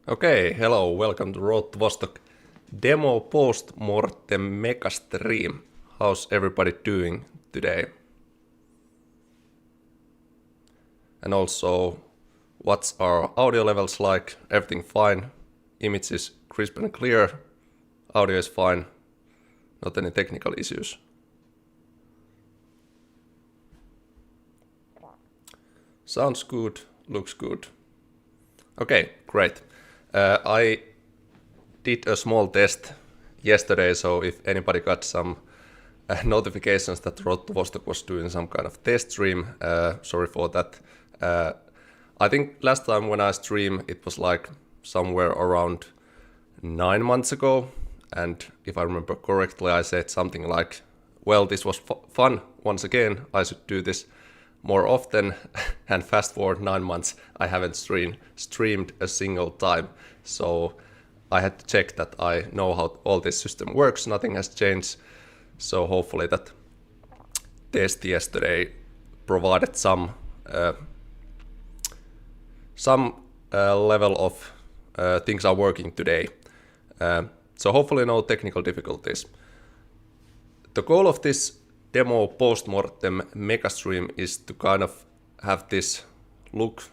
Okay, hello, welcome to Road to Vostok demo Post-Mortem Megastream. How's everybody doing today? And also, what's our audio levels like? Everything fine? Image is crisp and clear? Audio is fine? Not any technical issues? Sounds good, looks good. Okay, great. I did a small test yesterday, so if anybody got some notifications that Road to Vostok was doing some kind of test stream, sorry for that. I think last time when I streamed it was like somewhere around 9 months ago. And if I remember correctly, I said something like, well, this was fun once again. I should do this more often. And fast forward 9 months, I haven't streamed a single time. So I had to check that I know how all this system works. Nothing has changed. So hopefully that test yesterday provided some level of things are working today. So hopefully no technical difficulties. The goal of this demo Post-Mortem Megastream is to kind of have this look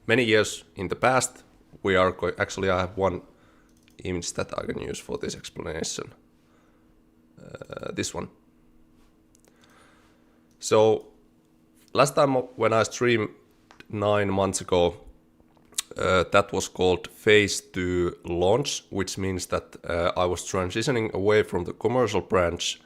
many years in the past. We are actually, I have one image that I can use for this explanation. This one. So last time when I streamed 9 months ago, that was called phase 2 launch, which means that I was transitioning away from the commercial branch.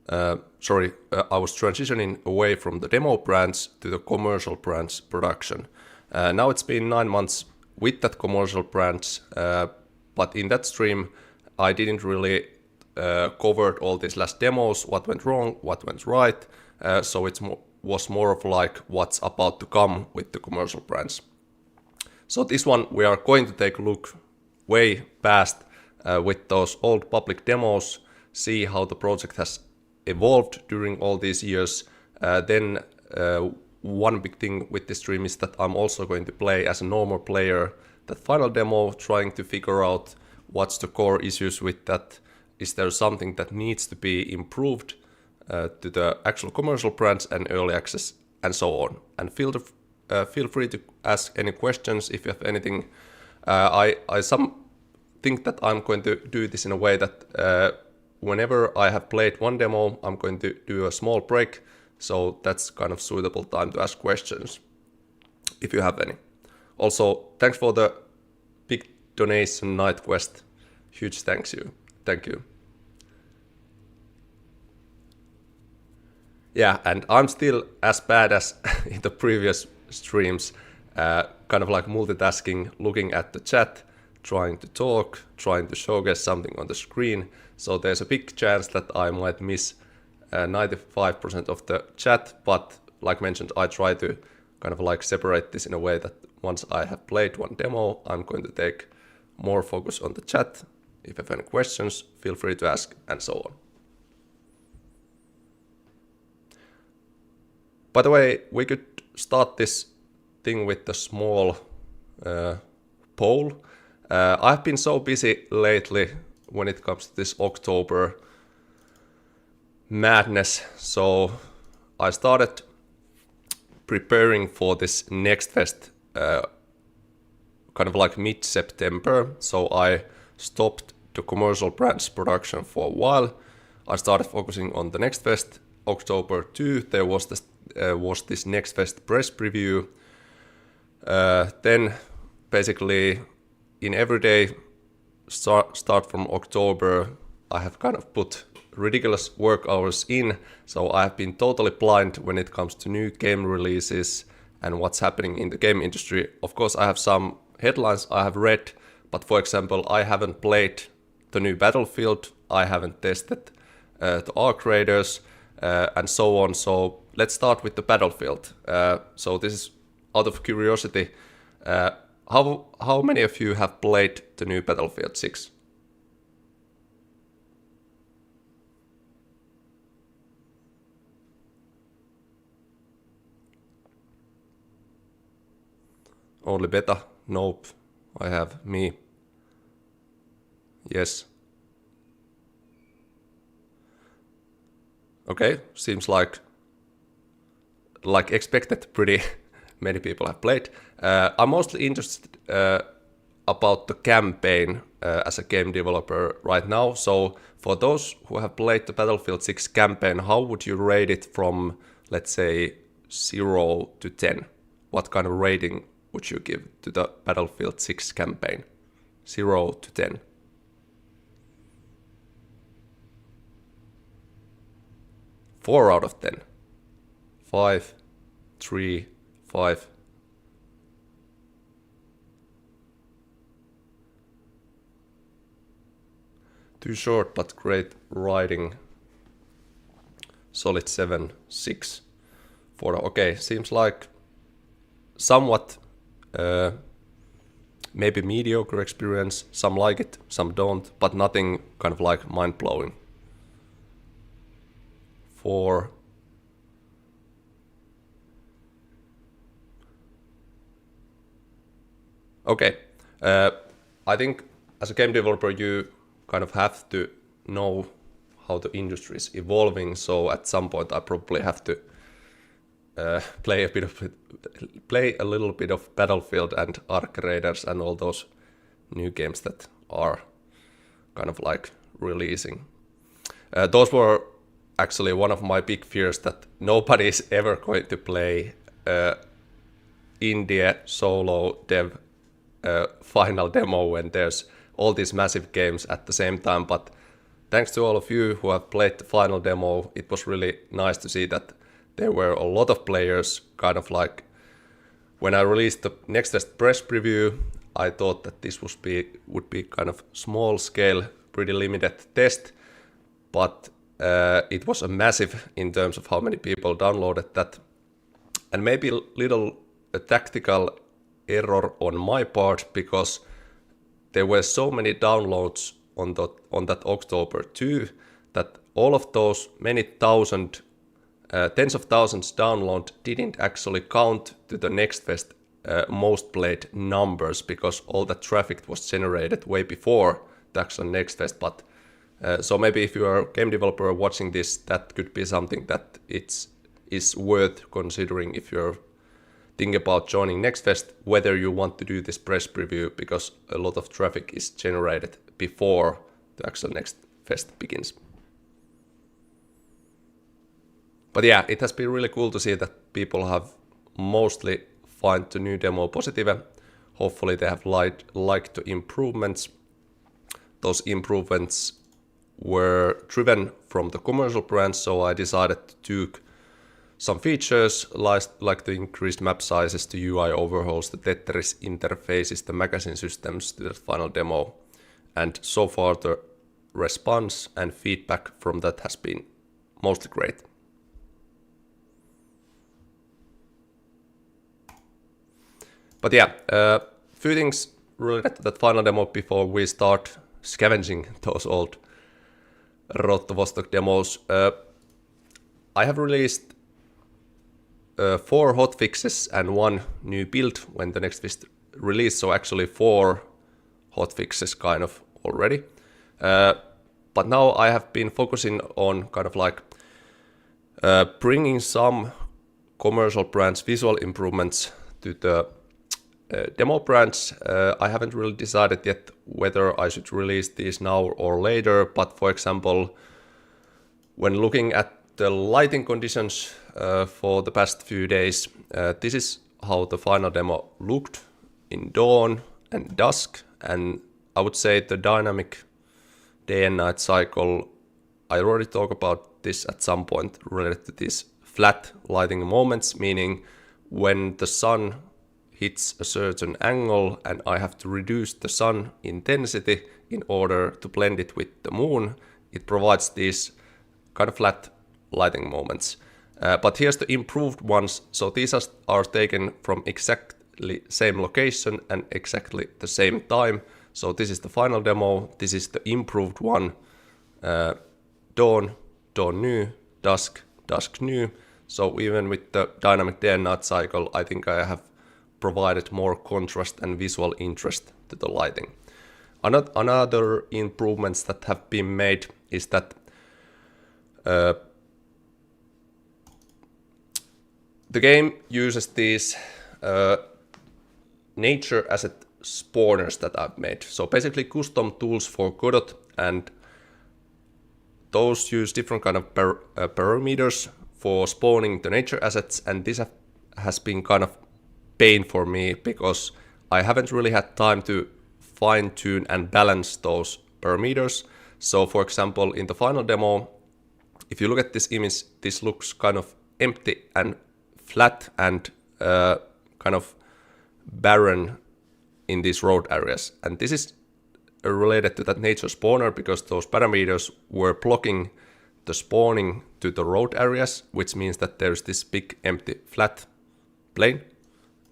I was transitioning away from the demo branch to the commercial branch production. Now it's been 9 months with that commercial branch, but in that stream I didn't really cover all these last demos, what went wrong, what went right. So it was more of like what's about to come with the commercial branch. So this one we are going to take a look way past with those old public demos, see how the project has evolved during all these years. Then one big thing with this stream is that I'm also going to play as a normal player that final demo, trying to figure out what's the core issues with that. Is there something that needs to be improved to the actual commercial branch and early access and so on. And feel free to ask any questions if you have anything. I think that I'm going to do this in a way that whenever I have played one demo, I'm going to do a small break. So that's kind of suitable time to ask questions if you have any. Also, thanks for the big donation, Night Quest. Huge thank you. Yeah, and I'm still as bad as in the previous streams, kind of like multitasking, looking at the chat, trying to talk, trying to showcase something on the screen. So there's a big chance that I might miss 95% of the chat, but like mentioned, I try to kind of like separate this in a way that once I have played one demo, I'm going to take more focus on the chat. If you have any questions, feel free to ask and so on. By the way, we could start this thing with a small poll. I've been so busy lately when it comes to this October madness, so I started preparing for this Next Fest kind of like mid-September. So I stopped the commercial branch production for a while. I started focusing on the Next Fest. October 2, there was this Next Fest press preview. Then basically in every day start from October, I have kind of put ridiculous work hours in. So I have been totally blind when it comes to new game releases and what's happening in the game industry. Of course, I have some headlines I have read, but for example, I haven't played the new Battlefield. I haven't tested the Arc Raiders and so on. So let's start with the Battlefield. So this is out of curiosity. How many of you have played the new Battlefield 6? Only beta? Nope. I have me. Yes. Okay, seems like expected, pretty many people have played. I'm mostly interested about the campaign as a game developer right now. So for those who have played the Battlefield 6 campaign, how would you rate it from, let's say, 0 to 10? What kind of rating would you give to the Battlefield 6 campaign? 0 to 10. Four out of 10. 5, 3, 5. Too short, but great writing. Solid 7.6. Okay, seems like somewhat maybe mediocre experience. Some like it, some don't, but nothing kind of like mind-blowing. 4. Okay, I think as a game developer you kind of have to know how the industry is evolving, so at some point I probably have to play a little bit of Battlefield and Ark Raiders and all those new games that are kind of like releasing. Those were actually one of my big fears, that nobody is ever going to play indie solo dev final demo when there's all these massive games at the same time. But thanks to all of you who have played the final demo, it was really nice to see that there were a lot of players. Kind of like when I released the Next Fest press preview, I thought that this would be kind of small scale, pretty limited test, but it was a massive in terms of how many people downloaded that. And maybe a tactical error on my part, because there were so many downloads on that October 2 that all of those many thousand, tens of thousands download didn't actually count to the Next Fest most played numbers, because all that traffic was generated way before the actual Next Fest. But so maybe if you are a game developer watching this, that could be something that is worth considering if you're thinking about joining Next Fest, whether you want to do this press preview, because a lot of traffic is generated before the actual Next Fest begins. But yeah, it has been really cool to see that people have mostly found the new demo positive. Hopefully they have liked the improvements. Those improvements were driven from the commercial branch, so I decided to take some features like the increased map sizes, the UI overhauls, the Tetris interfaces, the magazine systems to the final demo. And so far the response and feedback from that has been mostly great. But yeah, few things related to that final demo before we start scavenging those old Road to Vostok demos. I have released 4 hotfixes and 1 new build when the Next Fest release, so actually 4 hotfixes kind of already. But now I have been focusing on kind of like bringing some commercial branch visual improvements to the demo branch. I haven't really decided yet whether I should release these now or later, but for example, when looking at the lighting conditions for the past few days, this is how the final demo looked in dawn and dusk, and I would say the dynamic day and night cycle, I already talked about this at some point related to these flat lighting moments, meaning when the sun hits a certain angle and I have to reduce the sun intensity in order to blend it with the moon, it provides these kind of flat lighting moments. But here's the improved ones. So these are taken from exactly same location and exactly the same time. So this is the final demo. This is the improved one. Dawn, dawn new, dusk, dusk new. So even with the dynamic day and night cycle, I think I have provided more contrast and visual interest to the lighting. Another improvements that have been made is that the game uses these nature asset spawners that I've made. So basically custom tools for Godot, and those use different kind of parameters for spawning the nature assets, and this has been kind of pain for me because I haven't really had time to fine tune and balance those parameters. So for example, in the final demo, if you look at this image, this looks kind of empty and flat and kind of barren in these road areas. And this is related to that nature spawner because those parameters were blocking the spawning to the road areas, which means that there's this big empty flat plane.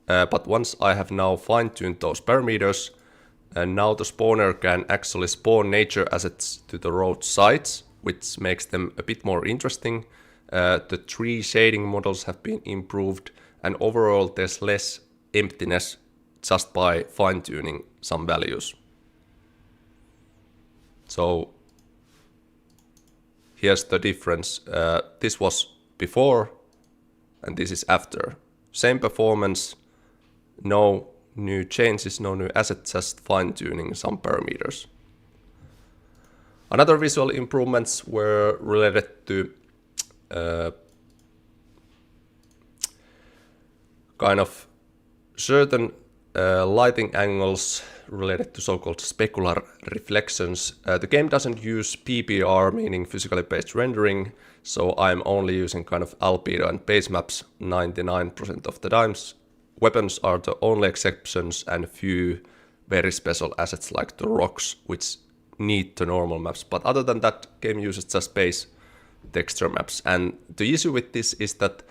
But once I have now fine-tuned those parameters, and now the spawner can actually spawn nature assets to the road sides, which makes them a bit more interesting. The tree shading models have been improved, and overall there's less emptiness just by fine-tuning some values. So here's the difference. This was before and this is after. Same performance, no new changes, no new assets, just fine-tuning some parameters. Another visual improvements were related to kind of certain lighting angles related to so-called specular reflections. The game doesn't use PBR, meaning physically based rendering, so I'm only using kind of albedo and base maps 99% of the times. Weapons are the only exceptions, and a few very special assets like the rocks, which need the normal maps. But other than that, game uses just base texture maps. And the issue with this is that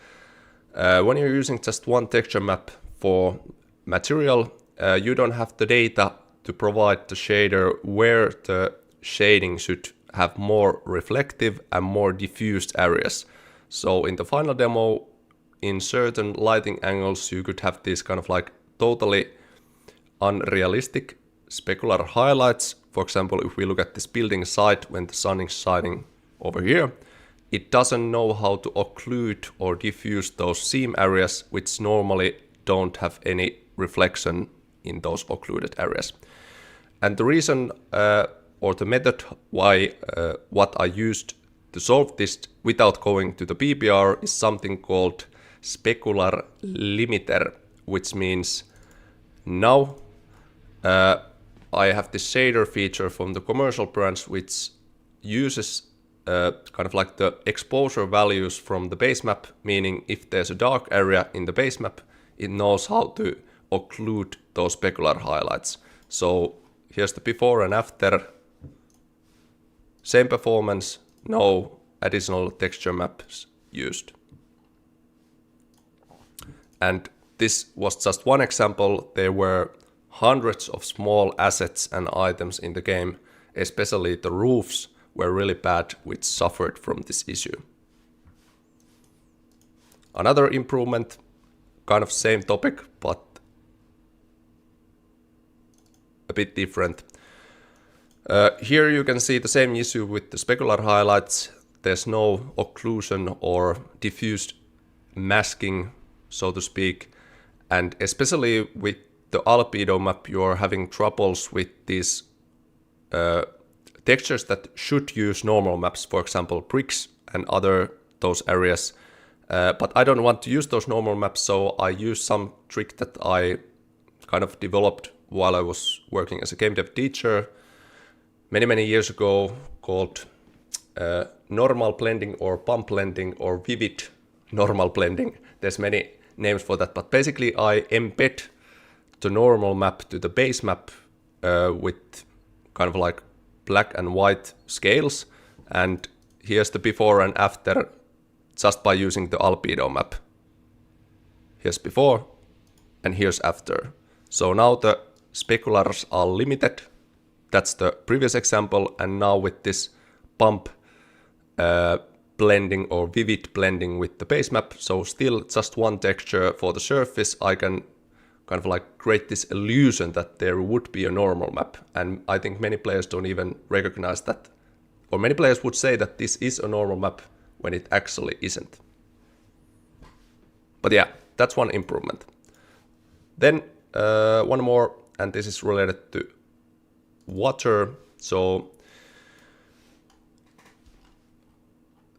when you're using just one texture map for material, you don't have the data to provide the shader where the shading should have more reflective and more diffused areas. So in the final demo, in certain lighting angles, you could have these kind of like totally unrealistic specular highlights. For example, if we look at this building site when the sun is shining over here, it doesn't know how to occlude or diffuse those seam areas, which normally don't have any reflection in those occluded areas. And the reason or the method why what I used to solve this without going to the PBR is something called specular limiter, which means now I have this shader feature from the commercial branch which uses kind of like the exposure values from the base map, meaning if there's a dark area in the base map, it knows how to occlude those specular highlights. So here's the before and after. Same performance, no additional texture maps used. And this was just one example. There were hundreds of small assets and items in the game, especially the roofs were really bad, which suffered from this issue. Another improvement, kind of same topic, but a bit different. Here you can see the same issue with the specular highlights. There's no occlusion or diffused masking, so to speak. And especially with the albedo map, you're having troubles with these textures that should use normal maps, for example, bricks and other those areas. But I don't want to use those normal maps, so I use some trick that I kind of developed while I was working as a game dev teacher many years ago, called normal blending or bump blending or vivid normal blending. There's many names for that, but basically I embed the normal map to the base map with kind of like black and white scales, and here's the before and after just by using the albedo map. Here's before and here's after. So now the speculars are limited. That's the previous example, and now with this bump blending or vivid blending with the base map, so still just one texture for the surface, I can kind of like create this illusion that there would be a normal map. And I think many players don't even recognize that, or many players would say that this is a normal map when it actually isn't. But yeah, that's one improvement. Then one more, and this is related to water. So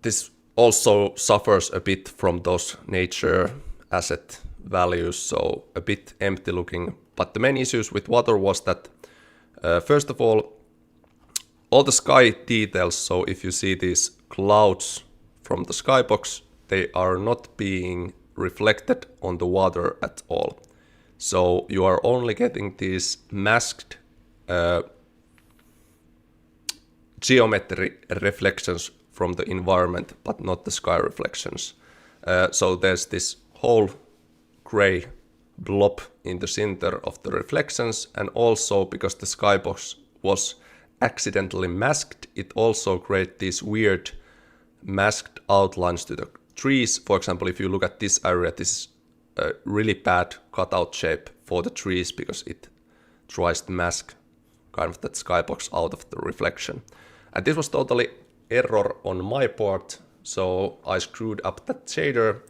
this also suffers a bit from those nature asset values, so a bit empty looking. But the main issues with water was that first of all the sky details, so if you see these clouds from the skybox, they are not being reflected on the water at all. So you are only getting these masked geometry reflections from the environment, but not the sky reflections. So there's this whole gray blob in the center of the reflections, and also because the skybox was accidentally masked, it also created these weird masked outlines to the trees. For example, if you look at this area, this is a really bad cutout shape for the trees because it tries to mask kind of that skybox out of the reflection. And this was totally error on my part, so I screwed up that shader.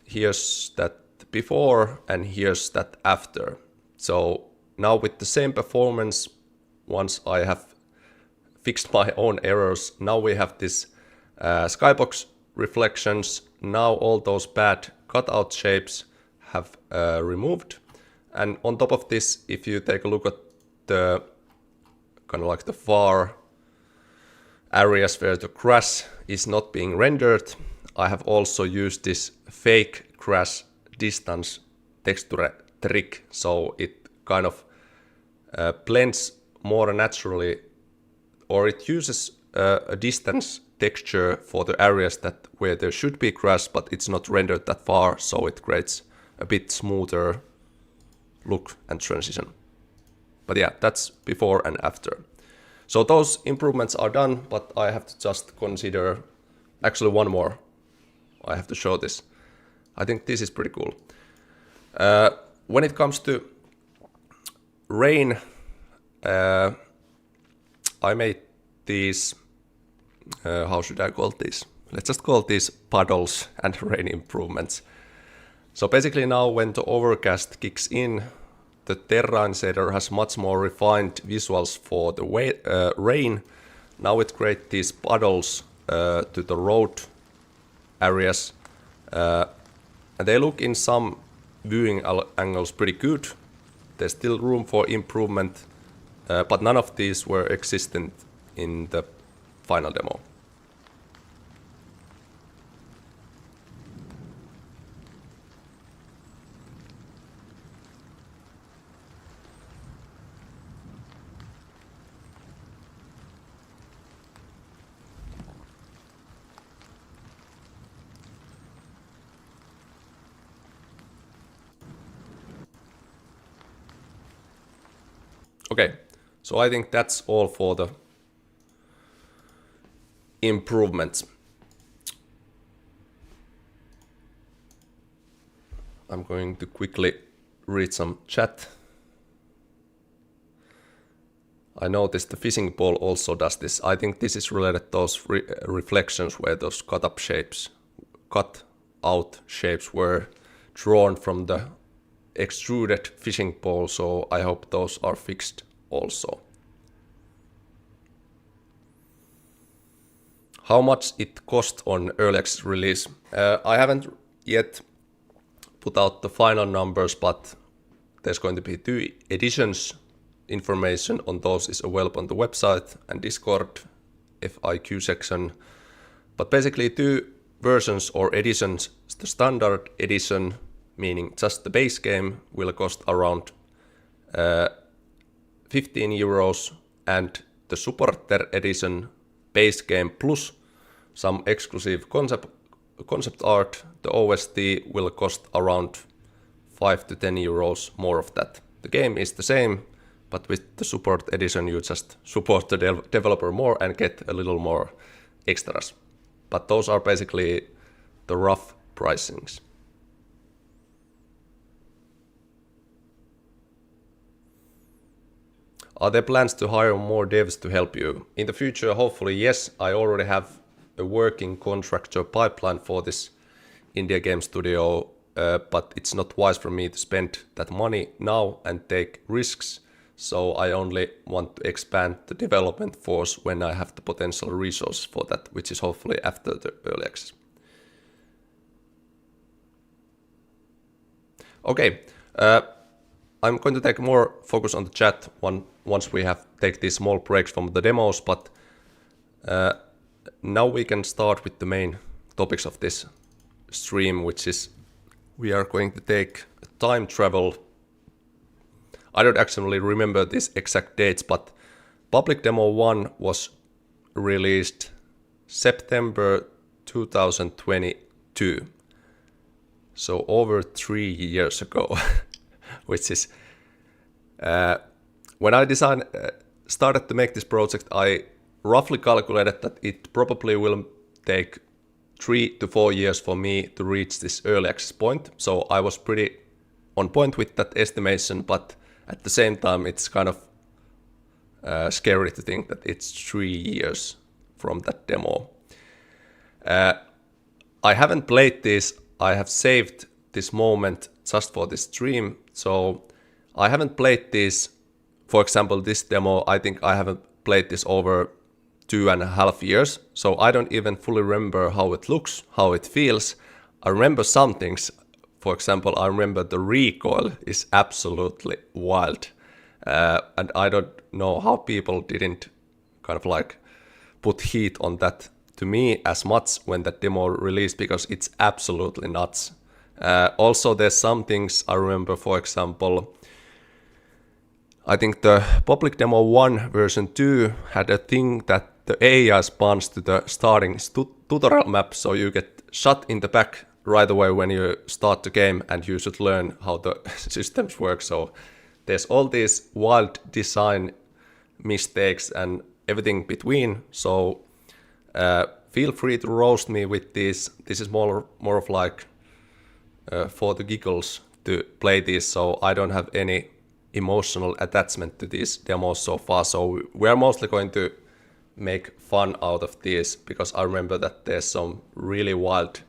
Here's that before and here's that after. So now with the same performance, once I have fixed my own errors, now we have this skybox reflections. Now all those bad cutout shapes have removed. And on top of this, if you take a look at the kind of like the far areas where the crash is not being rendered, I have also used this fake crash distance texture trick, so it kind of blends more naturally, or it uses a distance texture for the areas that where there should be crash, but it's not rendered that far, so it creates a bit smoother look and transition. But yeah, that's before and after. So those improvements are done, but I have to just consider actually one more. I have to show this. I think this is pretty cool. When it comes to rain, I made these, how should I call these? Let's just call these puddles and rain improvements. So basically now when the overcast kicks in, the terrain shader has much more refined visuals for the rain. Now it creates these puddles to the road areas. And they look in some viewing angles pretty good. There's still room for improvement, but none of these were existent in the final demo. Okay, so I think that's all for the improvements. I'm going to quickly read some chat. I noticed the fishing pole also does this. I think this is related to those reflections where those cut out shapes were drawn from the extruded fishing pole, so I hope those are fixed also. How much it cost on early access release? I haven't yet put out the final numbers, but there's going to be 2 editions. Information on those is available on the website and Discord FIQ section. But basically 2 versions or editions. The standard edition, meaning just the base game, will cost around 15 euros, and the supporter edition base game plus some exclusive concept art, the OST, will cost around 5 to 10 euros more of that. The game is the same, but with the support edition you just support the developer more and get a little more extras. But those are basically the rough pricings. Are there plans to hire more devs to help you? In the future, hopefully, yes. I already have a working contractor pipeline for this India game studio, but it's not wise for me to spend that money now and take risks. So I only want to expand the development force when I have the potential resources for that, which is hopefully after the early access. Okay, I'm going to take more focus on the chat once we have take these small breaks from the demos, but now we can start with the main topics of this stream, which is we are going to take time travel. I don't actually remember these exact dates, but public demo 1 was released September 2022. So over 3 years ago, which is... when I started to make this project, I roughly calculated that it probably will take 3 to 4 years for me to reach this early access point. So I was pretty on point with that estimation, but at the same time, it's kind of scary to think that it's 3 years from that demo. I haven't played this. I have saved this moment just for this stream. So I haven't played this. For example, this demo, I think I haven't played this over 2.5 years. So I don't even fully remember how it looks, how it feels. I remember some things. For example, I remember the recoil is absolutely wild. And I don't know how people didn't kind of like put heat on that to me as much when that demo released, because it's absolutely nuts. Also, there's some things I remember, for example, I think the public demo 1 version 2 had a thing that the AI spawns to the starting tutorial map, so you get shot in the back right away when you start the game and you should learn how the systems work. So there's all these wild design mistakes and everything between. So feel free to roast me with this. This is more of like for the giggles to play this, so I don't have any emotional attachment to these demos so far. So we are mostly going to make fun out of this, because I remember that there's some really wild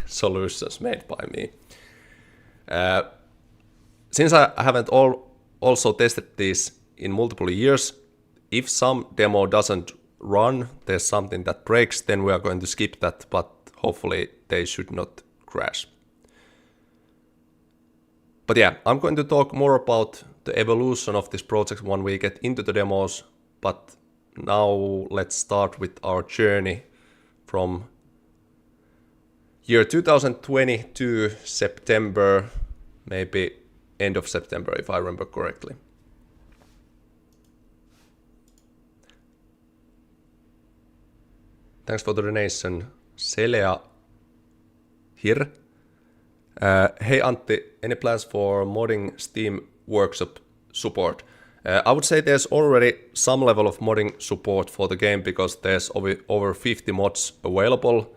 solutions made by me. Since I haven't also tested this in multiple years, if some demo doesn't run, there's something that breaks, then we are going to skip that, but hopefully they should not crash. But yeah, I'm going to talk more about the evolution of this project when we get into the demos, but now let's start with our journey from year 2020 to September, maybe end of September if I remember correctly. Thanks for the donation, Selea here. Hey Antti, any plans for modding Steam Workshop support? I would say there's already some level of modding support for the game, because there's over 50 mods available.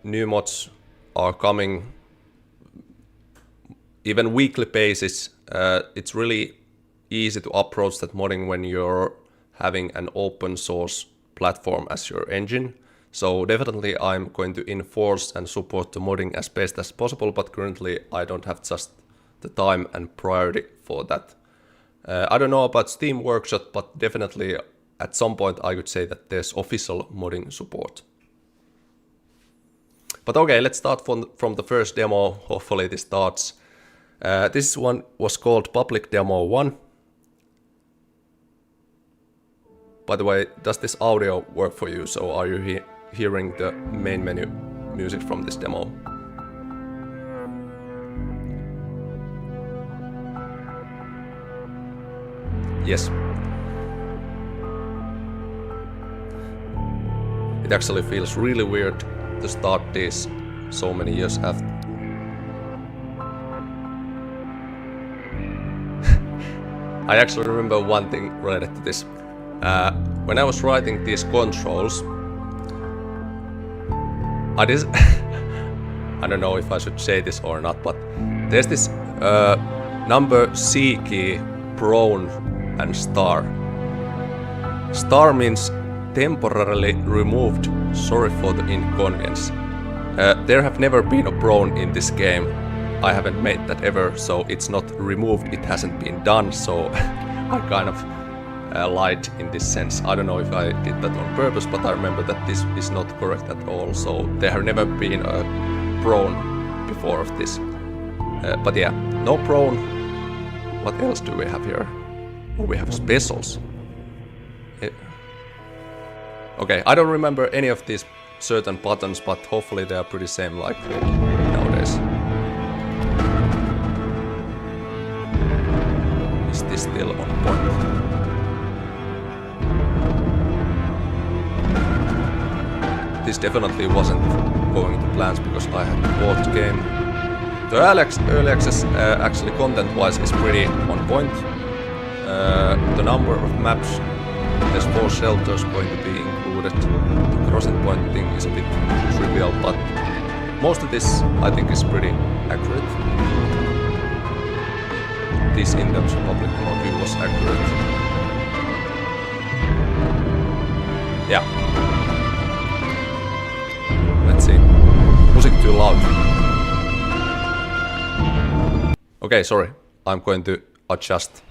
New mods are coming even weekly basis. It's really easy to approach that modding when you're having an open source platform as your engine. So definitely I'm going to enforce and support the modding as best as possible, but currently I don't have just the time and priority for that. I don't know about Steam Workshop, but definitely at some point I could say that there's official modding support. But okay, let's start from the first demo. Hopefully this starts. This one was called Public Demo 1. By the way, does this audio work for you? So are you hearing the main menu music from this demo? Yes. It actually feels really weird to start this so many years after. I actually remember one thing related to this. When I was writing these controls, I don't know if I should say this or not, but there's this number C key, prone, and star. Star means temporarily removed, sorry for the inconvenience. There have never been a prone in this game. I haven't made that ever, so it's not removed, it hasn't been done, so I kind of lied in this sense. I don't know if I did that on purpose, but I remember that this is not correct at all, so there have never been a prone before of this. But yeah, no prone. What else do we have here? Oh, we have specials. Okay, I don't remember any of these certain buttons, but hopefully they are pretty same like nowadays. Is this still on point? this definitely wasn't going to plans because I had bought the game. The early access actually content-wise is pretty on point. The number of maps, there's 4 shelters going to be included. The crossing point thing is a bit trivial, but most of this I think is pretty accurate. This in terms of public review was accurate. Yeah. Let's see. Music too loud. Okay, sorry. I'm going to adjust.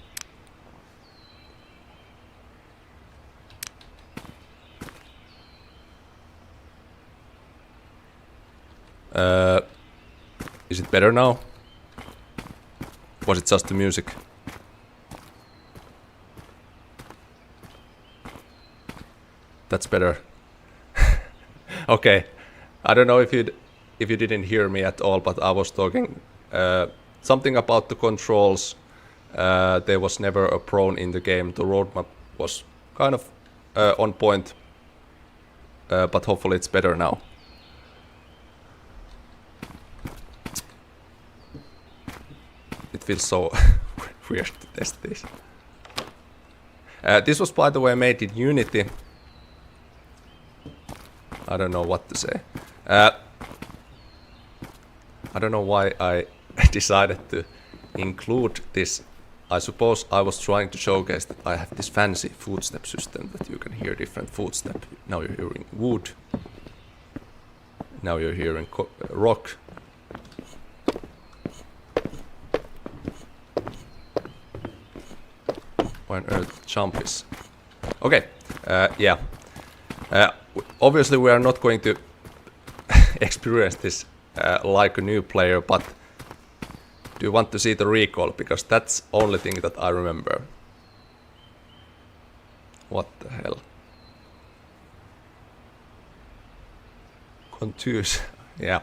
Is it better now? Was it just the music? That's better. Okay. I don't know if you didn't hear me at all, but I was talking something about the controls. There was never a prone in the game. The roadmap was kind of on point, but hopefully it's better now. It feels so weird to test this. This was, by the way, made in Unity. I don't know what to say. I don't know why I decided to include this. I suppose I was trying to showcase that I have this fancy footstep system that you can hear different footsteps. Now you're hearing wood. Now you're hearing rock. Why on earth jump is? Okay, yeah. Obviously we are not going to experience this like a new player, but do you want to see the recoil? Because that's the only thing that I remember. What the hell? Confused. Yeah.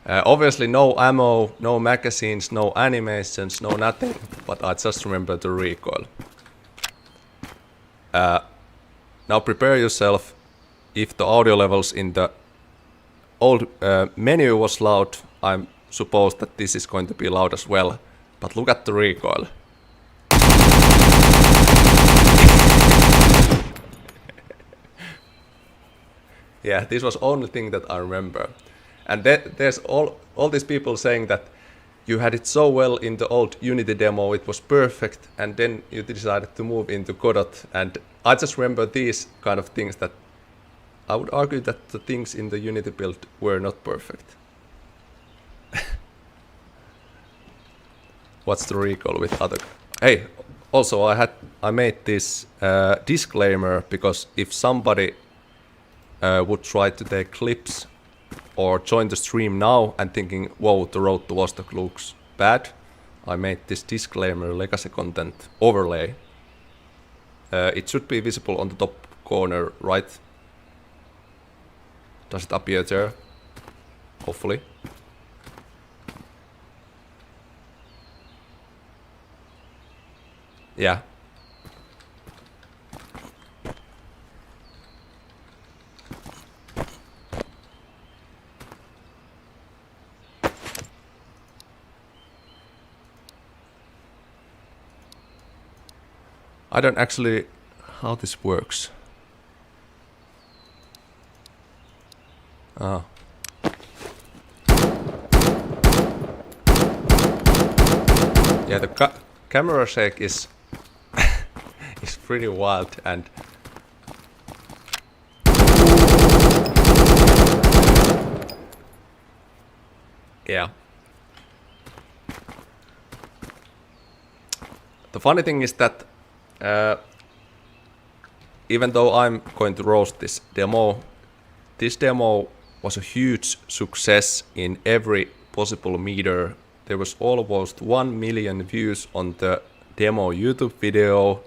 Obviously no ammo, no magazines, no animations, no nothing, but I just remember the recoil. Now prepare yourself. If the audio levels in the old menu was loud, I suppose that this is going to be loud as well. But look at the recoil. Yeah, this was the only thing that I remember. And there's all these people saying that you had it so well in the old Unity demo, it was perfect, and then you decided to move into Godot. And I just remember these kind of things that I would argue that the things in the Unity build were not perfect. What's the recoil with other? Hey, also I made this disclaimer because if somebody would try to take clips or join the stream now and thinking, whoa, the road to Vostok looks bad, I made this disclaimer legacy content overlay. It should be visible on the top corner, right? Does it appear there? Hopefully. Yeah. I don't actually how this works. Ah. Yeah, the camera shake is is pretty wild, and yeah. The funny thing is that even though I'm going to roast this demo was a huge success in every possible meter. There was almost 1 million views on the demo YouTube video.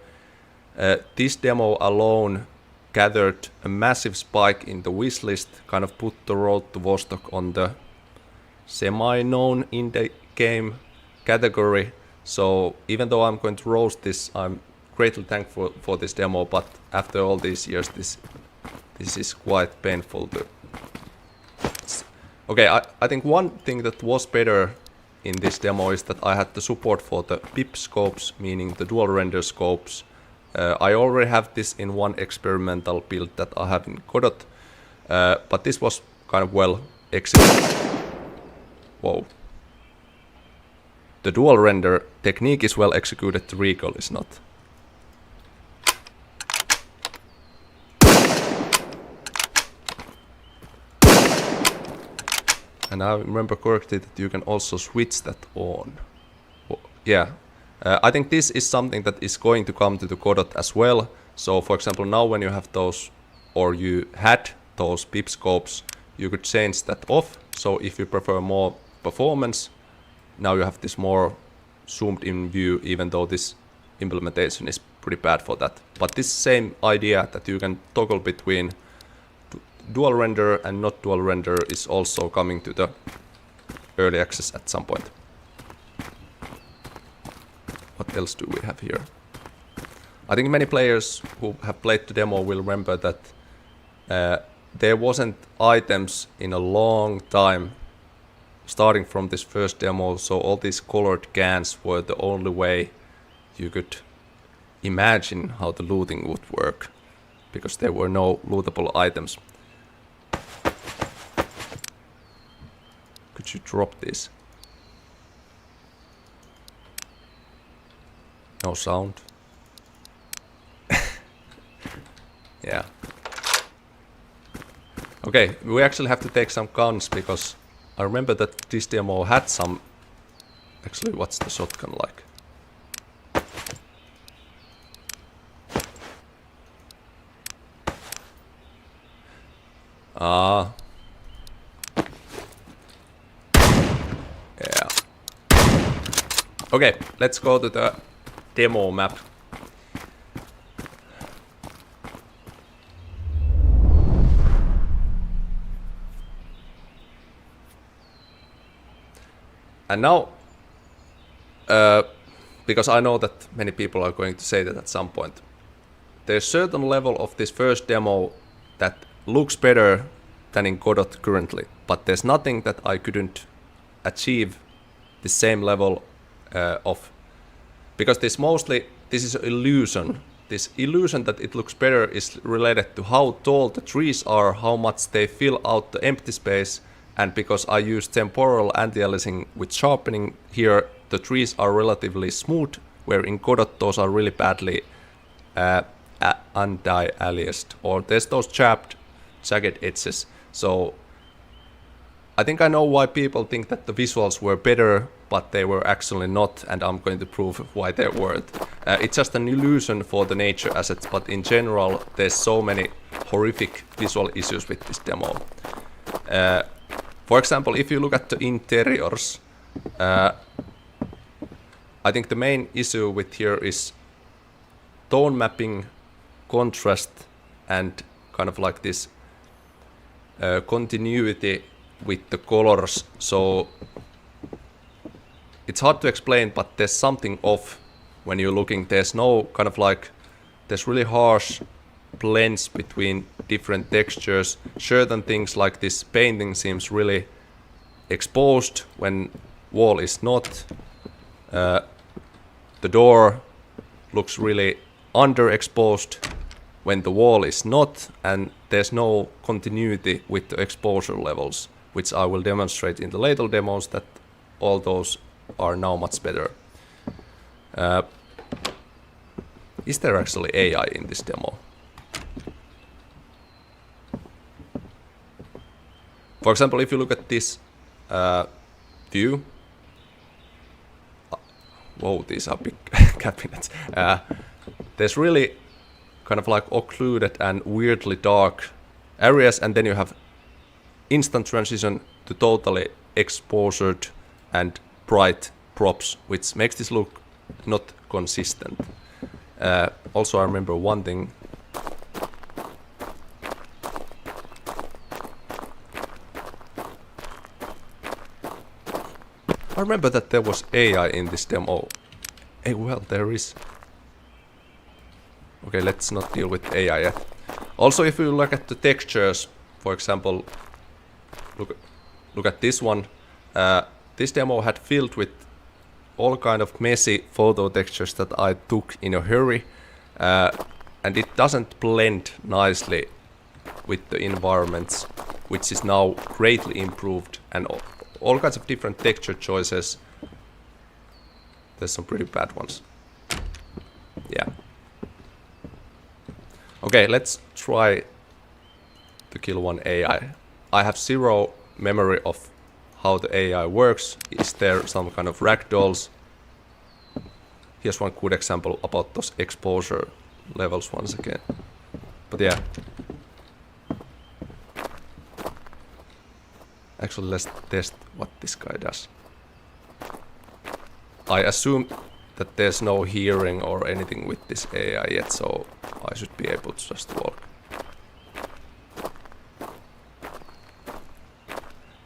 This demo alone gathered a massive spike in the wishlist, kind of put the road to Vostok on the semi-known in the game category. So even though I'm going to roast this, I'm greatly thankful for this demo, but after all these years this is quite painful to Okay, I think one thing that was better in this demo is that I had the support for the PIP scopes, meaning the dual render scopes. I already have this in one experimental build that I have in Godot, but this was kind of well executed. Whoa. The dual render technique is well executed, the recoil is not. And I remember correctly that you can also switch that on. Yeah, I think this is something that is going to come to the Godot as well. So for example, now when you have those, or you had those pip scopes, you could change that off. So if you prefer more performance, now you have this more zoomed in view, even though this implementation is pretty bad for that. But this same idea that you can toggle between dual render and not dual render is also coming to the early access at some point. What else do we have here? I think many players who have played the demo will remember that there wasn't items in a long time starting from this first demo, so all these colored cans were the only way you could imagine how the looting would work, because there were no lootable items. Could you drop this? No sound. Yeah. Okay, we actually have to take some guns, because I remember that this demo had some... Actually, what's the shotgun like? Ah. Yeah. Okay, let's go to the demo map. And now, because I know that many people are going to say that at some point, there's a certain level of this first demo that looks better than in Godot currently, but there's nothing that I couldn't achieve the same level of, because this is an illusion. This illusion that it looks better is related to how tall the trees are, how much they fill out the empty space, and because I use temporal anti-aliasing with sharpening here, the trees are relatively smooth, where in Godot those are really badly anti-aliased, or there's those jagged edges. So I think I know why people think that the visuals were better, but they were actually not, and I'm going to prove why they weren't. It's just an illusion for the nature assets, but in general there's so many horrific visual issues with this demo. For example, if you look at the interiors, I think the main issue with here is tone mapping, contrast, and kind of like this continuity with the colors. So it's hard to explain, but there's something off when you're looking. There's no kind of like, there's really harsh blends between different textures. Certain things like this painting seems really exposed when wall is not. The door looks really underexposed when the wall is not, and there's no continuity with the exposure levels, which I will demonstrate in the later demos that all those are now much better. Is there actually AI in this demo? For example, if you look at this view, whoa, these are big cabinets. There's really kind of like occluded and weirdly dark areas, and then you have instant transition to totally exposed and bright props, which makes this look not consistent. Also, I remember one thing. I remember that there was AI in this demo. Hey, well, there is. Okay, let's not deal with AI yet. Also, if you look at the textures, for example, look, look at this one. This demo had filled with all kind of messy photo textures that I took in a hurry, and it doesn't blend nicely with the environments, which is now greatly improved, and all kinds of different texture choices. There's some pretty bad ones. Yeah. Okay, let's try to kill one AI. I have zero memory of how the AI works. Is there some kind of ragdolls? Here's one good example about those exposure levels once again. But yeah. Actually, let's test what this guy does. I assume that there's no hearing or anything with this AI yet, so I should be able to just walk.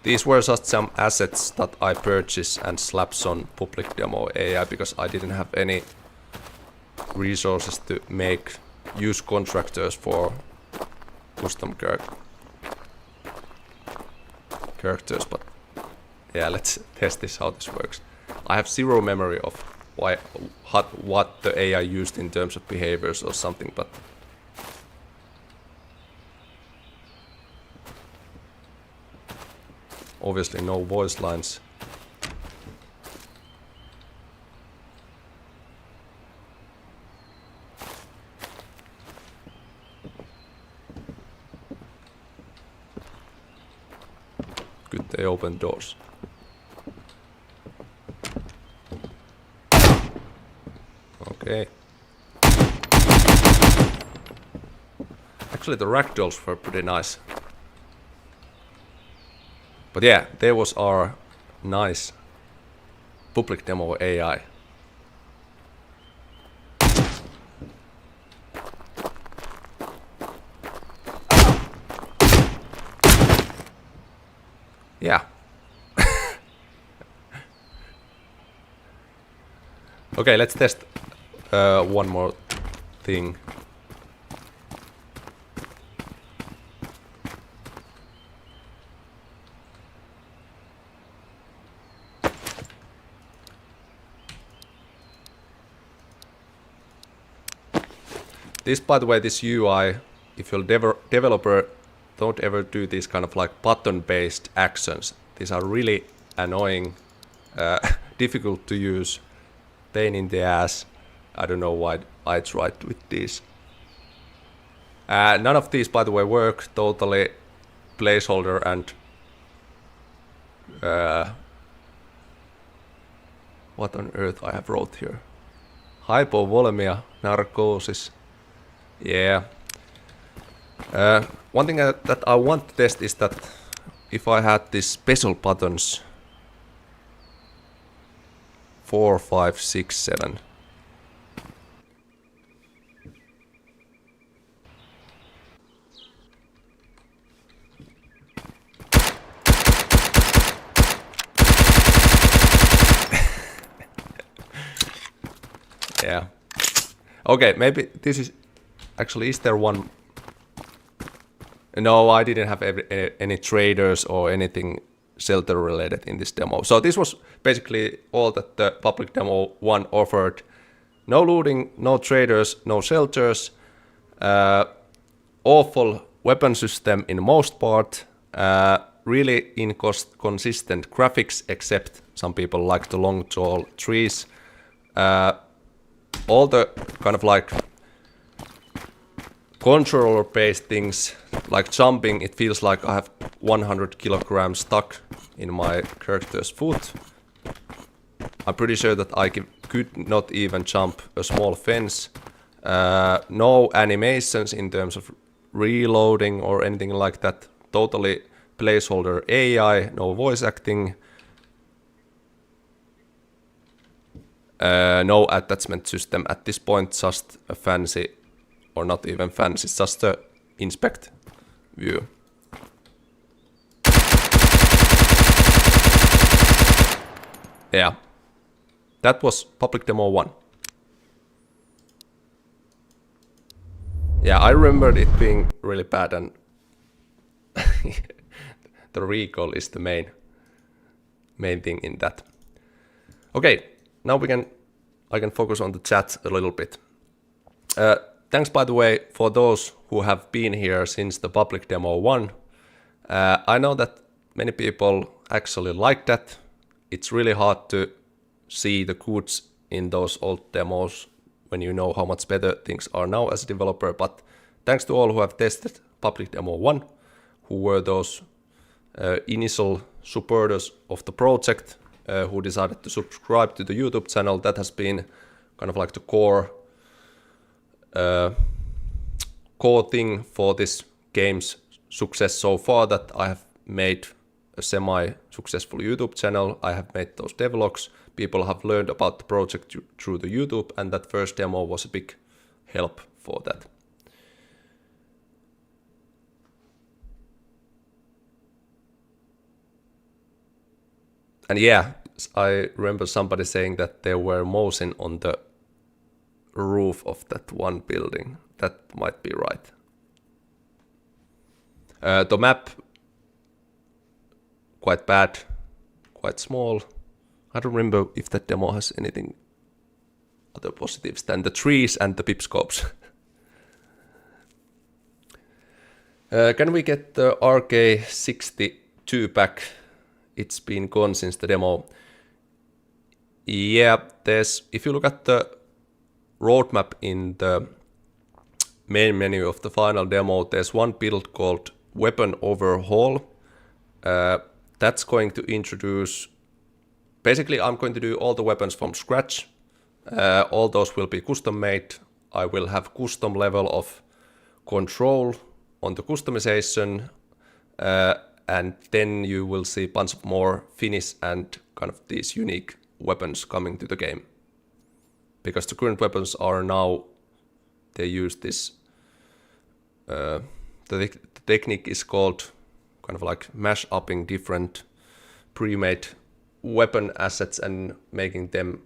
These were just some assets that I purchased and slapped on public demo AI because I didn't have any resources to use contractors for custom characters, but yeah, let's test this, how this works. I have zero memory of what the AI used in terms of behaviors or something, but obviously no voice lines. Good, they open doors. Okay. Actually, the ragdolls were pretty nice. But yeah, there was our nice public demo AI. Yeah. Okay, let's test one more thing. This, by the way, this UI, if you're a developer, don't ever do these kind of like button-based actions. These are really annoying, difficult to use, pain in the ass. I don't know why I tried with these. None of these, by the way, work. Totally placeholder and what on earth I have wrote here? Hypovolemia, narcosis. Yeah. One thing that I want to test is that if I had these special buttons 4, 5, 6, 7. Yeah. Okay, maybe this is actually, is there one? No, I didn't have any traders or anything shelter related in this demo. So this was basically all that the public demo 1 offered. No looting, no traders, no shelters, awful weapon system in most part, really inconsistent graphics, except some people like the long tall trees. All the kind of like controller based things like jumping, it feels like I have 100 kilograms stuck in my character's foot. I'm pretty sure that I could not even jump a small fence. No animations in terms of reloading or anything like that. Totally placeholder AI, no voice acting. No attachment system at this point, just a fancy, or not even fancy, just a inspect view. Yeah, that was public demo 1. Yeah, I remembered it being really bad, and the recall is the main main thing in that. Okay, now I can focus on the chat a little bit. Thanks, by the way, for those who have been here since the public demo 1. I know that many people actually like that. It's really hard to see the goods in those old demos when you know how much better things are now as a developer, but thanks to all who have tested public demo 1, who were those initial supporters of the project, who decided to subscribe to the YouTube channel. That has been kind of like the core thing for this game's success so far, that I have made a semi-successful YouTube channel. I have made those devlogs. People have learned about the project through the YouTube, and that first demo was a big help for that. And yeah, I remember somebody saying that there were motion on the roof of that one building. That might be right. The map, quite bad, quite small. I don't remember if that demo has anything other positives than the trees and the pipscopes. Can we get the RK62 back? It's been gone since the demo. Yeah, if you look at the roadmap in the main menu of the final demo, there's one build called Weapon Overhaul. That's going to introduce, basically I'm going to do all the weapons from scratch. All those will be custom made. I will have custom level of control on the customization, and then you will see a bunch of more finish and kind of these unique weapons coming to the game. Because the current weapons are now, they use this, the technique is called kind of like mash-upping different pre-made weapon assets and making them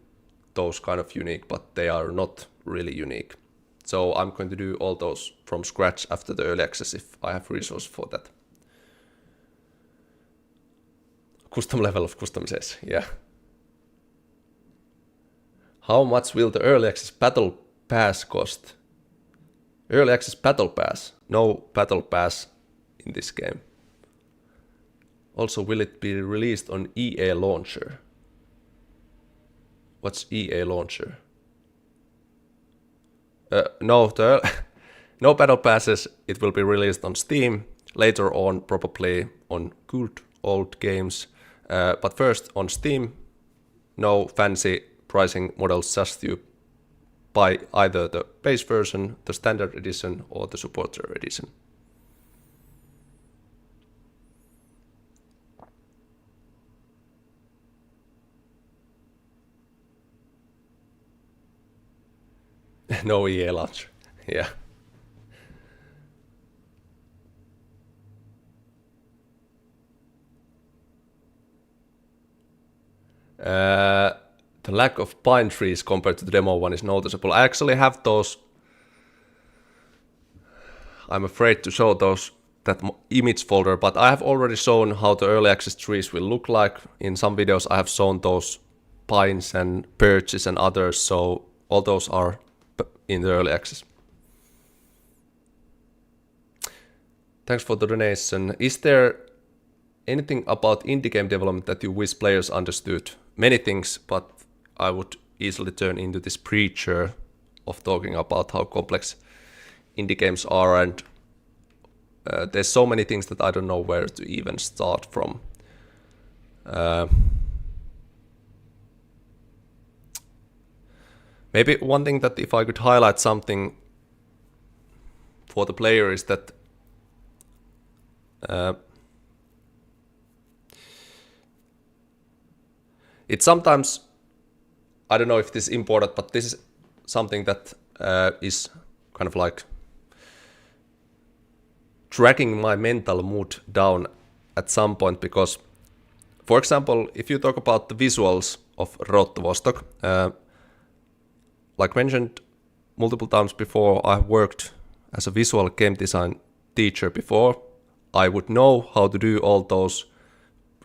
those kind of unique, but they are not really unique. So I'm going to do all those from scratch after the early access if I have resources for that. Custom level of customization, yeah. How much will the early access battle pass cost? Early access battle pass? No battle pass in this game. Also, will it be released on EA launcher? What's EA launcher? No, no battle passes. It will be released on Steam. Later on, probably on good old games. But first on Steam. No fancy pricing models, just you buy either the base version, the standard edition, or the supporter edition. No EA launcher, yeah. The lack of pine trees compared to the demo one is noticeable. I actually have those. I'm afraid to show that image folder, but I have already shown how the early access trees will look like. In some videos I have shown those pines and birches and others, so all those are in the early access. Thanks for the donation. Is there anything about indie game development that you wish players understood? Many things, but I would easily turn into this preacher of talking about how complex indie games are, and there's so many things that I don't know where to even start from. Maybe one thing that if I could highlight something for the player is that it's sometimes, I don't know if this is important, but this is something that is kind of like dragging my mental mood down at some point, because, for example, if you talk about the visuals of Road to Vostok, like mentioned multiple times before, I've worked as a visual game design teacher before. I would know how to do all those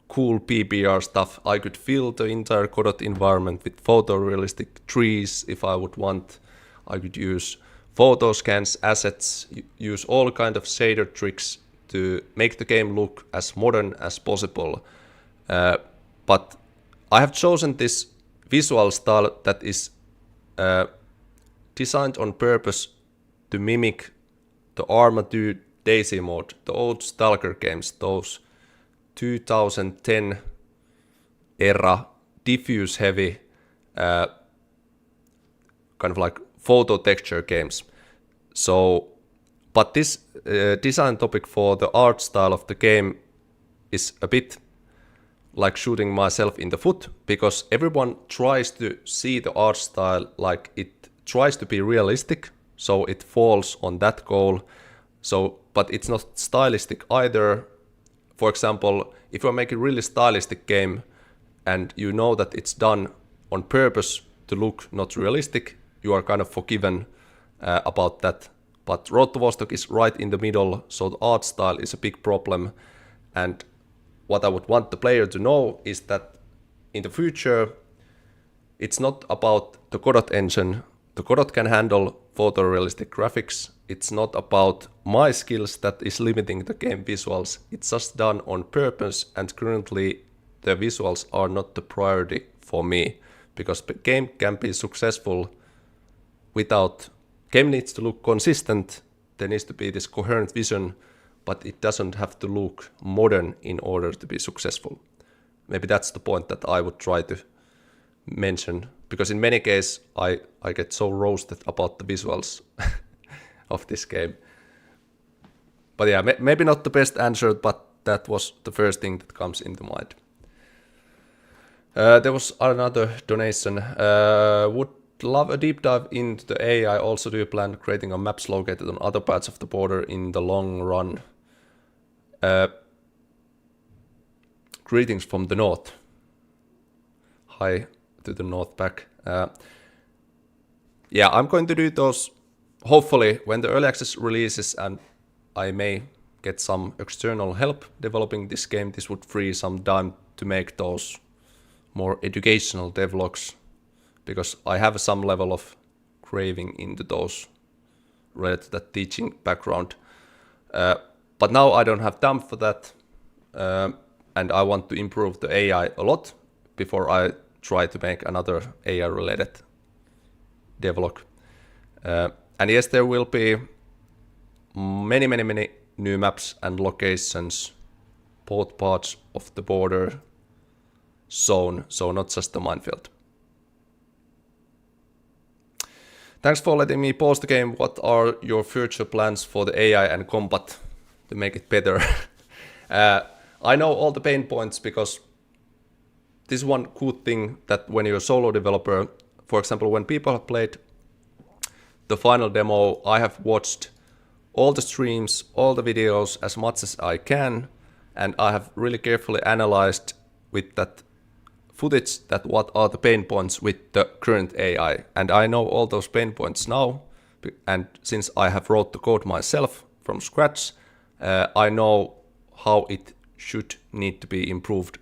cool PBR stuff. I could fill the entire Godot environment with photorealistic trees if I would want. I could use photo scans, assets, use all kind of shader tricks to make the game look as modern as possible. But I have chosen this visual style that is designed on purpose to mimic the Arma 2 Daisy mode, the old Stalker games, those 2010 era diffuse heavy kind of like photo texture games. So, but this design topic for the art style of the game is a bit like shooting myself in the foot, because everyone tries to see the art style like it tries to be realistic, so it falls on that goal. So, but it's not stylistic either. For example, if you make a really stylistic game and you know that it's done on purpose to look not realistic, you are kind of forgiven about that. But Road to Vostok is right in the middle, so the art style is a big problem. And what I would want the player to know is that in the future, it's not about the Godot engine. The Godot can handle photorealistic graphics. It's not about my skills that is limiting the game visuals. It's just done on purpose, and currently the visuals are not the priority for me, because the game can be successful without... Game needs to look consistent. There needs to be this coherent vision, but it doesn't have to look modern in order to be successful. Maybe that's the point that I would try to mention, because in many cases I get so roasted about the visuals of this game. But yeah, maybe not the best answer, but that was the first thing that comes into mind. There was another donation. Would love a deep dive into the AI. Also, do you plan creating a maps located on other parts of the border in the long run? Greetings from the north. Hi to the north back. Yeah, I'm going to do those hopefully when the early access releases, and I may get some external help developing this game. This would free some time to make those more educational devlogs, because I have some level of craving into those related to that teaching background. But now I don't have time for that, and I want to improve the AI a lot before I try to make another AI-related devlog. And yes, there will be many new maps and locations, both parts of the border zone, so not just the minefield. Thanks for letting me pause the game. What are your future plans for the AI and combat to make it better? I know all the pain points, because this is one good thing that when you're a solo developer, for example, when people have played the final demo, I have watched all the streams, all the videos as much as I can, and I have really carefully analyzed with that footage that what are the pain points with the current AI. And I know all those pain points now, and since I have wrote the code myself from scratch, I know how it should need to be improved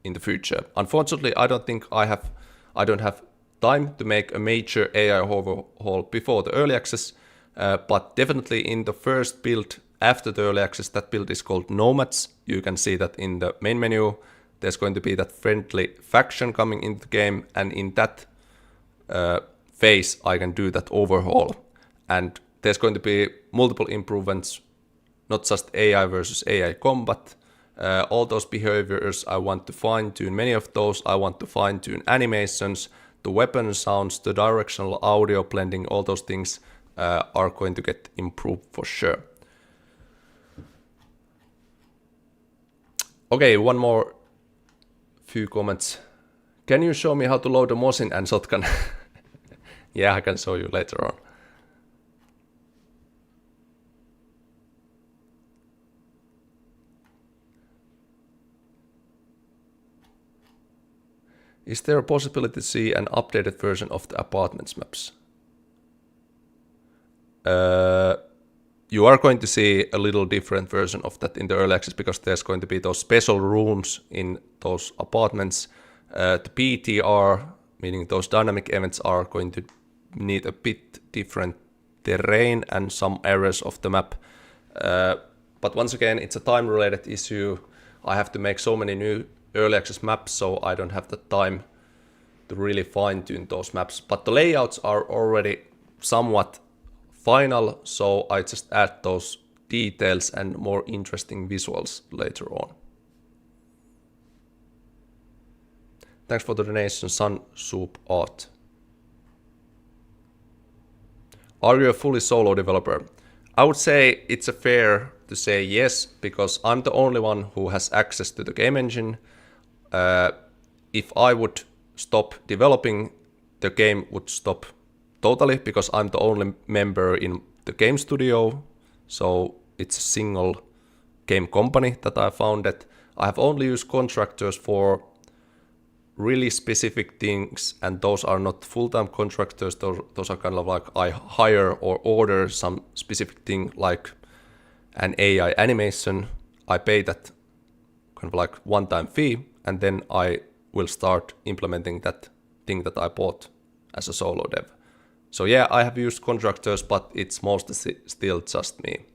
in the future. Unfortunately, I don't think I don't have time to make a major AI overhaul before the early access, but definitely in the first build after the early access, that build is called Nomads. You can see that in the main menu. There's going to be that friendly faction coming into the game, and in that phase I can do that overhaul. And there's going to be multiple improvements, not just AI versus AI combat. All those behaviors I want to fine-tune. Many of those I want to fine-tune. Animations, the weapon sounds, the directional audio blending, all those things are going to get improved for sure. Okay, one more few comments. Can you show me how to load a Mosin and shotgun? Yeah, I can show you later on. Is there a possibility to see an updated version of the apartments maps? you are going to see a little different version of that in the early access because there's going to be those special rooms in those apartments. The PTR, meaning those dynamic events, are going to need a bit different terrain and some areas of the map. But once again, it's a time-related issue. I have to make so many new early access maps, so I don't have the time to really fine-tune those maps. But the layouts are already somewhat final, so I just add those details and more interesting visuals later on. Thanks for the donation, Sun Soup Art. Are you a fully solo developer? I would say it's fair to say yes, because I'm the only one who has access to the game engine. If I would stop developing, the game would stop totally, because I'm the only member in the game studio. So it's a single game company that I founded. I have only used contractors for really specific things, and those are not full-time contractors. Those are kind of like I hire or order some specific thing, like an AI animation. I pay that kind of like one-time fee, and then I will start implementing that thing that I bought as a solo dev. So yeah, I have used contractors, but it's mostly still just me.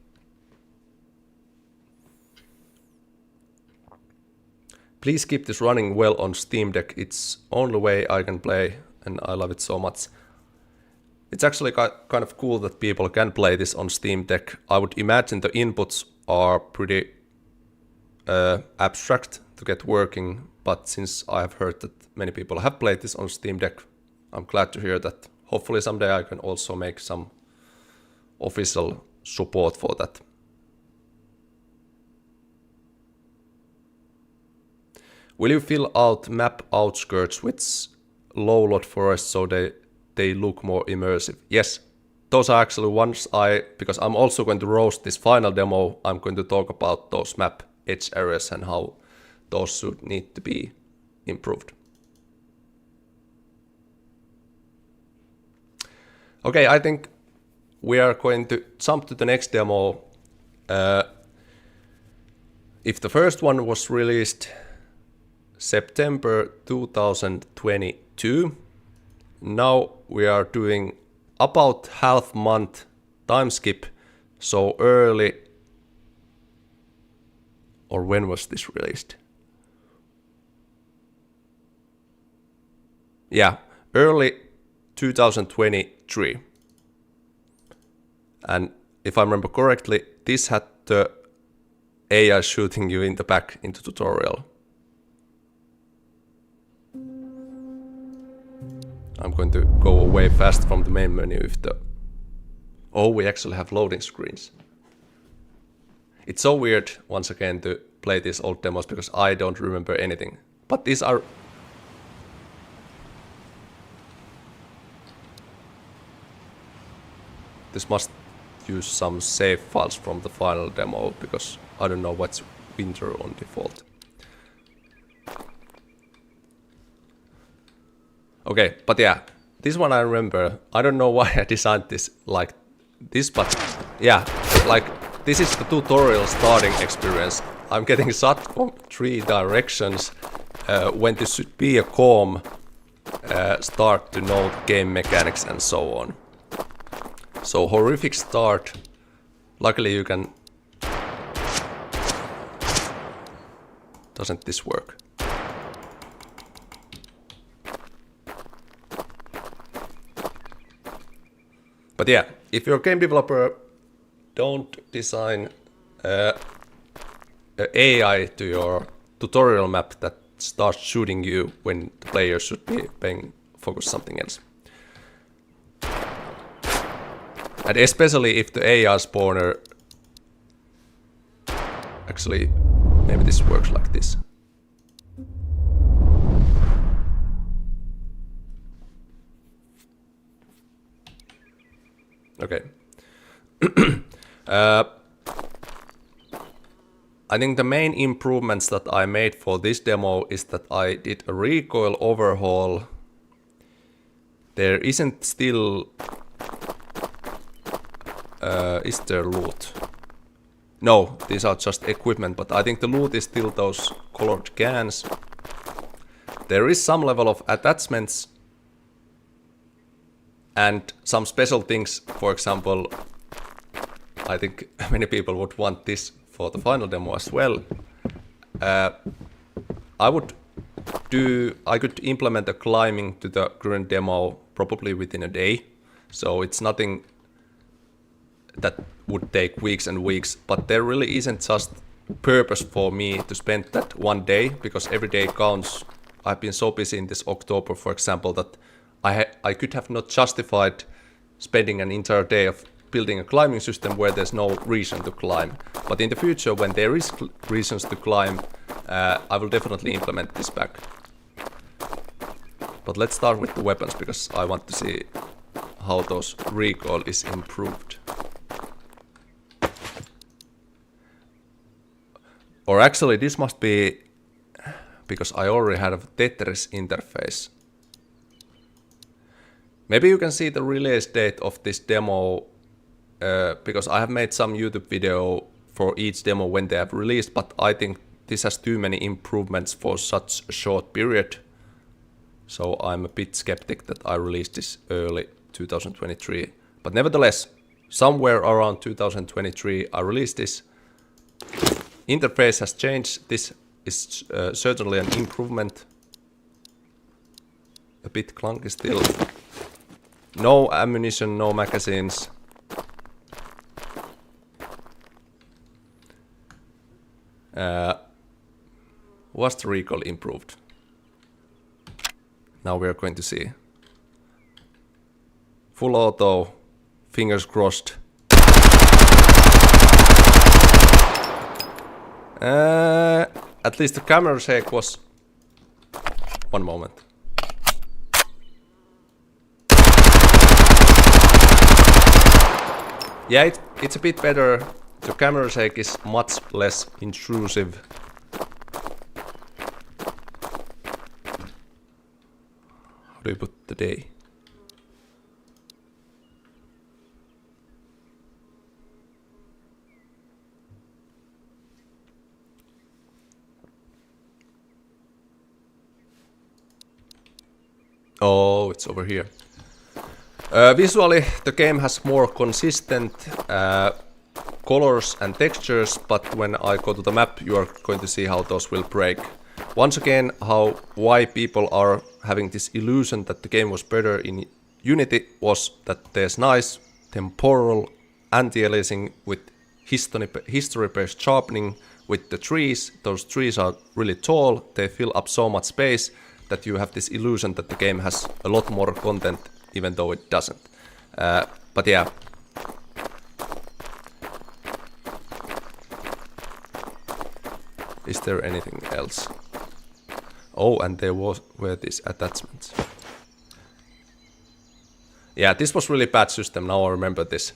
Please keep this running well on Steam Deck. It's only way I can play, and I love it so much. It's actually kind of cool that people can play this on Steam Deck. I would imagine the inputs are pretty abstract to get working, but since I have heard that many people have played this on Steam Deck, I'm glad to hear that. Hopefully someday I can also make some official support for that. Will you fill out map outskirts with low-lot forests so they look more immersive? Yes, those are actually ones because I'm also going to roast this final demo, I'm going to talk about those map edge areas and how those should need to be improved. Okay, I think we are going to jump to the next demo. If the first one was released September 2022, now we are doing about half month time skip, so early, or when was this released? Yeah, early 2023. And if I remember correctly, this had the AI shooting you in the back in the tutorial. I'm going to go away fast from the main menu if the... Oh, we actually have loading screens. It's so weird, once again, to play these old demos because I don't remember anything. But these are... This must use some save files from the final demo because I don't know what's winter on default. Okay, but yeah, this one I remember. I don't know why I designed this like this, but yeah, like this is the tutorial starting experience. I'm getting shot from 3 directions. When this should be a calm start to know the game mechanics and so on. So horrific start. Luckily you can... Doesn't this work? But yeah, if you're a game developer, don't design AI to your tutorial map that starts shooting you when the player should be paying focus something else. And especially if the AI spawner... Actually, maybe this works like this. Okay. I think the main improvements that I made for this demo is that I did a recoil overhaul. There isn't still Is there loot? No, these are just equipment, but I think the loot is still those colored cans. There is some level of attachments and some special things. For example, I think many people would want this for the final demo as well. I could implement a climbing to the current demo probably within a day. So it's nothing that would take weeks and weeks, but there really isn't just purpose for me to spend that one day, because every day counts. I've been so busy in this October, for example, that I could have not justified spending an entire day of building a climbing system where there's no reason to climb. But in the future, when there is reasons to climb, I will definitely implement this back. But let's start with the weapons, because I want to see how those recoil is improved. Or actually, this must be because I already have a Tetris interface. Maybe you can see the release date of this demo, because I have made some YouTube video for each demo when they have released, but I think this has too many improvements for such a short period. So I'm a bit skeptic that I released this early 2023. But nevertheless, somewhere around 2023 I released this. Interface has changed. This is certainly an improvement. A bit clunky still. No ammunition, no magazines. Was the recoil improved? Now we are going to see. Full auto, fingers crossed. At least the camera shake was... One moment. Yeah, it's a bit better. The camera shake is much less intrusive. How do you put the day? Oh, it's over here. Visually, the game has more consistent colors and textures, but when I go to the map, you are going to see how those will break. Once again, why people are having this illusion that the game was better in Unity was that there's nice temporal anti-aliasing with history-based sharpening with the trees. Those trees are really tall, they fill up so much space that you have this illusion that the game has a lot more content, even though it doesn't. But yeah. Is there anything else? Oh, and there were these attachments. Yeah, this was really bad system, now I remember this.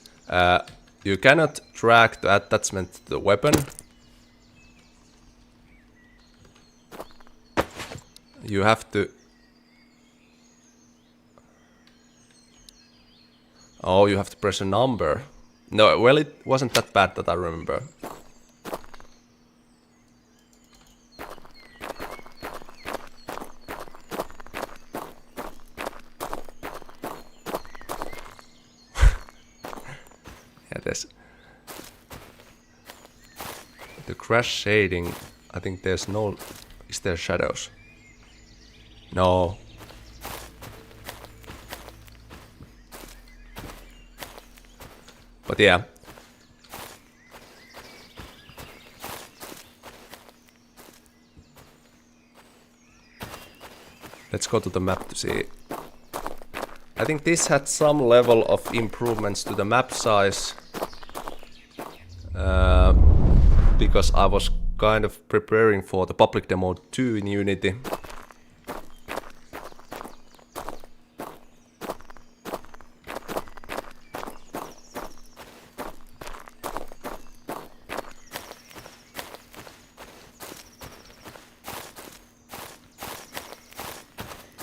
You cannot drag the attachment to the weapon. You have to... Oh, you have to press a number. No, well, it wasn't that bad that I remember. Yeah, there's... The crash shading, I think there's no... Is there shadows? No. But yeah. Let's go to the map to see. I think this had some level of improvements to the map size. Because I was kind of preparing for the public demo 2 in Unity.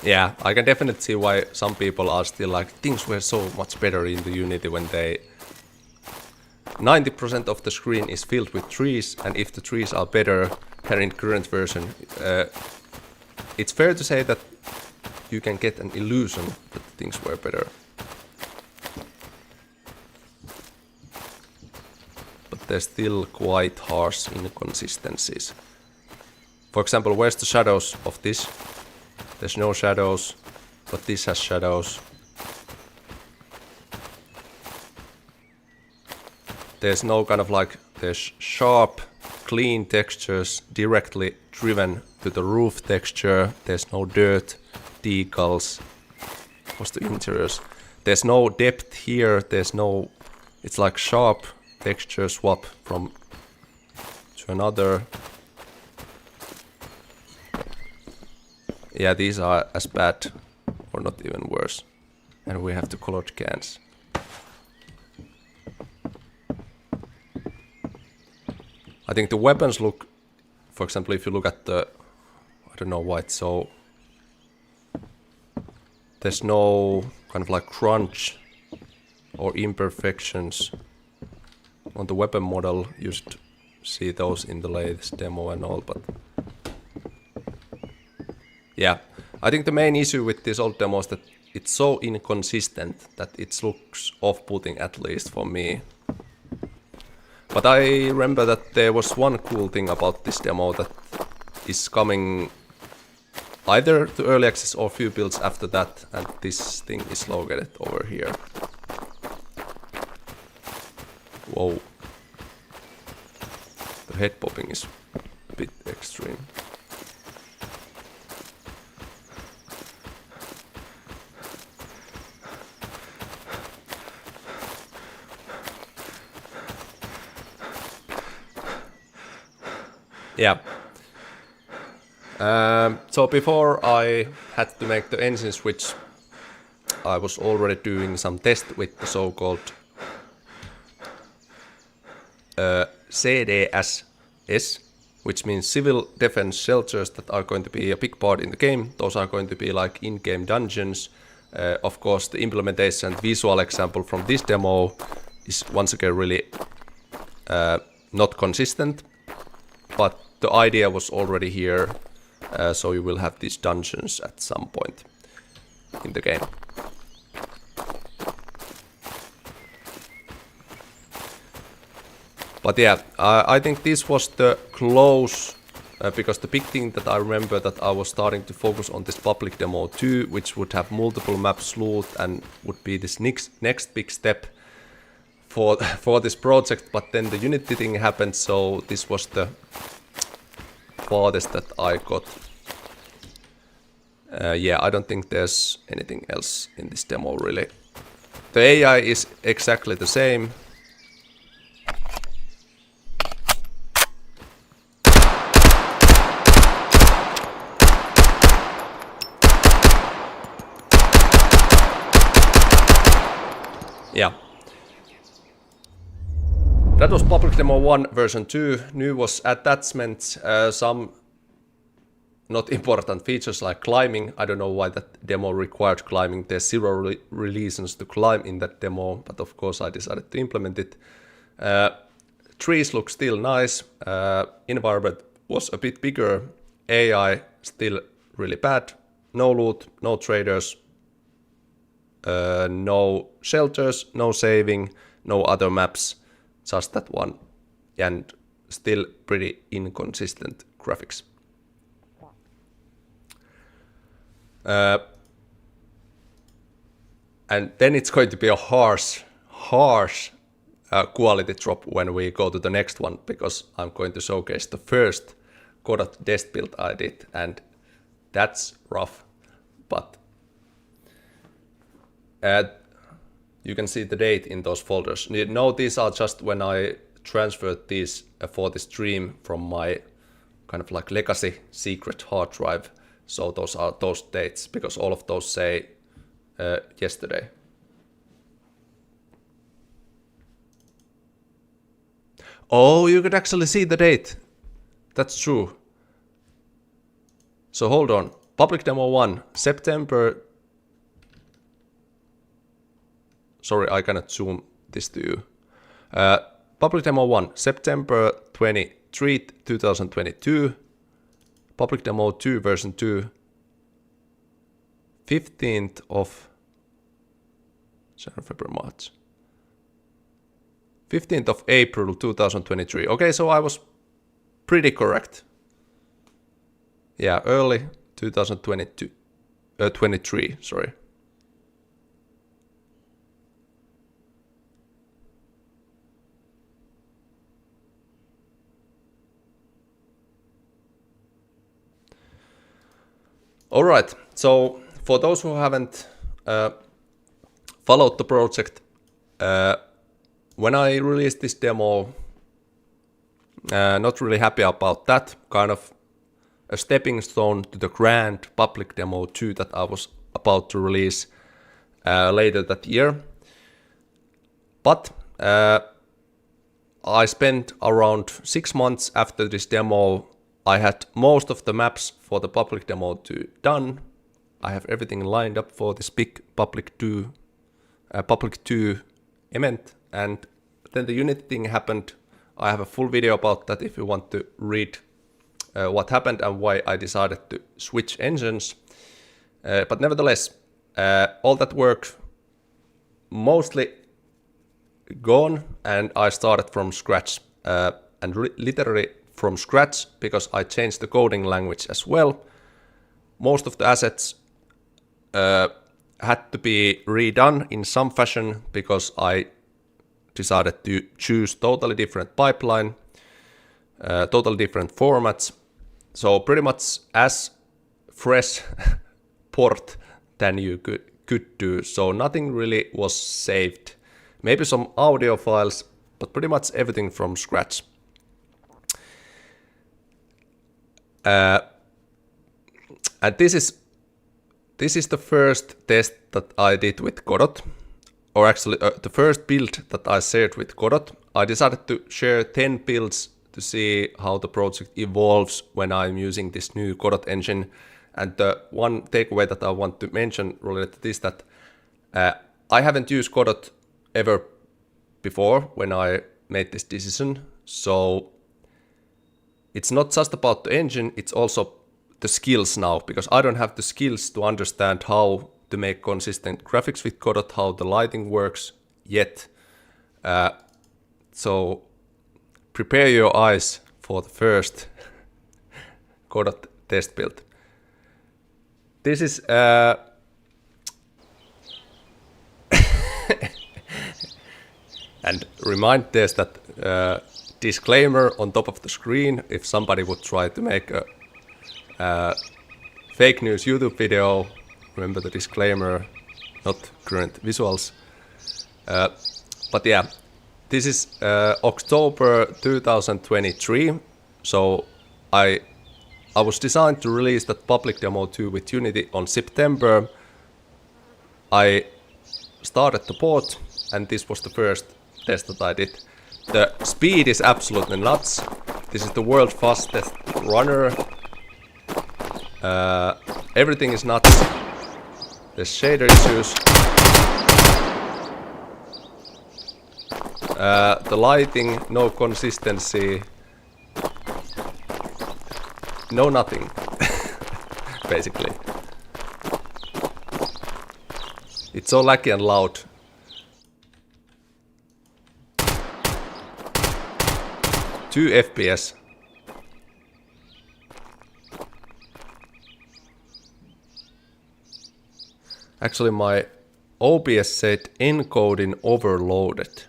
Yeah, I can definitely see why some people are still like, things were so much better in the Unity when they 90% of the screen is filled with trees, and if the trees are better than in current version, it's fair to say that you can get an illusion that things were better. But there's still quite harsh inconsistencies. For example, where's the shadows of this? There's no shadows, but this has shadows. There's no kind of like, there's sharp, clean textures directly driven to the roof texture. There's no dirt, decals. What's the interiors? There's no depth here. There's no, it's like sharp texture swap from to another. Yeah, these are as bad or not even worse. And we have the colored cans. I think the weapons look, for example, if you look at the, I don't know why it's so, there's no kind of like crunch or imperfections on the weapon model. You should see those in the latest demo and all, but yeah, I think the main issue with this old demo is that it's so inconsistent that it looks off-putting, at least for me. But I remember that there was one cool thing about this demo that is coming either to early access or few builds after that, and this thing is located over here. Whoa. The head popping is a bit extreme. Yeah. So before I had to make the engine switch, I was already doing some test with the so-called CDSS, which means Civil Defense Shelters, that are going to be a big part in the game. Those are going to be like in-game dungeons. Of course, the implementation and visual example from this demo is once again really not consistent, but the idea was already here, so you will have these dungeons at some point in the game. But yeah, I think this was the close, because the big thing that I remember that I was starting to focus on this public demo too, which would have multiple maps loot and would be this next big step for this project, but then the Unity thing happened, so this was the farthest that I got. Yeah, I don't think there's anything else in this demo really. The AI is exactly the same. Yeah. That was public demo 1 version 2. New was attachments, some not important features like climbing. I don't know why that demo required climbing. There's zero reasons to climb in that demo, but of course I decided to implement it. Trees look still nice. Environment was a bit bigger. AI still really bad. No loot, no traders, no shelters, no saving, no other maps. Just that one, and still pretty inconsistent graphics. And then it's going to be a harsh quality drop when we go to the next one, because I'm going to showcase the first Godot desk build I did, and that's rough, but you can see the date in those folders. No, these are just when I transferred these for the stream from my kind of like legacy secret hard drive. So those are those dates, because all of those say yesterday. Oh, you could actually see the date. That's true. So hold on. Public demo 1, September. Sorry, I cannot zoom this to you. Public demo 1, September 23, 2022. Public demo 2, version 2, 15th of January, February, March. 15th of April 2023. Okay, so I was pretty correct. Yeah, early 2022. 23, sorry. All right, so for those who haven't followed the project, when I released this demo, not really happy about that, kind of a stepping stone to the grand public demo 2 that I was about to release later that year. But I spent around 6 months after this demo. I had most of the maps for the public demo 2 done. I have everything lined up for this big public 2 event, and then the Unity thing happened. I have a full video about that if you want to read what happened and why I decided to switch engines. But nevertheless, all that work mostly gone, and I started from scratch, and literally from scratch, because I changed the coding language as well. Most of the assets had to be redone in some fashion because I decided to choose totally different pipeline, totally different formats. So pretty much as fresh port than you could do. So nothing really was saved. Maybe some audio files, but pretty much everything from scratch. And this is the first test that I did with Godot, or actually the first build that I shared with Godot. I decided to share 10 builds to see how the project evolves when I'm using this new Godot engine. And the one takeaway that I want to mention related to this, that I haven't used Godot ever before when I made this decision. So it's not just about the engine, it's also the skills now, because I don't have the skills to understand how to make consistent graphics with Godot, how the lighting works yet. So prepare your eyes for the first Godot test build. This is and remind this that disclaimer on top of the screen if somebody would try to make a fake news YouTube video. Remember the disclaimer, not current visuals. But yeah, this is October 2023. So I was designed to release that public demo 2 with Unity on September. I started the port, and this was the first test that I did. The speed is absolutely nuts. This is the world's fastest runner. Everything is nuts. There's shader issues. The lighting, no consistency. No nothing. Basically. It's so laggy and loud. Two FPS. Actually, my OBS said encoding overloaded.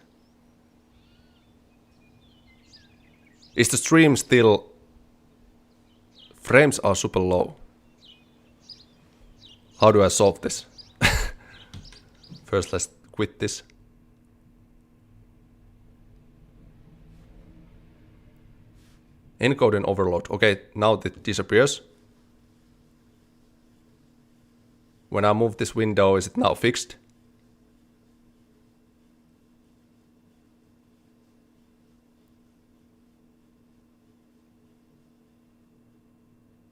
Is the stream still... Frames are super low. How do I solve this? First, let's quit this. Encoding overload. Okay, now it disappears. When I move this window, is it now fixed?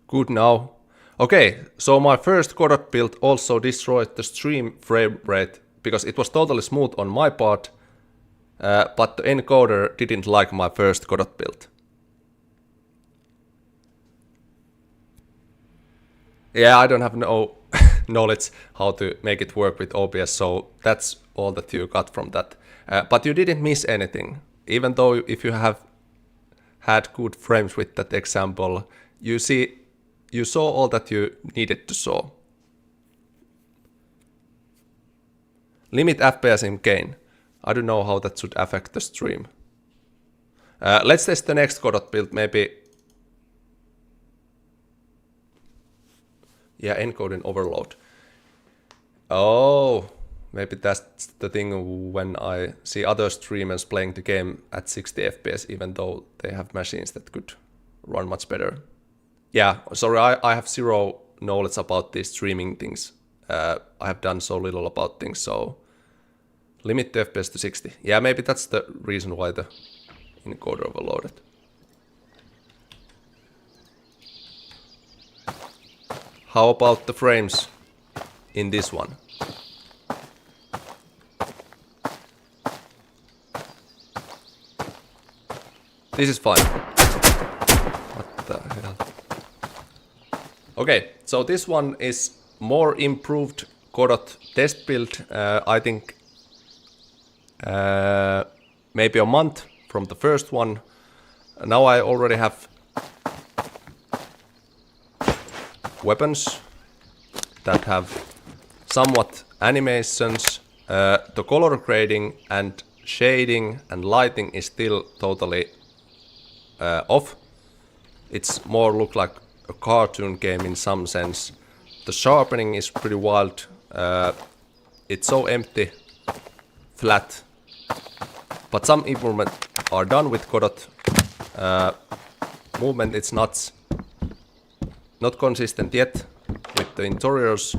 Good now. Okay, so my first Godot build also destroyed the stream frame rate because it was totally smooth on my part. but the encoder didn't like my first Godot build. Yeah, I don't have no knowledge how to make it work with OBS, so that's all that you got from that. But you didn't miss anything, even though if you have had good frames with that example, you saw all that you needed to saw. Limit FPS in gain. I don't know how that should affect the stream. Let's test the next Godot build, maybe. Yeah, encoding overload. Oh, maybe that's the thing when I see other streamers playing the game at 60 FPS, even though they have machines that could run much better. Yeah, sorry, I have zero knowledge about these streaming things. I have done so little about things, so limit the FPS to 60. Yeah, maybe that's the reason why the encoder overloaded. How about the frames in this one? This is fine. What the hell? Okay, so this one is more improved Godot test build. I think maybe a month from the first one. Now I already have weapons that have somewhat animations. The color grading and shading and lighting is still totally off. It's more look like a cartoon game in some sense. The sharpening is pretty wild. It's so empty, flat. But some improvements are done with Godot. Movement it's not consistent yet with the interiors.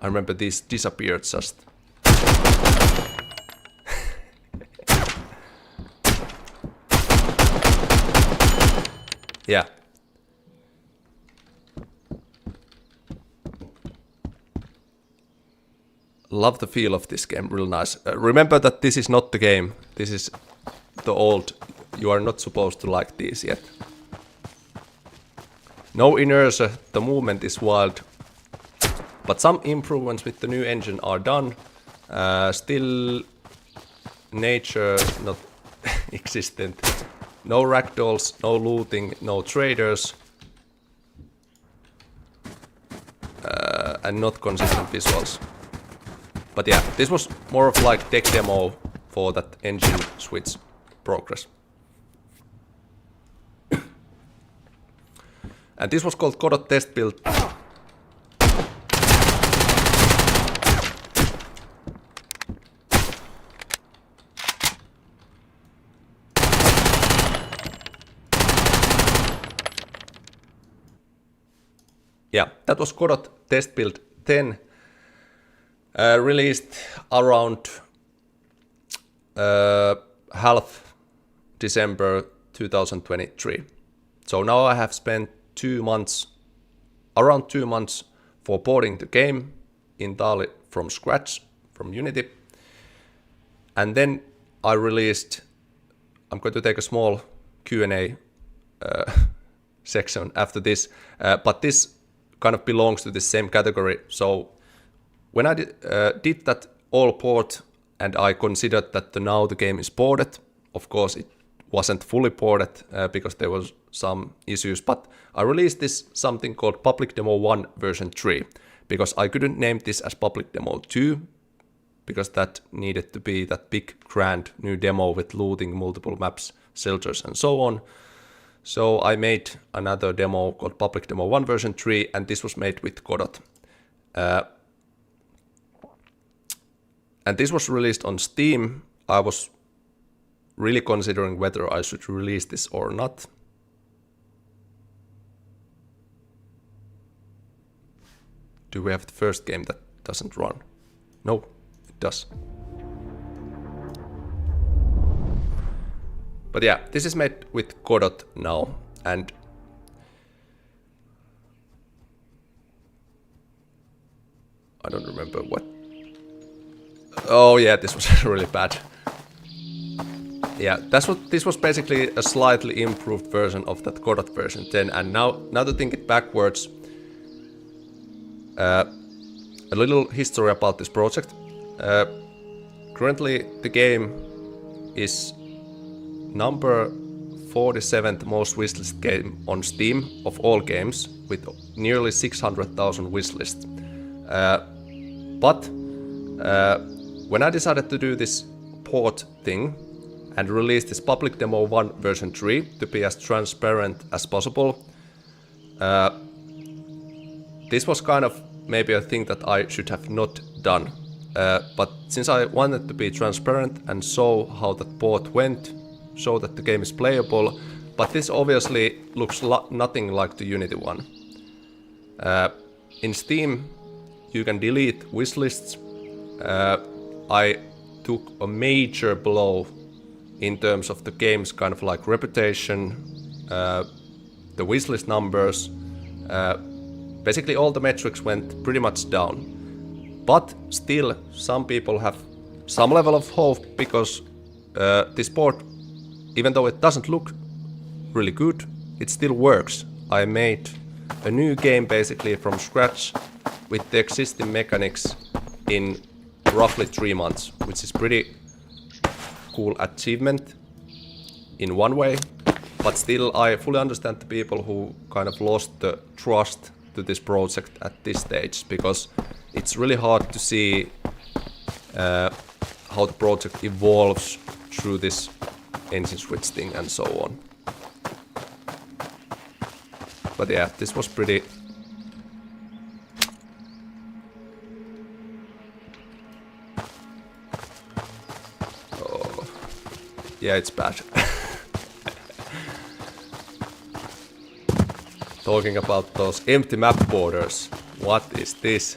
I remember these disappeared just. Yeah. Love the feel of this game, real nice. Remember that this is not the game. This is the old. You are not supposed to like these yet. No inertia, the movement is wild. But some improvements with the new engine are done. Still nature not existent. No ragdolls, no looting, no traders. And not consistent visuals. But yeah, this was more of like tech demo for that engine switch progress. And this was called Godot test build. Yeah, that was Godot test build 10. Released around half December 2023. So now I have spent 2 months, around 2 months, for porting the game entirely from scratch, from Unity. And then I released, I'm going to take a small Q&A section after this, but this kind of belongs to the same category. So when I did that all port and I considered that now the game is ported, of course it wasn't fully ported because there was some issues, but I released this something called Public Demo 1 version 3 because I couldn't name this as Public Demo 2 because that needed to be that big grand new demo with looting, multiple maps, shelters and so on. So I made another demo called Public Demo 1 version 3 and this was made with Godot. And this was released on Steam. I was really considering whether I should release this or not. Do we have the first game that doesn't run? No, it does. But yeah, this is made with Godot now, and I don't remember what Oh yeah, this was really bad. Yeah, this was basically a slightly improved version of that Godot version 10, and now to think it backwards, a little history about this project. Currently the game is number 47th most wishlist game on Steam of all games, with nearly 600,000 wishlists. But when I decided to do this port thing and release this public demo 1 version 3 to be as transparent as possible, this was kind of maybe a thing that I should have not done. But since I wanted to be transparent and show how that port went, show that the game is playable, but this obviously looks nothing like the Unity one. In Steam, you can delete wishlists. I took a major blow in terms of the game's kind of like reputation, the wishlist numbers. Basically all the metrics went pretty much down. But still, some people have some level of hope, because this port, even though it doesn't look really good, it still works. I made a new game basically from scratch with the existing mechanics in roughly 3 months, which is pretty cool achievement in one way. But still, I fully understand the people who kind of lost the trust to this project at this stage, because it's really hard to see how the project evolves through this engine switch thing and so on. But yeah, this was pretty... Oh. Yeah, it's bad. Talking about those empty map borders. What is this?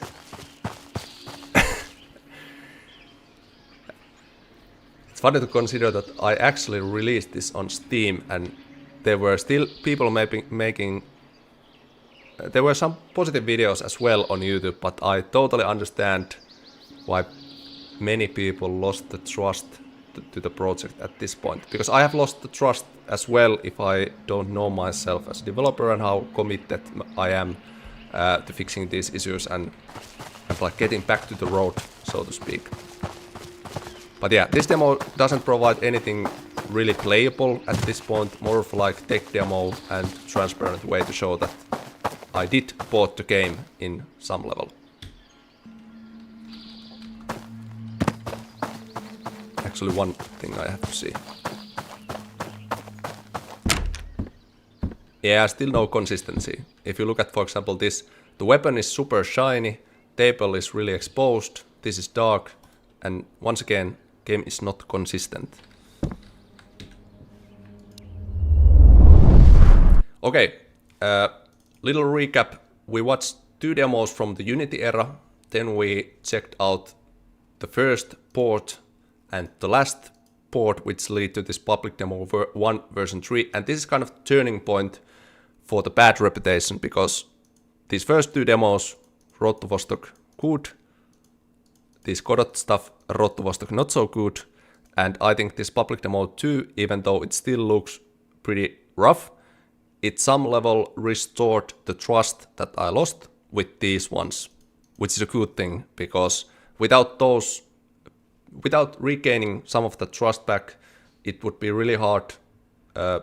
It's funny to consider that I actually released this on Steam, and there were still people making... There were some positive videos as well on YouTube, but I totally understand why many people lost the trust to the project at this point. Because I have lost the trust as well if I don't know myself as a developer and how committed I am to fixing these issues and like getting back to the road, so to speak. But yeah, this demo doesn't provide anything really playable at this point, more of like tech demo and transparent way to show that I did port the game in some level. Actually, one thing I have to see. Yeah, still no consistency. If you look at, for example, this, the weapon is super shiny, table is really exposed, this is dark, and once again, game is not consistent. Okay, little recap. We watched 2 demos from the Unity era, then we checked out the first port and the last port, which lead to this public demo 1 version 3, and this is kind of turning point for the bad reputation, because these first 2 demos, Road to Vostok, good, this Godot stuff, Road to Vostok, not so good, and I think this public demo 2, even though it still looks pretty rough, it some level restored the trust that I lost with these ones, which is a good thing, because without those, without regaining some of the trust back, it would be really hard to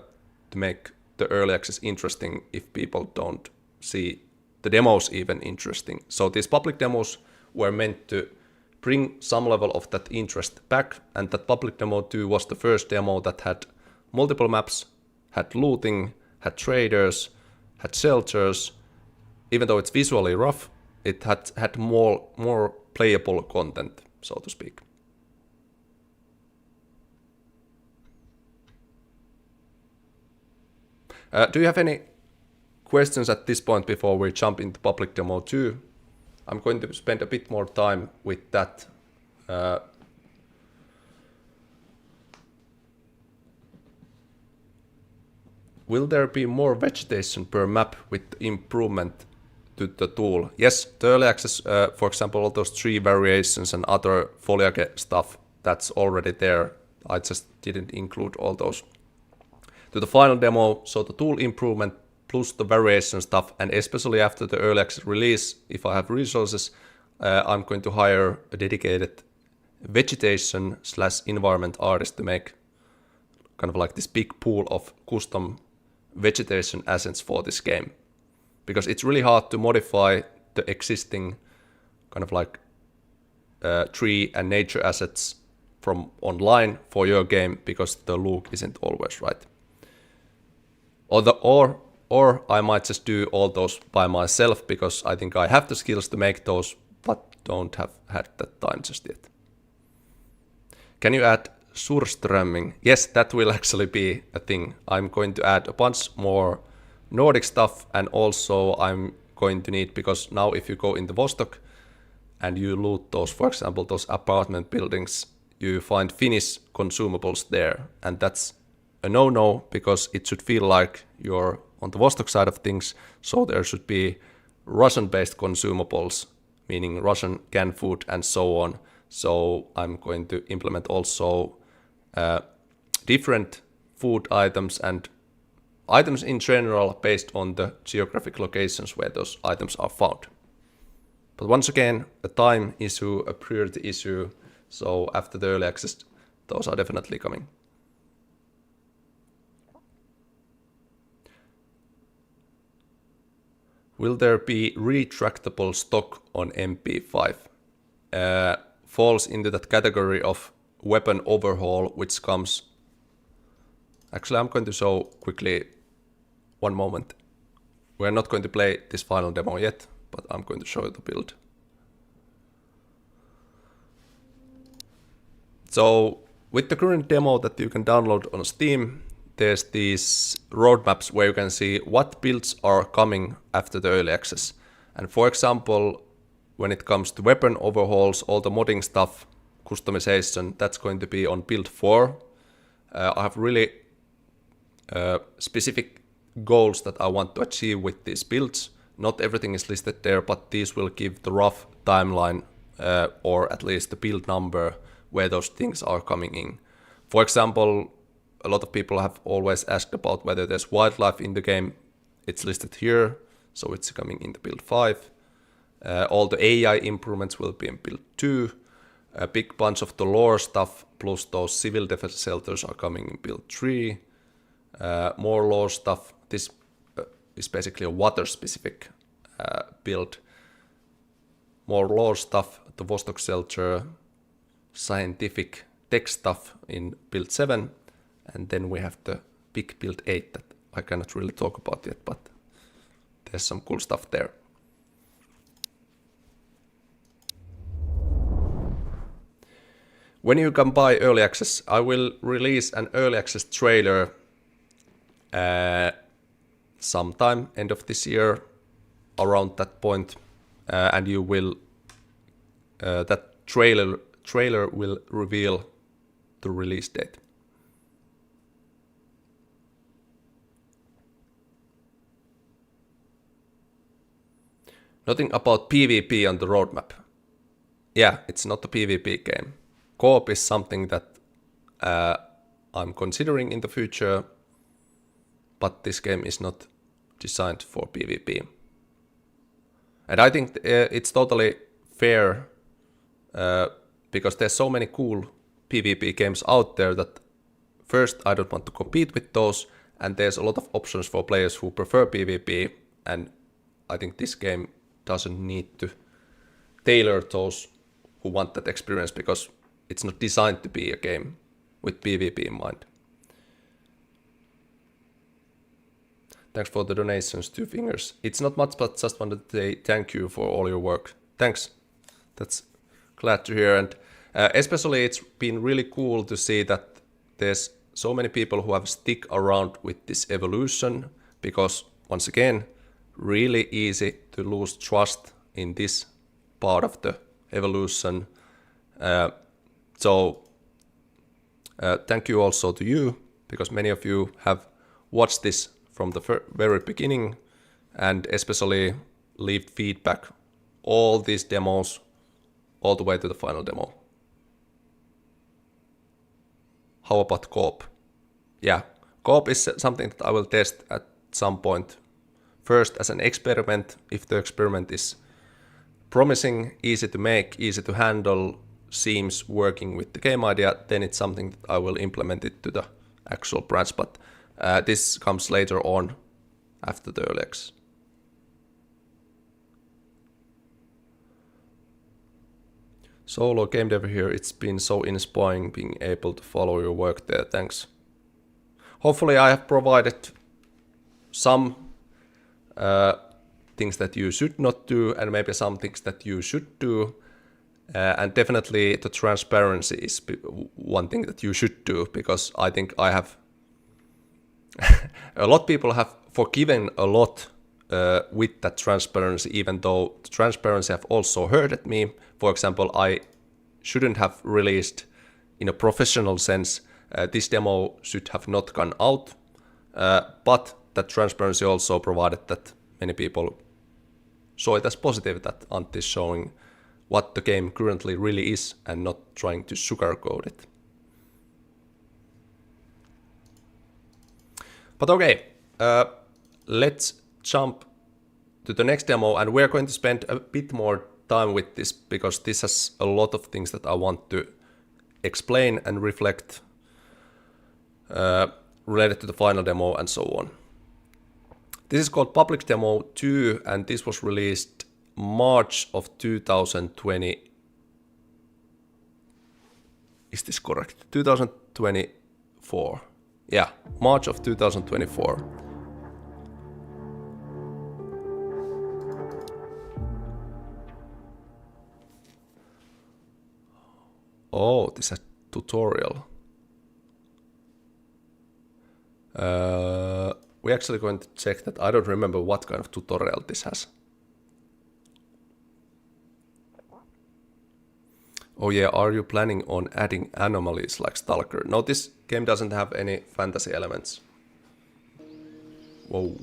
make the early access interesting if people don't see the demos even interesting. So these public demos were meant to bring some level of that interest back, and that public demo 2 was the first demo that had multiple maps, had looting, had traders, had shelters. Even though it's visually rough, it had more playable content, so to speak. Do you have any questions at this point before we jump into public demo 2? I'm going to spend a bit more time with that. Will there be more vegetation per map with improvement to the tool. Yes, the early access, for example, all those tree variations and other foliage stuff, that's already there. I just didn't include all those to the final demo. So the tool improvement plus the variation stuff, and especially after the early access release, if I have resources, I'm going to hire a dedicated vegetation/environment artist to make kind of like this big pool of custom vegetation assets for this game. Because it's really hard to modify the existing kind of like tree and nature assets from online for your game, because the look isn't always right. Or I might just do all those by myself, because I think I have the skills to make those, but don't have had that time just yet. Can you add surströmming? Yes, that will actually be a thing. I'm going to add a bunch more Nordic stuff, and also I'm going to need, because now if you go into Vostok and you loot those, for example, those apartment buildings, you find Finnish consumables there, and that's a no-no, because it should feel like you're on the Vostok side of things, so there should be Russian-based consumables, meaning Russian canned food and so on. So I'm going to implement also different food items and items in general based on the geographic locations where those items are found. But once again, a time issue, a priority issue, so after the early access, those are definitely coming. Will there be retractable stock on MP5? Falls into that category of weapon overhaul, which comes... Actually, I'm going to show quickly, one moment. We're not going to play this final demo yet, but I'm going to show you the build. So with the current demo that you can download on Steam, there's these roadmaps where you can see what builds are coming after the early access. And for example, when it comes to weapon overhauls, all the modding stuff, customization, that's going to be on build 4. I have really specific goals that I want to achieve with these builds. Not everything is listed there, but these will give the rough timeline or at least the build number where those things are coming in. For example, a lot of people have always asked about whether there's wildlife in the game. It's listed here, so it's coming in the build 5. All the AI improvements will be in build 2. A big bunch of the lore stuff plus those civil defense shelters are coming in build 3. More lore stuff. This is basically a water specific build. More lore stuff, the Vostok shelter, scientific tech stuff in build 7. And then we have the big build 8 that I cannot really talk about yet, but there's some cool stuff there. When you can buy early access, I will release an early access trailer sometime end of this year, around that point, and you will that trailer will reveal the release date. Nothing about PvP on the roadmap. Yeah, it's not a PvP game. Co-op is something that I'm considering in the future, but this game is not designed for PvP. And I think it's totally fair because there's so many cool PvP games out there that first I don't want to compete with those, and there's a lot of options for players who prefer PvP, and I think this game doesn't need to tailor those who want that experience, because it's not designed to be a game with PvP in mind. Thanks for the donations, 2 fingers. It's not much, but just wanted to say thank you for all your work. Thanks. That's glad to hear. And especially it's been really cool to see that there's so many people who have stick around with this evolution, because once again, really easy to lose trust in this part of the evolution. So thank you also to you, because many of you have watched this from the very beginning, and especially leave feedback all these demos all the way to the final demo. How about co-op? Yeah, co-op is something that I will test at some point. First as an experiment, if the experiment is promising, easy to make, easy to handle, seems working with the game idea, then it's something that I will implement it to the actual branch, but this comes later on after the early access. Solo game dev here, it's been so inspiring being able to follow your work there, thanks. Hopefully I have provided some things that you should not do and maybe some things that you should do. And definitely the transparency is one thing that you should do, because I think I have a lot of people have forgiven a lot with that transparency, even though the transparency have also hurted me. For example, I shouldn't have released in a professional sense. This demo should have not gone out, but that transparency also provided that many people saw it as positive that Antti is showing what the game currently really is and not trying to sugarcoat it. But okay, let's jump to the next demo, and we're going to spend a bit more time with this because this has a lot of things that I want to explain and reflect related to the final demo and so on. This is called Public Demo 2, and this was released March of 2020. Is this correct? 2024. Yeah, March of 2024. Oh, this is a tutorial. We're actually going to check that. I don't remember what kind of tutorial this has. Oh yeah, are you planning on adding anomalies like Stalker? No, this game doesn't have any fantasy elements. Whoa.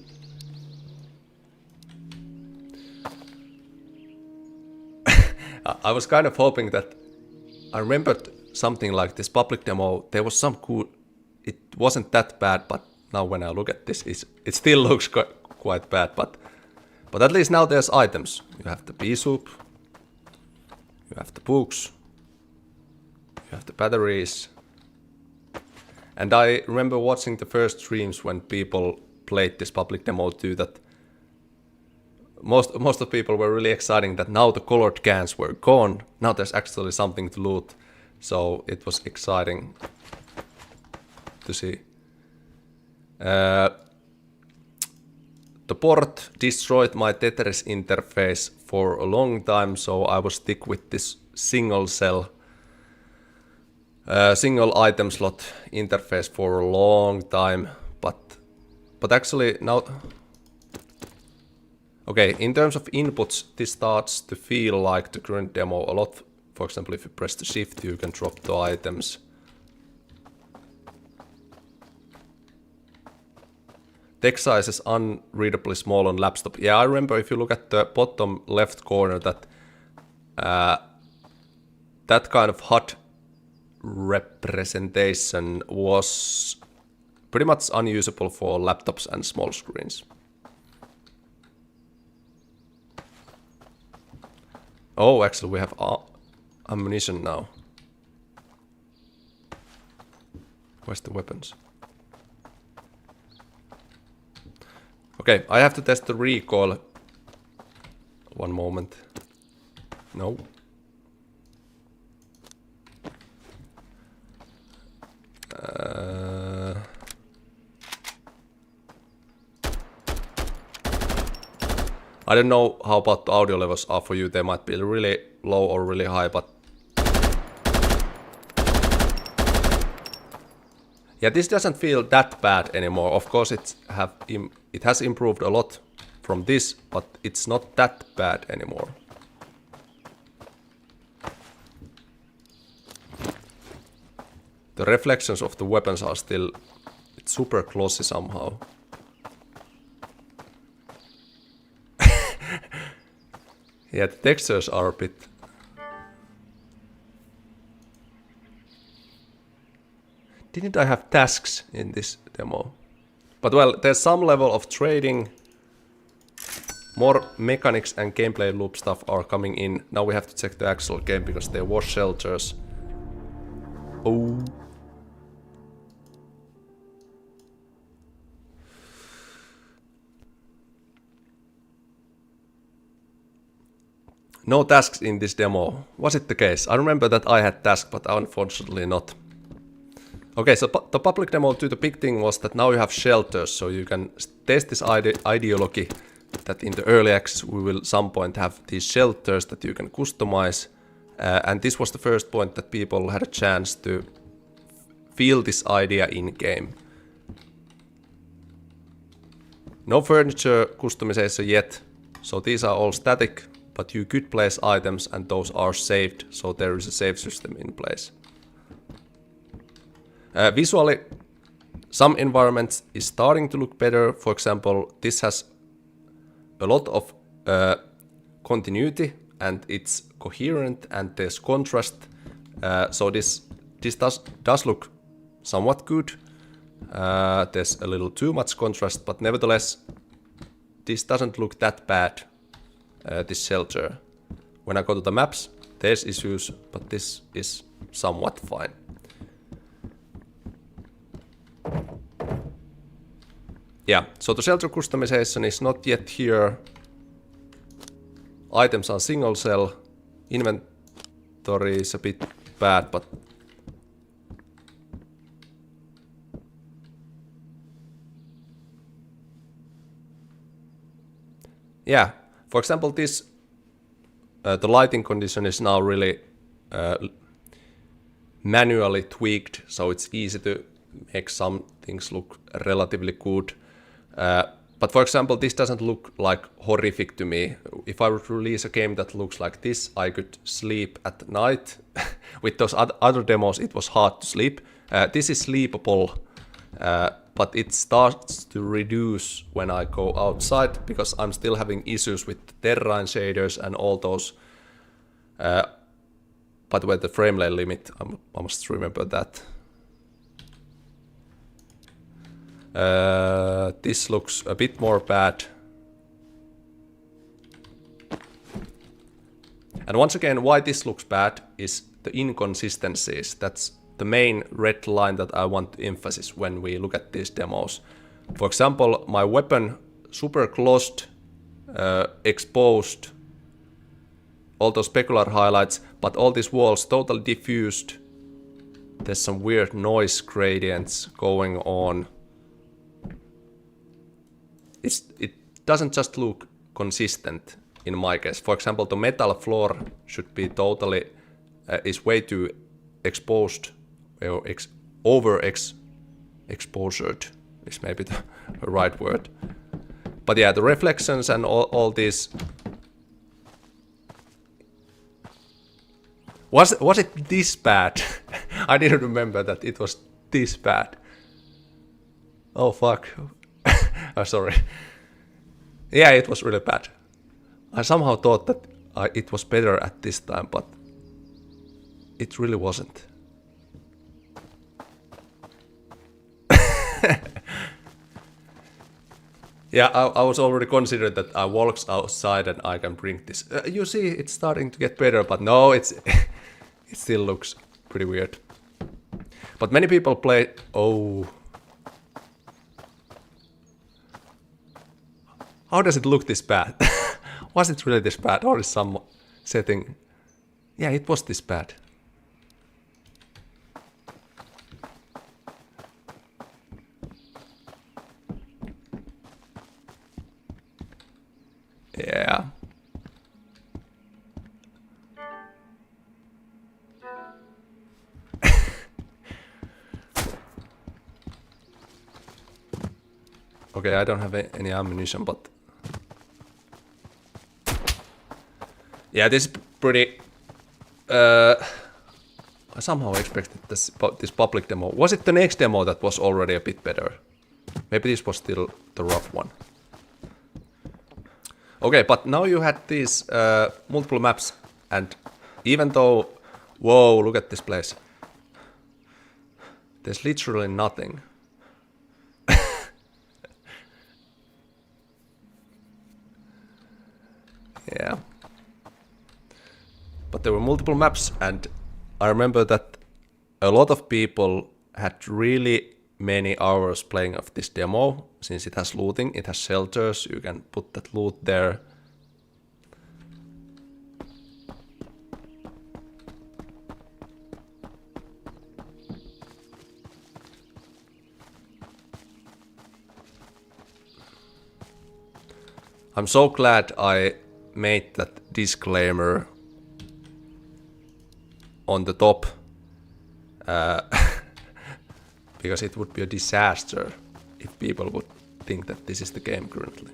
I was kind of hoping that I remembered something like this public demo. There was some cool. It wasn't that bad, but now when I look at this, it still looks quite bad. But at least now there's items. You have the pea soup. You have the books. You have the batteries. And I remember watching the first streams when people played this public demo too, that most of the people were really excited that now the colored cans were gone. Now there's actually something to loot. So it was exciting to see. The port destroyed my Tetris interface for a long time, so I will stick with this single item slot interface for a long time. But actually now, okay, in terms of inputs, this starts to feel like the current demo a lot. For example, if you press the shift, you can drop the items. Text size is unreadably small on laptop. Yeah, I remember if you look at the bottom left corner that that kind of HUD representation was pretty much unusable for laptops and small screens. Oh, actually we have ammunition now. Where's the weapons? Okay, I have to test the recoil. One moment. No. I don't know how about the audio levels are for you. They might be really low or really high, but yeah, this doesn't feel that bad anymore. Of course, it has improved a lot from this, but it's not that bad anymore. The reflections of the weapons are still, it's super glossy somehow. Yeah, the textures are a bit... Didn't I have tasks in this demo? But well, there's some level of trading. More mechanics and gameplay loop stuff are coming in. Now we have to check the actual game because there was shelters. Oh. No tasks in this demo. Was it the case? I remember that I had tasks, but unfortunately not. Okay, so the public demo too, the big thing was that now you have shelters, so you can test this ideology that in the early access we will some point have these shelters that you can customize. And this was the first point that people had a chance to feel this idea in-game. No furniture customization yet, so these are all static, but you could place items and those are saved, so there is a save system in place. Visually, some environments is starting to look better. For example, this has a lot of continuity and it's coherent and there's contrast. So this does look somewhat good. There's a little too much contrast, but nevertheless, this doesn't look that bad, this shelter. When I go to the maps, there's issues, but this is somewhat fine. Yeah, so the shelter customization is not yet here. Items are single cell. Inventory is a bit bad, but... Yeah, for example, this... the lighting condition is now really manually tweaked, so it's easy to make some things look relatively good. But for example, this doesn't look like horrific to me. If I would release a game that looks like this, I could sleep at night. With those other demos, it was hard to sleep. This is sleepable, but it starts to reduce when I go outside, because I'm still having issues with the terrain shaders and all those. By the way, the frame rate limit, I must remember that. This looks a bit more bad. And once again, why this looks bad is the inconsistencies. That's the main red line that I want to emphasize when we look at these demos. For example, my weapon super closed, exposed, all those specular highlights, but all these walls totally diffused. There's some weird noise gradients going on. It doesn't just look consistent in my case. For example, the metal floor should be totally, is way too exposed, or exposed is maybe the right word. But yeah, the reflections and all these. Was it this bad? I didn't remember that it was this bad. Oh fuck. Oh, sorry. Yeah, it was really bad. I somehow thought that it was better at this time, but it really wasn't. Yeah, I was already considered that I walk outside and I can bring this. You see, it's starting to get better, but no, it still looks pretty weird. But many people play. Oh. How does it look this bad? Was it really this bad, or is some setting? Yeah, it was this bad. Yeah. Okay, I don't have any ammunition, but yeah, this is pretty. I somehow expected this public demo. Was it the next demo that was already a bit better? Maybe this was still the rough one. Okay, but now you had these multiple maps, and even though... Whoa, look at this place. There's literally nothing. Yeah. But there were multiple maps, and I remember that a lot of people had really many hours playing of this demo, since it has looting, it has shelters, you can put that loot there. I'm so glad I made that disclaimer on the top, because it would be a disaster if people would think that this is the game currently.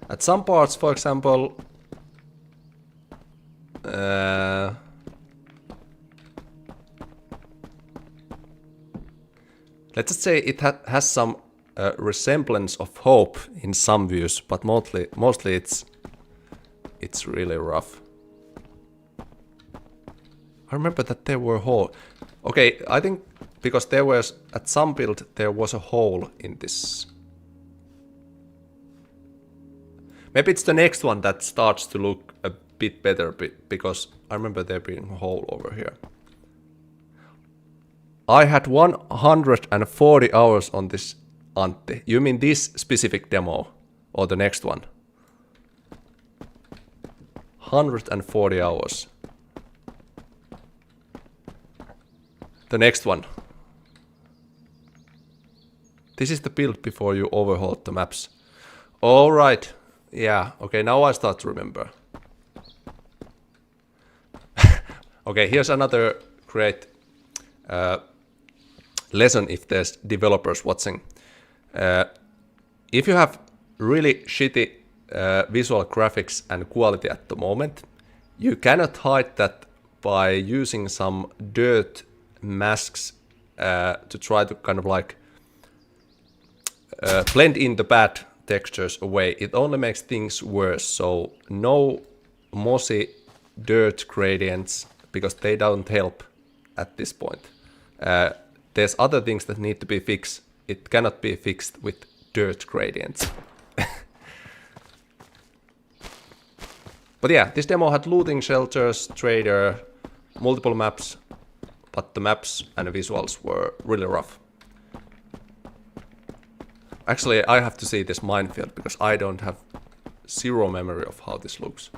At some parts, for example, let's just say it has some resemblance of hope in some views, but mostly it's really rough. I remember that there were holes. Okay, I think because there was at some build there was a hole in this. Maybe it's the next one that starts to look a bit better, because I remember there being a hole over here. I had 140 hours on this, Antti. You mean this specific demo or the next one? 140 hours. The next one. This is the build before you overhauled the maps. All right. Yeah, okay, now I start to remember. Okay, here's another great lesson if there's developers watching. If you have really shitty visual graphics and quality at the moment, you cannot hide that by using some dirt masks to try to kind of like blend in the bad textures away. It only makes things worse. So no mossy dirt gradients, because they don't help at this point. There's other things that need to be fixed. It cannot be fixed with dirt gradients. But yeah, this demo had looting, shelters, trader, multiple maps, but the maps and the visuals were really rough. Actually, I have to see this minefield because I don't have zero memory of how this looks.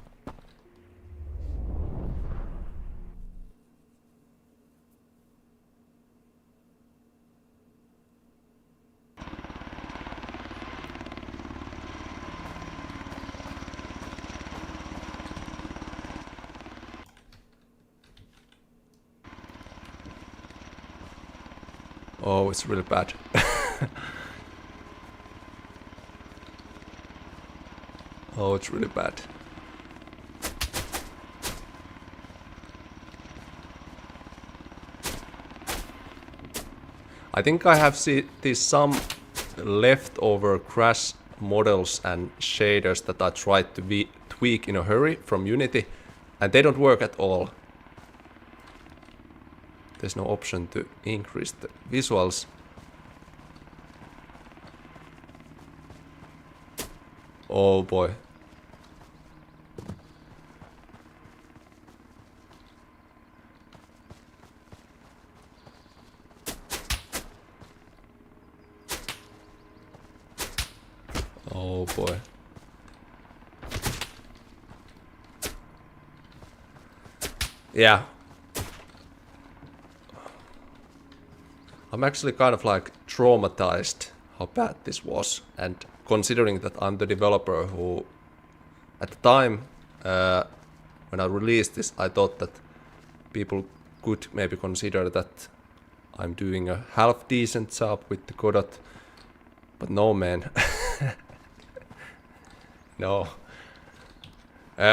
Oh, it's really bad. Oh, it's really bad. I think I have seen some leftover crash models and shaders that I tried to tweak in a hurry from Unity, and they don't work at all. There's no option to increase the visuals. Oh boy. Oh boy. Yeah. I'm actually kind of like traumatized how bad this was, and considering that I'm the developer who, at the time when I released this, I thought that people could maybe consider that I'm doing a half decent job with the Godot, but no, man. No.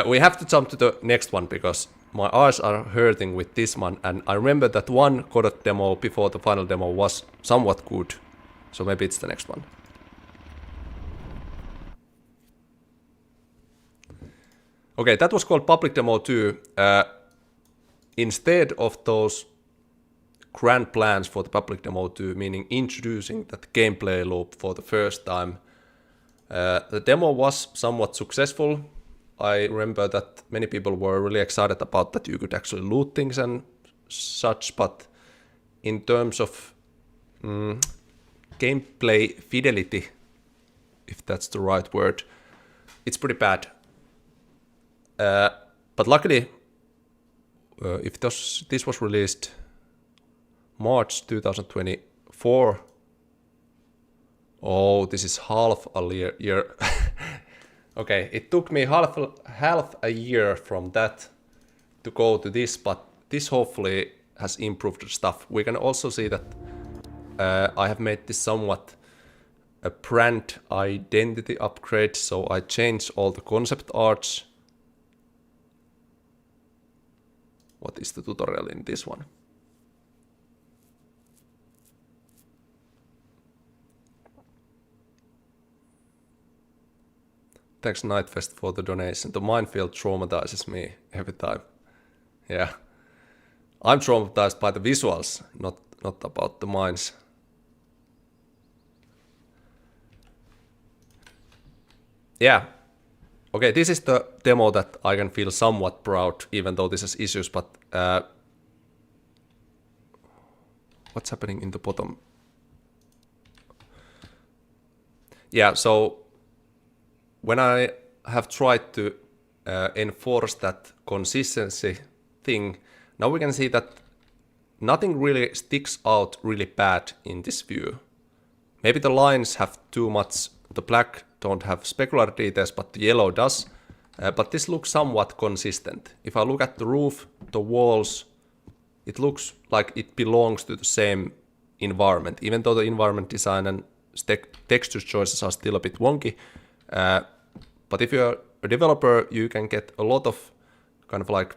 We have to jump to the next one because my eyes are hurting with this one, and I remember that one Godot demo before the final demo was somewhat good, so maybe it's the next one. Okay, that was called Public Demo 2. Instead of those grand plans for the Public Demo 2, meaning introducing that gameplay loop for the first time, the demo was somewhat successful. I remember that many people were really excited about that you could actually loot things and such, but in terms of gameplay fidelity, if that's the right word, it's pretty bad. But luckily, if this was released March 2024, oh, this is half a year. Okay, it took me half a year from that to go to this, but this hopefully has improved the stuff. We can also see that I have made this somewhat a brand identity upgrade, so I changed all the concept arts. What is the tutorial in this one? Thanks Nightfest for the donation. The minefield traumatizes me every time. Yeah. I'm traumatized by the visuals, not about the mines. Yeah. Okay, this is the demo that I can feel somewhat proud, even though this has issues, but what's happening in the bottom? Yeah, so when I have tried to enforce that consistency thing, now we can see that nothing really sticks out really bad in this view. Maybe the lines have too much, the black don't have specular details, but the yellow does. But this looks somewhat consistent. If I look at the roof, the walls, it looks like it belongs to the same environment, even though the environment design and texture choices are still a bit wonky. But if you're a developer, you can get a lot of kind of like,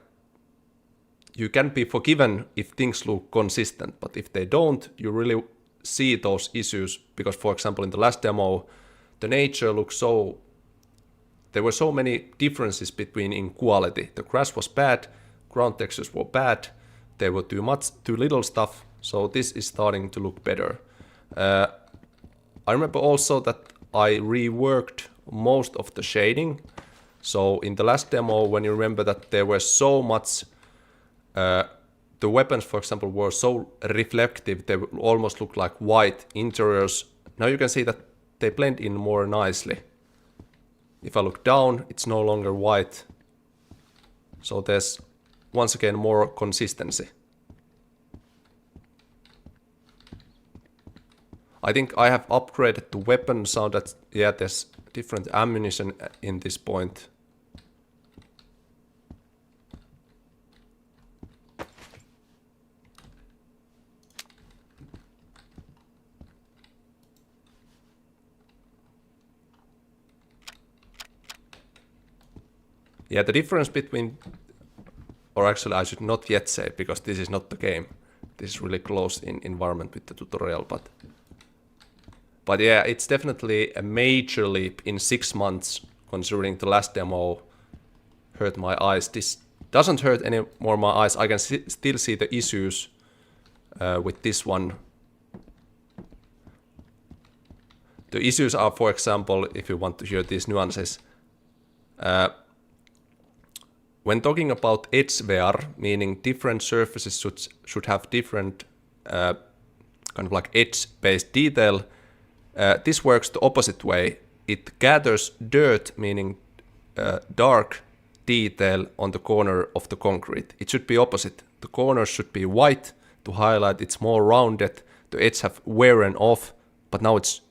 you can be forgiven if things look consistent, but if they don't, you really see those issues, because for example in the last demo, the nature looks so, there were so many differences between in quality. The grass was bad, ground textures were bad, there were too little stuff, so this is starting to look better. I remember also that I reworked most of the shading. So in the last demo, when you remember that there were so much, the weapons, for example, were so reflective, they almost look like white interiors. Now you can see that they blend in more nicely. If I look down, it's no longer white. So there's once again more consistency. I think I have upgraded the weapon so that, yeah, there's different ammunition in this point. Yeah, the difference between, or actually I should not yet say, because this is not the game. This is really close in environment with the tutorial, but yeah, it's definitely a major leap in 6 months, considering the last demo hurt my eyes. This doesn't hurt any more my eyes. I can still see the issues with this one. The issues are, for example, if you want to hear these nuances, when talking about edge wear, meaning different surfaces should have different kind of like edge-based detail, this works the opposite way. It gathers dirt, meaning dark detail on the corner of the concrete. It should be opposite. The corners should be white to highlight it's more rounded. The edges have wearing off, but now it's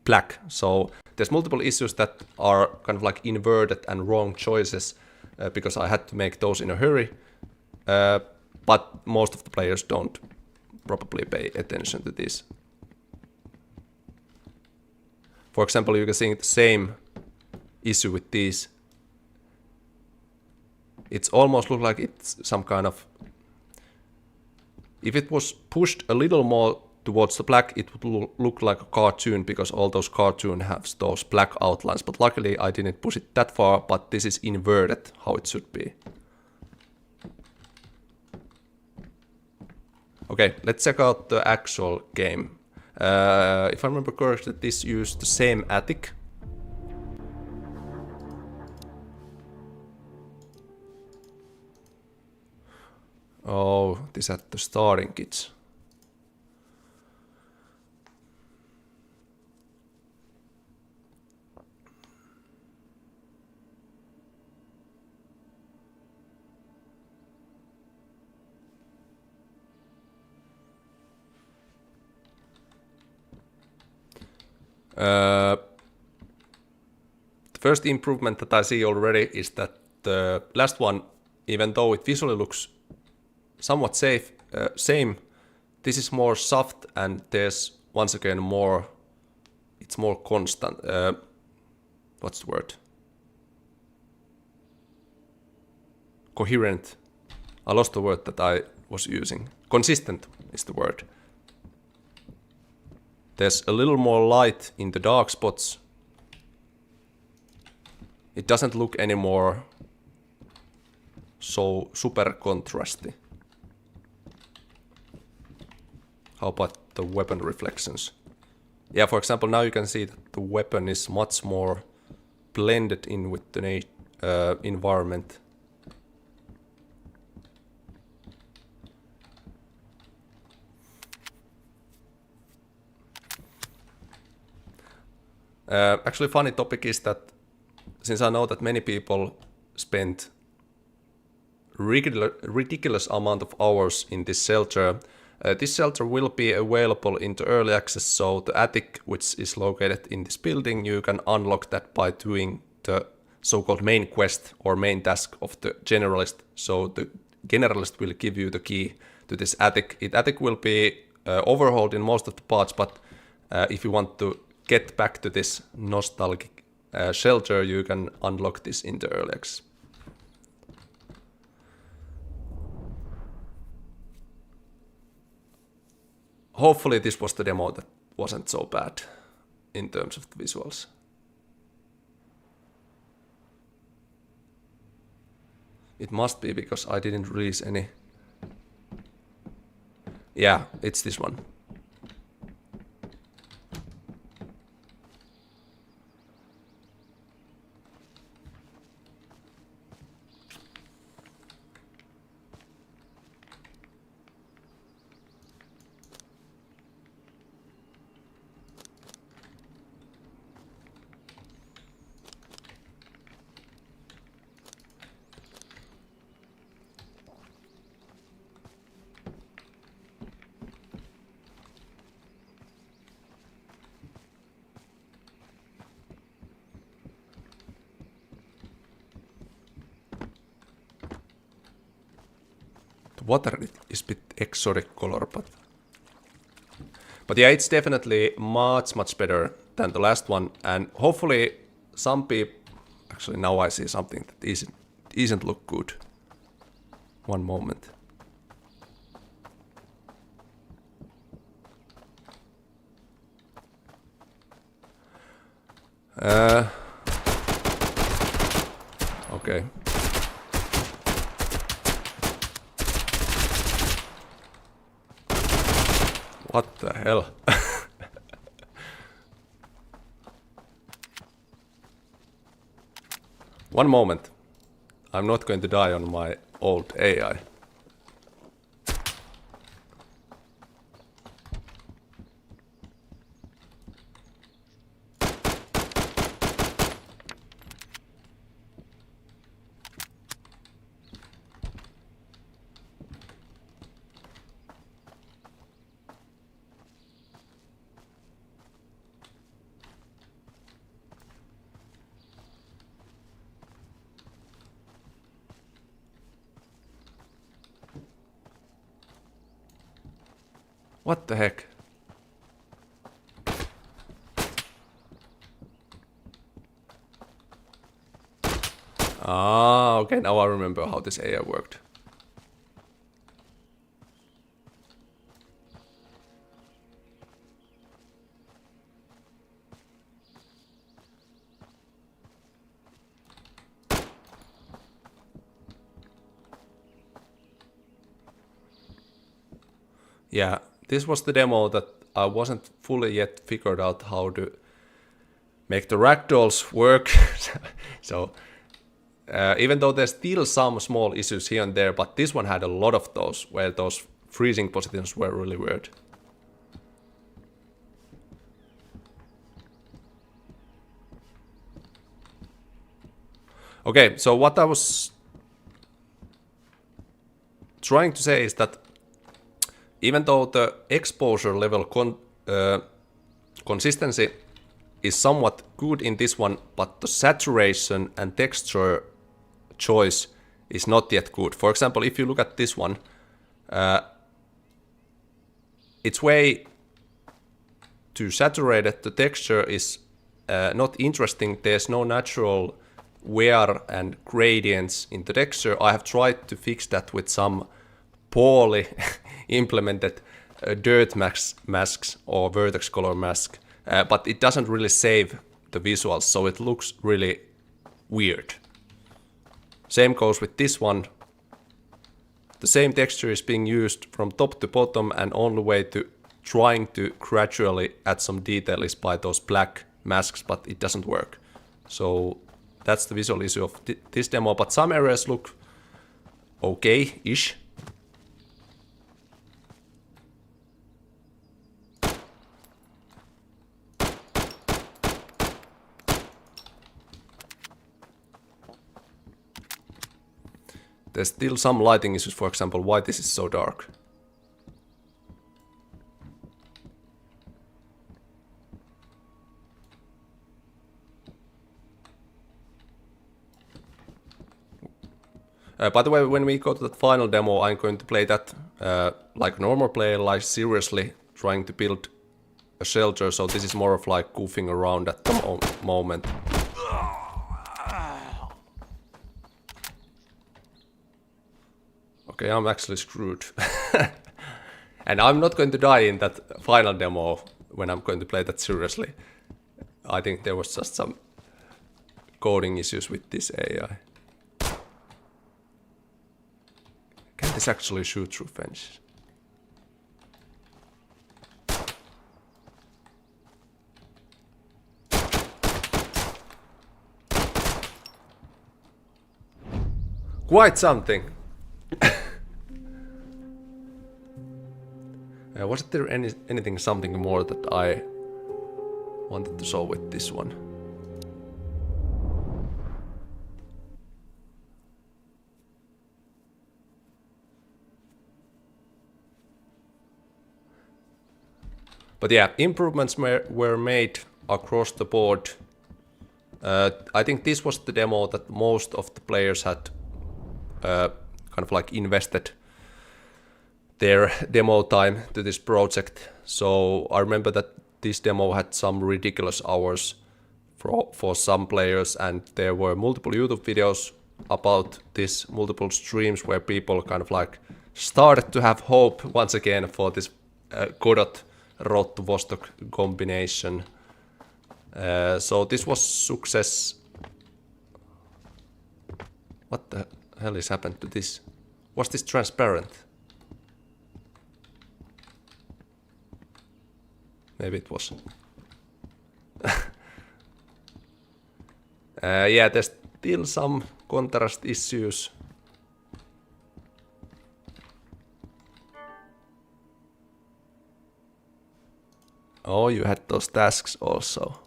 black. So there's multiple issues that are kind of like inverted and wrong choices, because I had to make those in a hurry. But most of the players don't probably pay attention to this. For example, you can see the same issue with these. It's almost look like it's some kind of... If it was pushed a little more towards the black, it would look like a cartoon, because all those cartoons have those black outlines. But luckily I didn't push it that far, but this is inverted how it should be. Okay, let's check out the actual game. If I remember correctly, this used the same attic. Oh, this had the starting kits. The first improvement that I see already is that the last one, even though it visually looks somewhat same, this is more soft, and there's once again more, it's more constant. What's the word? Coherent. I lost the word that I was using. Consistent is the word. There's a little more light in the dark spots. It doesn't look anymore so super contrasty. How about the weapon reflections? Yeah, for example, now you can see that the weapon is much more blended in with the environment. Actually, funny topic is that since I know that many people spend ridiculous amount of hours in this shelter will be available into early access. So the attic, which is located in this building, you can unlock that by doing the so-called main quest or main task of the generalist. So the generalist will give you the key to this attic. Attic will be overhauled in most of the parts, but if you want to get back to this nostalgic shelter, you can unlock this in the early access. Hopefully this was the demo that wasn't so bad in terms of the visuals. It must be, because I didn't release any. Yeah, it's this one. Water is a bit exotic color, but yeah, it's definitely much better than the last one, and hopefully some people... Actually, now I see something that isn't look good. One moment. Okay. What the hell? One moment. I'm not going to die on my old AI. What the heck? Ah, okay, now I remember how this AI worked. Yeah, this was the demo that I wasn't fully yet figured out how to make the ragdolls work. So even though there's still some small issues here and there, but this one had a lot of those, where those freezing positions were really weird. Okay, so what I was trying to say is that even though the exposure level consistency is somewhat good in this one, but the saturation and texture choice is not yet good. For example, if you look at this one, it's way too saturated. The texture is not interesting. There's no natural wear and gradients in the texture. I have tried to fix that with some poorly implemented dirt masks or vertex color mask, but it doesn't really save the visuals, so it looks really weird. Same goes with this one. The same texture is being used from top to bottom, and only way to trying to gradually add some detail is by those black masks, but it doesn't work. So that's the visual issue of this demo, but some areas look okay-ish. There's still some lighting issues, for example, why this is so dark. By the way, when we go to that final demo, I'm going to play that like a normal player, like seriously trying to build a shelter, so this is more of like goofing around at the moment. Okay, I'm actually screwed. And I'm not going to die in that final demo when I'm going to play that seriously. I think there was just some coding issues with this AI. Can this actually shoot through fences? Quite something. Wasn't there anything something more that I wanted to show with this one? But yeah, improvements were made across the board. I think this was the demo that most of the players had kind of like invested their demo time to this project. So I remember that this demo had some ridiculous hours for some players, and there were multiple YouTube videos about this, multiple streams where people kind of like started to have hope once again for this Godot Road to Vostok combination. So this was success. What the hell is happened to this? Was this transparent? Maybe it was. Yeah, there's still some contrast issues. Oh, you had those tasks also.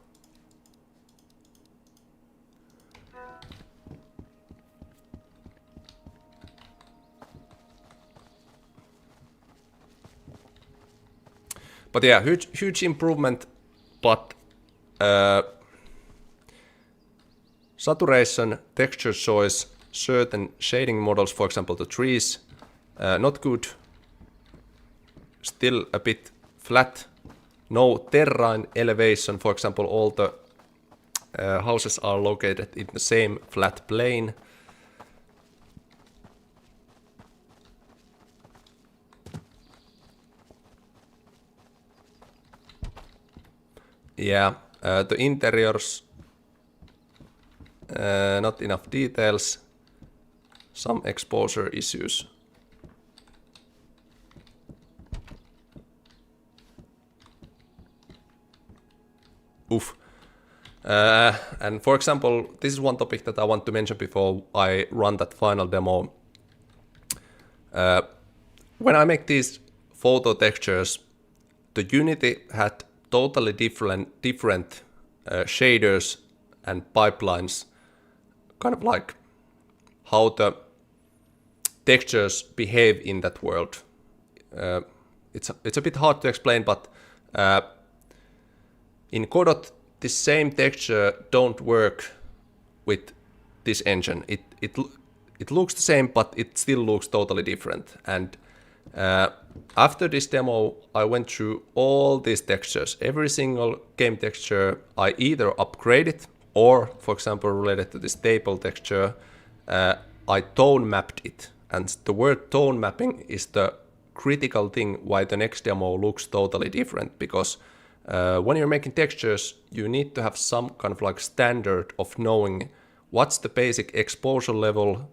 But yeah, huge improvement, but saturation, texture choice, certain shading models, for example the trees, not good. Still a bit flat. No terrain elevation, for example all the houses are located in the same flat plane. Yeah, the interiors, not enough details, some exposure issues. Oof. And for example, this is one topic that I want to mention before I run that final demo. When I make these photo textures, the Unity had totally different shaders and pipelines, kind of like how the textures behave in that world. It's a bit hard to explain, but in Godot, this same texture don't work with this engine. It looks the same, but it still looks totally different. And after this demo, I went through all these textures. Every single game texture I either upgraded or, for example, related to this table texture, I tone mapped it. And the word tone mapping is the critical thing why the next demo looks totally different, because when you're making textures, you need to have some kind of like standard of knowing what's the basic exposure level,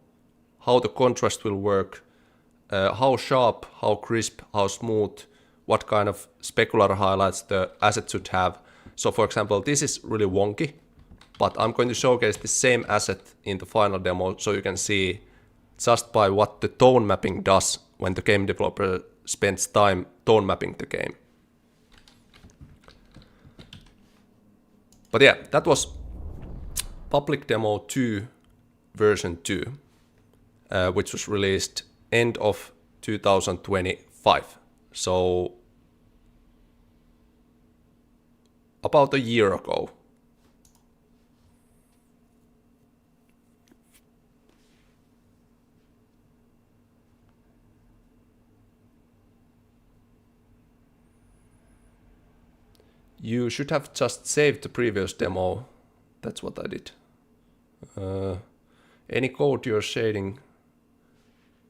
how the contrast will work, how sharp, how crisp, how smooth, what kind of specular highlights the asset should have. So for example, this is really wonky, but I'm going to showcase the same asset in the final demo so you can see just by what the tone mapping does when the game developer spends time tone mapping the game. But yeah, that was public demo 2 version 2, which was released end of 2025. So about a year ago. You should have just saved the previous demo. That's what I did. Any code you're shading,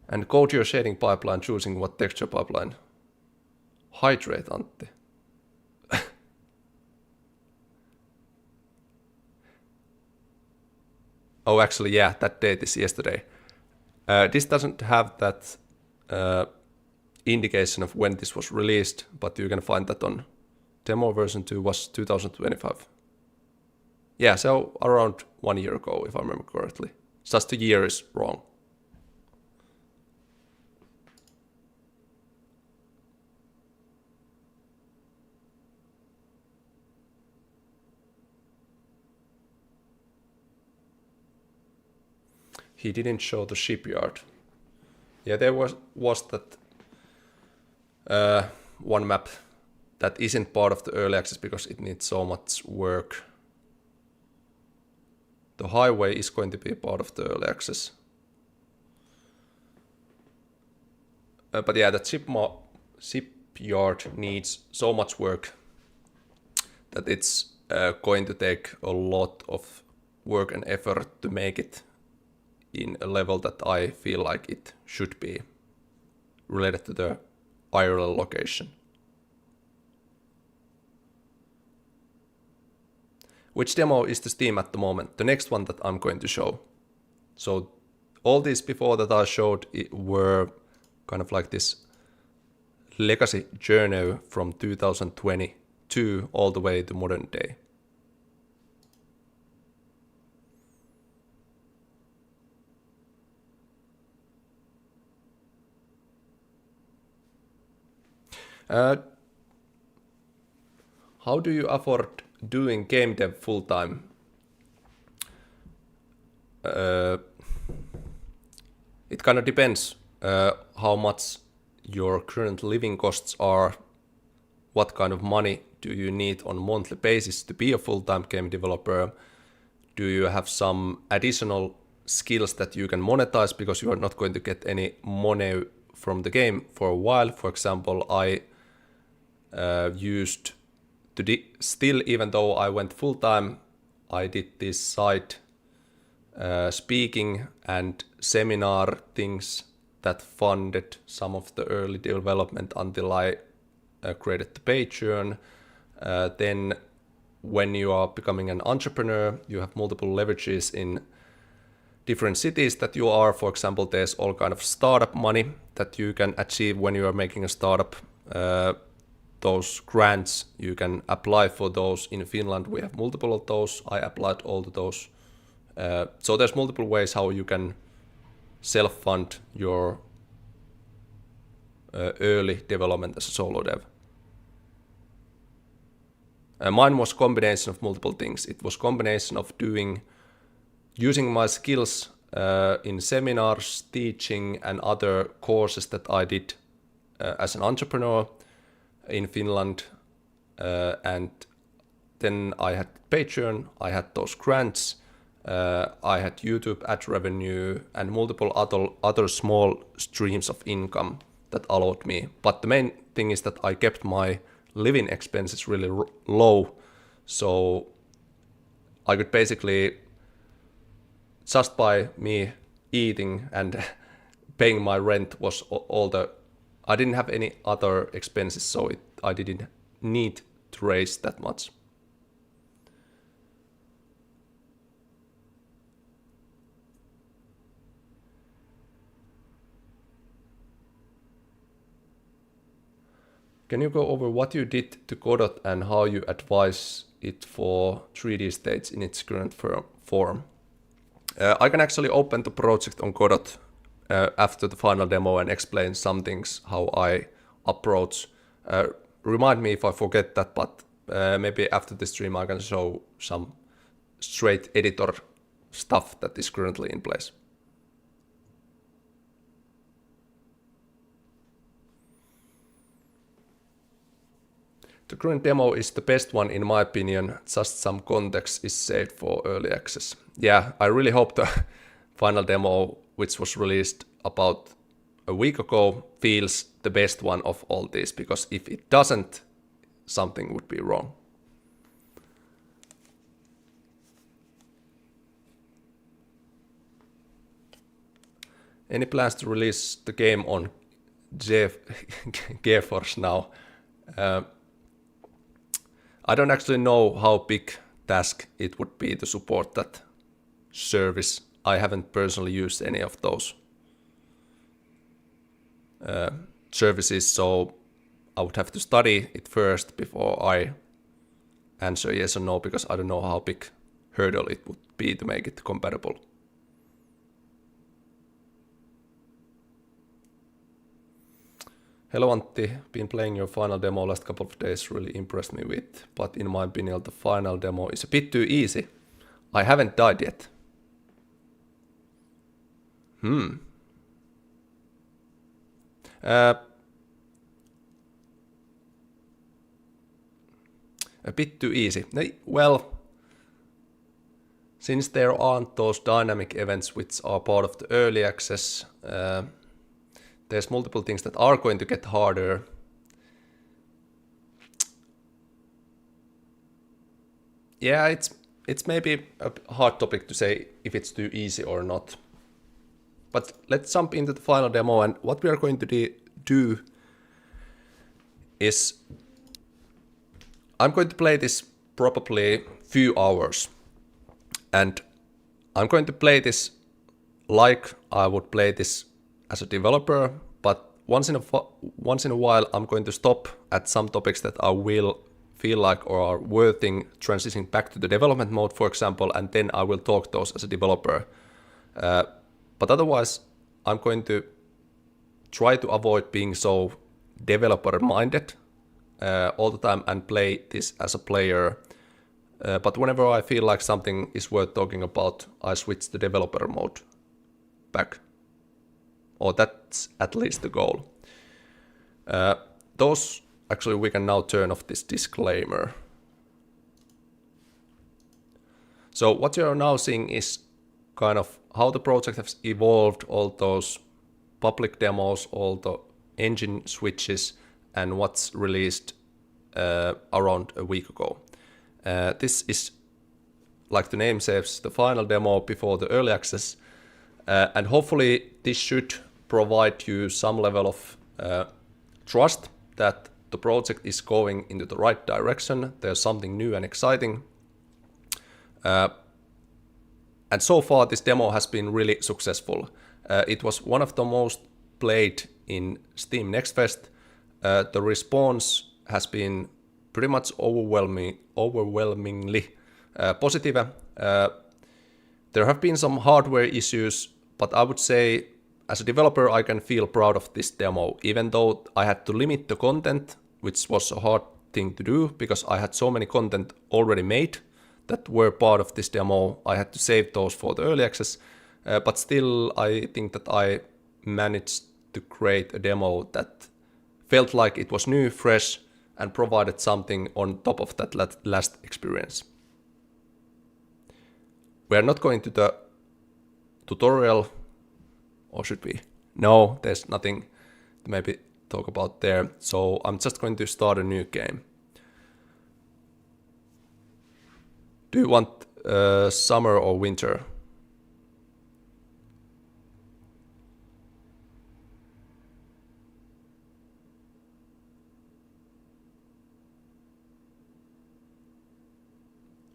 and code your shading pipeline choosing what texture pipeline. Hydrate, Antti. Oh, actually, yeah, that date is yesterday. This doesn't have that indication of when this was released, but you can find that on demo version 2 was 2025. Yeah, so around 1 year ago, if I remember correctly. Just the year is wrong. He didn't show the shipyard. Yeah, there was that one map that isn't part of the early access because it needs so much work. The highway is going to be part of the early access. But yeah, that shipyard needs so much work that it's going to take a lot of work and effort to make it in a level that I feel like it should be related to the IRL location. Which demo is the Steam at the moment? The next one that I'm going to show. So all these before that I showed were kind of like this legacy journey from 2022 all the way to modern day. How do you afford doing game dev full time? It kind of depends how much your current living costs are, what kind of money do you need on a monthly basis to be a full-time game developer. Do you have some additional skills that you can monetize because you are not going to get any money from the game for a while? For example, I used to still, even though I went full-time, I did this side speaking and seminar things that funded some of the early development until I created the Patreon. Then when you are becoming an entrepreneur, you have multiple leverages in different cities that you are. For example, there's all kind of startup money that you can achieve when you are making a startup. Those grants, you can apply for those. In Finland, we have multiple of those. I applied all of those. So there's multiple ways how you can self-fund your early development as a solo dev. Mine was a combination of multiple things. It was a combination of using my skills in seminars, teaching, and other courses that I did as an entrepreneur in Finland. And then I had Patreon, I had those grants, I had YouTube ad revenue, and multiple other small streams of income that allowed me. But the main thing is that I kept my living expenses really low, so I could basically, just by me eating and paying my rent was I didn't have any other expenses, so I didn't need to raise that much. Can you go over what you did to Godot and how you advise it for 3D stage in its current form? I can actually open the project on Godot after the final demo and explain some things, how I approach. Remind me if I forget that, but maybe after the stream I can show some straight editor stuff that is currently in place. The current demo is the best one in my opinion, just some context is saved for early access. Yeah, I really hope the final demo, which was released about a week ago, feels the best one of all these, because if it doesn't, something would be wrong. Any plans to release the game on GeForce now? I don't actually know how big task it would be to support that service. I haven't personally used any of those services, so I would have to study it first before I answer yes or no, because I don't know how big hurdle it would be to make it compatible. Hello Antti, been playing your final demo last couple of days, really impressed me with, but in my opinion the final demo is a bit too easy. I haven't died yet. A bit too easy. Well, since there aren't those dynamic events which are part of the early access, there's multiple things that are going to get harder. Yeah, it's maybe a hard topic to say if it's too easy or not. But let's jump into the final demo, and what we are going to do is I'm going to play this probably few hours, and I'm going to play this like I would play this as a developer, but once in a while I'm going to stop at some topics that I will feel like or are worthing transitioning back to the development mode, for example, and then I will talk those as a developer. But otherwise, I'm going to try to avoid being so developer-minded all the time and play this as a player. But whenever I feel like something is worth talking about, I switch the developer mode back. Or that's at least the goal. Actually, we can now turn off this disclaimer. So what you are now seeing is kind of how the project has evolved, all those public demos, all the engine switches, and what's released around a week ago. This is, like the name says, the final demo before the early access, and hopefully this should provide you some level of trust that the project is going into the right direction. There's something new and exciting. And so far, this demo has been really successful. It was one of the most played in Steam Next Fest. The response has been pretty much overwhelmingly positive. There have been some hardware issues, but I would say as a developer I can feel proud of this demo, even though I had to limit the content, which was a hard thing to do because I had so many content already made that were part of this demo. I had to save those for the early access, but still I think that I managed to create a demo that felt like it was new, fresh, and provided something on top of that last experience. We are not going to the tutorial, or should we? No, there's nothing to maybe talk about there, so I'm just going to start a new game. Do you want summer or winter?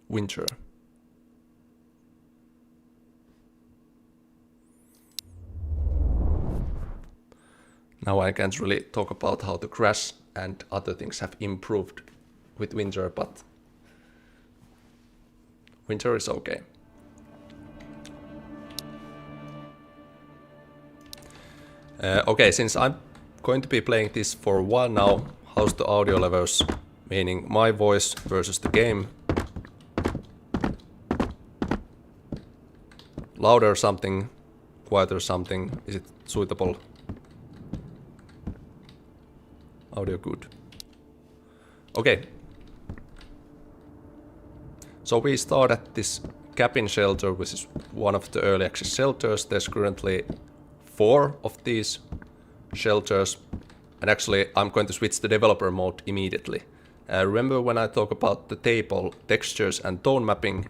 Winter. Now I can't really talk about how the crash and other things have improved with winter, but winter is okay. Okay, since I'm going to be playing this for a while now, how's the audio levels? Meaning my voice versus the game. Louder something, quieter something, is it suitable? Audio good. Okay. So we start at this cabin shelter, which is one of the early access shelters. There's currently 4 of these shelters. And actually, I'm going to switch to developer mode immediately. Remember when I talk about the table, textures and tone mapping?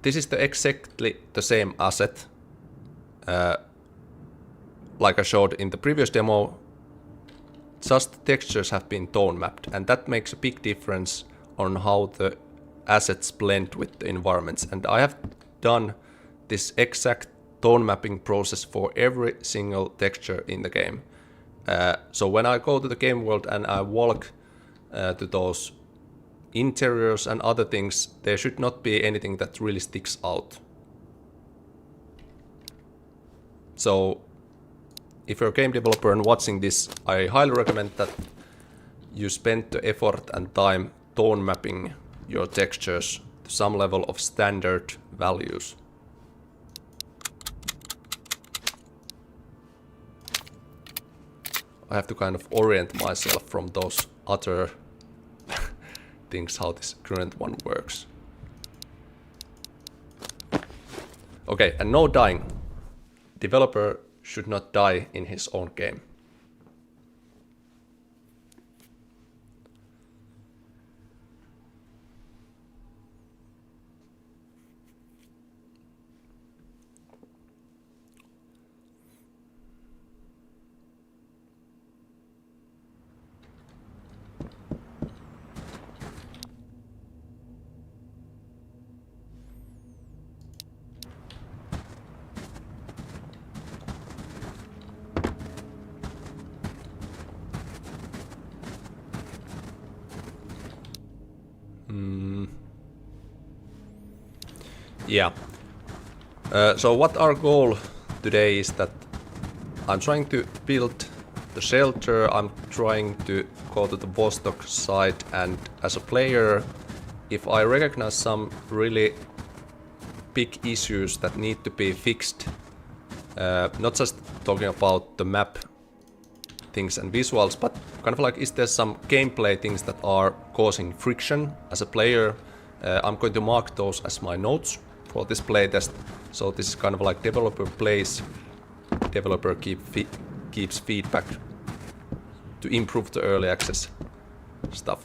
This is exactly the same asset like I showed in the previous demo. Just the textures have been tone mapped, and that makes a big difference on how the assets blend with the environments. And I have done this exact tone mapping process for every single texture in the game. So when I go to the game world and I walk to those interiors and other things, there should not be anything that really sticks out. So if you're a game developer and watching this, I highly recommend that you spend the effort and time tone mapping your textures to some level of standard values. I have to kind of orient myself from those other things, how this current one works. Okay, and no dying. Developer should not die in his own game. Yeah. So what our goal today is that I'm trying to build the shelter, I'm trying to go to the Vostok site, and as a player, if I recognize some really big issues that need to be fixed, not just talking about the map things and visuals, but kind of like, is there some gameplay things that are causing friction as a player, I'm going to mark those as my notes for this playtest. So this is kind of like developer plays, developer keeps feedback to improve the early access stuff.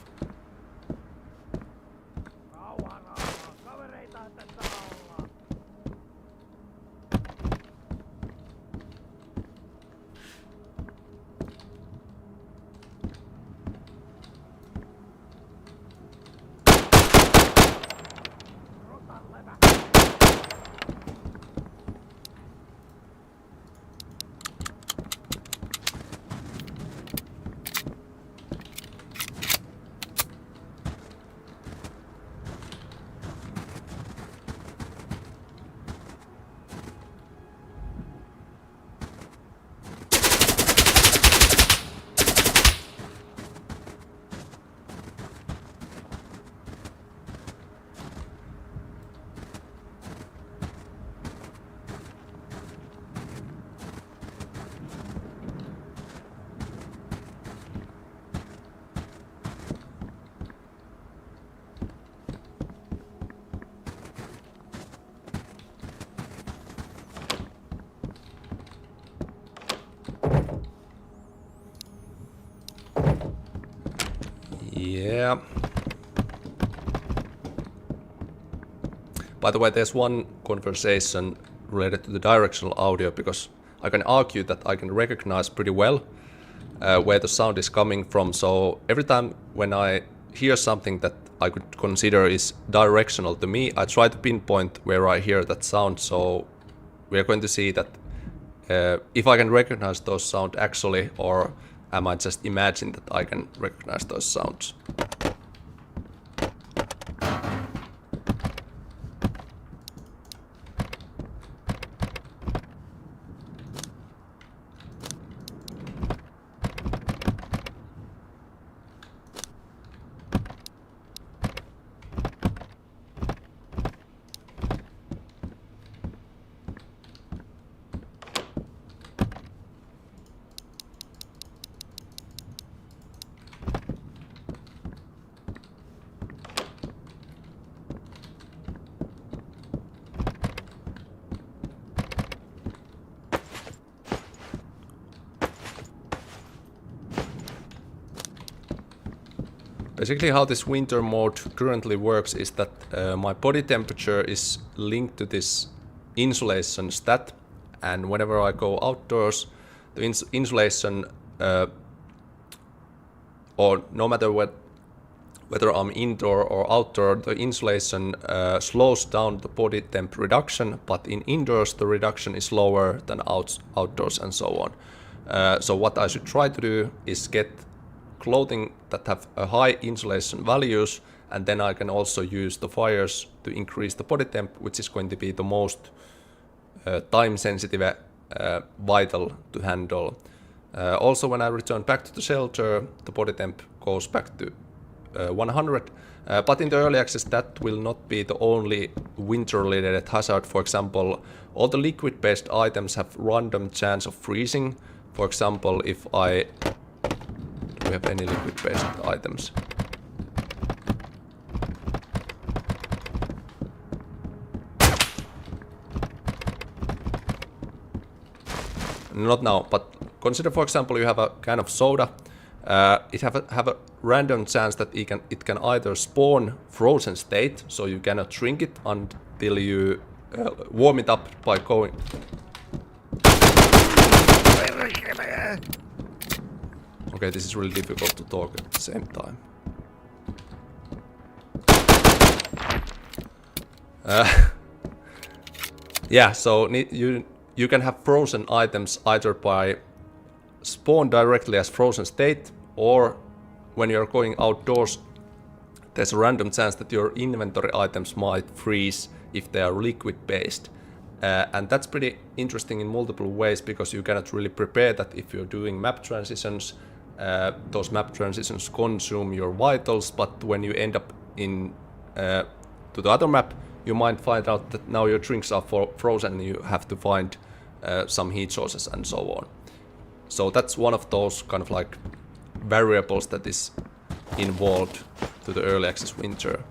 Yeah. By the way, there's one conversation related to the directional audio, because I can argue that I can recognize pretty well where the sound is coming from. So every time when I hear something that I could consider is directional to me, I try to pinpoint where I hear that sound. So we are going to see that if I can recognize those sounds actually, or am I just imagining that I can recognize those sounds. Basically how this winter mode currently works is that my body temperature is linked to this insulation stat, and whenever I go outdoors, the insulation, or no matter whether I'm indoor or outdoor, the insulation slows down the body temp reduction, but in indoors the reduction is lower than outdoors and so on. So what I should try to do is get clothing that have a high insulation values, and then I can also use the fires to increase the body temp, which is going to be the most time sensitive, vital to handle. Also when I return back to the shelter, the body temp goes back to 100, but in the early access that will not be the only winter related hazard. For example, all the liquid based items have random chance of freezing. For example, if do we have any liquid based items? Not now, but consider, for example, you have a can of soda. It have a random chance that it can either spawn frozen state, so you cannot drink it until you warm it up by going. Okay, this is really difficult to talk at the same time. Yeah, so you can have frozen items either by spawn directly as frozen state, or when you're going outdoors, there's a random chance that your inventory items might freeze if they are liquid based. And that's pretty interesting in multiple ways, because you cannot really prepare that if you're doing map transitions. Those map transitions consume your vitals, but when you end up in to the other map, you might find out that now your drinks are frozen and you have to find some heat sources and so on. So that's one of those kind of like variables that is involved to the early access winter.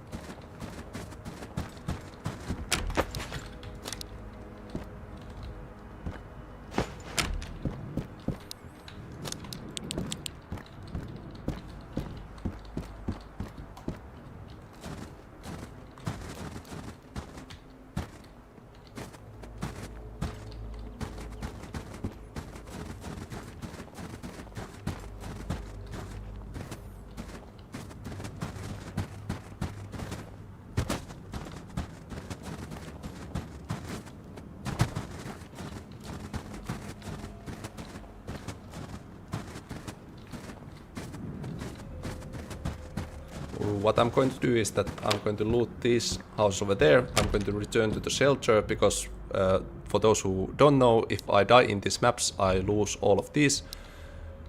What I'm going to do is that I'm going to loot this house over there. I'm going to return to the shelter, because for those who don't know, if I die in these maps, I lose all of these.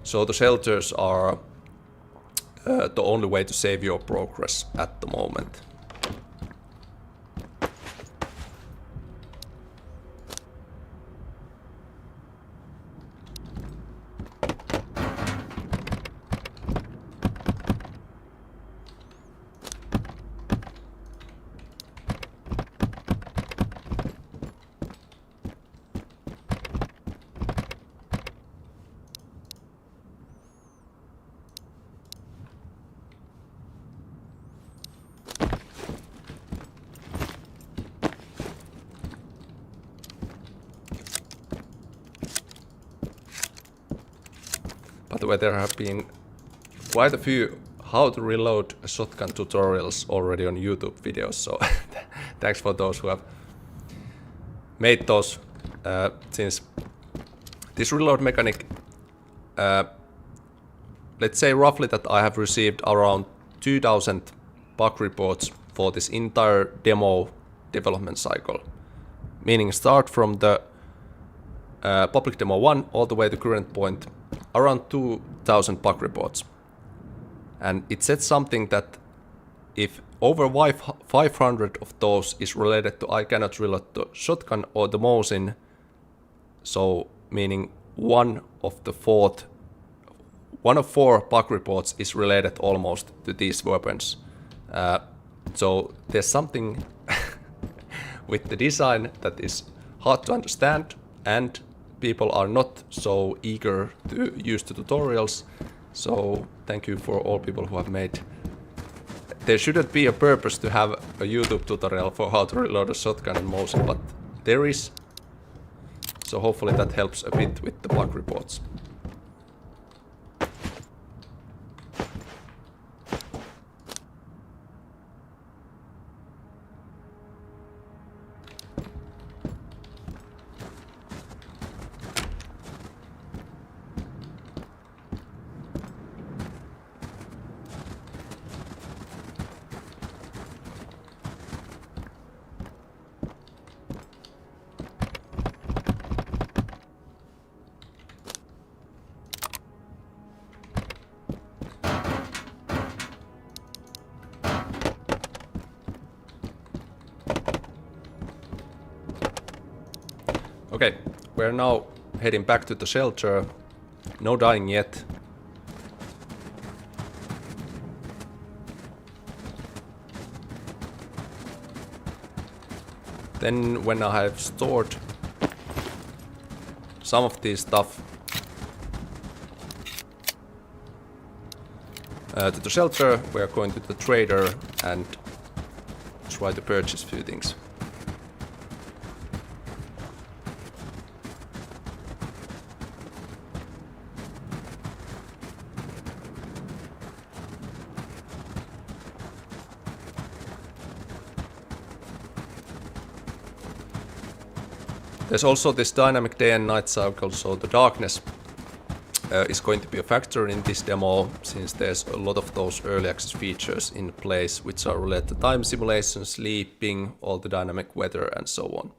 So the shelters are the only way to save your progress at the moment. the way, there have been quite a few how to reload shotgun tutorials already on YouTube videos, so thanks for those who have made those, since this reload mechanic, let's say roughly that I have received around 2000 bug reports for this entire demo development cycle, meaning start from the public demo 1 all the way to current point, around 2000 bug reports. And it said something that if over 500 of those is related to I cannot reload the shotgun or the Mosin, so meaning one of 4 bug reports is related almost to these weapons. So there's something with the design that is hard to understand, and people are not so eager to use the tutorials. So thank you for all people who have made. There shouldn't be a purpose to have a YouTube tutorial for how to reload a shotgun and Mosin, but there is. So hopefully that helps a bit with the bug reports. Okay, we're now heading back to the shelter. No dying yet. Then when I have stored some of this stuff to the shelter, we are going to the trader and try to purchase a few things. There's also this dynamic day and night cycle, so the darkness is going to be a factor in this demo, since there's a lot of those early access features in place which are related to time simulation, sleeping, all the dynamic weather and so on.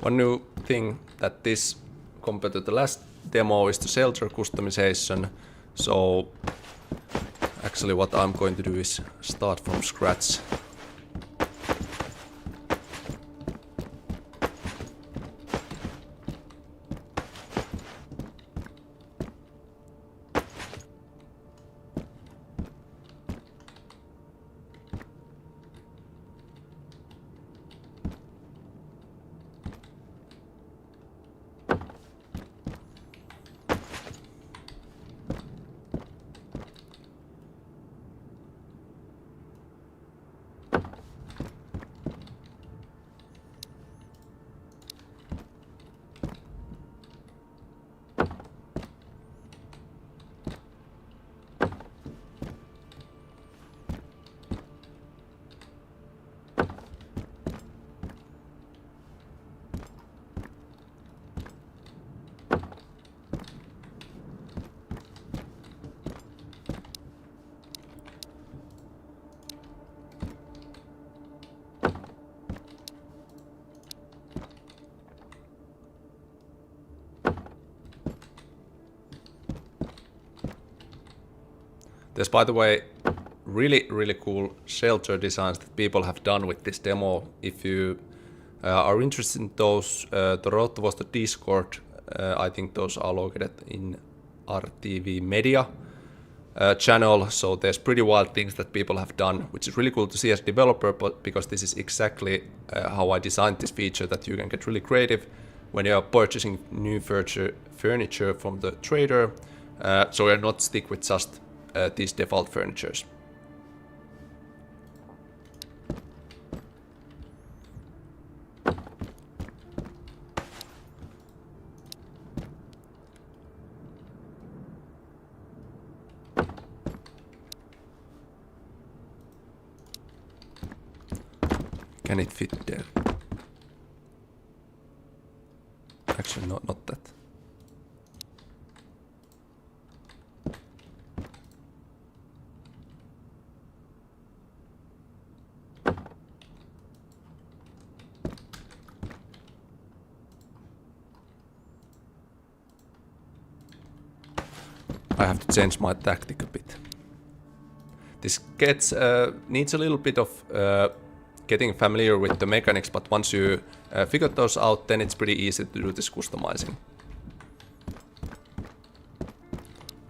One new thing that this compared to the last demo is the shelter customization. So actually what I'm going to do is start from scratch. There's, by the way, really cool shelter designs that people have done with this demo. If you are interested in those, the road was the Discord. I think those are located in RTV Media channel. So there's pretty wild things that people have done, which is really cool to see as a developer, but because this is exactly how I designed this feature, that you can get really creative when you are purchasing new furniture from the trader. So you're not stick with just these default furnitures. Can it fit there? Actually, not that. I have to change my tactic a bit. This gets needs a little bit of getting familiar with the mechanics, but once you figure those out, then it's pretty easy to do this customizing.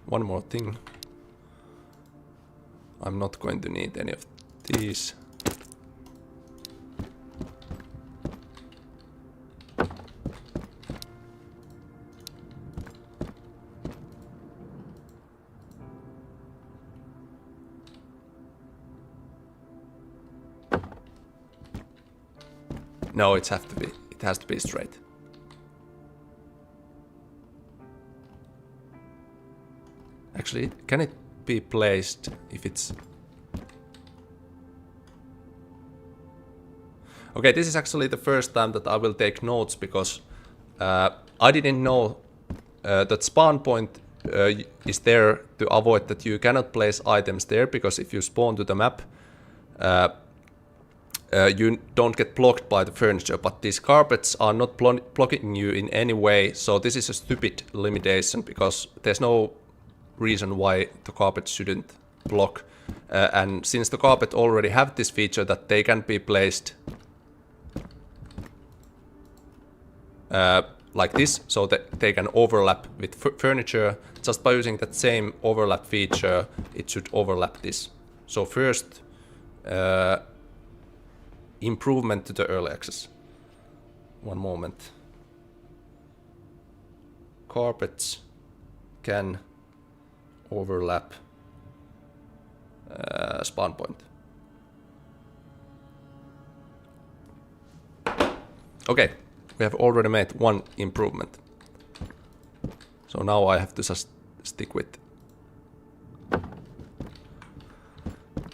One more thing. I'm not going to need any of these. No, it has to be straight. Actually, can it be placed if it's... Okay, this is actually the first time that I will take notes, because I didn't know that spawn point is there to avoid that you cannot place items there, because if you spawn to the map, you don't get blocked by the furniture, but these carpets are not blocking you in any way, so this is a stupid limitation, because there's no reason why the carpet shouldn't block. And since the carpet already have this feature that they can be placed like this, so that they can overlap with furniture, just by using that same overlap feature, it should overlap this. So first, improvement to the early access. One moment. Carpets can overlap spawn point. Okay, we have already made one improvement. So now I have to just stick with.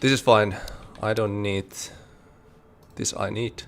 This is fine. I don't need this. I need.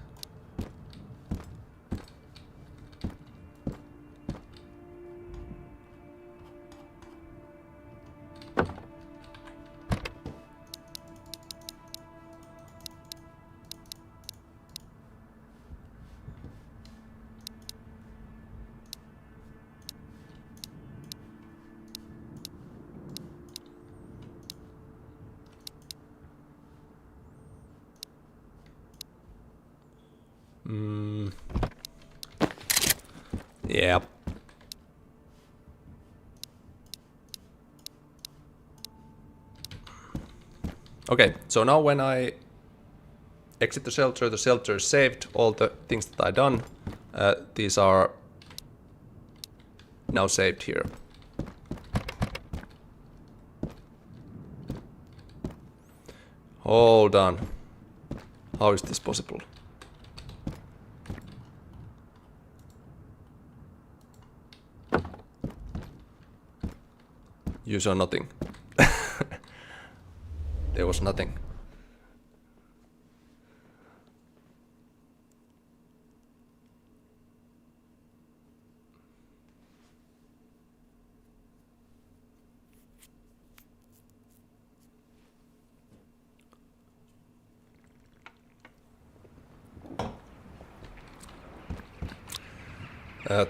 Yeah. Okay, so now when I exit the shelter is saved, all the things that I've done, these are now saved here. Hold on. How is this possible? You saw nothing. There was nothing.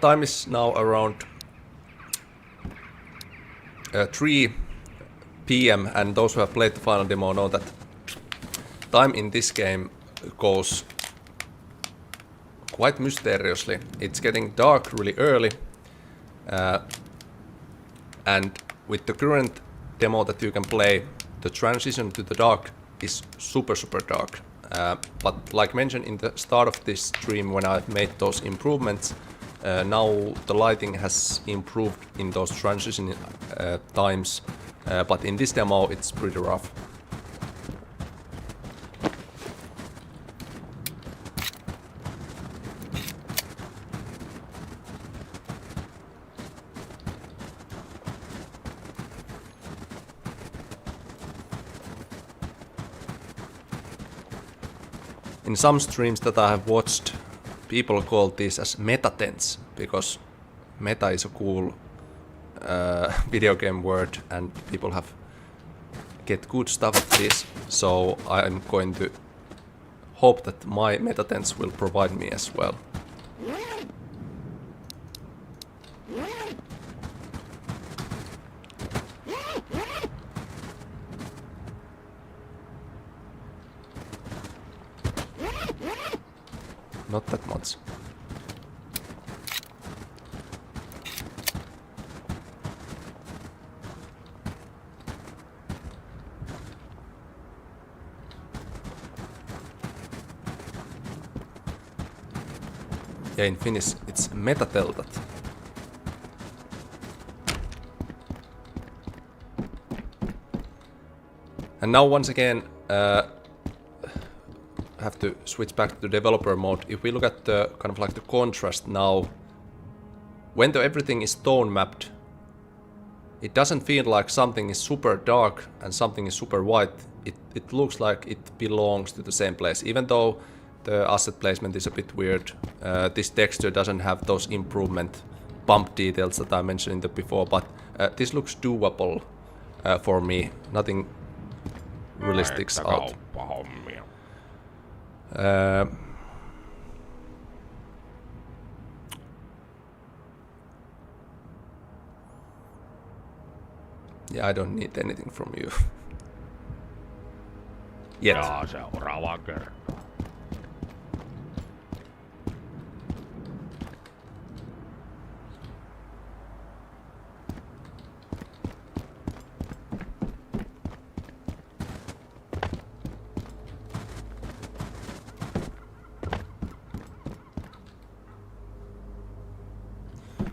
Time is now around 3 PM and those who have played the final demo know that time in this game goes quite mysteriously. It's getting dark really early, and with the current demo that you can play, the transition to the dark is super dark. But like mentioned in the start of this stream when I made those improvements, now the lighting has improved in those transition times, but in this demo it's pretty rough. In some streams that I have watched, people call this as meta tents, because meta is a cool video game word and people have get good stuff at this, so I'm going to hope that my meta tents will provide me as well. Not that much. Yeah, in Finnish it's metateltat. And now once again, have to switch back to developer mode. If we look at the kind of like the contrast now, when everything is tone mapped, it doesn't feel like something is super dark and something is super white. It looks like it belongs to the same place, even though the asset placement is a bit weird. This texture doesn't have those improvement bump details that I mentioned in the before, but this looks doable for me. Nothing really sticks out. Yeah, I don't need anything from you. Yet. Ja seuraava kerta.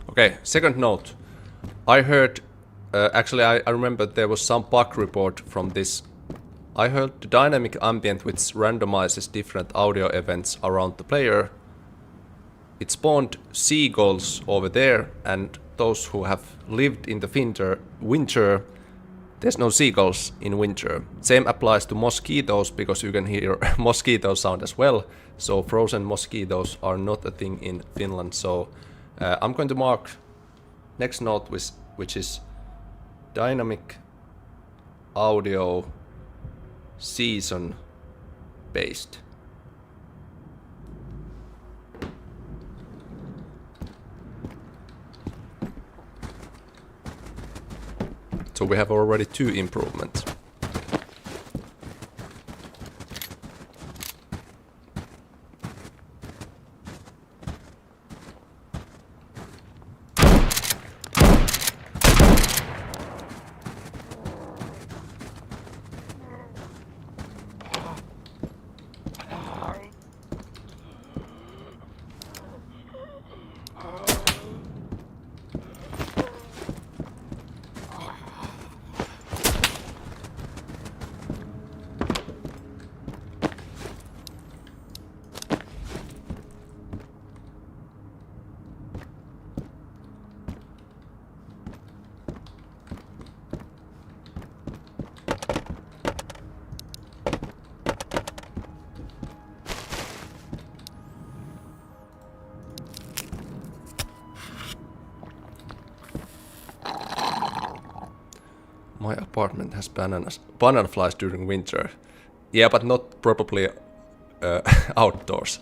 Okay, second note. I heard, actually I remember there was some bug report from this. I heard the dynamic ambient which randomizes different audio events around the player. It spawned seagulls over there, and those who have lived in the winter, there's no seagulls in winter. Same applies to mosquitoes, because you can hear mosquito sound as well. So frozen mosquitoes are not a thing in Finland. So I'm going to mark next note, which is dynamic audio season based. So we have already 2 improvements. My apartment has banana flies during winter. Yeah, but not probably outdoors.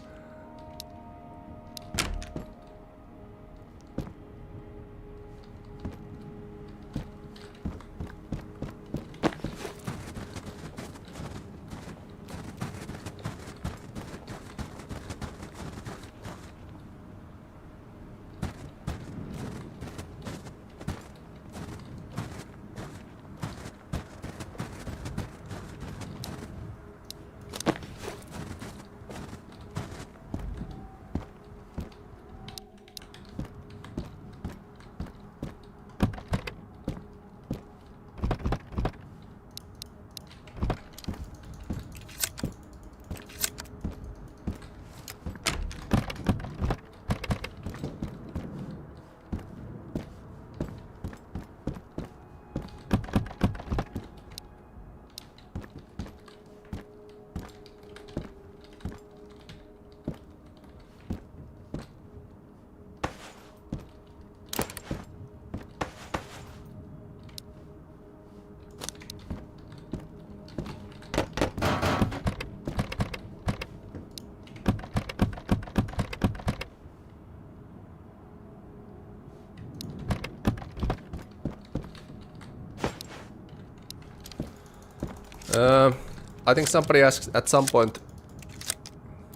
I think somebody asked at some point,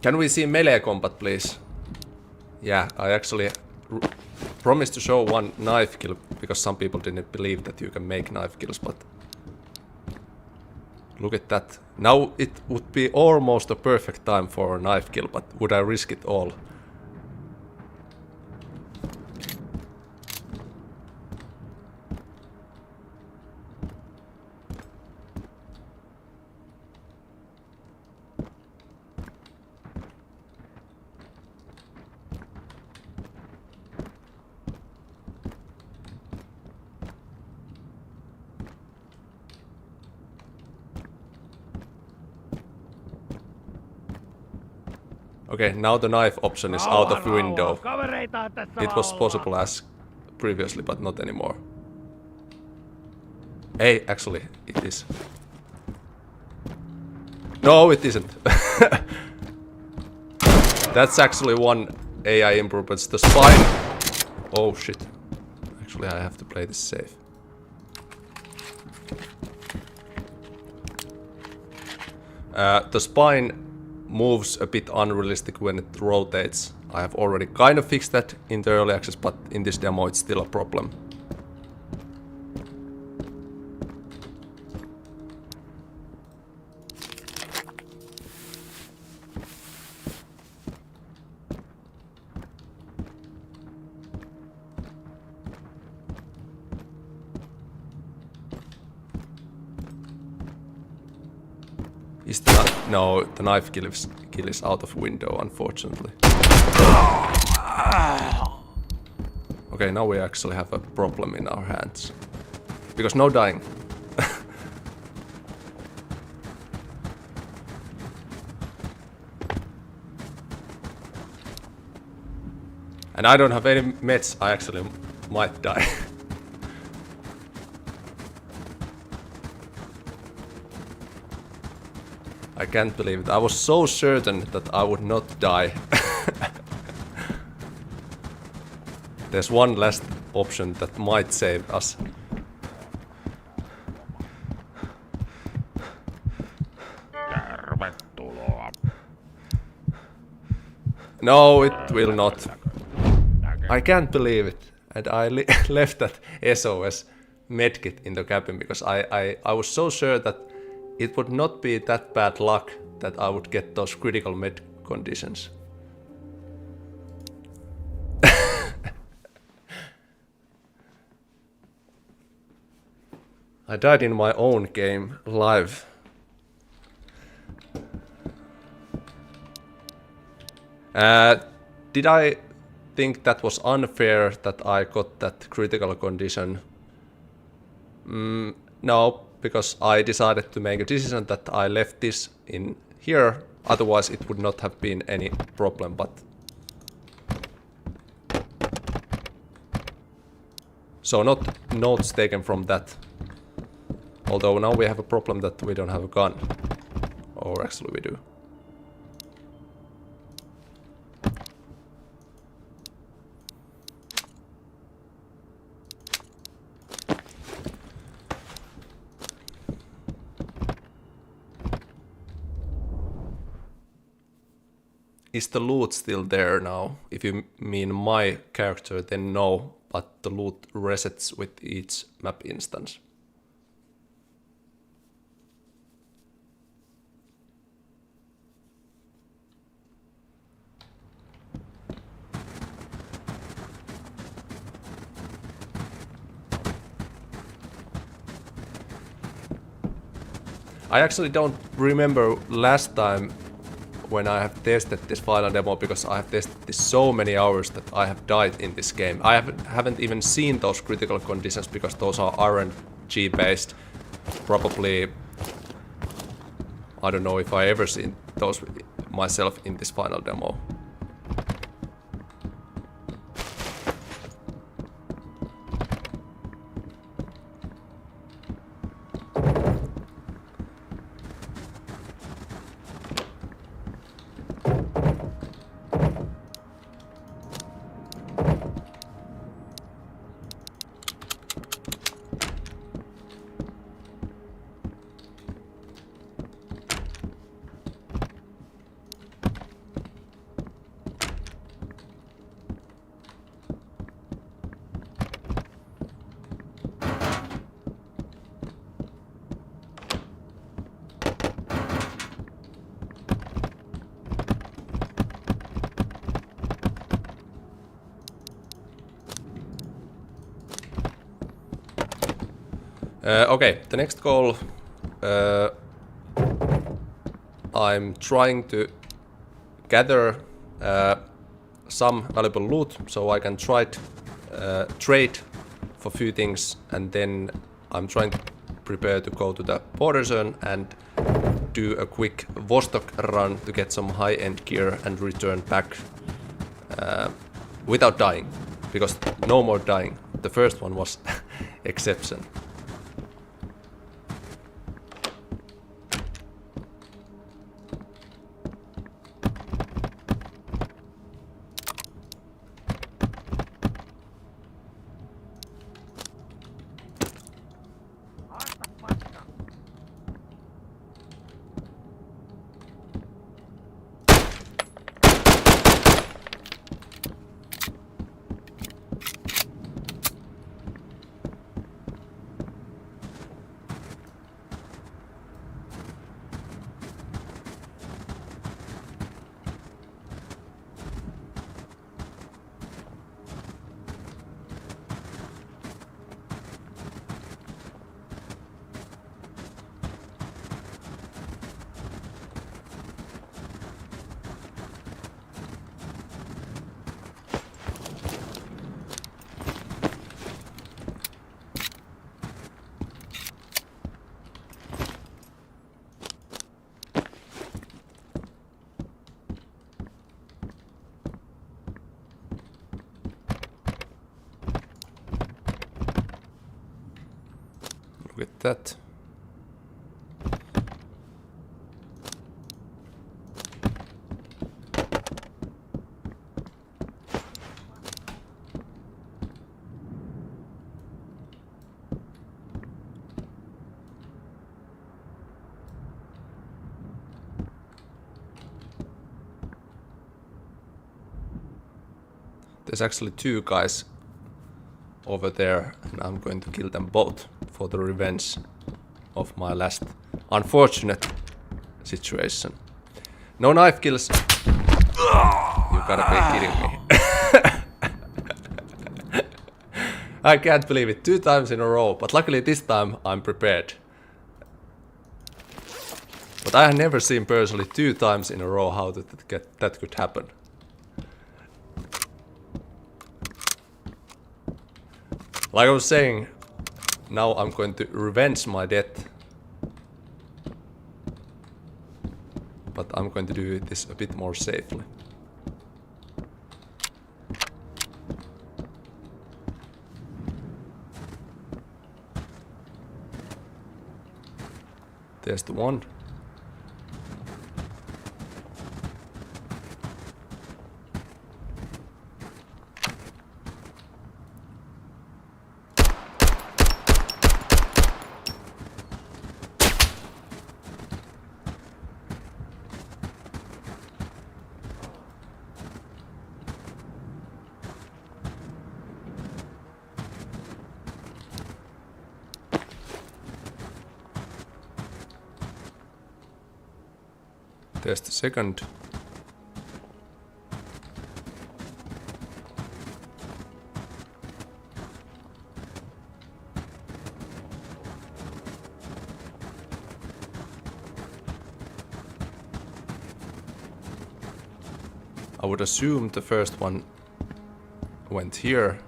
can we see melee combat, please? Yeah, I actually promised to show one knife kill because some people didn't believe that you can make knife kills, but look at that. Now it would be almost a perfect time for a knife kill, but would I risk it all? Okay, now the knife option is out of window. It was possible as previously, but not anymore. Hey, actually, it is. No, it isn't. That's actually one AI improvement. The spine. Oh shit. Actually, I have to play this safe. The spine moves a bit unrealistic when it rotates. I have already kind of fixed that in the early access, but in this demo it's still a problem. Is the knife? No, the knife kill is out of window, unfortunately. Okay, now we actually have a problem in our hands. Because no dying. And I don't have any meds, I actually might die. I can't believe it. I was so certain that I would not die. There's one last option that might save us. No, it will not. I can't believe it. And I left that SOS medkit in the cabin because I was so sure that it would not be that bad luck that I would get those critical med conditions. I died in my own game live. Did I think that was unfair that I got that critical condition? No, because I decided to make a decision that I left this in here, otherwise it would not have been any problem, but... So not notes taken from that. Although now we have a problem that we don't have a gun. Or actually we do. Is the loot still there now? If you mean my character, then no, but the loot resets with each map instance. I actually don't remember last time when I have tested this final demo, because I have tested this so many hours that I have died in this game. I haven't even seen those critical conditions because those are RNG based. Probably, I don't know if I ever seen those myself in this final demo. Okay, the next goal. I'm trying to gather some valuable loot so I can trade for few things, and then I'm trying to prepare to go to the border zone and do a quick Vostok run to get some high-end gear and return back without dying, because no more dying. The first one was exception. Look at that. There's actually two guys over there, and I'm going to kill them both for the revenge of my last unfortunate situation. No knife kills. You gotta be kidding me. I can't believe it. 2 times in a row, but luckily this time I'm prepared. But I have never seen personally 2 times in a row how that could happen. Like I was saying, now I'm going to revenge my death. But I'm going to do this a bit more safely. There's the one. There's the second. I would assume the first one went here.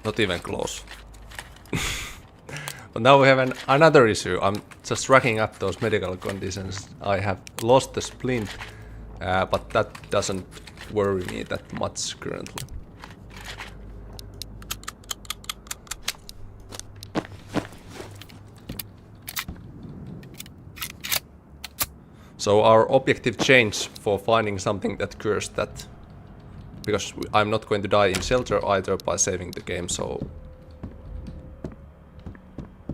Not even close. But now we have another issue. I'm just racking up those medical conditions. I have lost the splint, but that doesn't worry me that much currently. So our objective changed for finding something that cures that. Because I'm not going to die in shelter either by saving the game, so...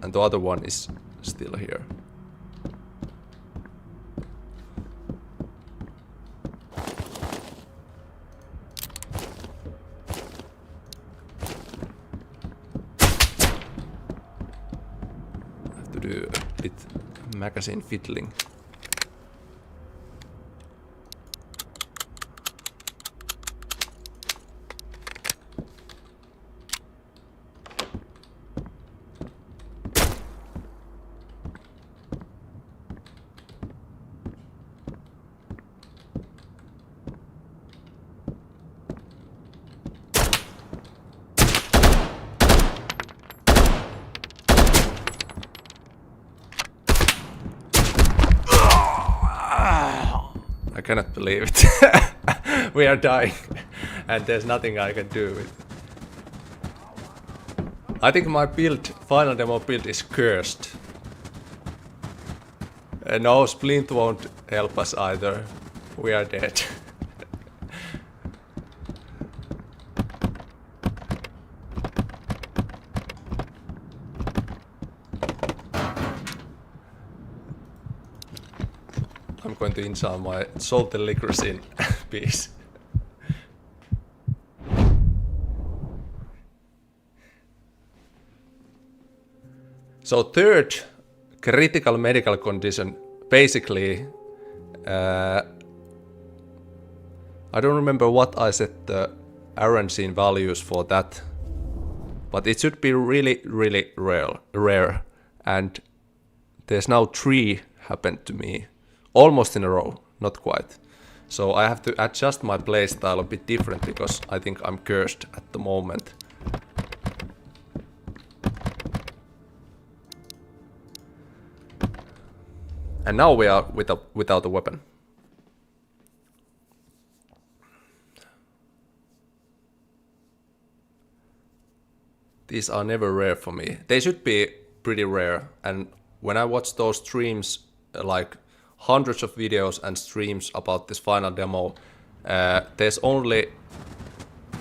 And the other one is still here. I have to do a bit magazine fiddling. I cannot believe it. We are dying and there's nothing I can do with it. I think my build, final demo build is cursed. No, Splint won't help us either. We are dead. I'm going to install my salted licorice in piece. So third critical medical condition, basically, I don't remember what I set the RNC values for that, but it should be really, really rare, and there's now 3 happened to me. Almost in a row, not quite. So I have to adjust my playstyle a bit different because I think I'm cursed at the moment. And now we are without a weapon. These are never rare for me. They should be pretty rare. And when I watch those streams, like hundreds of videos and streams about this final demo, there's only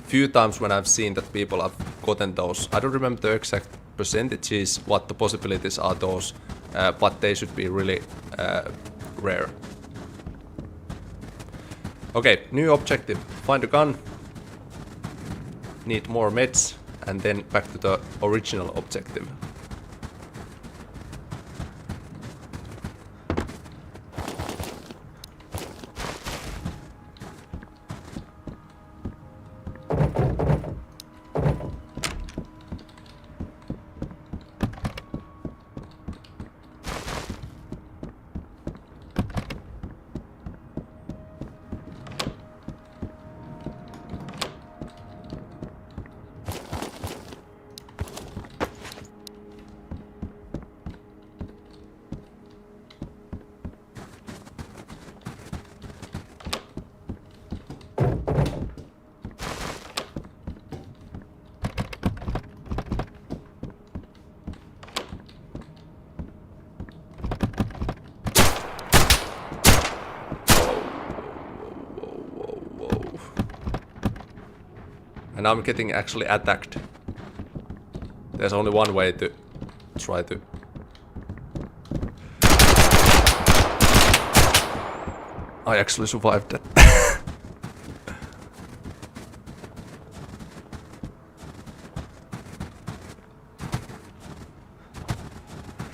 few times when I've seen that people have gotten those. I don't remember the exact percentages, what the possibilities are those, but they should be really rare. Okay, new objective. Find a gun, need more meds, and then back to the original objective. And I'm getting actually attacked. There's only one way to try to... I actually survived that.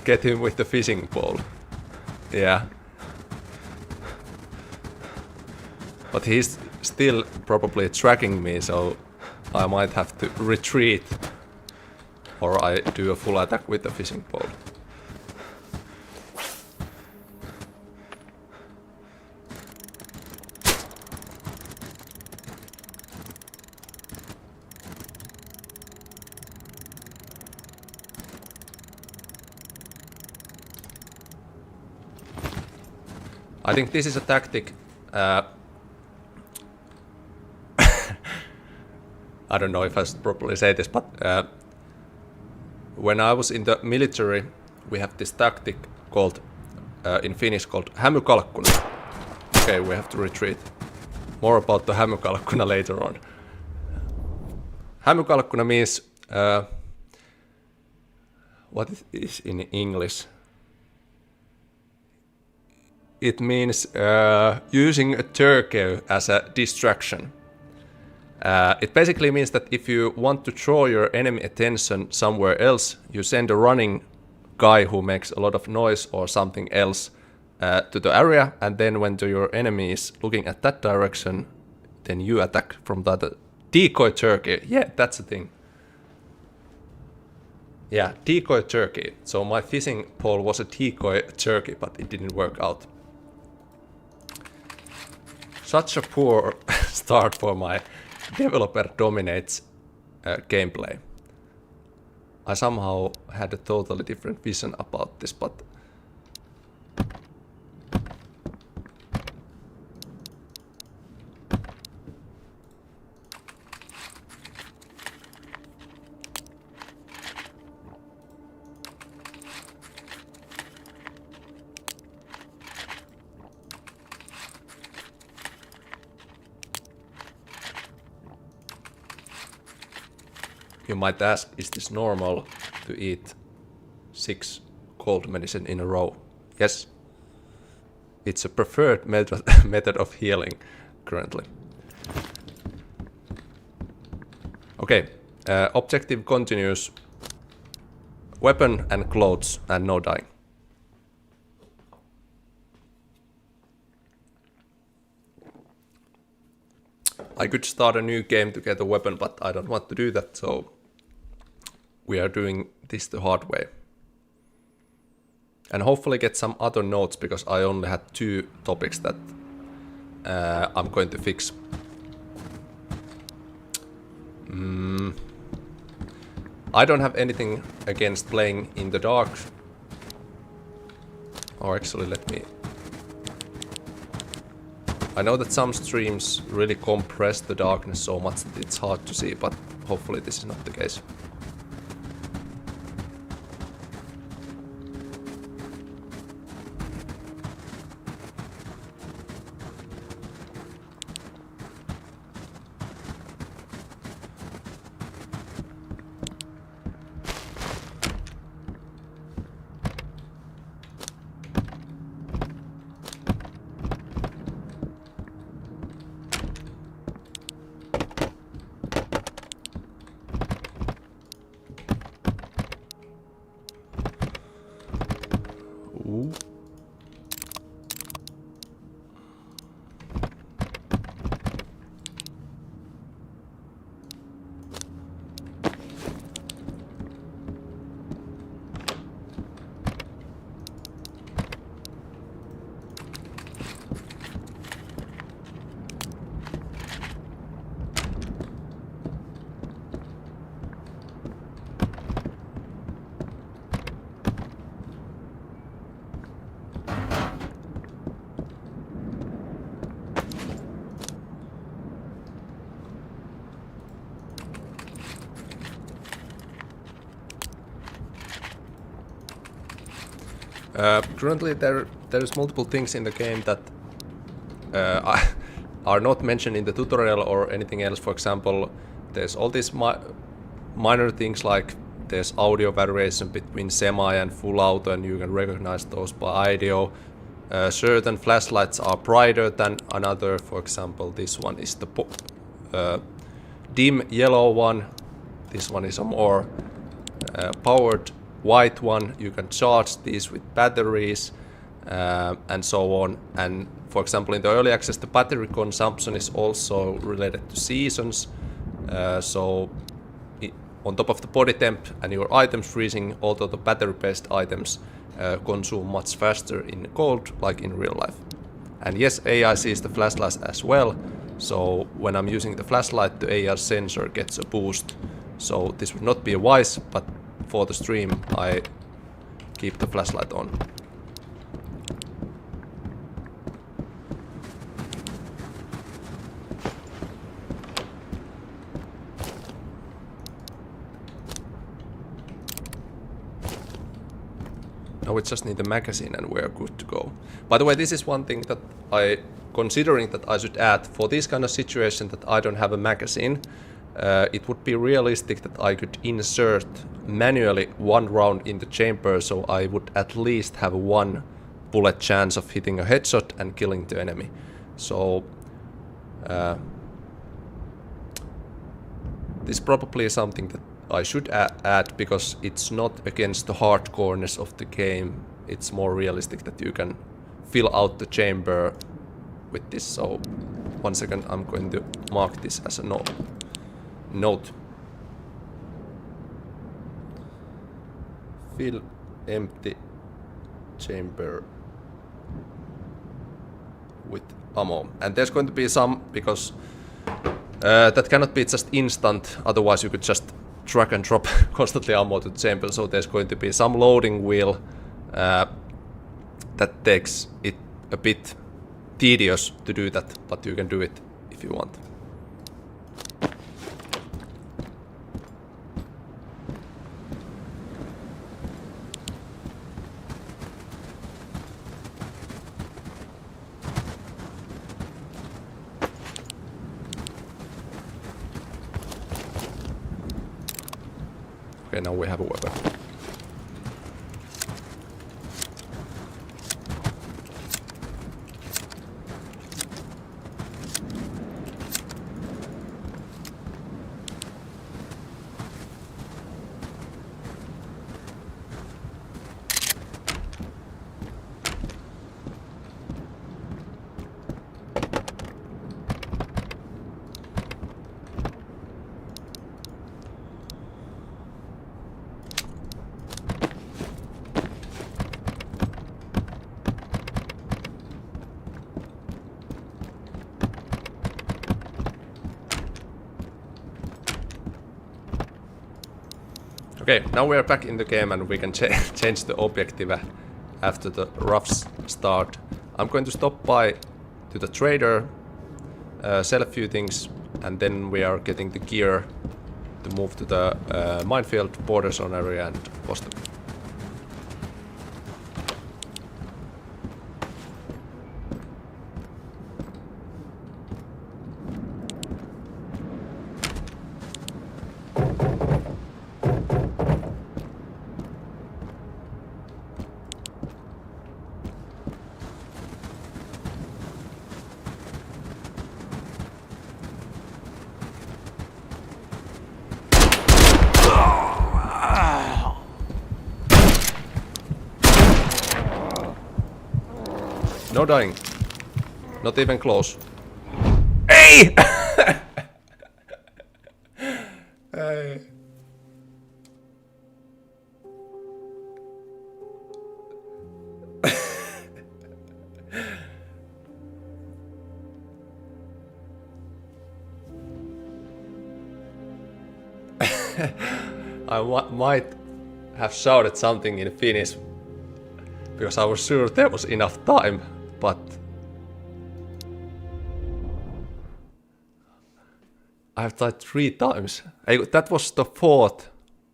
Get him with the fishing pole. Yeah. But he's still probably tracking me, so I might have to retreat. Or I do a full attack with the fishing pole. I think this is a tactic. I don't know if I should properly say this, but when I was in the military, we have this tactic called in Finnish called hämykalkkuna. Okay, we have to retreat. More about the hämykalkkuna later on. Hämykalkkuna means... what it is in English? It means using a turkey as a distraction. It basically means that if you want to draw your enemy attention somewhere else, you send a running guy who makes a lot of noise or something else to the area, and then when your enemy is looking at that direction, then you attack from that decoy turkey. Yeah, that's the thing. Yeah, decoy turkey. So my fishing pole was a decoy turkey, but it didn't work out. Such a poor start for my developer dominates gameplay. I somehow had a totally different vision about this, but you might ask, is this normal to eat 6 cold medicine in a row? Yes. It's a preferred method of healing currently. Okay, objective continues. Weapon and clothes and no dying. I could start a new game to get a weapon, but I don't want to do that, so we are doing this the hard way. And hopefully get some other notes, because I only had 2 topics that I'm going to fix. I don't have anything against playing in the dark. Or actually, let me... I know that some streams really compress the darkness so much that it's hard to see, but hopefully this is not the case. Currently there's multiple things in the game that are not mentioned in the tutorial or anything else. For example, there's all these minor things like there's audio variation between semi and full auto, and you can recognize those by audio. Certain flashlights are brighter than another. For example, this one is the dim yellow one. This one is a more powered white one. You can charge these with batteries and so on. And for example, in the early access, the battery consumption is also related to seasons. So on top of the body temp and your items freezing, although the battery-based items consume much faster in cold, like in real life. And yes, AI sees the flashlight as well. So when I'm using the flashlight, the AR sensor gets a boost. So this would not be wise, but for the stream, I keep the flashlight on. Now we just need the magazine and we're good to go. By the way, this is one thing that considering that I should add for this kind of situation that I don't have a magazine, it would be realistic that I could insert manually 1 round in the chamber, so I would at least have 1 bullet chance of hitting a headshot and killing the enemy. So this probably is something that I should add because it's not against the hardcoreness of the game. It's more realistic that you can fill out the chamber with this. So 1 second, I'm going to mark this as a note. Fill empty chamber with ammo. And there's going to be some, because that cannot be just instant, otherwise you could just drag and drop constantly ammo to the chamber, so there's going to be some loading wheel that takes it a bit tedious to do that, but you can do it if you want. Okay, now we have a weapon. Okay, now we are back in the game and we can change the objective after the rough start. I'm going to stop by to the trader, sell a few things, and then we are getting the gear to move to the minefield, border zone area, and Vostok. No dying. Not even close. Hey! Hey. I might have shouted something in Finnish because I was sure there was enough time, but I've died 3 times. That was the 4th,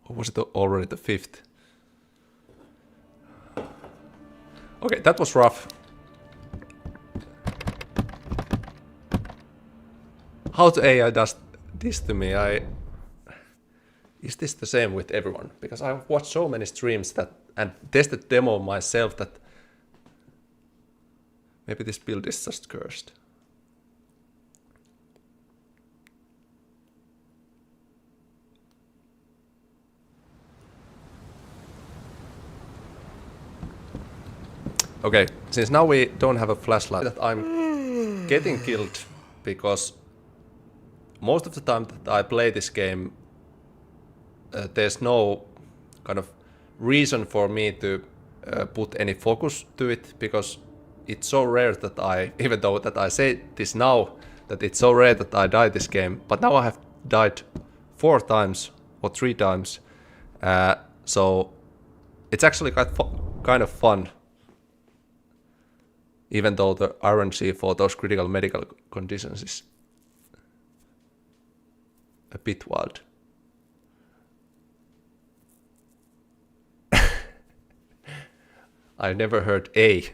or was it already the 5th? Okay, that was rough. How the AI does this to me? Is this the same with everyone? Because I've watched so many streams that and tested demo myself that maybe this build is just cursed. Okay, since now we don't have a flashlight, that I'm getting killed because most of the time that I play this game, there's no kind of reason for me to put any focus to it, because it's so rare that even though that I say this now, that it's so rare that I die this game, but now I have died 4 times or 3 times, so it's actually kind of fun, even though the RNG for those critical medical conditions is a bit wild. I never heard A,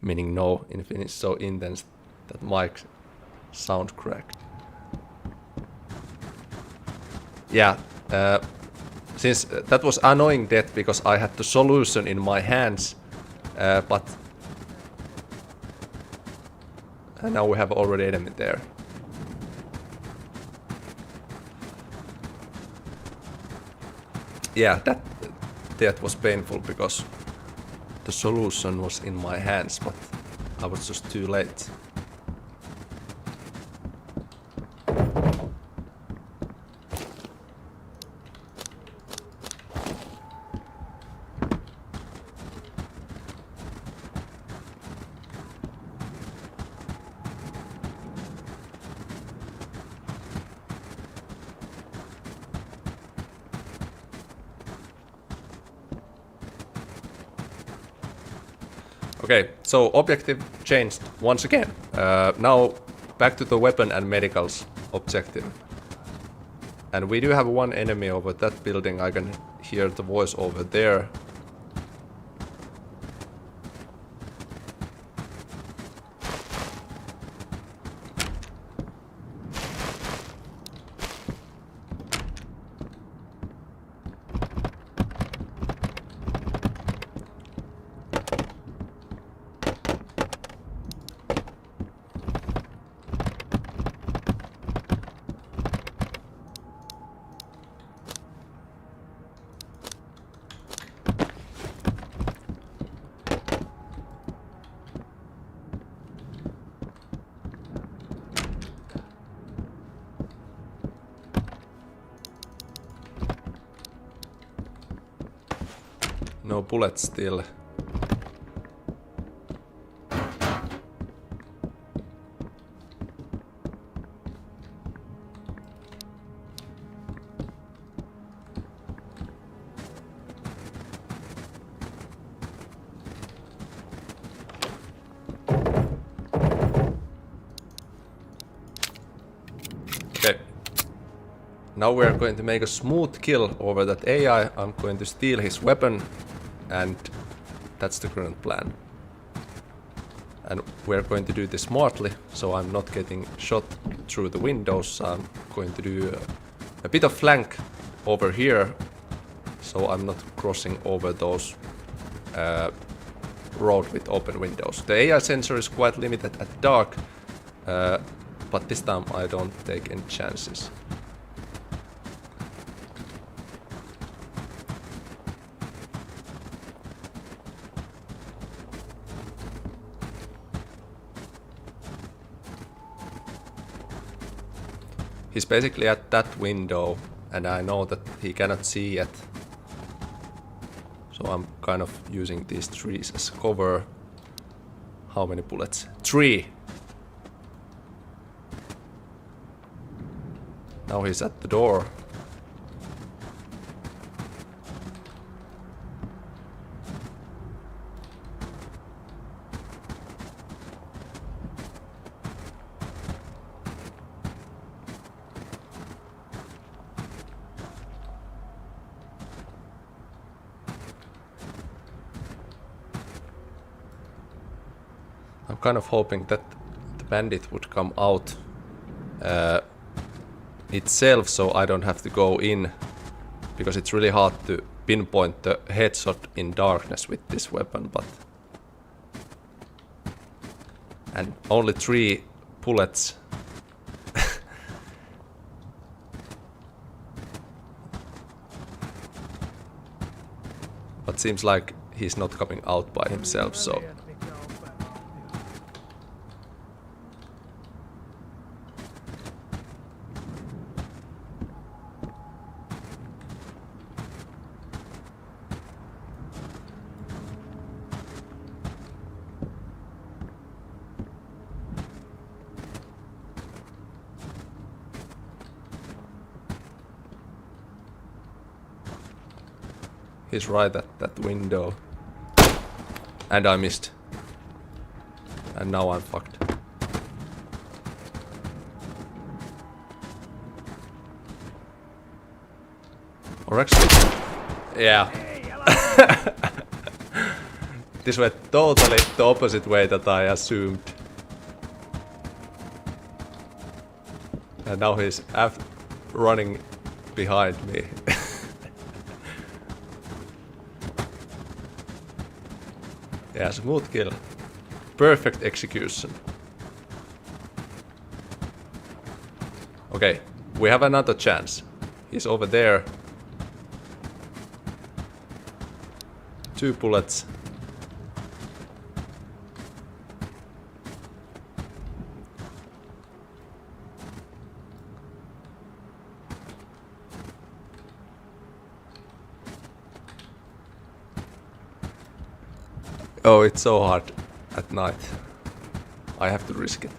meaning no, in Finnish so intense that mic sound cracked. Yeah, since that was annoying death because I had the solution in my hands, but now we have already enemy there. Yeah, that death was painful because the solution was in my hands, but I was just too late. Okay, so objective changed once again. Now back to the weapon and medicals objective. And we do have one enemy over that building. I can hear the voice over there. No bullets still. Okay. Now we are going to make a smooth kill over that AI. I'm going to steal his weapon. And that's the current plan. And we're going to do this smartly, so I'm not getting shot through the windows. I'm going to do a bit of flank over here, so I'm not crossing over those road with open windows. The AI sensor is quite limited at dark, but this time I don't take any chances. He's basically at that window, and I know that he cannot see yet. So I'm kind of using these trees as cover. How many bullets? 3! Now he's at the door. I'm kind of hoping that the bandit would come out itself, so I don't have to go in, because it's really hard to pinpoint the headshot in darkness with this weapon, but... And only 3 bullets. But seems like he's not coming out by himself, so... He's right at that window. And I missed. And now I'm fucked. Or actually... Yeah. This went totally the opposite way that I assumed. And now he's running behind me. Yeah, smooth kill. Perfect execution. Okay, we have another chance. He's over there. 2 bullets. Oh, it's so hard at night. I have to risk it.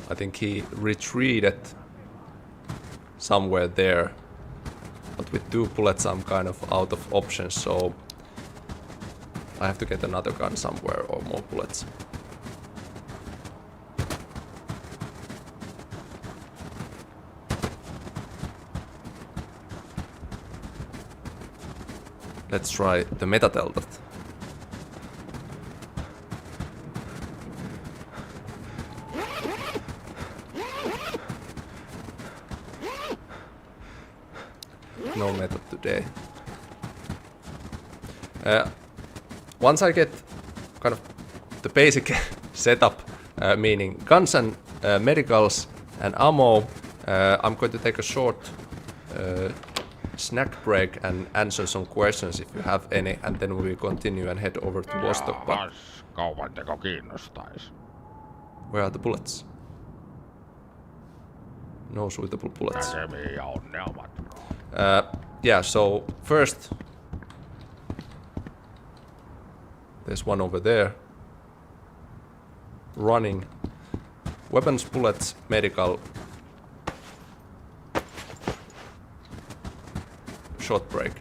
I think he retreated somewhere there. But with 2 bullets I'm kind of out of options, so I have to get another gun somewhere or more bullets. Let's try the meta-delta. No method today. Once I get kind of the basic setup, meaning guns and medicals and ammo, I'm going to take a short snack break and answer some questions if you have any, and then we will continue and head over to Vostok. But Kaupanteko kiinnostais? where are the bullets? No suitable bullets. Näkemiin ja onnea matkaan. Yeah, so first there's one over there running. Weapons, bullets, medical, short break.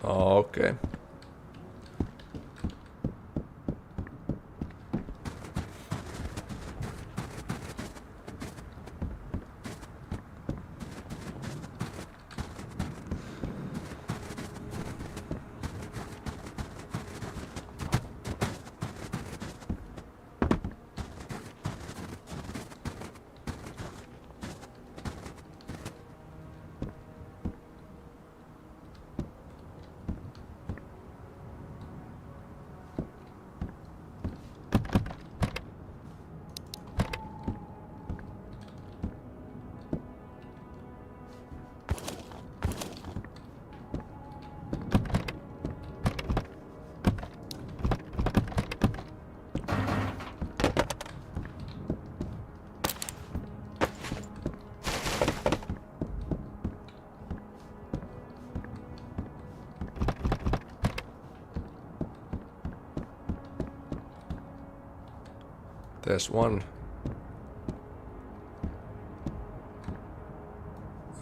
Okay. There's one.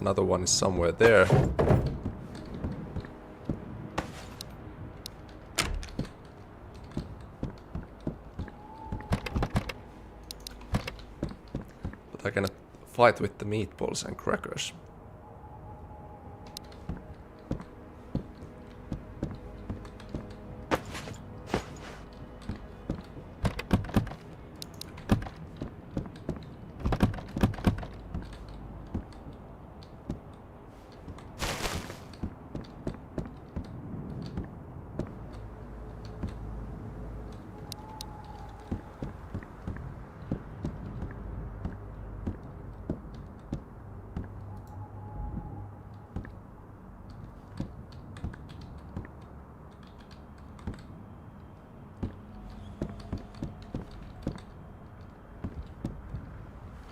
Another one is somewhere there. fight with the meatballs and crackers.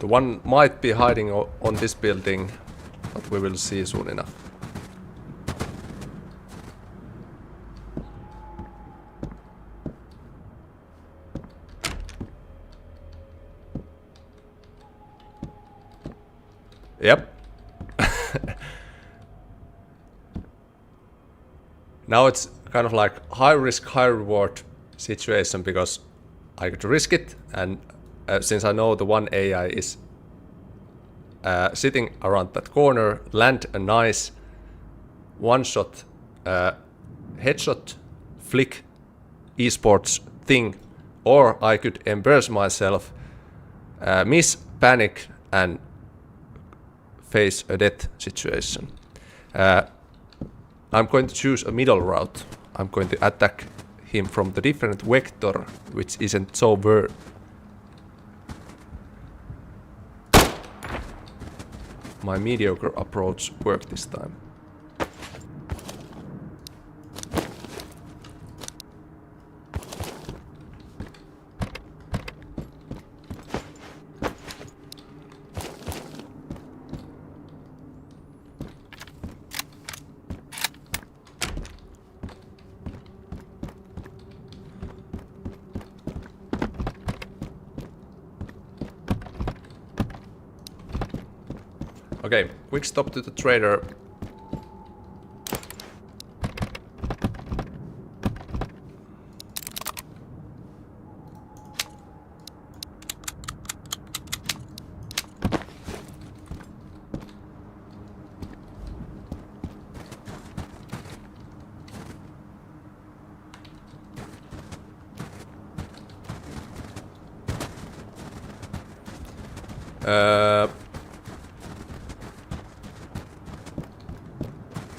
The one might be hiding on this building, but we will see soon enough. Yep. Now it's kind of like high risk, high reward situation because I could risk it, and since I know the one AI is sitting around that corner, land a nice one-shot headshot flick esports thing, or I could embarrass myself, miss, panic, and face a death situation. I'm going to choose a middle route. I'm going to attack him from the different vector, which isn't so bad. My mediocre approach worked this time. Okay, quick stop to the trader.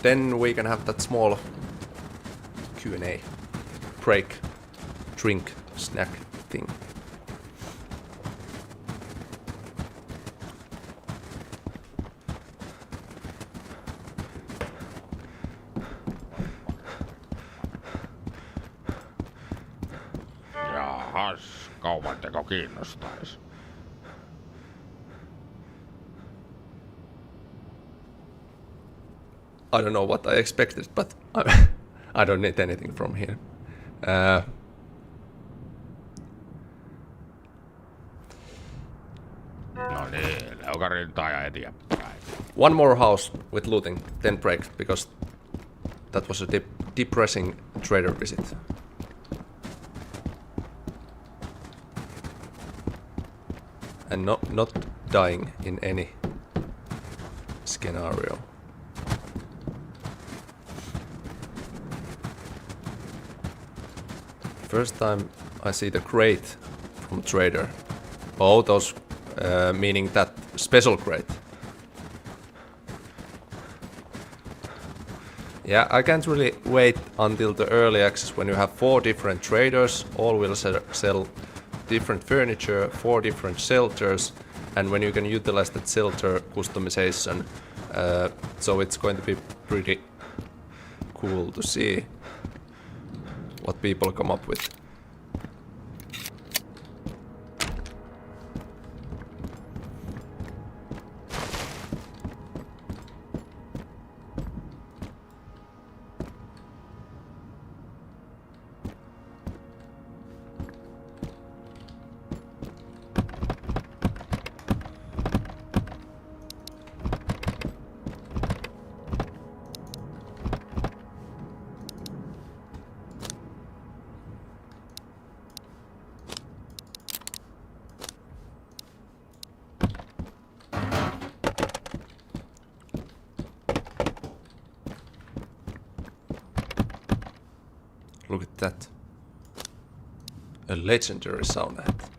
Then we can have that small Q&A, break, drink, snack thing. Jahas, kaupanteko kiinnostais? I don't know what I expected, but I don't need anything from here. No niin, leukarintaa ja eteenpäin. One more house with looting, then break, because that was a depressing trader visit. And not dying in any scenario. First time I see the crate from trader. Oh, those meaning that special crate. Yeah, I can't really wait until the early access when you have 4 different traders, all will sell different furniture, 4 different shelters, and when you can utilize that shelter customization. So it's going to be pretty cool to see what people come up with. Look at that. A legendary sound hat.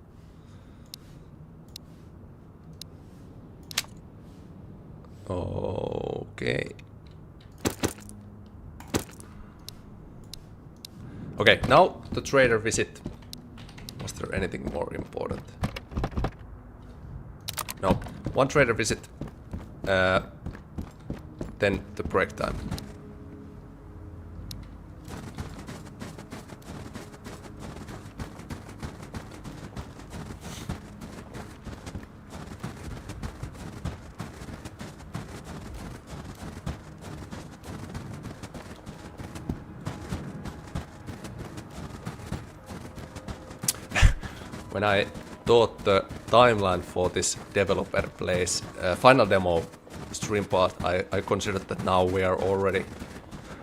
Okay. Okay, now the trader visit. Was there anything more important? No. One trader visit. Then the break time. When I thought the timeline for this developer plays final demo stream part, I considered that now we are already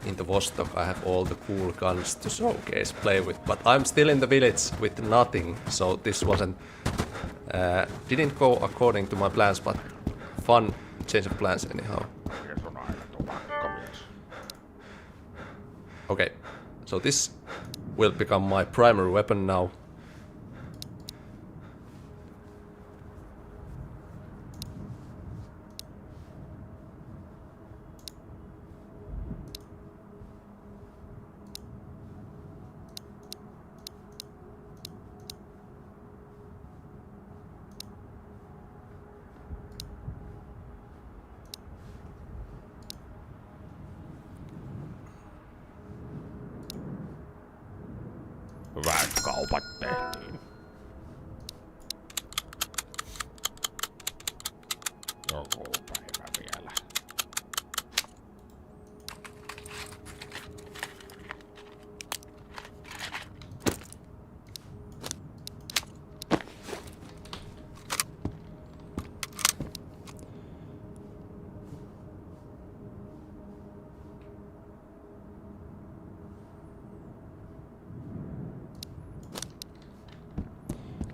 in the Vostok. I have all the cool guns to showcase, play with, but I'm still in the village with nothing, so this didn't go according to my plans, but fun change of plans anyhow. Okay, so this will become my primary weapon now. Hyvät kaupat tehtiin. Joku päivä vielä.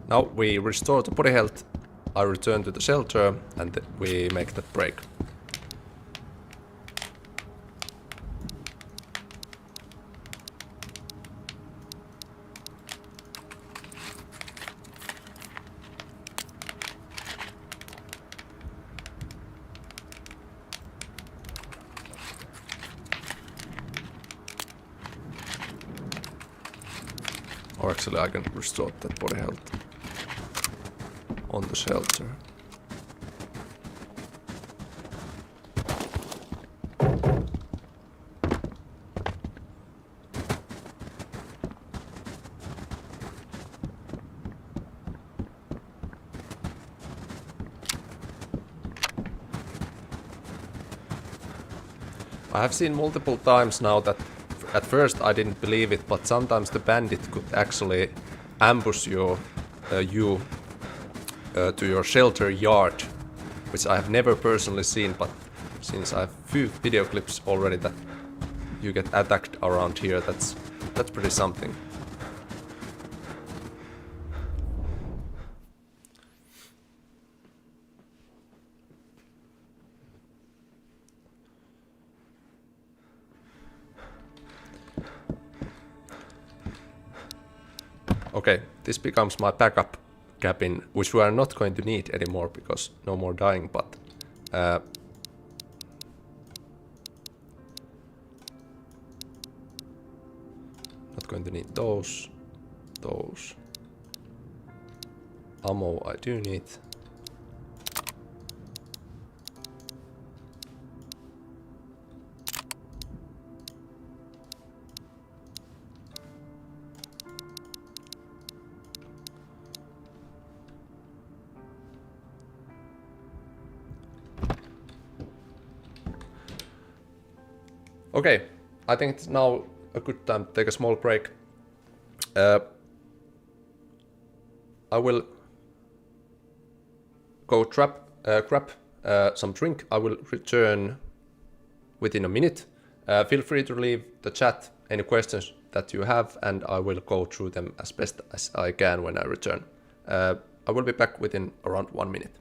Now we restore the body health, I return to the shelter, and we make that break. Or actually I can restore that body health on the shelter. I have seen multiple times now that at first I didn't believe it, but sometimes the bandit could actually ambush you to your shelter yard, which I have never personally seen, but since I have few video clips already that you get attacked around here, that's pretty something. Okay, this becomes my backup cabin, which we are not going to need anymore because no more dying, but not going to need those. Ammo I do need. Okay, I think it's now a good time to take a small break. I will go grab some drink. I will return within a minute. Feel free to leave the chat any questions that you have, and I will go through them as best as I can when I return. I will be back within around 1 minute.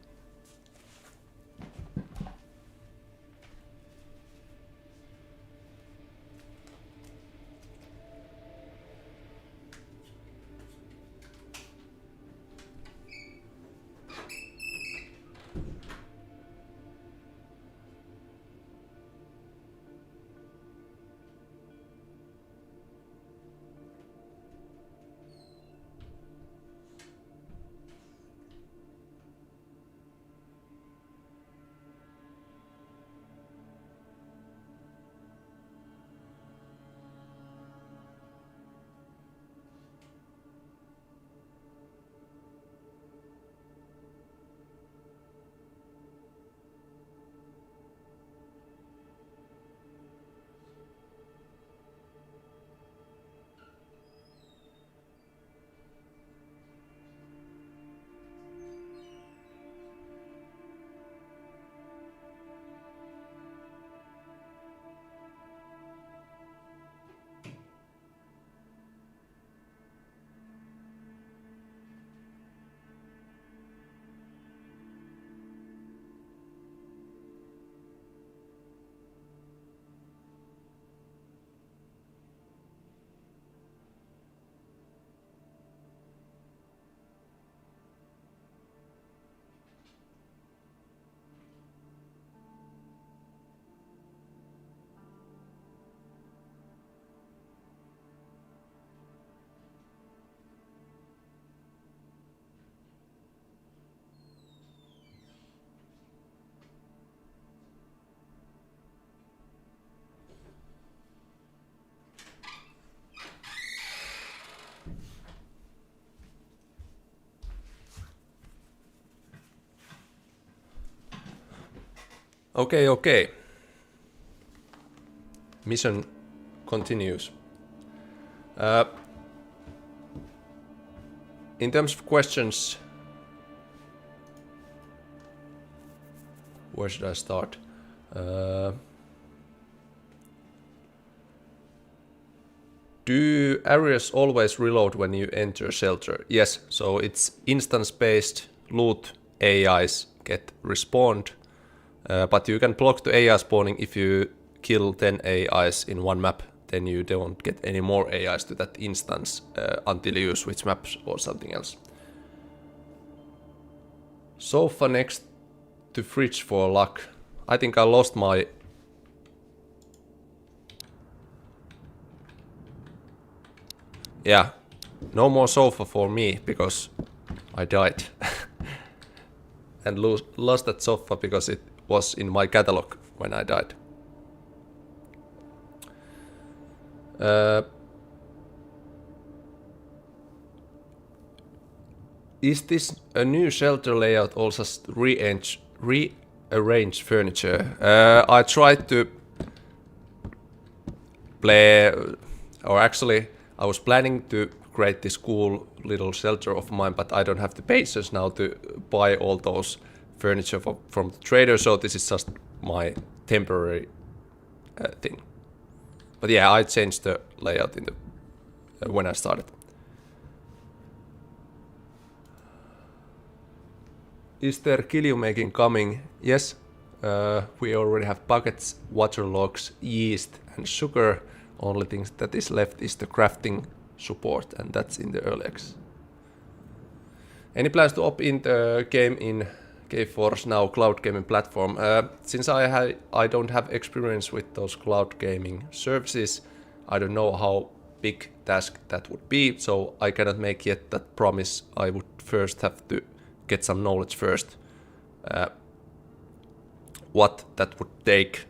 Okay. Mission continues. In terms of questions, where should I start? Do areas always reload when you enter shelter? Yes, so it's instance-based loot AIs get respawned, but you can block the AI spawning if you kill 10 AIs in one map, then you don't get any more AIs to that instance until you switch maps or something else. Sofa next to fridge for luck. I think I lost my... Yeah, no more sofa for me because I died. And lost that sofa because it was in my catalog when I died. Is this a new shelter layout or just rearrange furniture? I tried to play, or actually I was planning to create this cool little shelter of mine, but I don't have the patience now to buy all those furniture from the trader, so this is just my temporary thing. But yeah, I changed the layout in the when I started. Is there kill making coming? Yes, we already have buckets, water logs, yeast and sugar. Only thing that is left is the crafting support, and that's in the early access. Any plans to opt in the game in GameForce Now cloud gaming platform? Since I don't have experience with those cloud gaming services, I don't know how big task that would be, so I cannot make yet that promise. I would first have to get some knowledge first, what that would take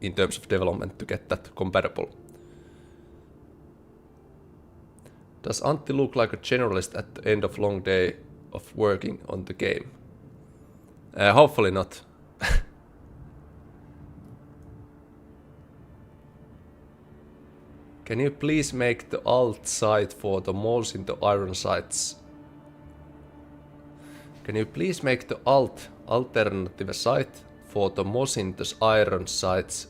in terms of development to get that compatible. Does Antti look like a generalist at the end of long day of working on the game? Hopefully not. Can you please make the alt site for the moles into iron sites? Can you please make the alternative site for the Mosintos iron sites?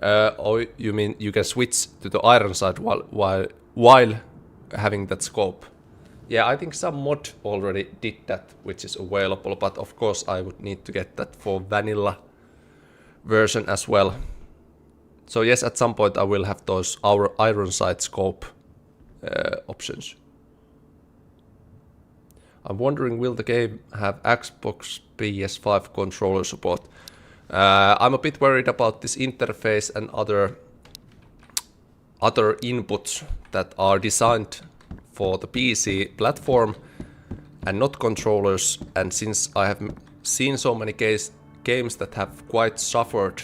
Or you mean you can switch to the iron site while having that scope? Yeah, I think some mod already did that, which is available, but of course I would need to get that for vanilla version as well. So yes, at some point I will have those our iron site scope options. I'm wondering, will the game have Xbox PS5 controller support? I'm a bit worried about this interface and other inputs that are designed for the PC platform and not controllers. And since I have seen so many games that have quite suffered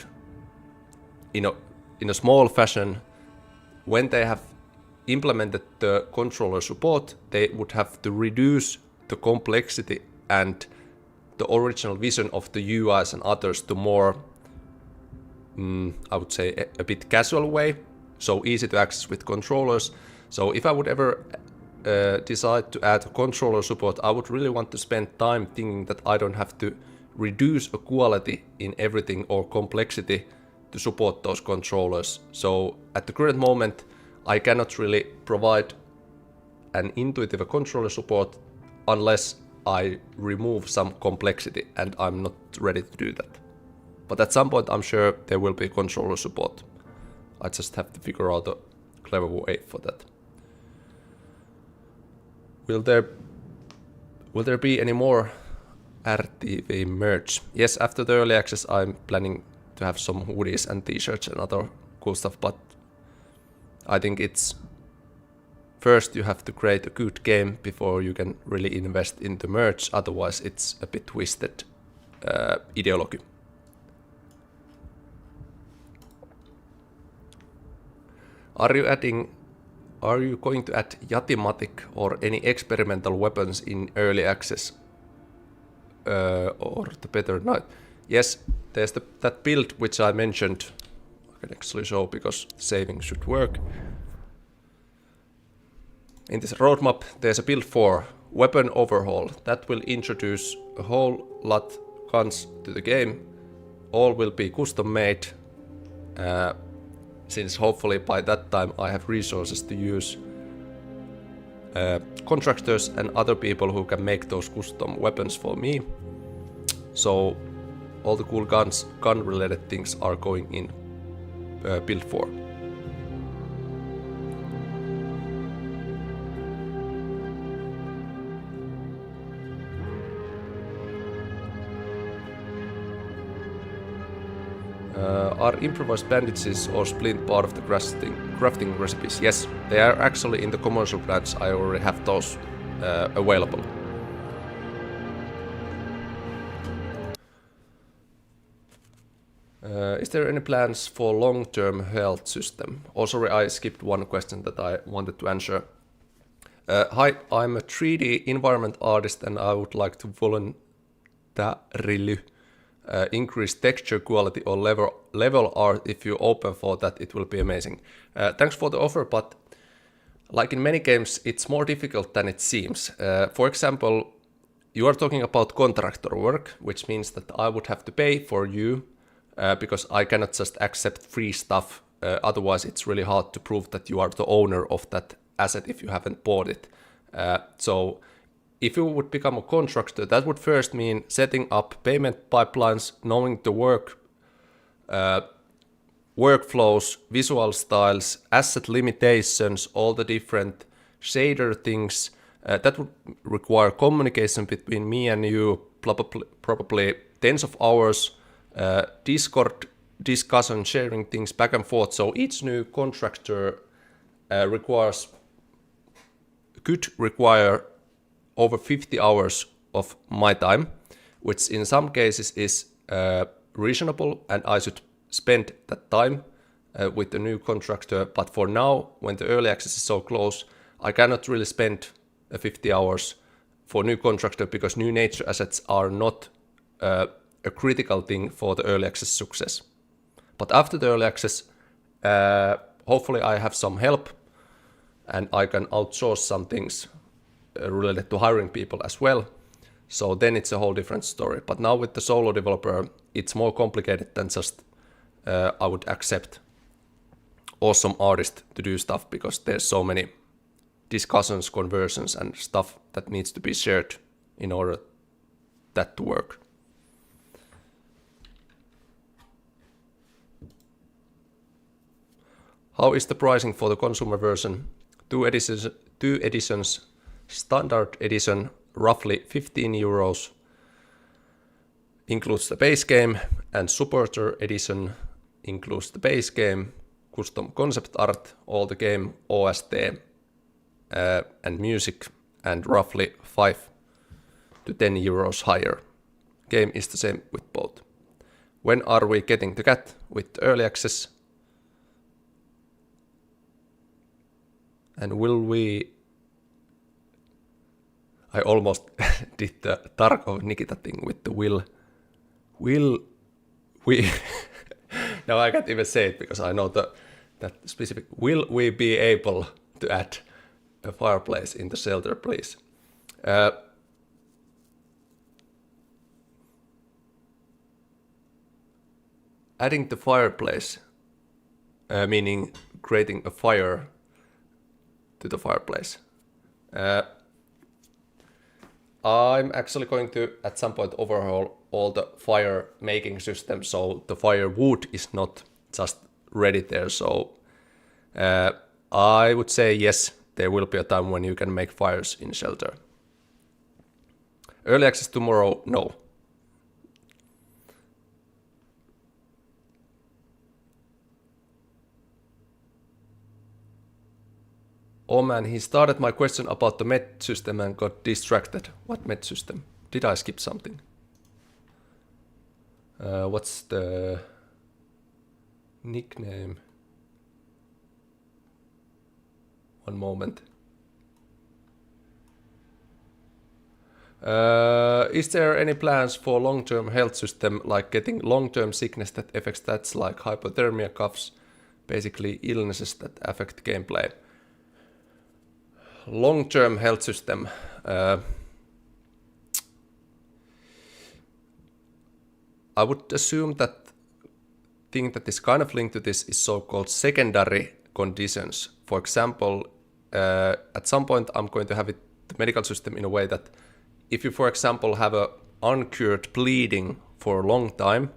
in a small fashion, when they have implemented the controller support, they would have to reduce the complexity and the original vision of the UIs and others to more, I would say, a bit casual way, so easy to access with controllers. So if I would ever decide to add controller support, I would really want to spend time thinking that I don't have to reduce a quality in everything or complexity to support those controllers. So at the current moment, I cannot really provide an intuitive controller support unless I remove some complexity, and I'm not ready to do that. But at some point I'm sure there will be controller support. I just have to figure out a clever way for that. Will there be any more RTV merch? Yes, after the early access I'm planning to have some hoodies and t-shirts and other cool stuff, but I think it's first you have to create a good game before you can really invest in the merch, otherwise it's a bit twisted ideology. Are you going to add Yatimatic or any experimental weapons in early access or the better night? Yes, there's that build which I mentioned. I can actually show because saving should work. In this roadmap, there's a build for weapon overhaul. That will introduce a whole lot guns to the game. All will be custom made, since hopefully by that time I have resources to use contractors and other people who can make those custom weapons for me. So all the cool gun related things are going in build 4. Are improvised bandages or splint part of the crafting recipes? Yes, they are actually in the commercial branch. I already have those available. Is there any plans for long-term health system? Oh, sorry, I skipped one question that I wanted to answer. Hi, I'm a 3D environment artist and I would like to voluntarily increase texture quality or level art. If you open for that, it will be amazing. Thanks for the offer, but like in many games, it's more difficult than it seems. For example, you are talking about contractor work, which means that I would have to pay for you because I cannot just accept free stuff. Otherwise, it's really hard to prove that you are the owner of that asset if you haven't bought it. So if you would become a contractor, that would first mean setting up payment pipelines, knowing the workflows, visual styles, asset limitations, all the different shader things. That would require communication between me and you, probably tens of hours, Discord discussion, sharing things back and forth. So each new contractor could require over 50 hours of my time, which in some cases is reasonable, and I should spend that time with the new contractor. But for now, when the early access is so close, I cannot really spend 50 hours for new contractor because new nature assets are not a critical thing for the early access success. But after the early access, hopefully I have some help and I can outsource some things related to hiring people as well. So then it's a whole different story. But now with the solo developer, it's more complicated than just I would accept awesome artist to do stuff because there's so many discussions, conversions and stuff that needs to be shared in order that to work. How is the pricing for the consumer version? Two editions, standard edition roughly 15 euros, includes the base game, and supporter edition includes the base game, custom concept art, all the game OST and music, and roughly 5 to 10 euros higher. Game is the same with both. When are we getting the cat with early access? And will we... I almost did the Tarkov Nikita thing with the will we... Now I can't even say it because I know that specific... Will we be able to add a fireplace in the shelter, please? Adding the fireplace, meaning creating a fire to the fireplace. I'm actually going to at some point overhaul all the fire making system, so the firewood is not just ready there. So I would say yes, there will be a time when you can make fires in shelter. Early access tomorrow, no. Oh man, he started my question about the med system and got distracted. What med system? Did I skip something? What's the nickname? One moment. Is there any plans for long-term health system, like getting long-term sickness that affects stats like hypothermia, coughs, basically illnesses that affect gameplay? Long-term health system. I would assume that thing that is kind of linked to this is so-called secondary conditions. For example, at some point I'm going to have the medical system in a way that if you, for example, have a uncured bleeding for a long time,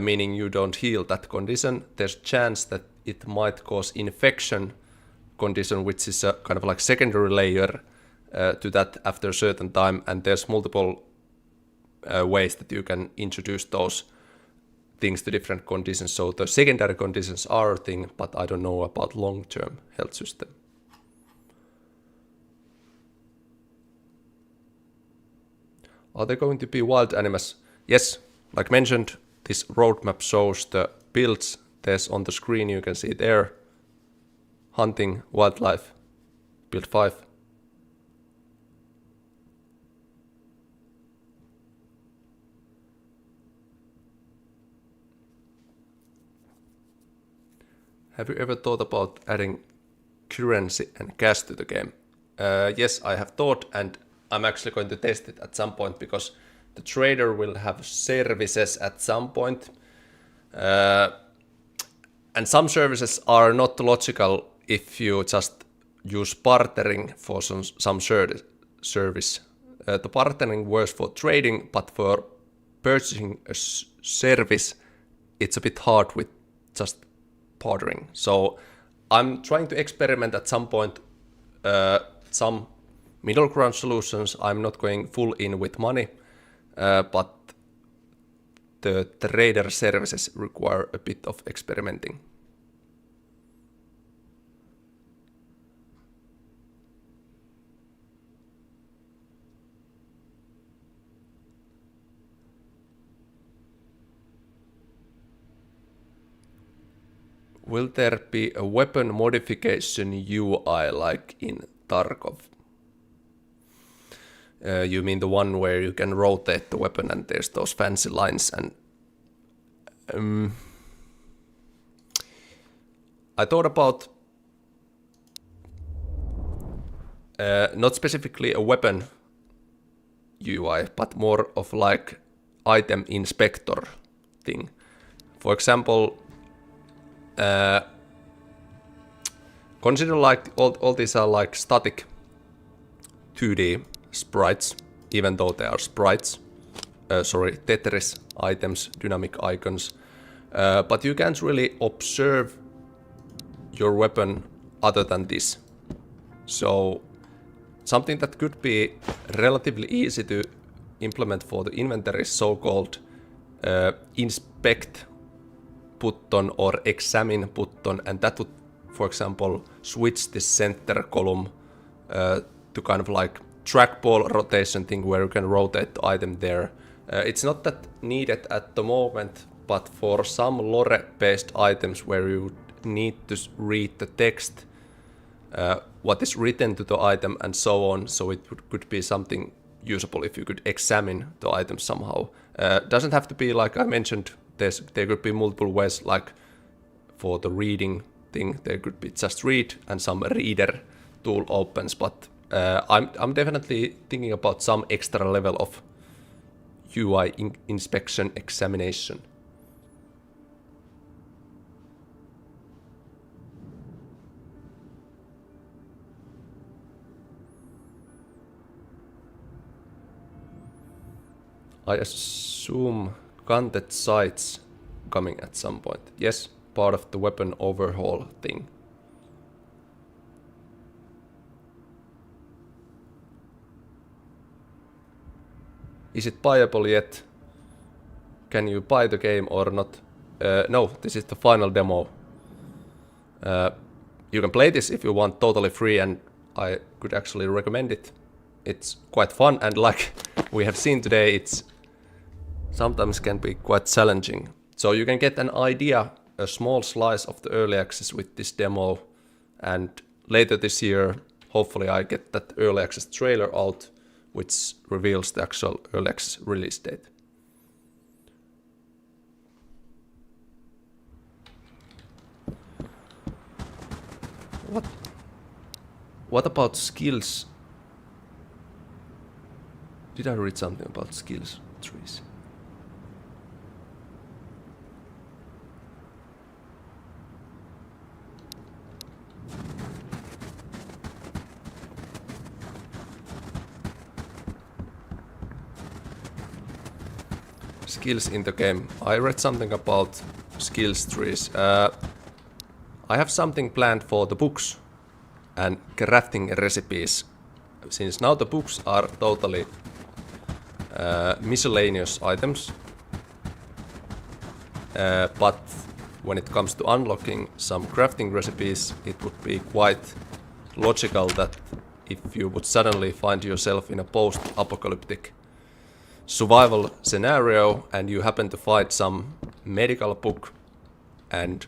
meaning you don't heal that condition, there's a chance that it might cause infection condition, which is a kind of like secondary layer to that after a certain time, and there's multiple ways that you can introduce those things to different conditions. So the secondary conditions are a thing, but I don't know about long-term health system. Are there going to be wild animals? Yes, like mentioned, this roadmap shows the builds. There's on the screen, you can see there. Hunting, wildlife, build 5. Have you ever thought about adding currency and cash to the game? Yes, I have thought, and I'm actually going to test it at some point because the trader will have services at some point. And some services are not logical if you just use bartering for some service. The bartering works for trading, but for purchasing a service, it's a bit hard with just bartering. So I'm trying to experiment at some point some middle ground solutions. I'm not going full in with money, but the trader services require a bit of experimenting. Will there be a weapon modification UI like in Tarkov? You mean the one where you can rotate the weapon and there's those fancy lines and... I thought about not specifically a weapon UI, but more of like item inspector thing. For example, consider like all these are like static 2D sprites, even though they are sprites. Tetris items, dynamic icons. But you can't really observe your weapon other than this. So something that could be relatively easy to implement for the inventory is so-called inspect button or examine button, and that would, for example, switch the center column to kind of like trackball rotation thing where you can rotate the item there. It's not that needed at the moment, but for some lore-based items where you need to read the text, what is written to the item and so on, so it could be something usable if you could examine the item somehow. Doesn't have to be like I mentioned. There could be multiple ways, like for the reading thing, there could be just read and some reader tool opens, but I'm definitely thinking about some extra level of UI inspection examination. I assume content sites coming at some point. Yes, part of the weapon overhaul thing. Is it buyable yet? Can you buy the game or not? No, this is the final demo. You can play this if you want totally free, and I could actually recommend it. It's quite fun, and like we have seen today, it's sometimes can be quite challenging. So you can get an idea, a small slice of the early access with this demo, and later this year, hopefully I get that early access trailer out which reveals the actual early access release date. What about skills? Did I read something about skills trees? Skills in the game. I read something about skills trees. I have something planned for the books and crafting recipes, since now the books are totally miscellaneous items, but when it comes to unlocking some crafting recipes, it would be quite logical that if you would suddenly find yourself in a post-apocalyptic survival scenario and you happen to find some medical book, and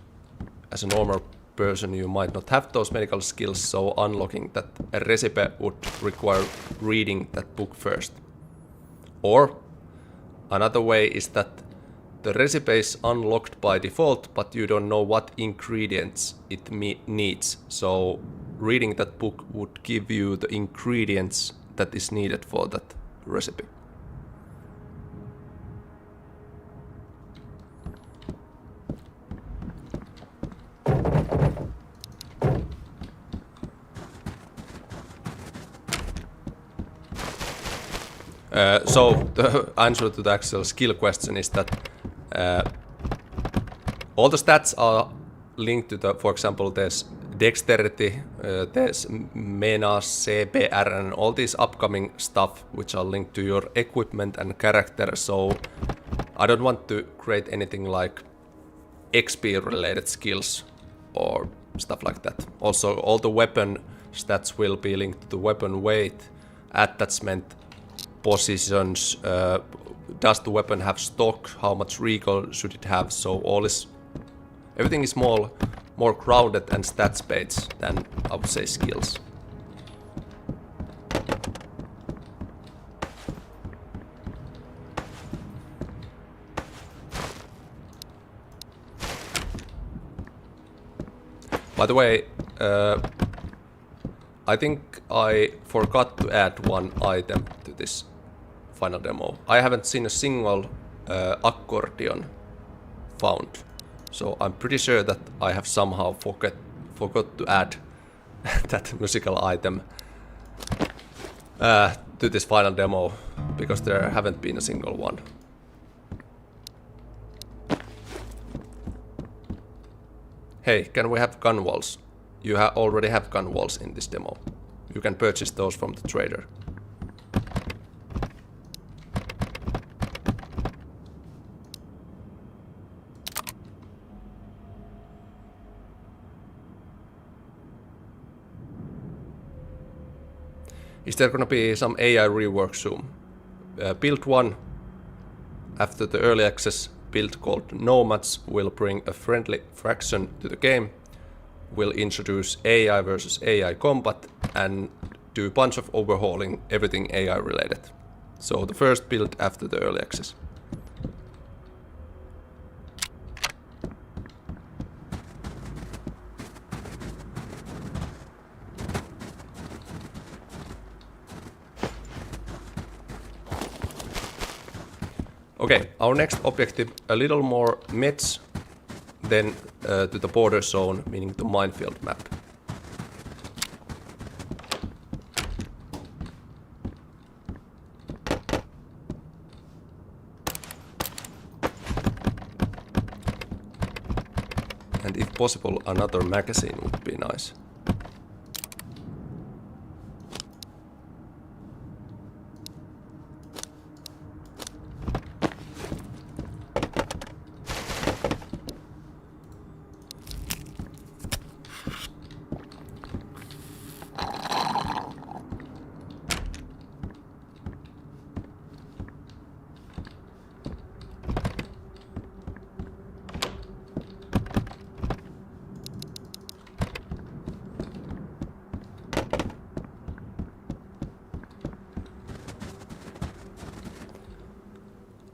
as a normal person you might not have those medical skills, so unlocking that recipe would require reading that book first. Or another way is that the recipe is unlocked by default, but you don't know what ingredients it needs, so reading that book would give you the ingredients that is needed for that recipe. So the answer to the actual skill question is that all the stats are linked to the, for example, there's dexterity, there's MENA, CPR, and all these upcoming stuff which are linked to your equipment and character. So I don't want to create anything like XP related skills or stuff like that. Also, all the weapon stats will be linked to the weapon weight, attachment, positions, does the weapon have stock, how much recoil should it have, so everything is more grounded and stats based than, I would say, skills. By the way, I think I forgot to add one item to this final demo. I haven't seen a single accordion found, so I'm pretty sure that I have somehow forgot to add that musical item to this final demo, because there haven't been a single one. Hey, can we have gun walls? You already have gun walls in this demo. You can purchase those from the trader. Is there gonna be some AI rework soon? Build 1, after the early access build called Nomads, will bring a friendly fraction to the game, will introduce AI versus AI combat, and do a bunch of overhauling, everything AI related. So the first build after the early access. Okay, our next objective, a little more meds than to the border zone, meaning the minefield map. And if possible, another magazine would be nice.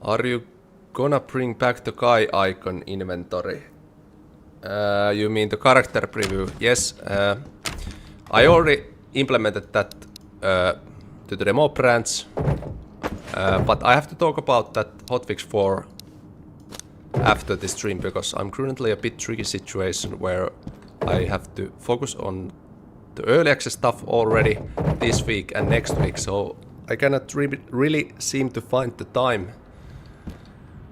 Are you gonna bring back the guy icon inventory? You mean the character preview? Yes. I already implemented that to the demo branch, but I have to talk about that hotfix 4 after this stream because I'm currently a bit tricky situation where I have to focus on the early access stuff already this week and next week, so I cannot really seem to find the time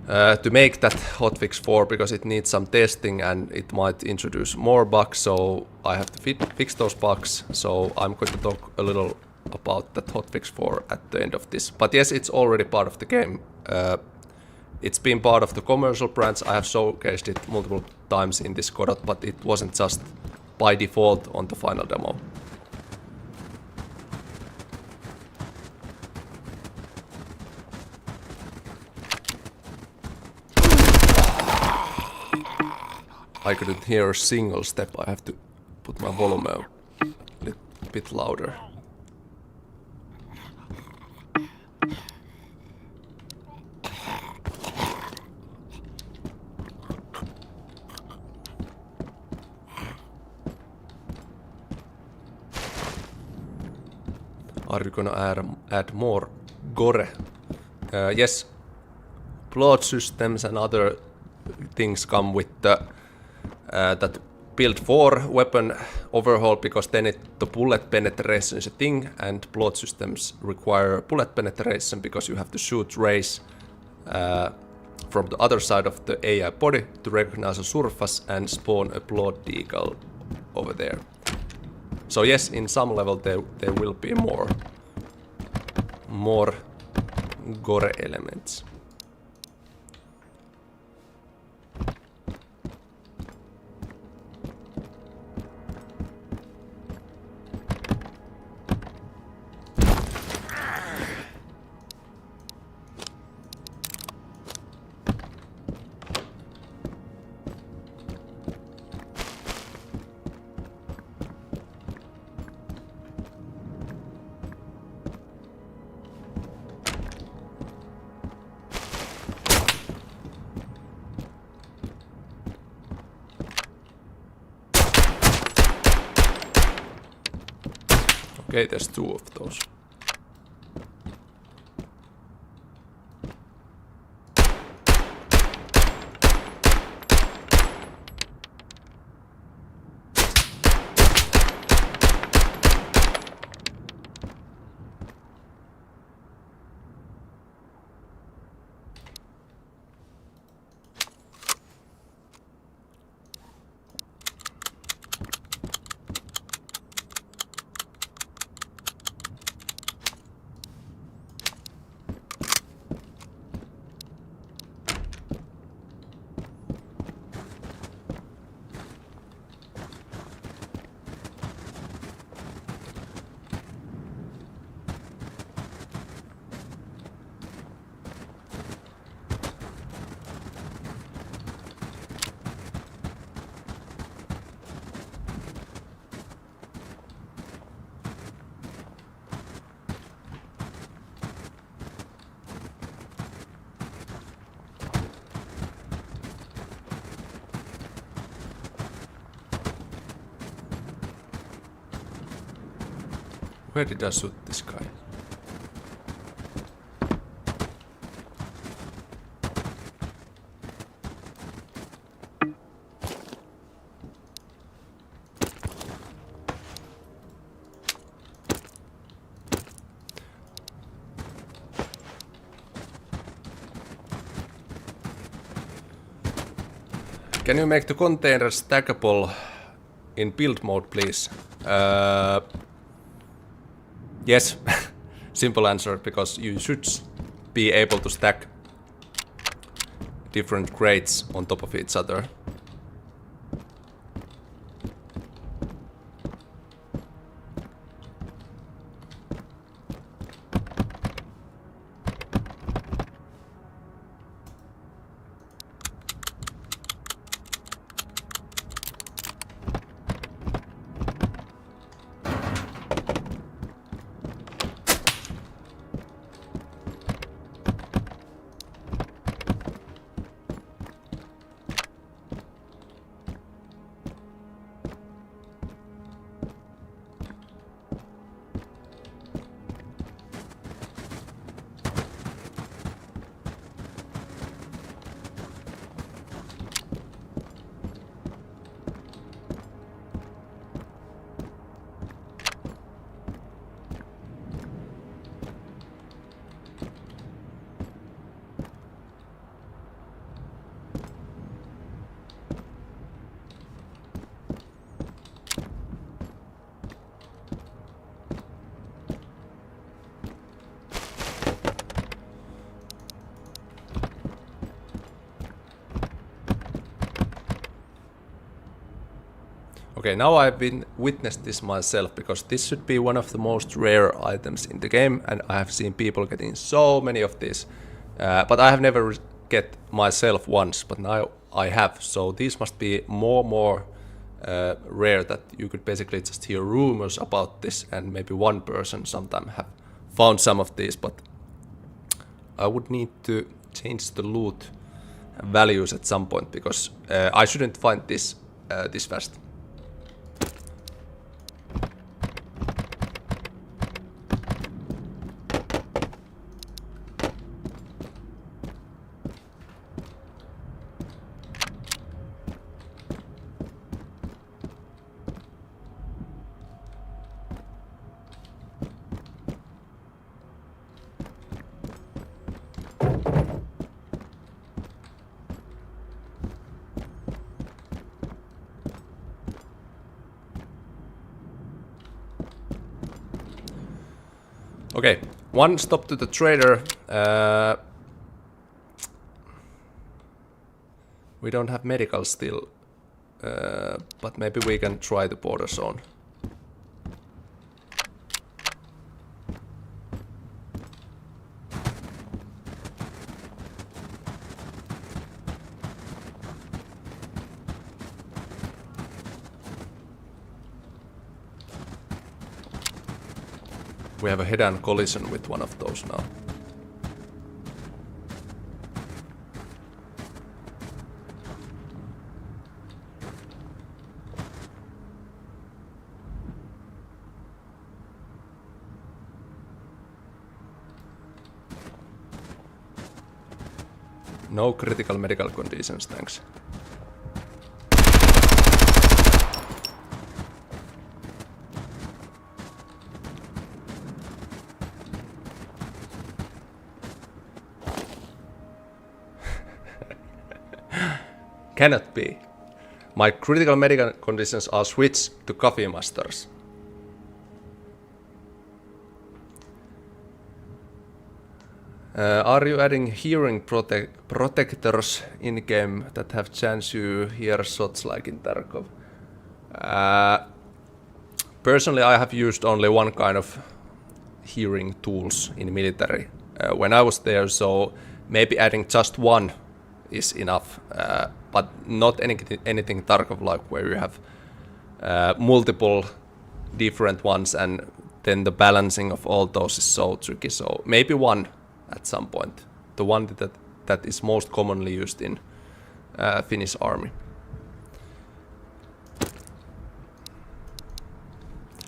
to make that hotfix 4 because it needs some testing and it might introduce more bugs, so I have to fix those bugs. So I'm going to talk a little about that hotfix 4 at the end of this. But yes, it's already part of the game. It's been part of the commercial branch. I have showcased it multiple times in this Godot, but it wasn't just by default on the final demo. I couldn't hear a single step. I have to put my volume a little bit louder. Are you gonna add more gore? Yes, blood systems and other things come with the that build 4 weapon overhaul, because then the bullet penetration is a thing, and blood systems require bullet penetration because you have to shoot rays from the other side of the AI body to recognize a surface and spawn a blood decal over there. So yes, in some level there will be more gore elements. Okay, there's 2 of those. Where did I shoot this guy? Can you make the container stackable in build mode, please? Yes, simple answer, because you should be able to stack different crates on top of each other. Okay, now I've been witnessed this myself, because this should be one of the most rare items in the game, and I have seen people getting so many of these. But I have never get myself once, but now I have. So these must be more rare, that you could basically just hear rumors about this, and maybe one person sometime have found some of these. But I would need to change the loot values at some point, because I shouldn't find this this fast. Okay, one stop to the trader. We don't have medical still, but maybe we can try the border zone. We have a head-on collision with one of those now. No critical medical conditions, thanks. Cannot be. My critical medical conditions are switched to coffee masters. Are you adding hearing protectors in-game that have chance you hear shots like in Tarkov? Personally, I have used only one kind of hearing tools in military when I was there, so maybe adding just one is enough, but not anything Tarkov-like where you have multiple different ones, and then the balancing of all those is so tricky. So maybe one at some point, the one that is most commonly used in Finnish army.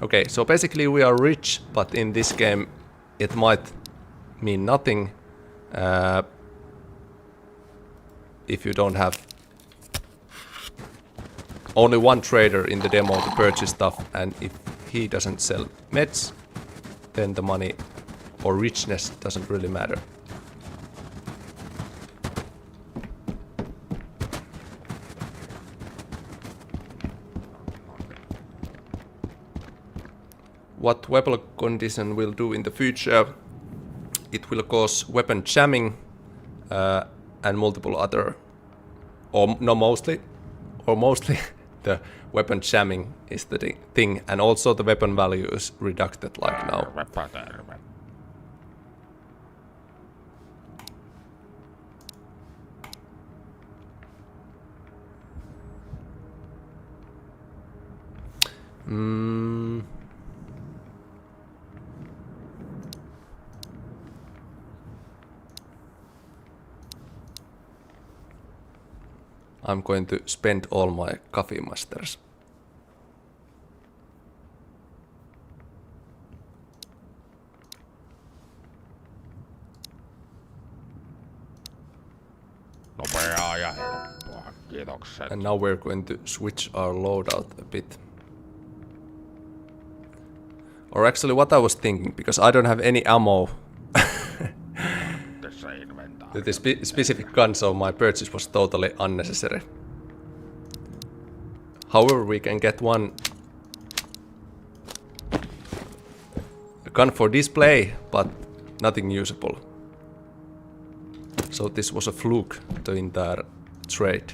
Okay, so basically we are rich, but in this game it might mean nothing if you don't have only one trader in the demo to purchase stuff, and if he doesn't sell meds, then the money or richness doesn't really matter. What weapon condition will do in the future? It will cause weapon jamming and multiple other, or no, mostly the weapon jamming is the thing, and also the weapon value is reducted like now. I'm going to spend all my coffee masters. Nopeaa ja helppoa. Kiitokset. And now we're going to switch our loadout a bit. Or actually what I was thinking, because I don't have any ammo to this specific gun, so my purchase was totally unnecessary. However, we can get a gun for display, but nothing usable. So this was a fluke, the entire trade.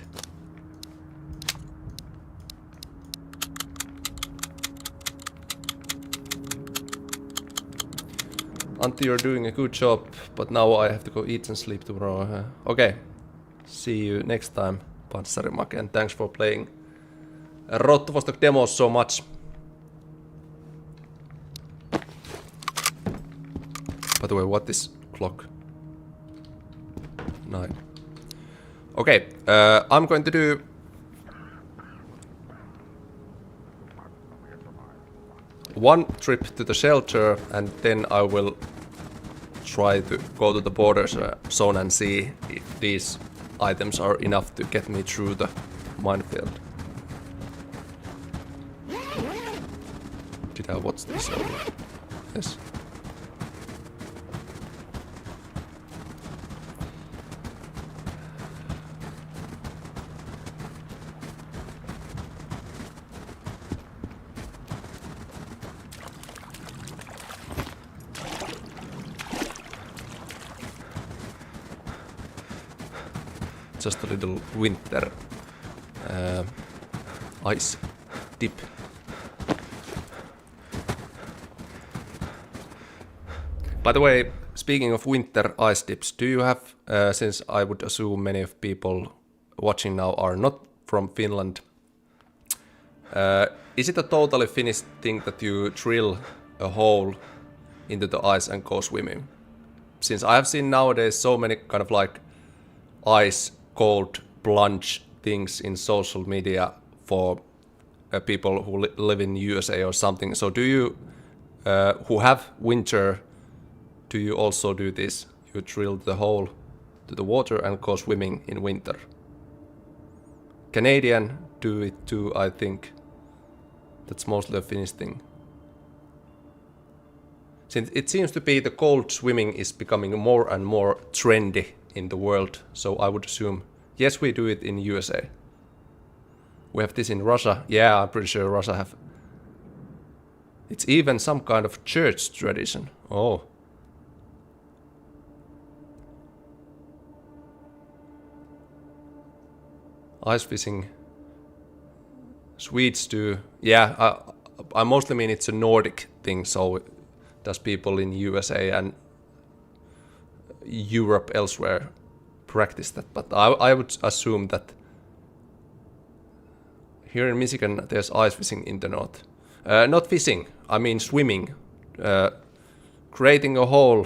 Antti, you're doing a good job, but now I have to go eat and sleep tomorrow. Okay, see you next time, Panssarimak, and thanks for playing Road to Vostok demos so much. By the way, what is clock? 9. Okay, I'm going to do one trip to the shelter, and then I will try to go to the border zone and see if these items are enough to get me through the minefield. Did I watch this earlier? Yes. Just a little winter ice dip. By the way, speaking of winter ice dips, do you have, since I would assume many of people watching now are not from Finland, is it a totally Finnish thing that you drill a hole into the ice and go swimming? Since I have seen nowadays so many kind of like ice cold plunge things in social media for people who live in USA or something. So do you, who have winter, do you also do this? You drill the hole to the water and go swimming in winter. Canadian do it too, I think. That's mostly a Finnish thing. Since it seems to be the cold swimming is becoming more and more trendy in the world, so I would assume, yes, we do it in USA. We have this in Russia. Yeah, I'm pretty sure Russia have. It's even some kind of church tradition. Oh. Ice fishing. Swedes do. Yeah, I mostly mean it's a Nordic thing, so does people in USA and Europe elsewhere practice that, but I would assume that here in Michigan there's ice fishing in the north. Not fishing, I mean swimming. Creating a hole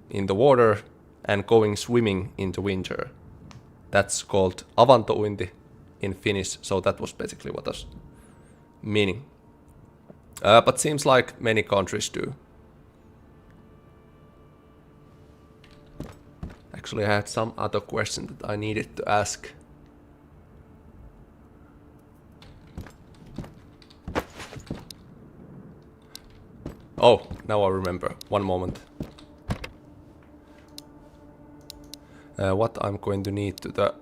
in the water and going swimming into winter. That's called avantouinti in Finnish, so that was basically what I was meaning. But seems like many countries do. Actually, I had some other question that I needed to ask. Oh, now I remember. One moment. What I'm going to need to the...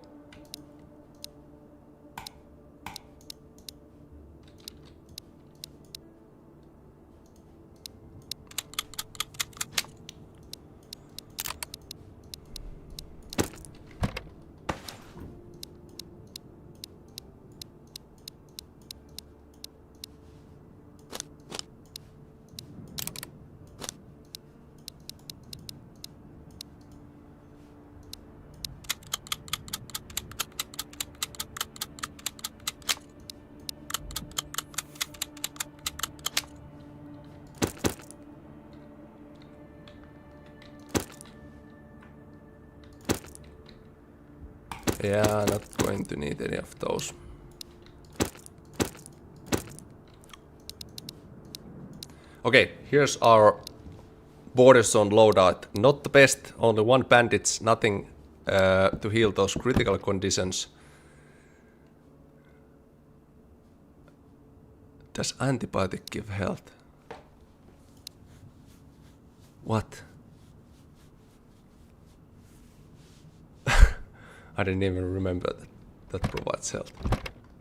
Yeah, not going to need any of those. Okay, here's our border zone loadout. Not the best, only one bandits, nothing to heal those critical conditions. Does antibiotic give health? What? I didn't even remember that provides health.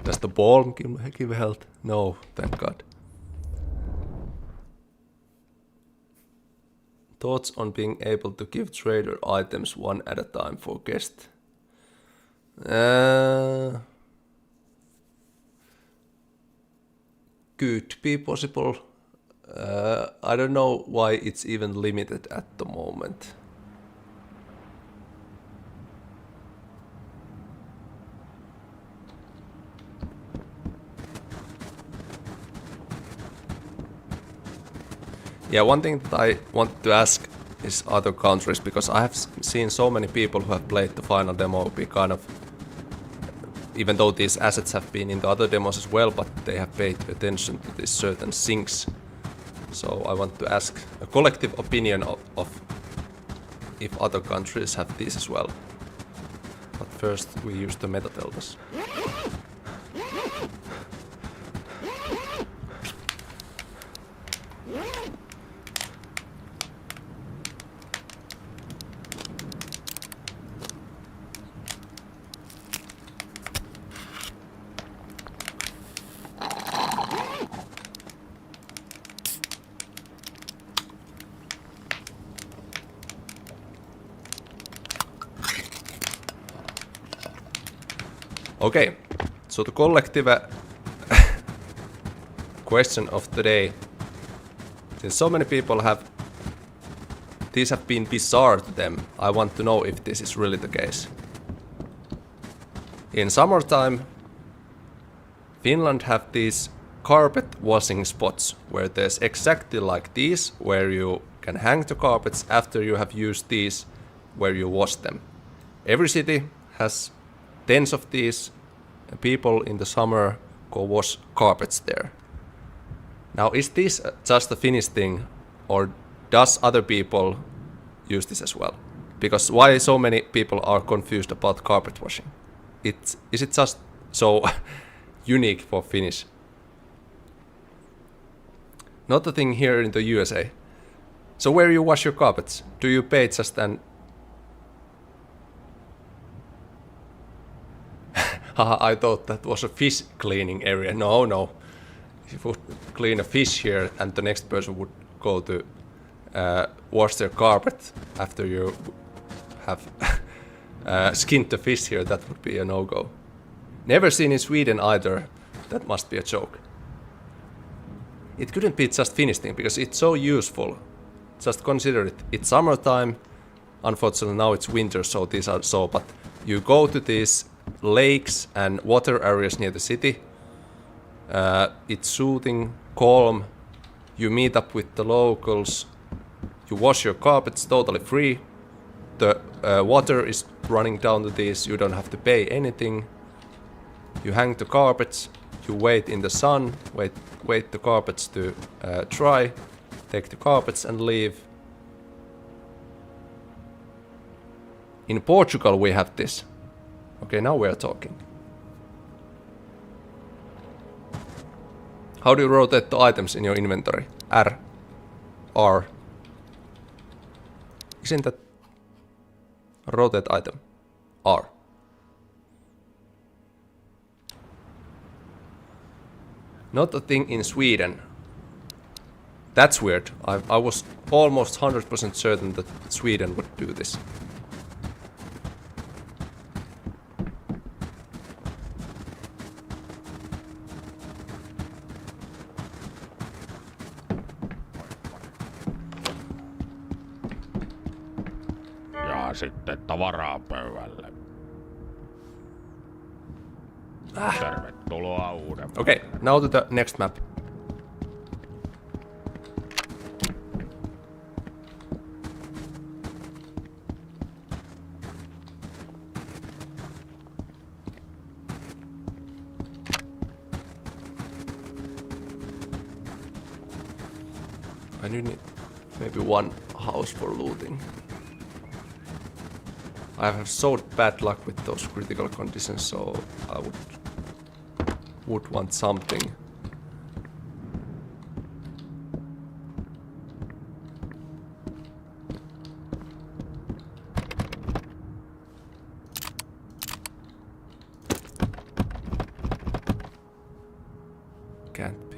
Does the balm give health? No, thank God. Thoughts on being able to give trader items one at a time for guest? Could be possible. I don't know why it's even limited at the moment. Yeah, one thing that I want to ask is other countries, because I have seen so many people who have played the final demo be kind of, even though these assets have been in the other demos as well, but they have paid attention to these certain things. So I want to ask a collective opinion of if other countries have these as well. But first we use the meta tells. Okay, so the collective question of the day. Since so many people these have been bizarre to them, I want to know if this is really the case. In summertime, Finland have these carpet washing spots where there's exactly like these, where you can hang the carpets after you have used these, where you wash them. Every city has tens of these, and people in the summer go wash carpets there. Now, is this just a Finnish thing, or does other people use this as well? Because why so many people are confused about carpet washing? Is it just so unique for Finnish? Not a thing here in the USA. So where you wash your carpets? Do you pay just an... Haha, I thought that was a fish cleaning area. No, no. You would clean a fish here and the next person would go to wash their carpet after you have skinned the fish here. That would be a no-go. Never seen in Sweden either. That must be a joke. It couldn't be just Finnish thing because it's so useful. Just consider it. It's summertime. Unfortunately now it's winter, so these are so, but you go to these lakes and water areas near the city. It's soothing, calm. You meet up with the locals. You wash your carpets totally free. The water is running down to these. You don't have to pay anything. You hang the carpets. You wait in the sun. Wait the carpets to dry. Take the carpets and leave. In Portugal we have this. Okay, now we are talking. How do you rotate the items in your inventory? R. R. Isn't that rotate item? R. Not a thing in Sweden. That's weird. I was almost 100% certain that Sweden would do this. Ja sitten tavaraa pöydälle. Tervetuloa uudemmalle. Okay, now to the next map. I need maybe one house for looting. I have so bad luck with those critical conditions, so I would want something. Can't be.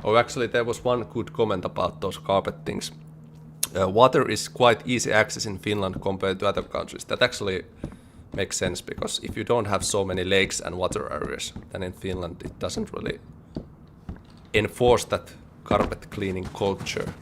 Oh, actually, there was one good comment about those carpet things. Water is quite easy access in Finland compared to other countries. That actually makes sense, because if you don't have so many lakes and water areas, then in Finland it doesn't really enforce that carpet cleaning culture.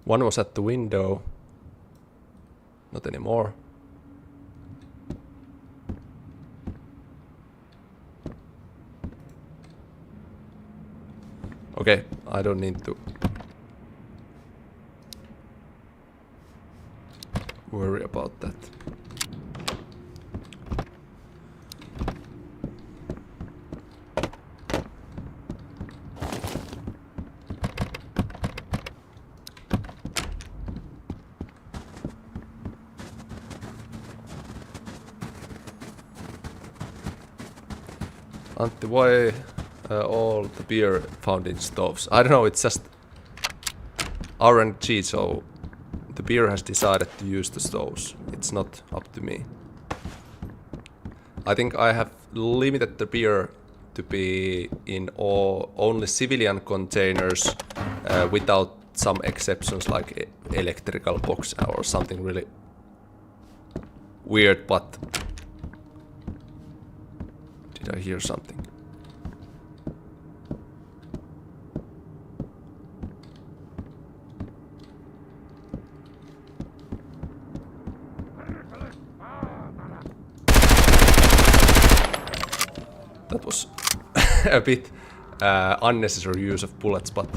One was at the window. Not anymore. Okay, I don't need to worry about that. Antti, why all the beer found in stoves? I don't know, it's just RNG, so the beer has decided to use the stoves. It's not up to me. I think I have limited the beer to be in only civilian containers without some exceptions like electrical box or something really weird, but did I hear something? That was a bit unnecessary use of bullets, but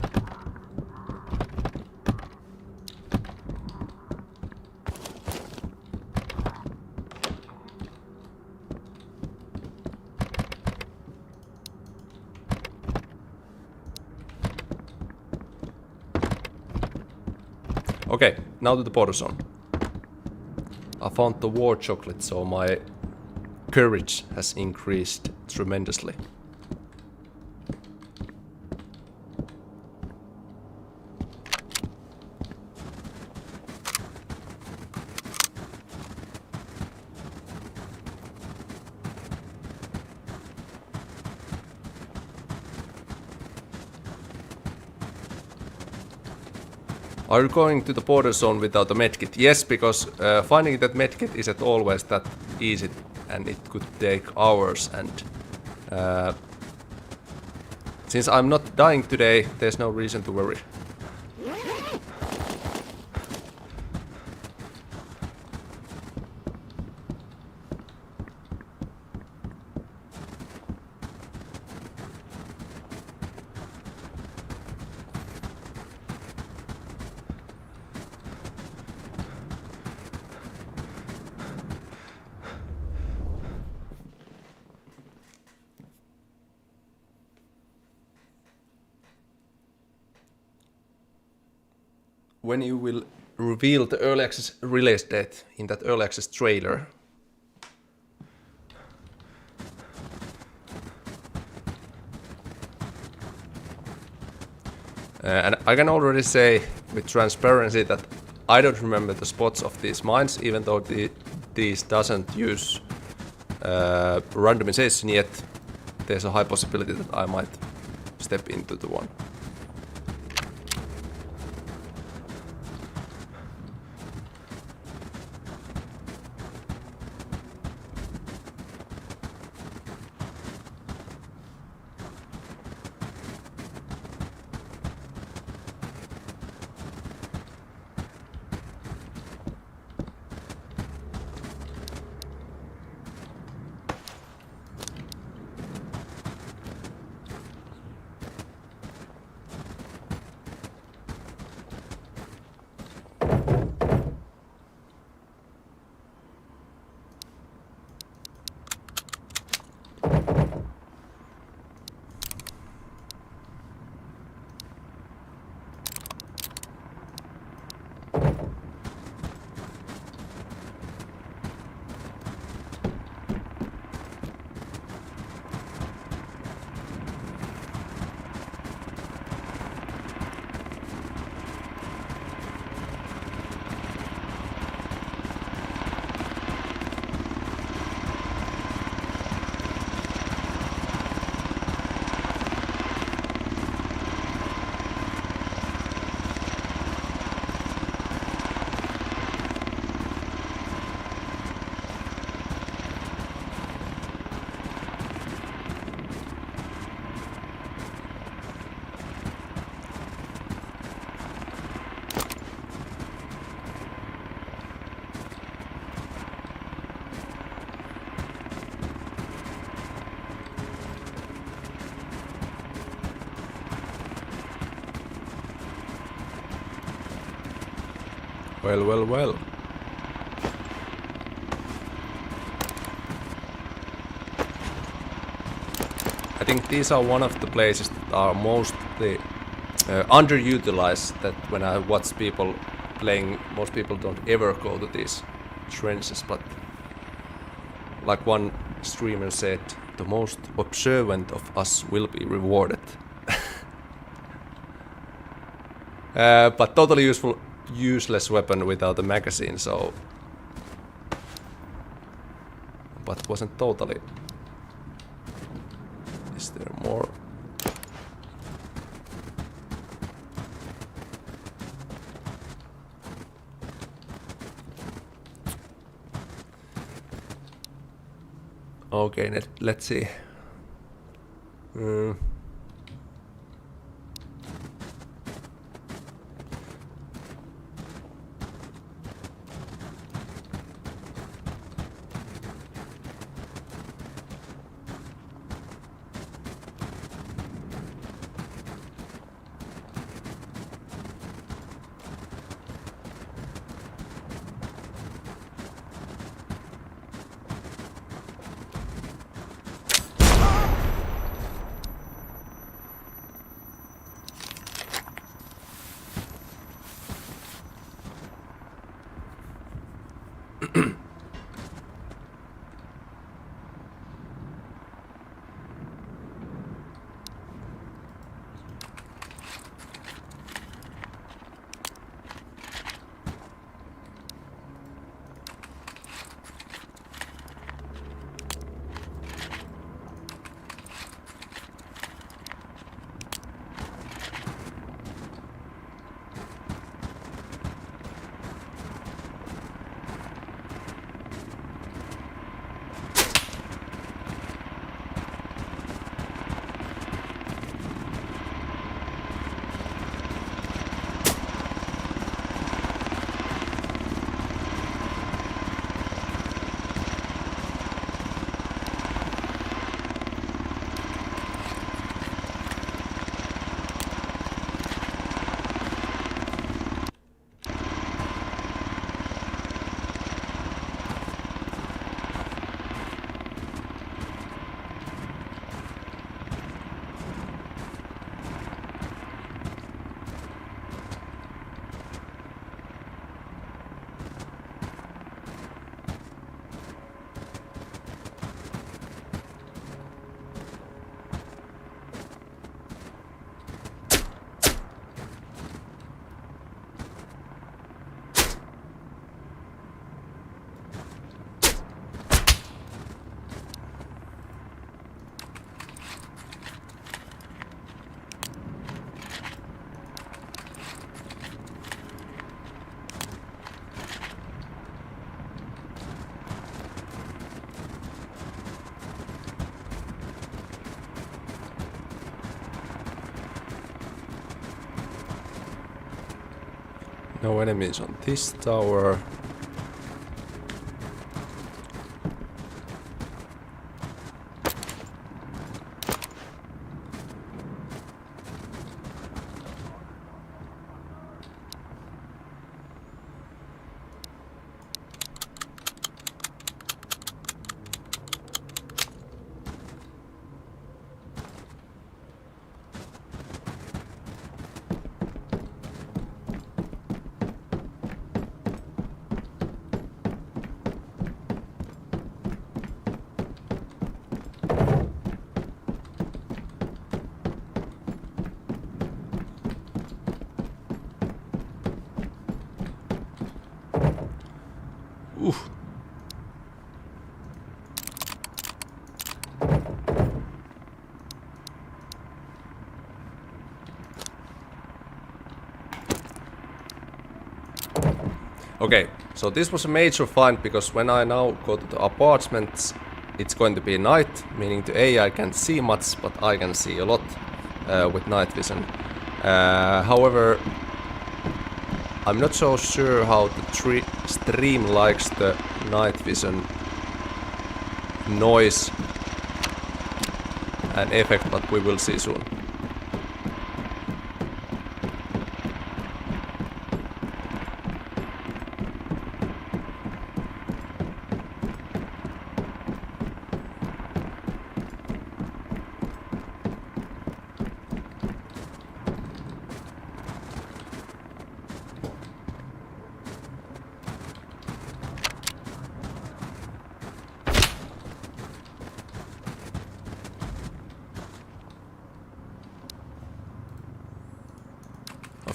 okay, now to the border zone. I found the war chocolate, so my courage has increased tremendously. Are you going to the border zone without a medkit? Yes, because finding that medkit isn't always that easy, and it could take hours, and since I'm not dying today, there's no reason to worry. When you will reveal the early access release date in that early access trailer. And I can already say with transparency that I don't remember the spots of these mines, even though these doesn't use randomization yet. There's a high possibility that I might step into the one. Well, well, well. I think these are one of the places that are mostly underutilized, that when I watch people playing, most people don't ever go to these trenches, but like one streamer said, the most observant of us will be rewarded. But totally useless weapon without a magazine, so... But wasn't totally... Is there more? Okay, let's see. No enemies on this tower. Oof. Okay, so this was a major find, because when I now go to the apartments, it's going to be night, meaning the AI can't see much, but I can see a lot with night vision. However, I'm not so sure how the stream likes the night vision noise and effect, but we will see soon.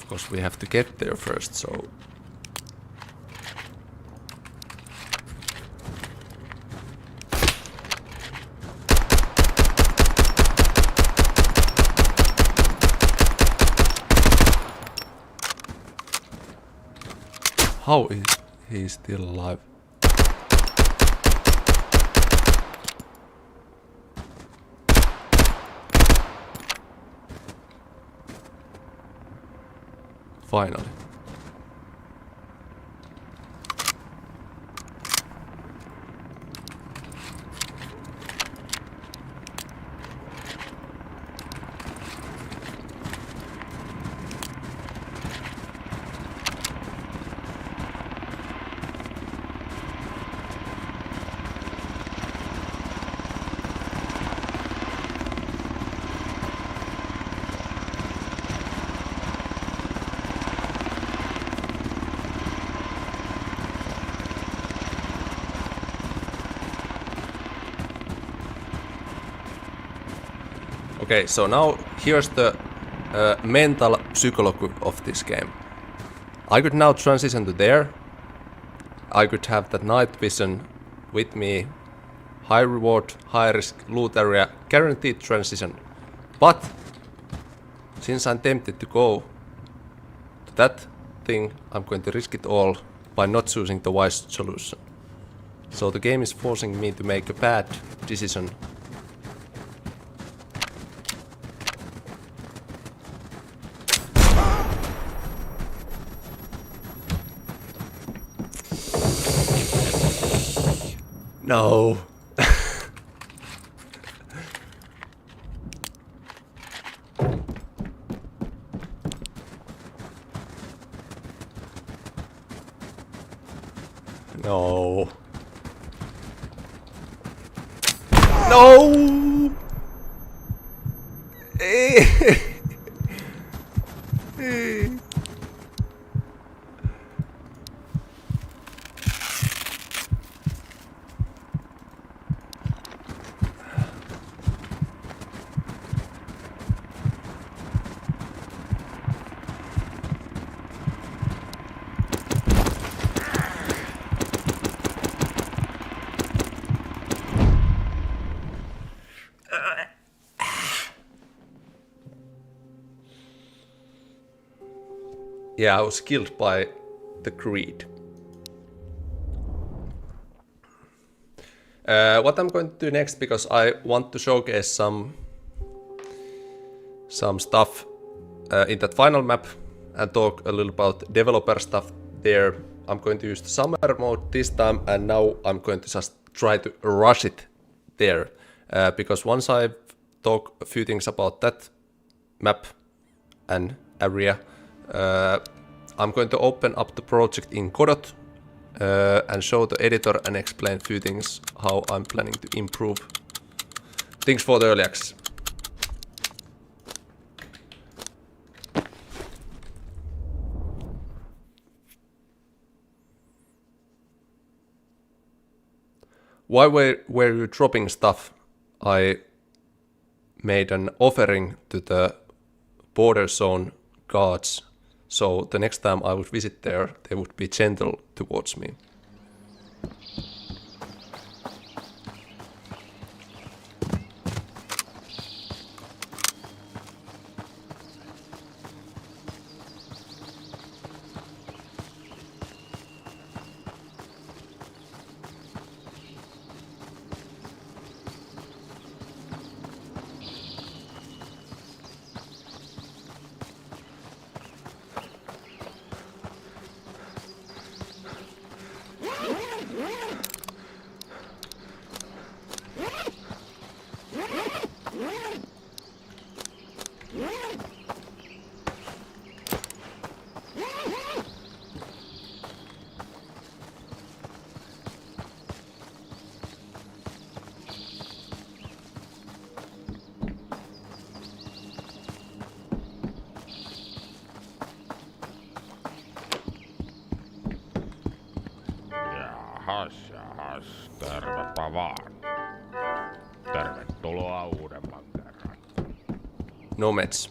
Because we have to get there first, so... How is he still alive? Finally. Okay, so now here's the mental psychology of this game. I could now transition to there. I could have that night vision with me. High reward, high risk, loot area, guaranteed transition. But since I'm tempted to go to that thing, I'm going to risk it all by not choosing the wise solution. So the game is forcing me to make a bad decision. No. No. No. Yeah, I was killed by the greed. What I'm going to do next, because I want to showcase some stuff in that final map and talk a little about developer stuff there. I'm going to use the summer mode this time, and now I'm going to just try to rush it there. Because once I talk a few things about that map and area, I'm going to open up the project in Godot and show the editor and explain a few things how I'm planning to improve things for the early access. Why were you dropping stuff? I made an offering to the border zone guards, so the next time I would visit there, they would be gentle towards me. Jahas, tervepä vaan. Tervetuloa uudemman kerran. No meds.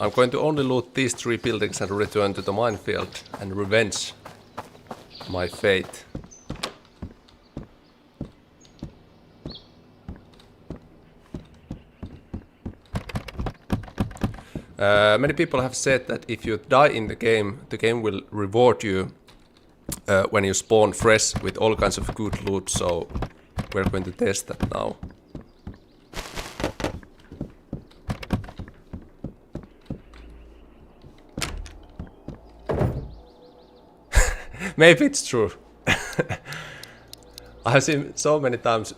I'm going to only loot these 3 buildings and return to the minefield and revenge my fate. Many people have said that if you die in the game will reward you when you spawn fresh with all kinds of good loot, so we're going to test that now. Maybe it's true. I have seen so many times,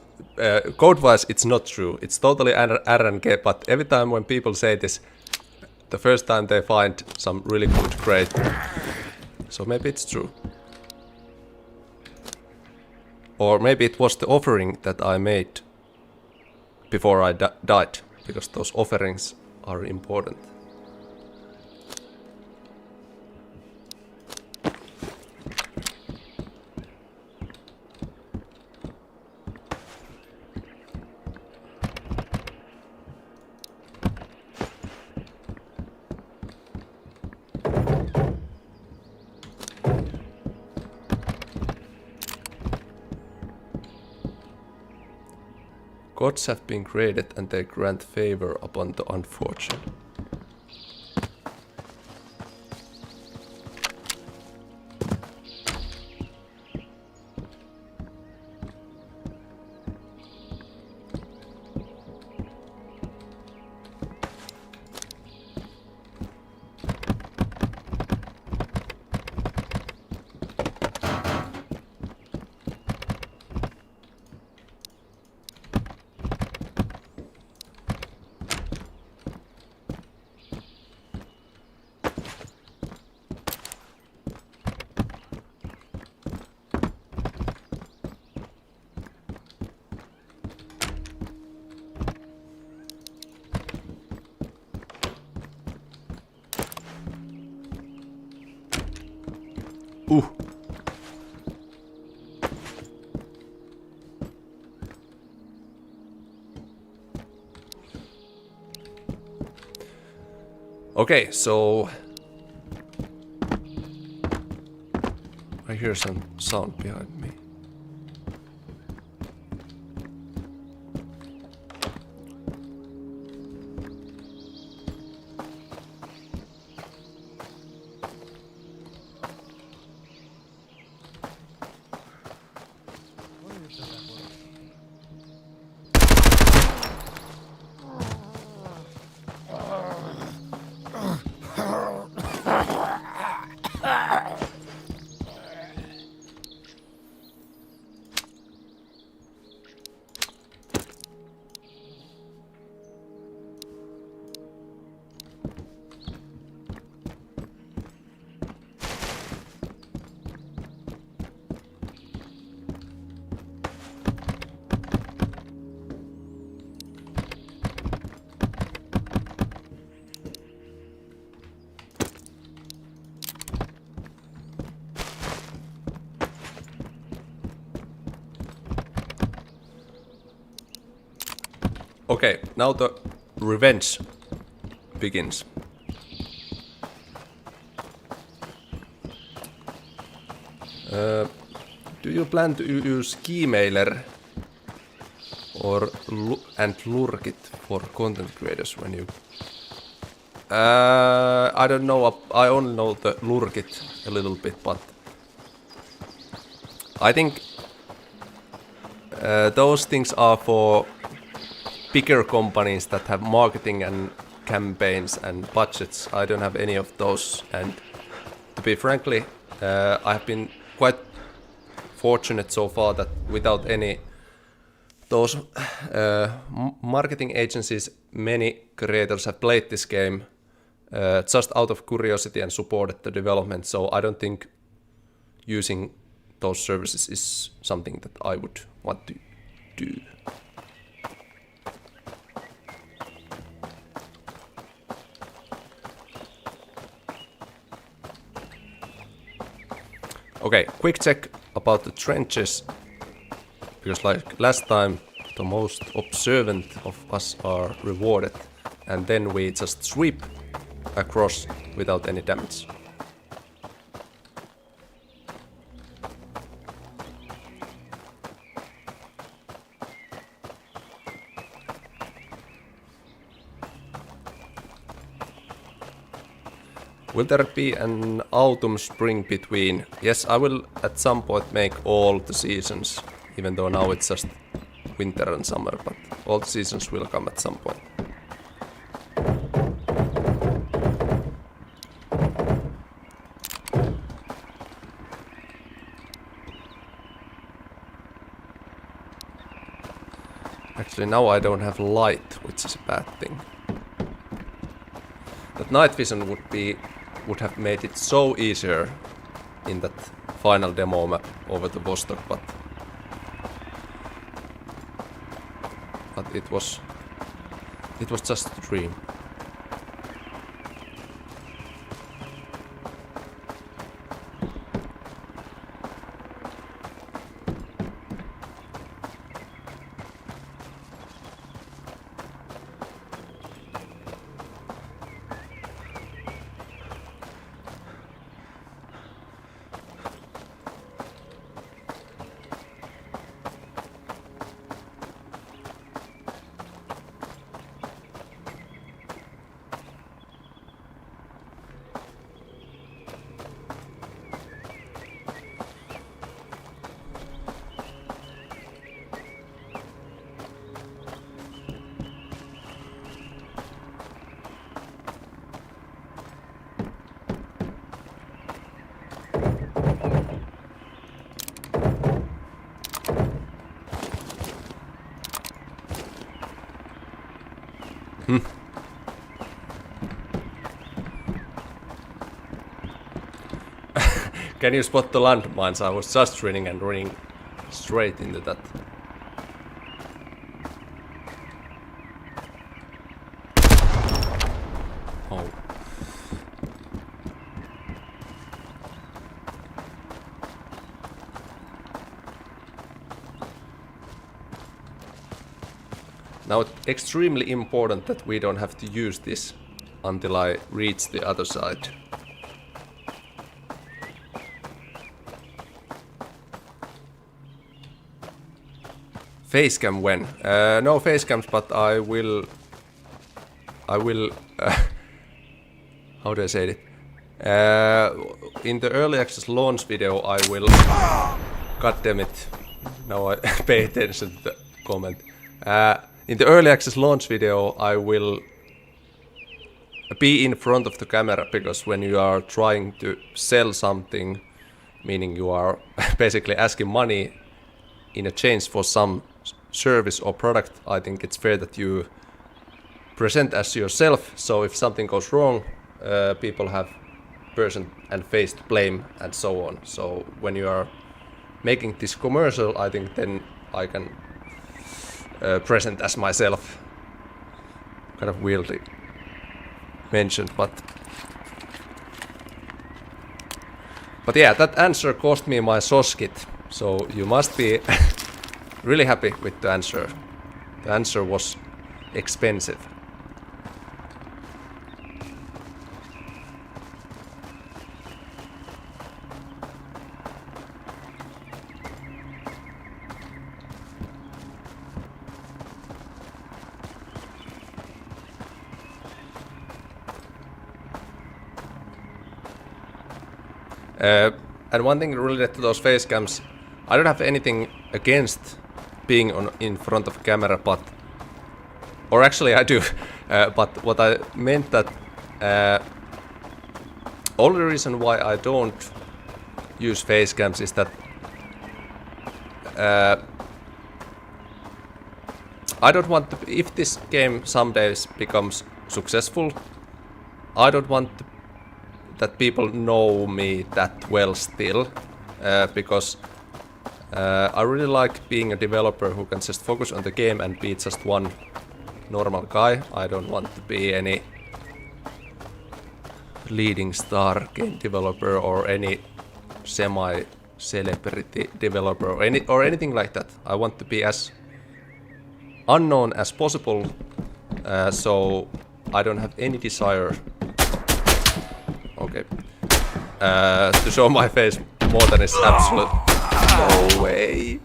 code-wise it's not true, it's totally RNG, but every time when people say this, the first time they find some really good crate. So maybe it's true. Or maybe it was the offering that I made before I died, because those offerings are important. Gods have been created and they grant favor upon the unfortunate. Okay, so I hear some sound behind me. Okay, now the revenge begins. Do you plan to use Keymailer or and Lurkit for content creators when you... I don't know, I only know the Lurkit a little bit, but I think those things are for bigger companies that have marketing and campaigns and budgets. I don't have any of those, and to be frankly, I have been quite fortunate so far that without any those marketing agencies, many creators have played this game just out of curiosity and supported the development, so I don't think using those services is something that I would want to do. Okay, quick check about the trenches, because like last time the most observant of us are rewarded, and then we just sweep across without any damage. Will there be an autumn spring between? Yes, I will at some point make all the seasons, even though now it's just winter and summer, but all the seasons will come at some point. Actually, now I don't have light, which is a bad thing. That night vision would have made it so easier in that final demo map over the Vostok, but it was just a dream. Can you spot the landmines? I was just running straight into that. Oh. Now it's extremely important that we don't have to use this until I reach the other side. Facecam when? No facecams, but I will how do I say it? In the early access launch video I will god damn it. Now I pay attention to the comment. In the early access launch video I will be in front of the camera, because when you are trying to sell something, meaning you are basically asking money in exchange for some service or product, I think it's fair that you present as yourself, so if something goes wrong, people have person and face to blame and so on. So when you are making this commercial, I think then I can present as myself. Kind of weirdly mentioned, but yeah, that answer cost me my sauce kit, so you must be really happy with the answer. The answer was expensive. And one thing related to those face cams, I don't have anything against being in front of a camera, but, or actually I do, but what I meant that only reason why I don't use face cams is that I don't want to, if this game someday becomes successful, I don't want that people know me that well still, because I really like being a developer who can just focus on the game and be just one normal guy. I don't want to be any leading star game developer or any semi-celebrity developer or anything like that. I want to be as unknown as possible, so I don't have any desire Okay. To show my face more than is absolute. No way.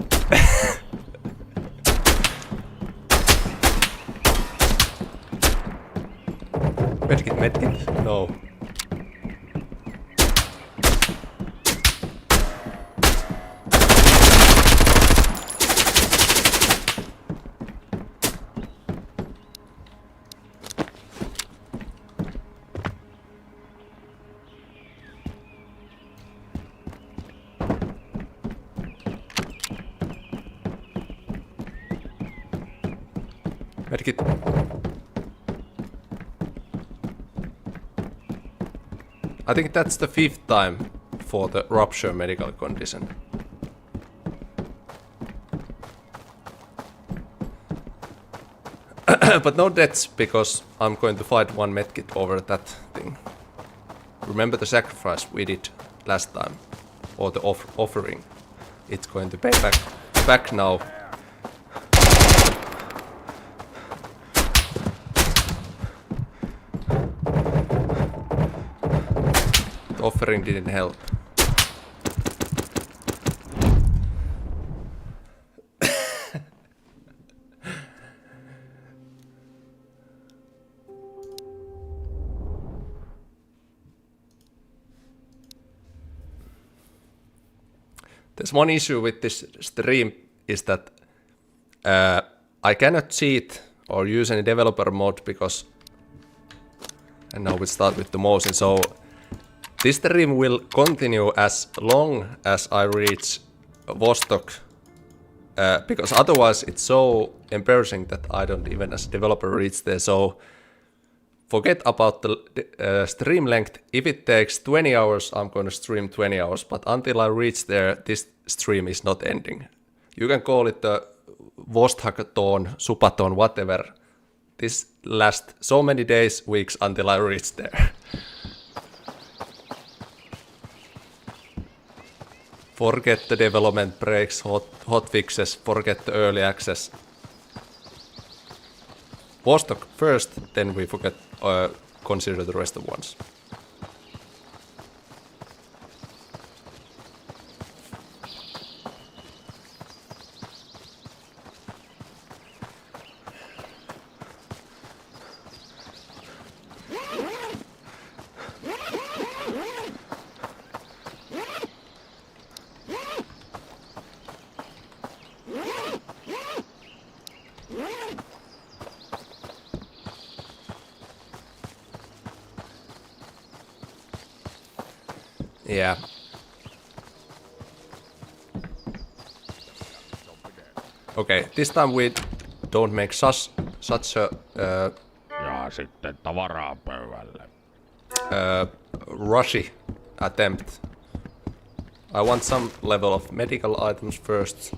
Medkit. No. Medkit. I think that's the 5th time for the rupture medical condition. But no deaths, because I'm going to fight 1 medkit over that thing. Remember the sacrifice we did last time, or the offering. It's going to pay back now. The offering didn't help. There's one issue with this stream is that I cannot cheat or use any developer mode because, and now we start with the motion, so this stream will continue as long as I reach Vostok, because otherwise it's so embarrassing that I don't even as a developer reach there, so forget about the stream length. If it takes 20 hours, I'm going to stream 20 hours, but until I reach there, this stream is not ending. You can call it the Vostok-hackathon, Supathon, whatever. This lasts so many days, weeks until I reach there. Forget the development breaks, hot fixes, forget the early access. Vostok first, then we consider the rest of ones. Yeah. Okay, this time we don't make such a Ja sitten tavaraa pöydälle. rushy attempt. I want some level of medical items first.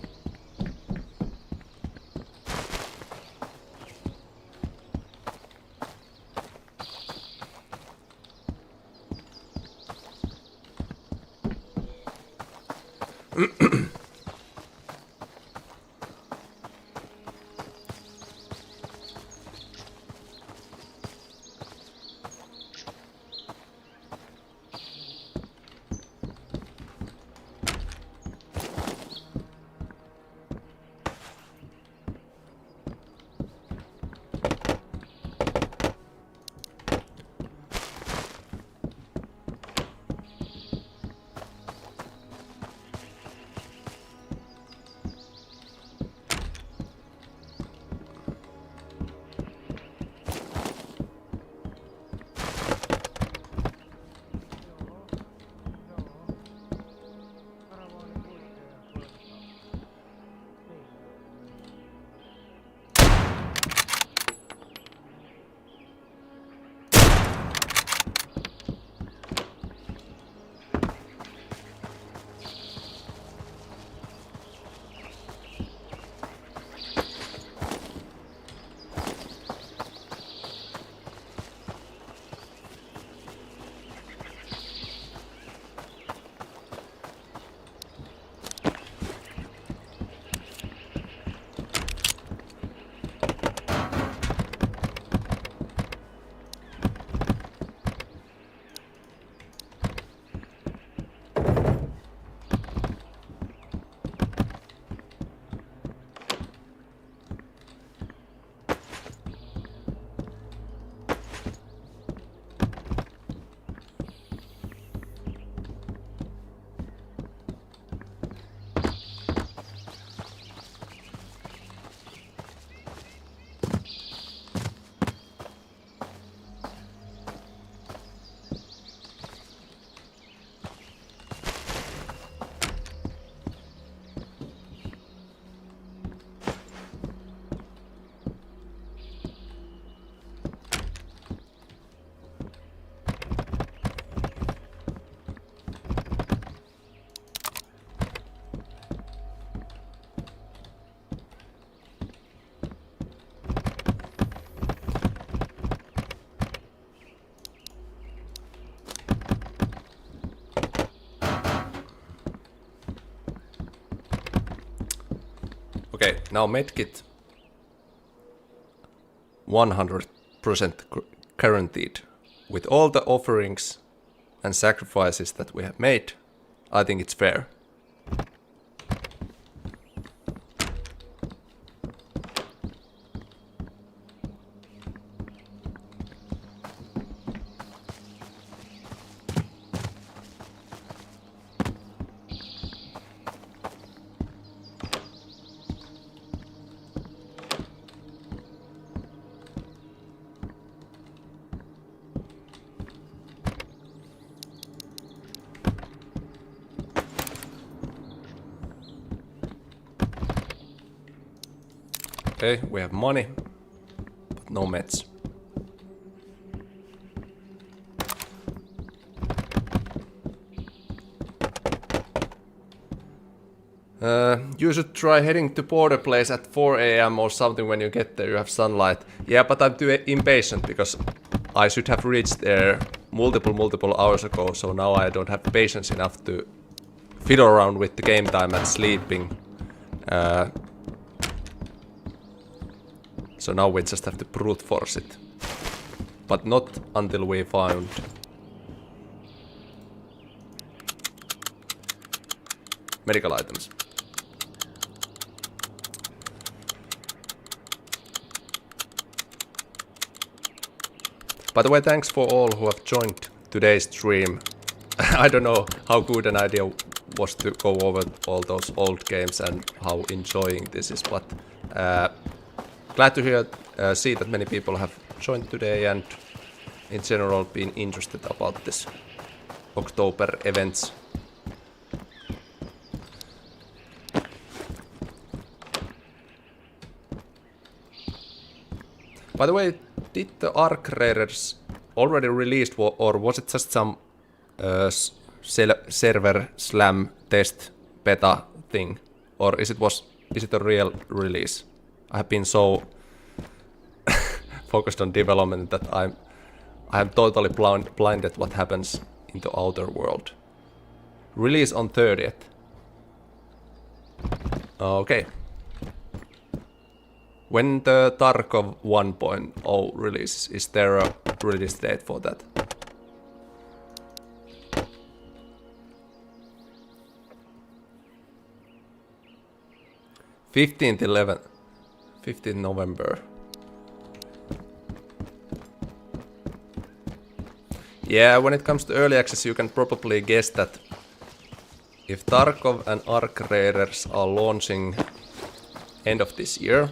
Okay, now medkit 100% guaranteed. With all the offerings and sacrifices that we have made, I think it's fair. Okay, we have money, but no meds. You should try heading to border place at 4 AM or something when you get there, you have sunlight. Yeah, but I'm too impatient because I should have reached there multiple hours ago, so now I don't have patience enough to fiddle around with the game time and sleeping. So now we just have to brute force it. But not until we found medical items. By the way, thanks for all who have joined today's stream. I don't know how good an idea was to go over all those old games and how enjoying this is, but glad to see that many people have joined today and in general been interested about this October events. By the way, did the Arc Raiders already released or was it just some server slam test beta thing? Or is it a real release? I have been so focused on development that I am totally blinded what happens in the outer world. Release on 30th. Okay. When the Tarkov 1.0 releases, is there a release date for that? '15th November. Yeah, when it comes to early access, you can probably guess that if Tarkov and Arc Raiders are launching end of this year,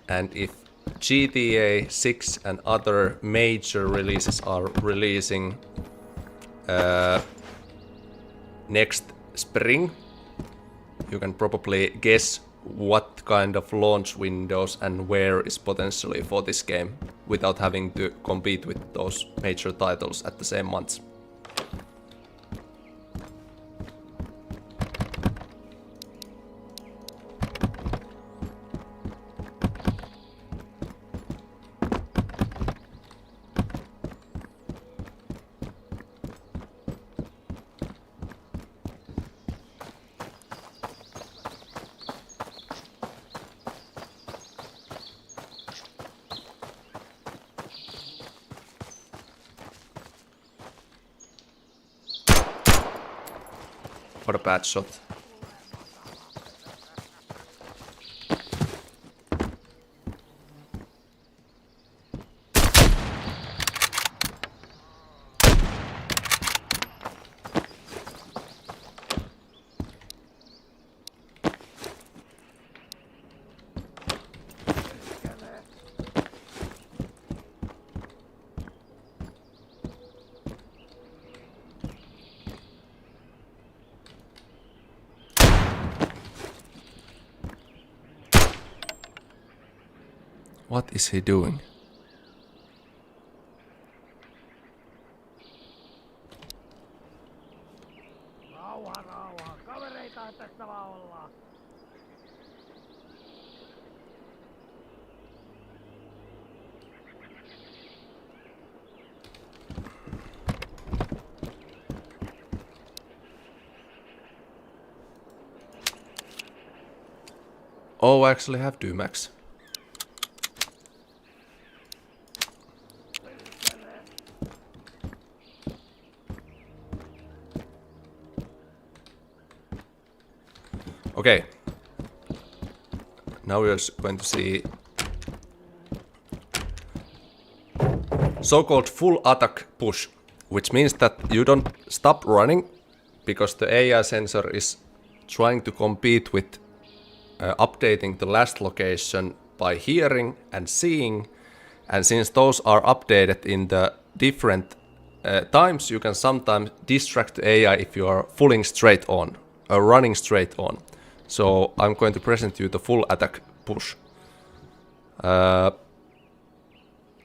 and if GTA 6 and other major releases are releasing next spring, you can probably guess what kind of launch windows and where is potentially for this game without having to compete with those major titles at the same months. What a bad shot. What is he doing? Rauha. Kavereita tässä vaan ollaan. Oh, I actually have Max. Okay. Now we're going to see so-called full attack push, which means that you don't stop running because the AI sensor is trying to compete with updating the last location by hearing and seeing, and since those are updated in the different times, you can sometimes distract the AI if you are running straight on. So I'm going to present you the full attack push.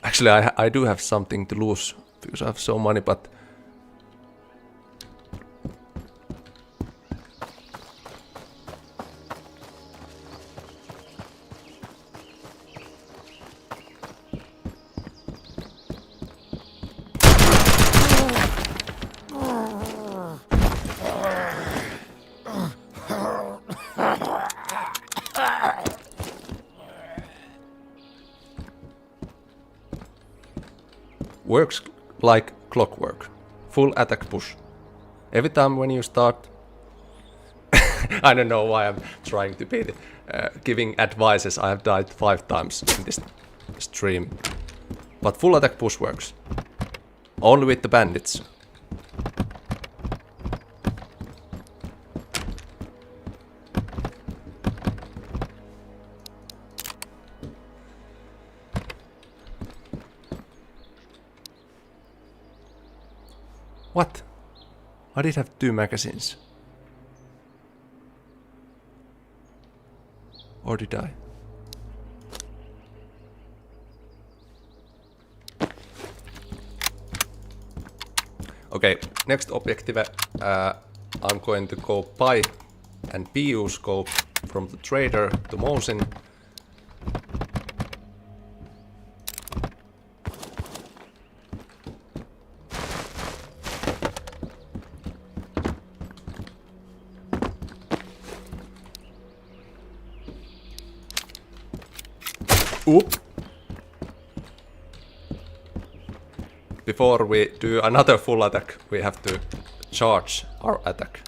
Actually, I do have something to lose because I have so many, but works like clockwork. Full attack push. Every time when you start... I don't know why I'm trying to be giving advices. I have died 5 times in this stream. But full attack push works. Only with the bandits. What? I did have 2 magazines. Or did I? Okay, next objective. I'm going to go buy and PU scope from the trader to Mosin. Oop. Before we do another full attack, we have to charge our attack.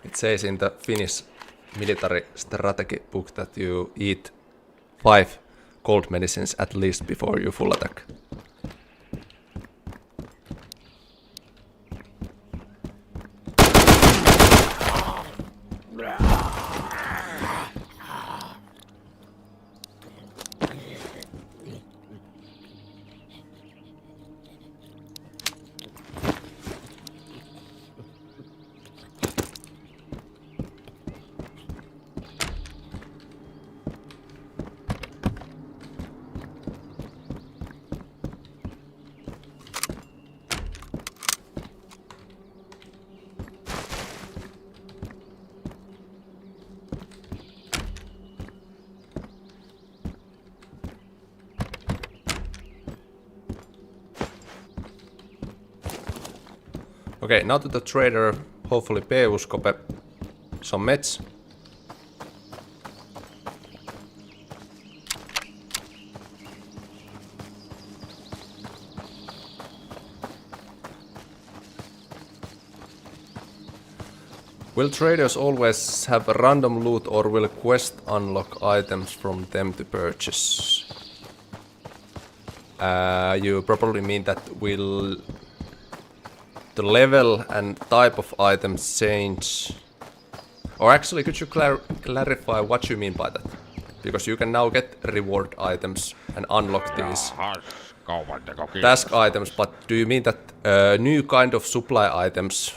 It says in the Finnish military strategy book that you eat 5 cold medicines at least before you full attack. Okay, now to the trader, hopefully PU-scope some meds. Will traders always have a random loot or will quest unlock items from them to purchase? You probably mean that will the level and type of items change? Or actually, could you clarify what you mean by that? Because you can now get reward items and unlock these task items, but do you mean that new kind of supply items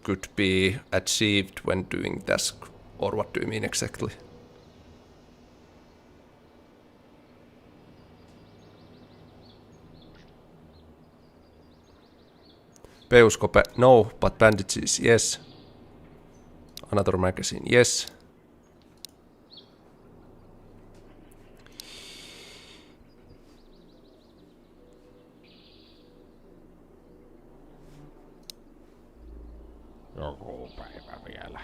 could be achieved when doing task? Or what do you mean exactly? Peuskope, no, but bandages, yes. Another magazine, yes. Joku päivä vielä.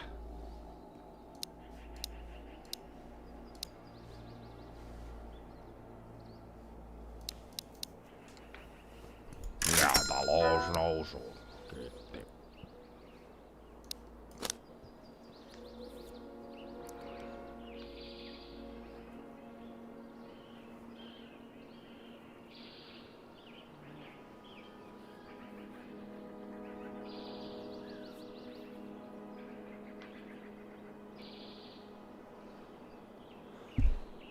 Ja talous nousuun. Kiitti.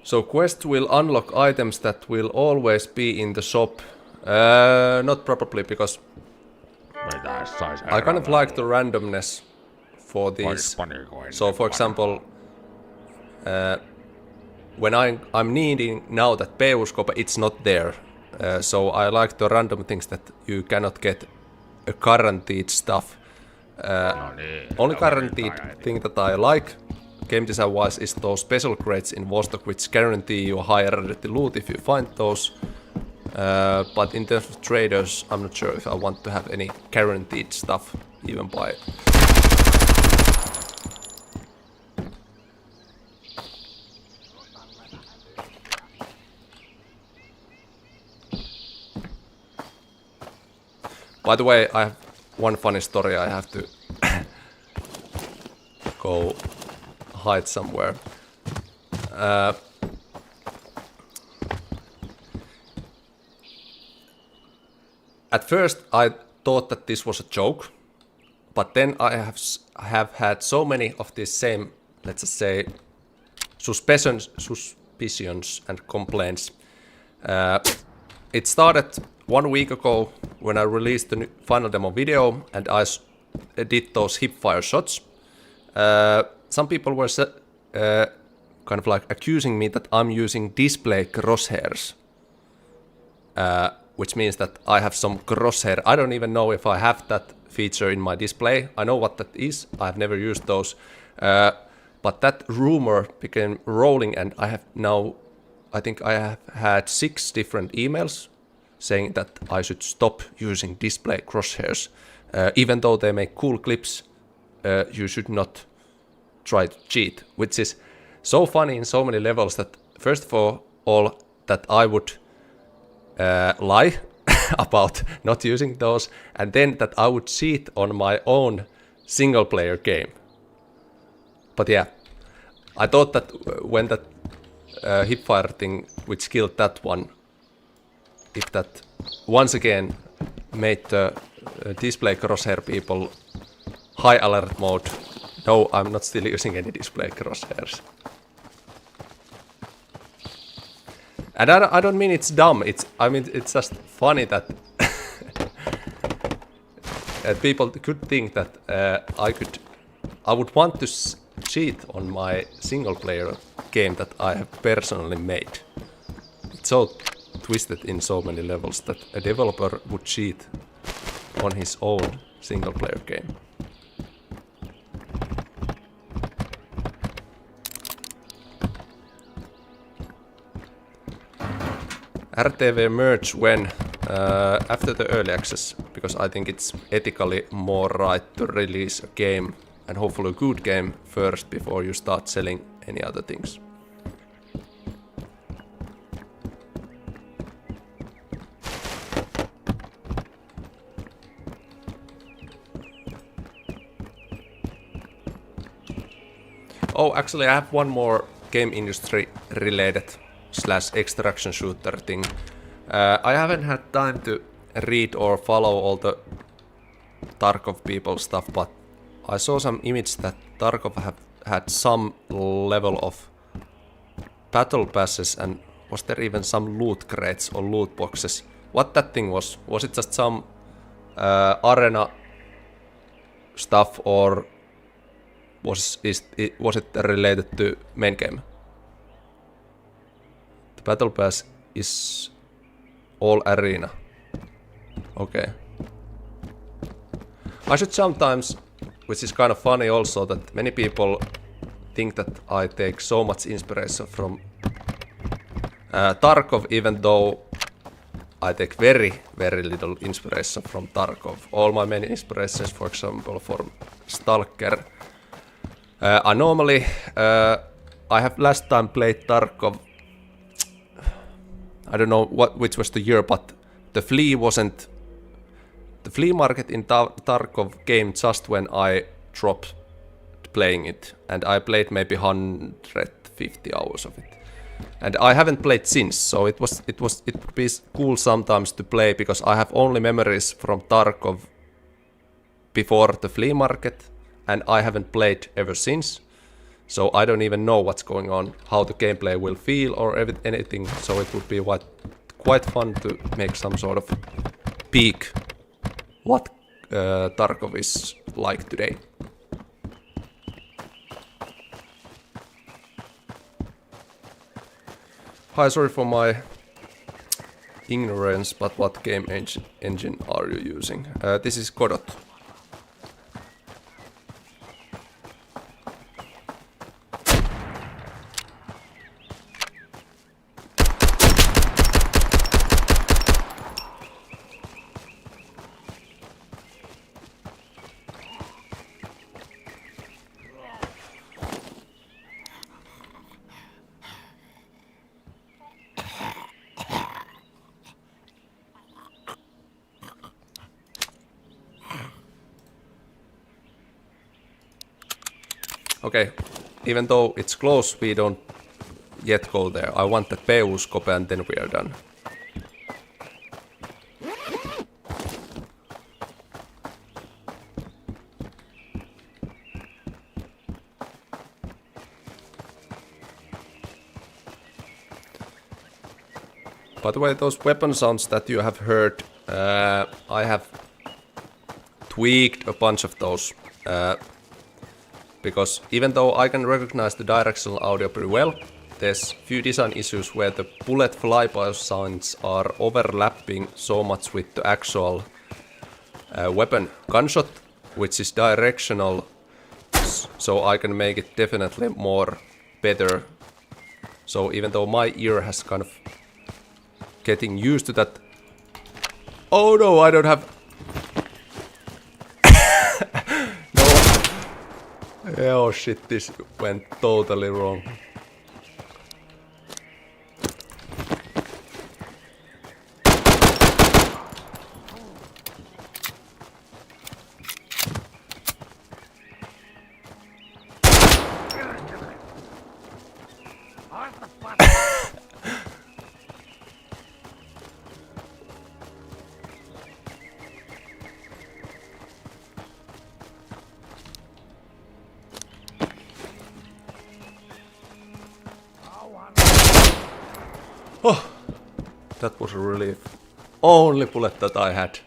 So quest will unlock items that will always be in the shop. Not probably, because Mitäs sais I kind of like the randomness for these. So for example, when I'm needing now that Peuskope, it's not there. So I like the random things that you cannot get a guaranteed stuff. Only guaranteed thing that I like, game design wise, is those special crates in Vostok, which guarantee you a higher rarity loot if you find those. But in terms of traders, I'm not sure if I want to have any guaranteed stuff, even by. By the way, I have one funny story. I have to go hide somewhere. At first, I thought that this was a joke, but then I have had so many of these same, let's just say, suspicions and complaints. It started 1 week ago when I released the final demo video and I did those hipfire shots. Some people were kind of like accusing me that I'm using display crosshairs, which means that I have some crosshair. I don't even know if I have that feature in my display. I know what that is. I've never used those. But that rumor began rolling, and I think I have had 6 different emails saying that I should stop using display crosshairs. Even though they make cool clips, you should not try to cheat, which is so funny in so many levels that first of all that I would lie about not using those, and then that I would cheat on my own single player game. But yeah, I thought that when that hipfire thing which killed that one, if that once again made the display crosshair people high alert mode. No, I'm not still using any display crosshairs. And I don't mean it's dumb. I mean it's just funny that people could think that I would want to cheat on my single player game that I have personally made. It's so twisted in so many levels that a developer would cheat on his own single player game. RTV merge when? After the early access, because I think it's ethically more right to release a game, and hopefully a good game, first before you start selling any other things. Oh, actually I have one more game industry related / extraction shooter thing. I haven't had time to read or follow all the Tarkov people stuff, but I saw some image that Tarkov have had some level of battle passes, and was there even some loot crates or loot boxes? What that thing was? Was it just some arena stuff, or was it related to main game? The battle pass is all arena. Okay. I should sometimes, which is kind of funny also, that many people think that I take so much inspiration from Tarkov, even though I take very, very little inspiration from Tarkov. All my main inspirations, for example, from Stalker. I normally, I have last time played Tarkov, I don't know which was the year, but the flea market in Tarkov came just when I dropped playing it, and I played maybe 150 hours of it. And I haven't played since, so it would be cool sometimes to play, because I have only memories from Tarkov before the flea market, and I haven't played ever since. So I don't even know what's going on, how the gameplay will feel or anything, so it would be quite fun to make some sort of peek what Tarkov is like today. Hi, sorry for my ignorance, but what game engine are you using? This is Godot. Okay, even though it's close, we don't yet go there. I want the Peuskope and then we are done. By the way, those weapon sounds that you have heard, I have tweaked a bunch of those. Because even though I can recognize the directional audio pretty well, there's few design issues where the bullet flyby sounds are overlapping so much with the actual weapon gunshot, which is directional, so I can make it definitely more better. So even though my ear has kind of getting used to that. Oh no, I don't have. Oh shit, this went totally wrong. Oh, that was a relief. Only bullet that I had.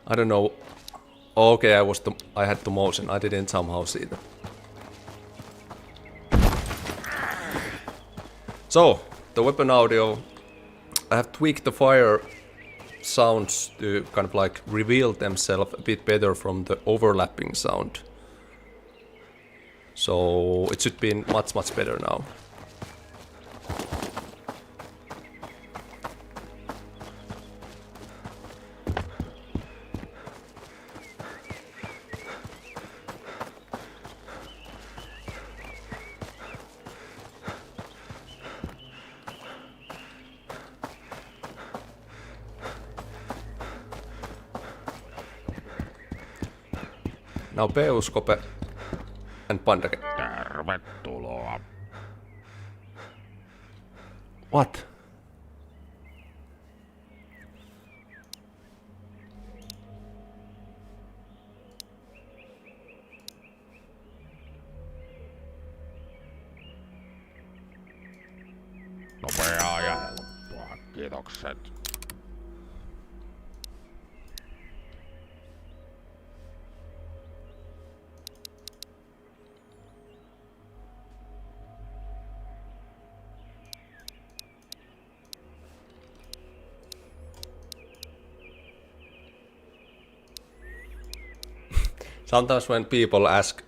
I don't know. Okay, I had the motion. I didn't somehow see that. So, the weapon audio. I have tweaked the fire sounds to kind of like reveal themselves a bit better from the overlapping sound. So it should be much better now. Now Peuskope and Pandake. Tervetuloa. What? Nopeaa ja helppoa. Kiitokset. sometimes when people ask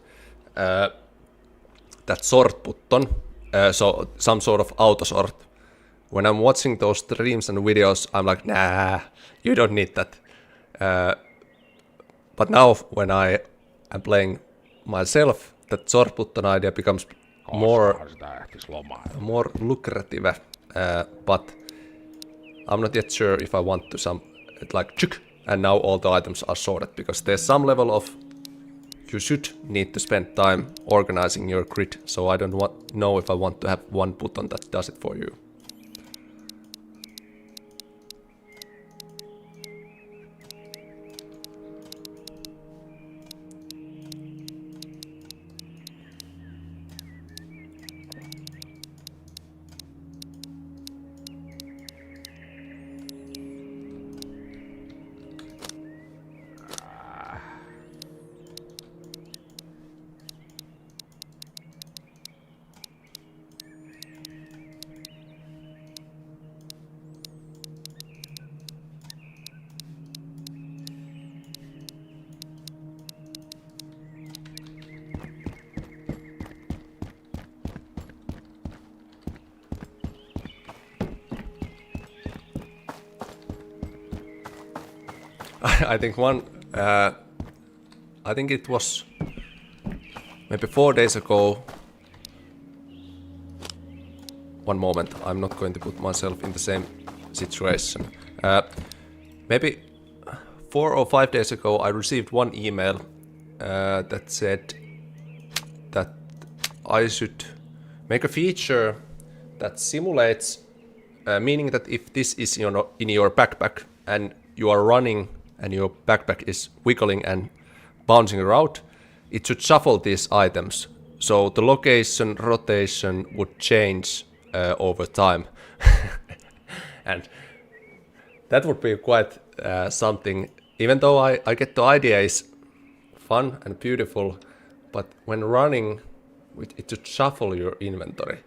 that sort button, so some sort of auto sort, when I'm watching those streams and videos, I'm like, nah, you don't need that. But now when I am playing myself, that sort button idea becomes more lucrative. But I'm not yet sure if I want to like chuk, and now all the items are sorted, because there's some level of you should need to spend time organizing your grid, so I don't know if I want to have one button that does it for you. I think it was maybe 4 days ago. One moment, I'm not going to put myself in the same situation. Maybe 4 or 5 days ago, I received one email that said that I should make a feature that simulates, meaning that if this is in your backpack and you are running and your backpack is wiggling and bouncing around, it should shuffle these items. So the location, rotation would change over time. And that would be quite something, even though I get the idea is fun and beautiful, but when running, it should shuffle your inventory.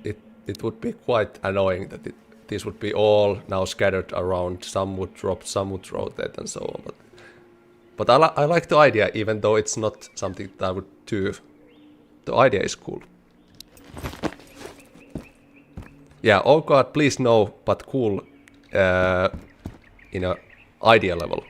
It would be quite annoying that these would be all now scattered around. Some would drop, some would rotate, and so on. But I like the idea, even though it's not something that I would do. The idea is cool. Yeah, oh god, please no, but cool in a idea level.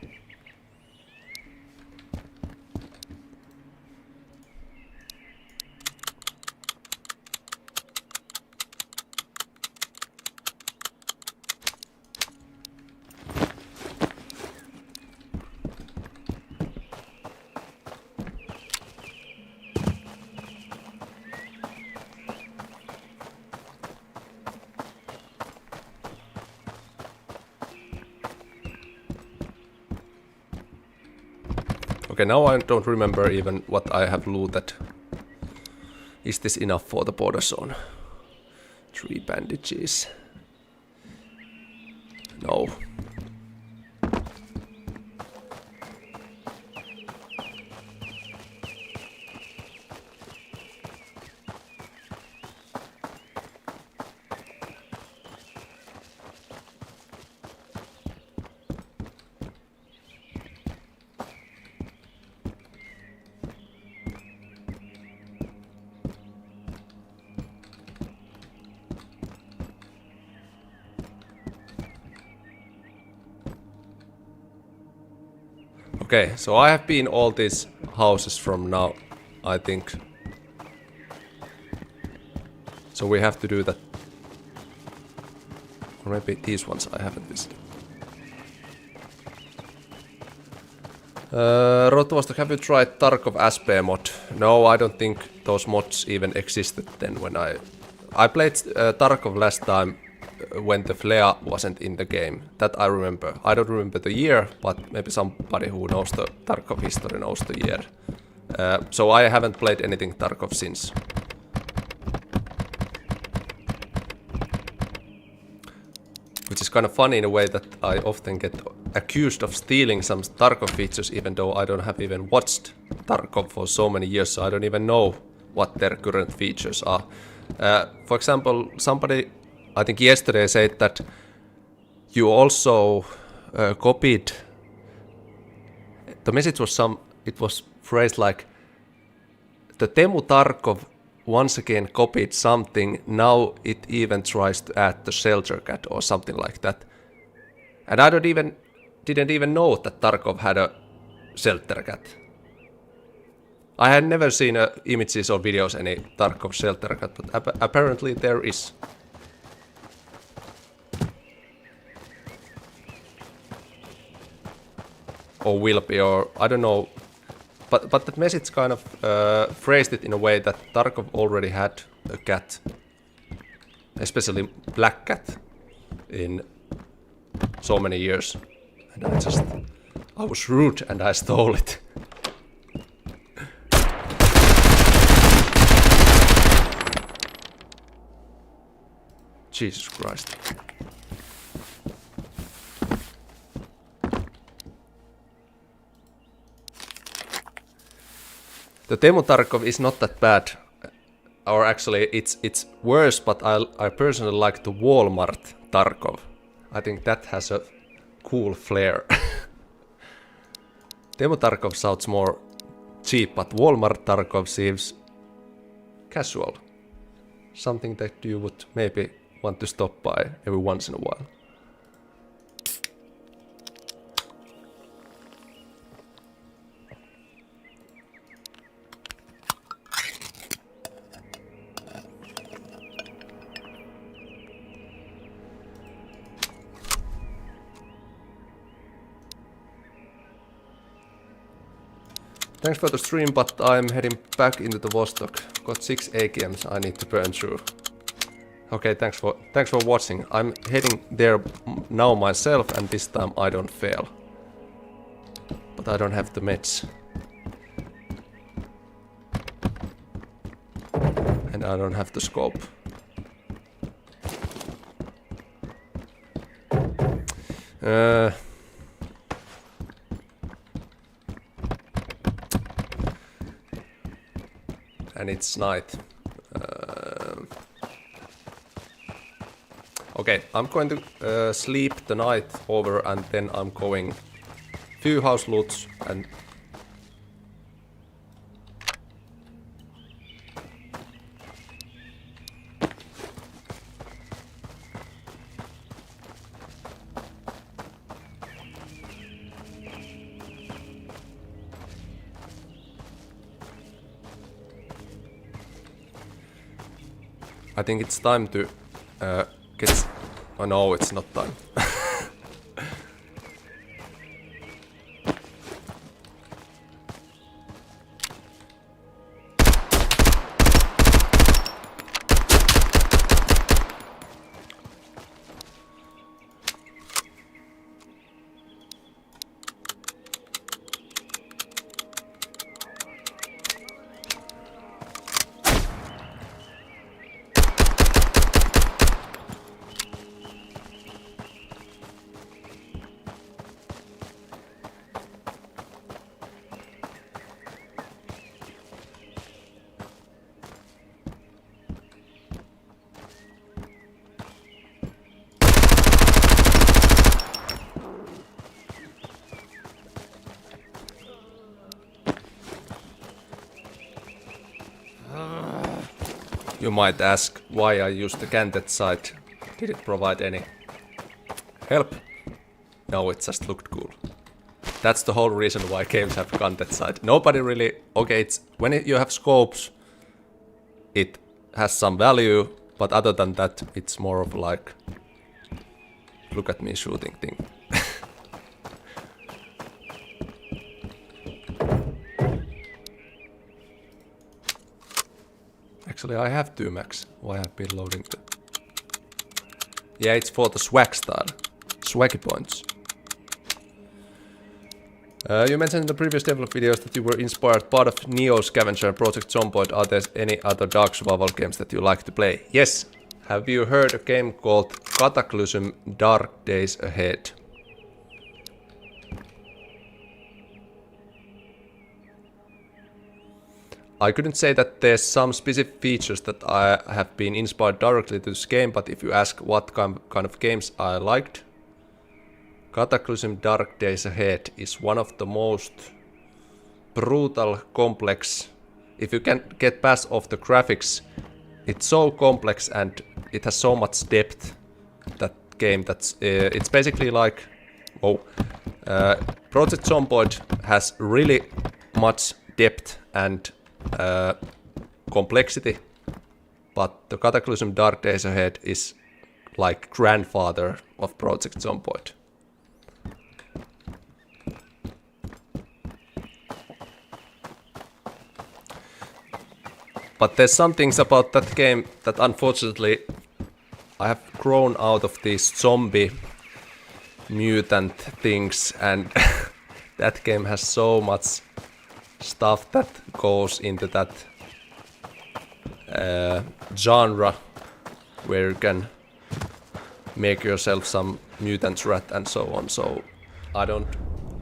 Okay, now I don't remember even what I have looted. Is this enough for the border zone? 3 bandages. No. Okay, so I have been all these houses from now, I think. So we have to do that. Or maybe these ones I haven't visited. Vostok, have you tried Tarkov SP mod? No, I don't think those mods even existed then when I played Tarkov last time when the flare wasn't in the game. That I remember. I don't remember the year, but maybe somebody who knows the Tarkov history knows the year. So I haven't played anything Tarkov since. Which is kind of funny in a way that I often get accused of stealing some Tarkov features, even though I don't have even watched Tarkov for so many years, so I don't even know what their current features are. For example, somebody, I think yesterday, said that you also copied, the message was it was phrased like, the Teemu Tarkov once again copied something, now it even tries to add the shelter cat or something like that. And I didn't even know that Tarkov had a shelter cat. I had never seen images or videos any Tarkov shelter cat, but apparently there is. Or will be, or I don't know. But that message kind of phrased it in a way that Tarkov already had a cat, especially black cat, in so many years. And I was rude and I stole it. Jesus Christ. The Teemu Tarkov is not that bad, or actually it's worse, but I personally like the Walmart Tarkov. I think that has a cool flair. Teemu Tarkov sounds more cheap, but Walmart Tarkov seems casual. Something that you would maybe want to stop by every once in a while. Thanks for the stream, but I'm heading back into the Vostok. Got 6 AKMs I need to burn through. Okay, thanks for watching. I'm heading there now myself, and this time I don't fail. But I don't have the meds. And I don't have the scope. And it's night. Okay, I'm going to sleep the night over, and then I'm going few house loots and I think it's time to get... Oh no, it's not time. You might ask why I used the canted sight. Did it provide any help? No, it just looked cool. That's the whole reason why games have canted sight. Nobody really... Okay, it's when you have scopes, it has some value, but other than that, it's more of like... Look at me shooting thing. Actually, I have 2 max. Why I've been loading the... Yeah, it's for the swag style. Swaggy points. You mentioned in the previous develop videos that you were inspired part of Neo Scavenger and Project Zomboid. Are there any other dark survival games that you like to play? Yes! Have you heard a game called Cataclysm Dark Days Ahead? I couldn't say that there's some specific features that I have been inspired directly to this game, but if you ask what kind of games I liked, Cataclysm Dark Days Ahead is one of the most brutal, complex. If you can get past off the graphics, it's so complex and it has so much depth. That game that's it's basically like Project Zomboid has really much depth and complexity, but the Cataclysm Dark Days Ahead is like grandfather of Project Zomboid. But there's some things about that game that unfortunately I have grown out of these zombie mutant things, and that game has so much stuff that goes into that genre where you can make yourself some mutant rat and so on. So I don't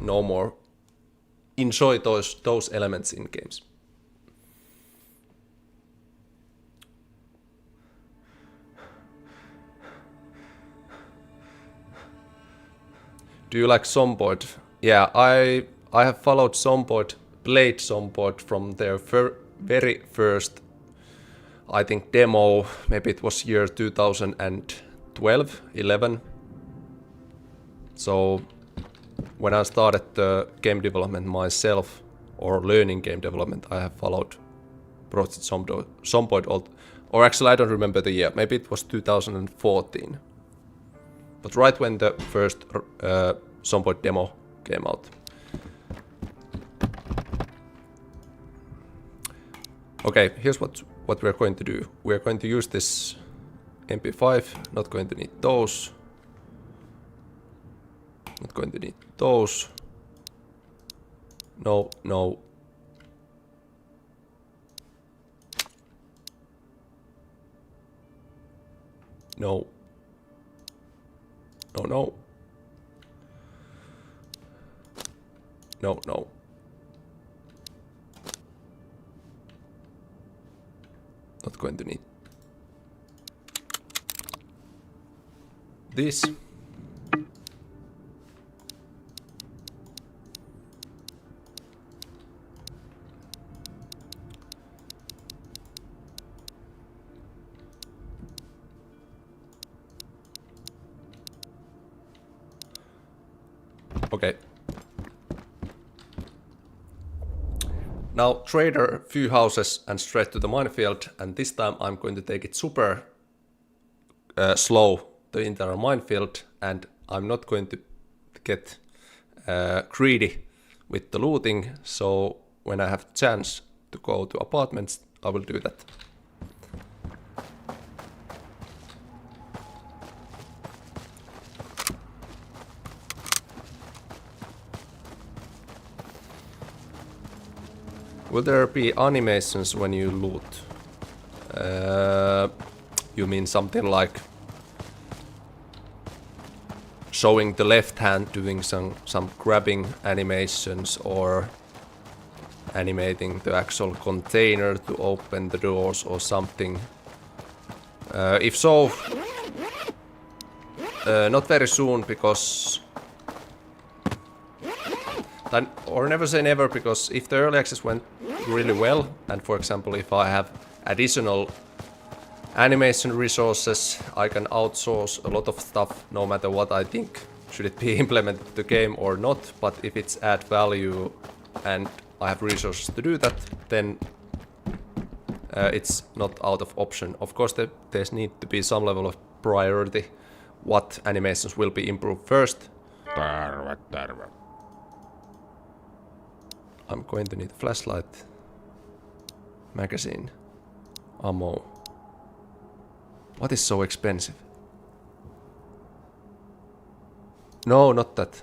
no more enjoy those elements in games. Do you like Zomboid? Yeah, I have followed Zomboid, played Zomboid from their very first, I think, demo. Maybe it was year 2012, 11. So when I started the game development myself, or learning game development, I have followed Project Zomboid, or actually I don't remember the year. Maybe it was 2014. But right when the first Zomboid demo came out. Okay, here's what we're going to do. We're going to use this MP5, not going to need those. Not going to need those. No, no. No. No, no. No, no. Not going to need this. Okay. Now trader few houses and straight to the minefield, and this time I'm going to take it super slow, the entire minefield, and I'm not going to get greedy with the looting, so when I have chance to go to apartments, I will do that. Will there be animations when you loot? You mean something like showing the left hand doing some grabbing animations, or animating the actual container to open the doors or something? If so, not very soon, because or never say never, because if the early access went really well, and for example if I have additional animation resources, I can outsource a lot of stuff no matter what I think should it be implemented to the game or not. But if it's add value and I have resources to do that, then it's not out of option. Of course there's need to be some level of priority, what animations will be improved first. Terve, terve. I'm going to need a flashlight, magazine, ammo. What is so expensive? No, not that.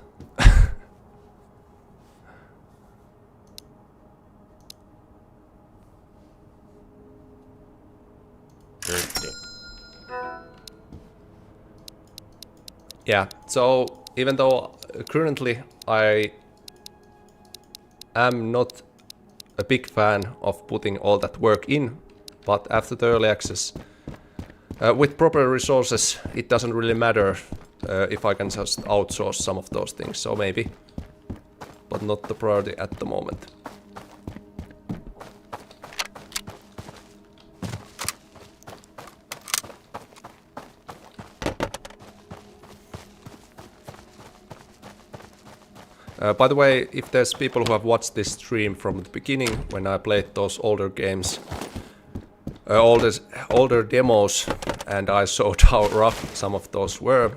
Yeah, so even though currently I am not a big fan of putting all that work in, but after the early access, with proper resources, it doesn't really matter if I can just outsource some of those things, so maybe, but not the priority at the moment. By the way, if there's people who have watched this stream from the beginning, when I played those older games, older demos, and I showed how rough some of those were,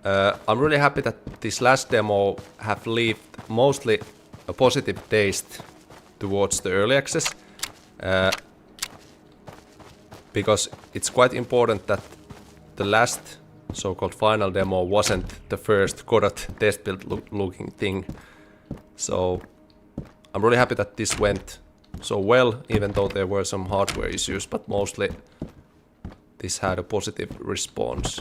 I'm really happy that this last demo have left mostly a positive taste towards the early access, because it's quite important that the last so-called final demo wasn't the first Godot test build looking thing. So I'm really happy that this went so well, even though there were some hardware issues, but mostly this had a positive response.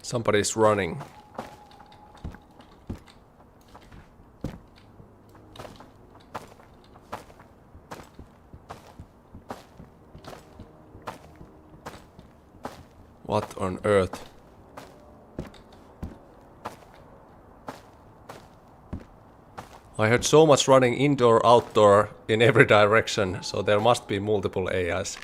Somebody's running. What on earth? I heard so much running indoor, outdoor, in every direction, so there must be multiple AIs.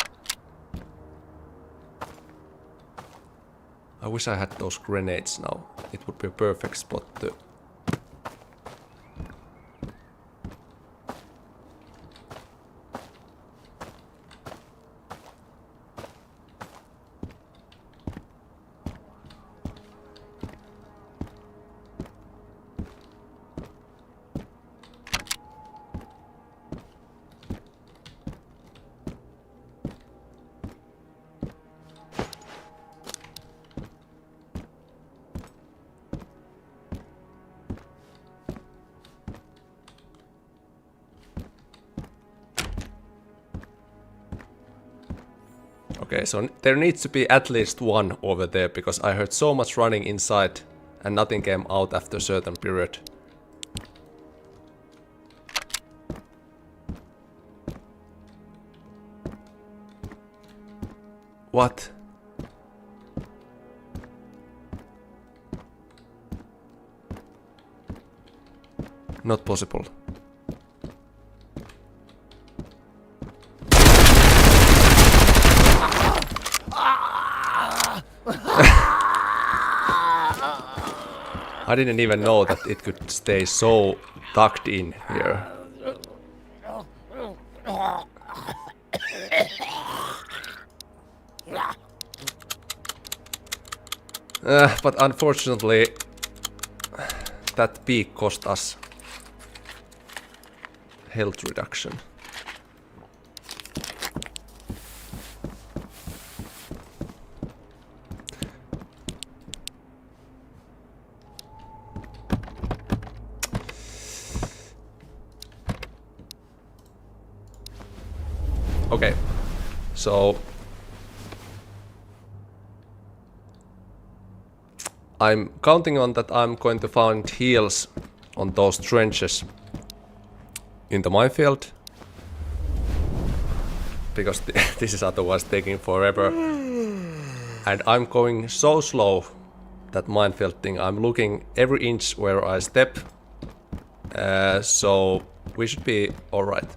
I wish I had those grenades now. It would be a perfect spot to... Okay, so there needs to be at least one over there, because I heard so much running inside and nothing came out after a certain period. What? Not possible. I didn't even know that it could stay so tucked in here. But unfortunately, that peak cost us health reduction. Okay, so I'm counting on that I'm going to find heals on those trenches in the minefield, because this is otherwise taking forever. And I'm going so slow, that minefield thing. I'm looking every inch where I step, so we should be alright.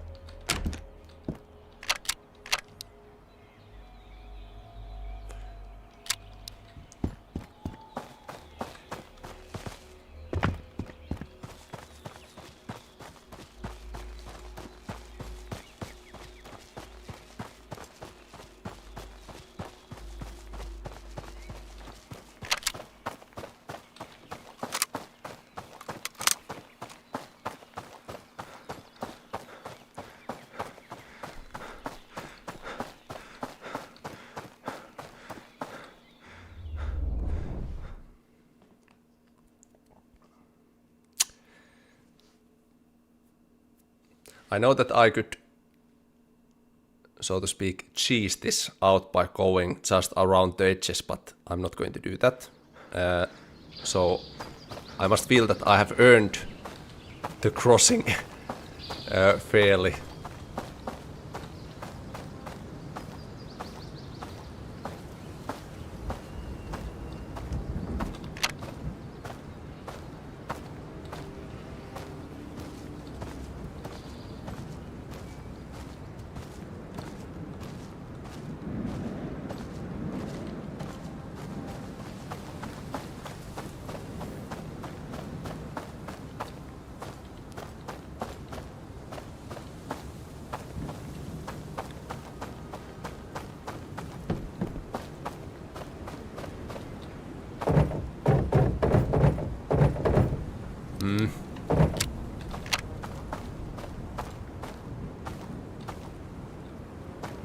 I know that I could, so to speak, cheese this out by going just around the edges, but I'm not going to do that. So I must feel that I have earned the crossing fairly.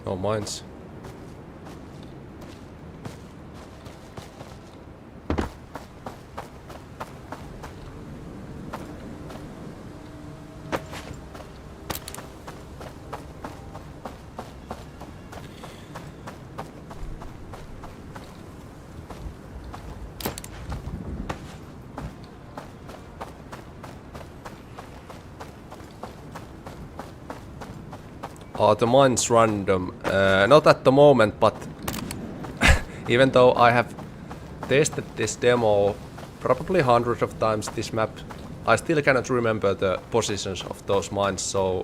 No mines. Are the mines random? Not at the moment, but even though I have tested this demo probably hundreds of times, this map, I still cannot remember the positions of those mines, so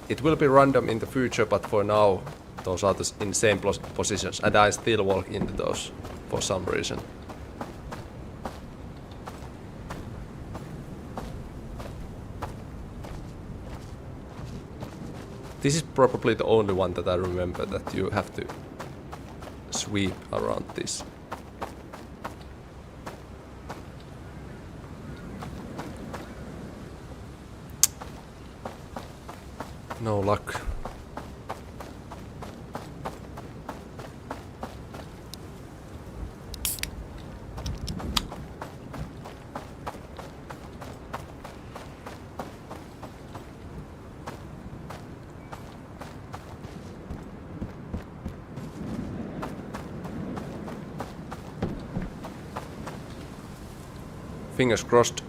it will be random in the future, but for now those are in same positions, and I still walk into those for some reason. This is probably the only one that I remember that you have to sweep around this. No luck. Fingers crossed.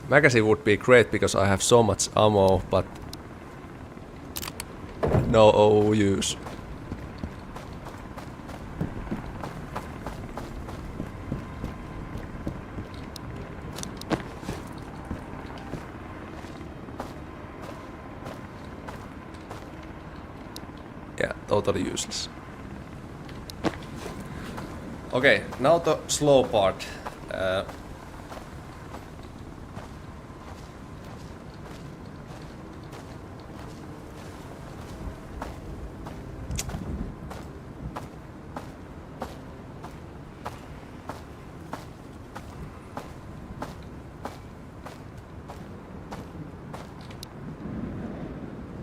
Magazine would be great because I have so much ammo, but no use. Yeah, totally useless. Okay, now the slow part.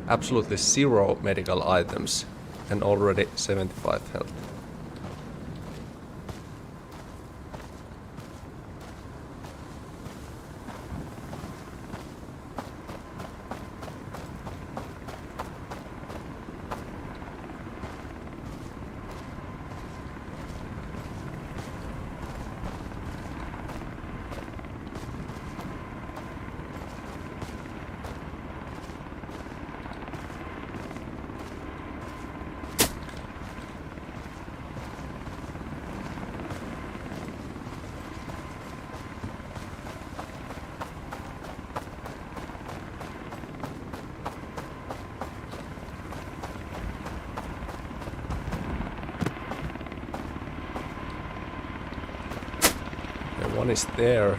Absolutely zero medical items and already 75 health. One is there.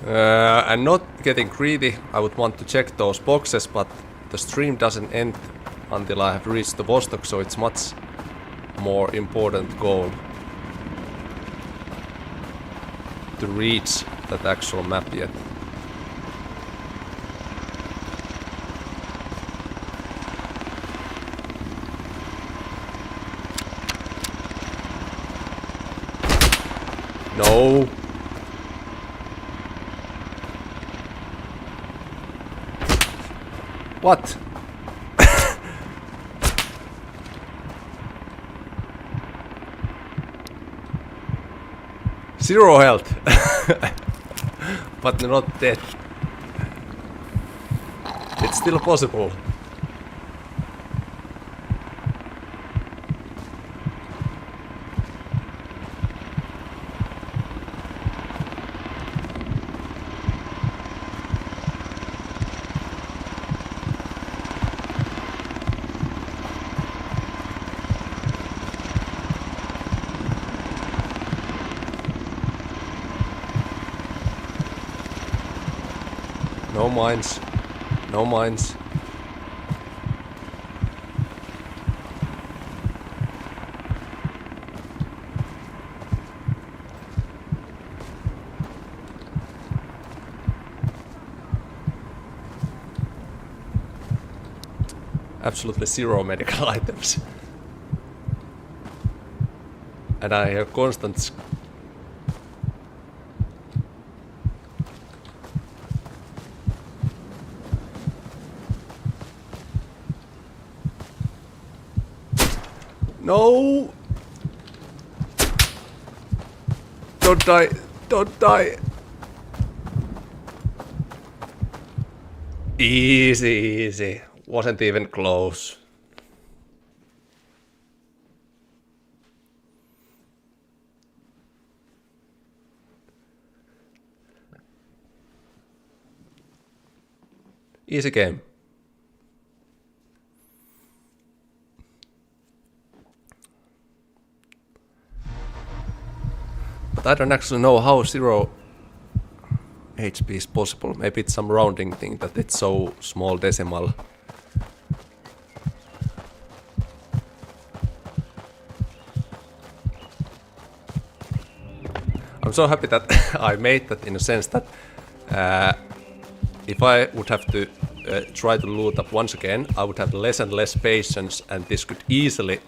And not getting greedy, I would want to check those boxes, but the stream doesn't end until I have reached the Vostok, so it's much more important goal to reach that actual map yet. No. What? Zero health. But not dead. It's still possible. No mines. No mines. Absolutely zero medical items. And I hear constant No! Don't die! Don't die! Easy, easy. Wasn't even close. Easy game. But I don't actually know how 0 HP is possible. Maybe it's some rounding thing that it's so small decimal. I'm so happy that I made that in a sense that if I would have to try to loot up once again, I would have less and less patience, and this could easily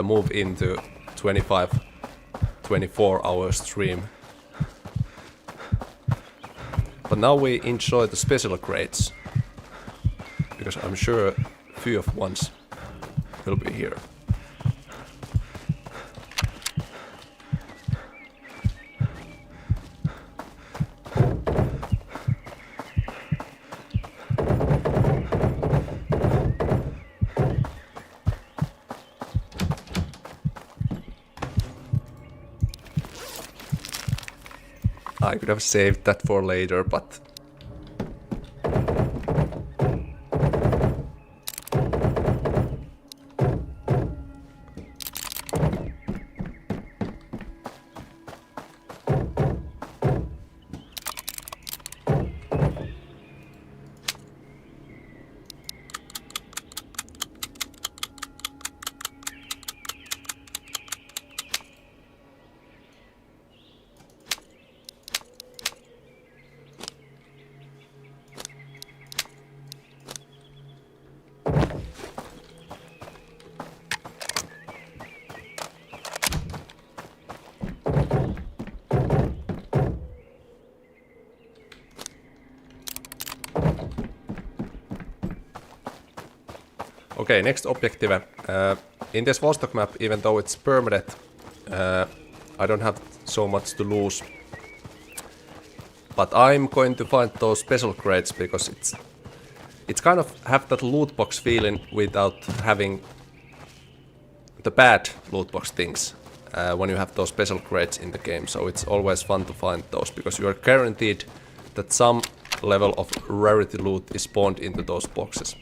move into 24-hour stream. But now we enjoy the special grades, because I'm sure few of ones will be here. I could have saved that for later, but okay, next objective. In this Vostok map, even though it's permadeath, I don't have so much to lose. But I'm going to find those special crates because it's kind of have that loot box feeling without having the bad loot box things when you have those special crates in the game. So it's always fun to find those because you are guaranteed that some level of rarity loot is spawned into those boxes.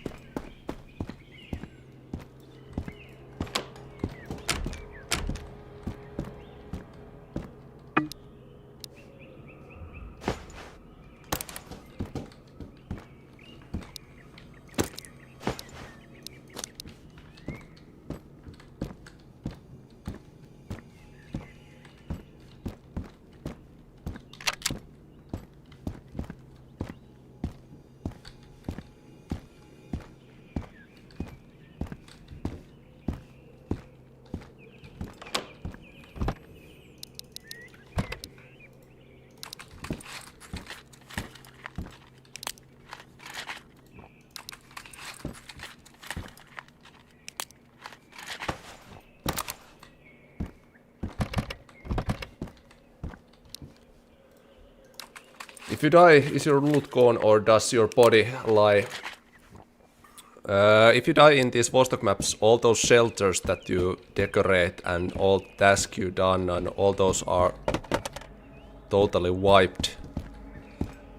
If you die, is your loot gone or does your body lie? If you die in these Vostok maps, all those shelters that you decorate and all tasks you done and all those are totally wiped.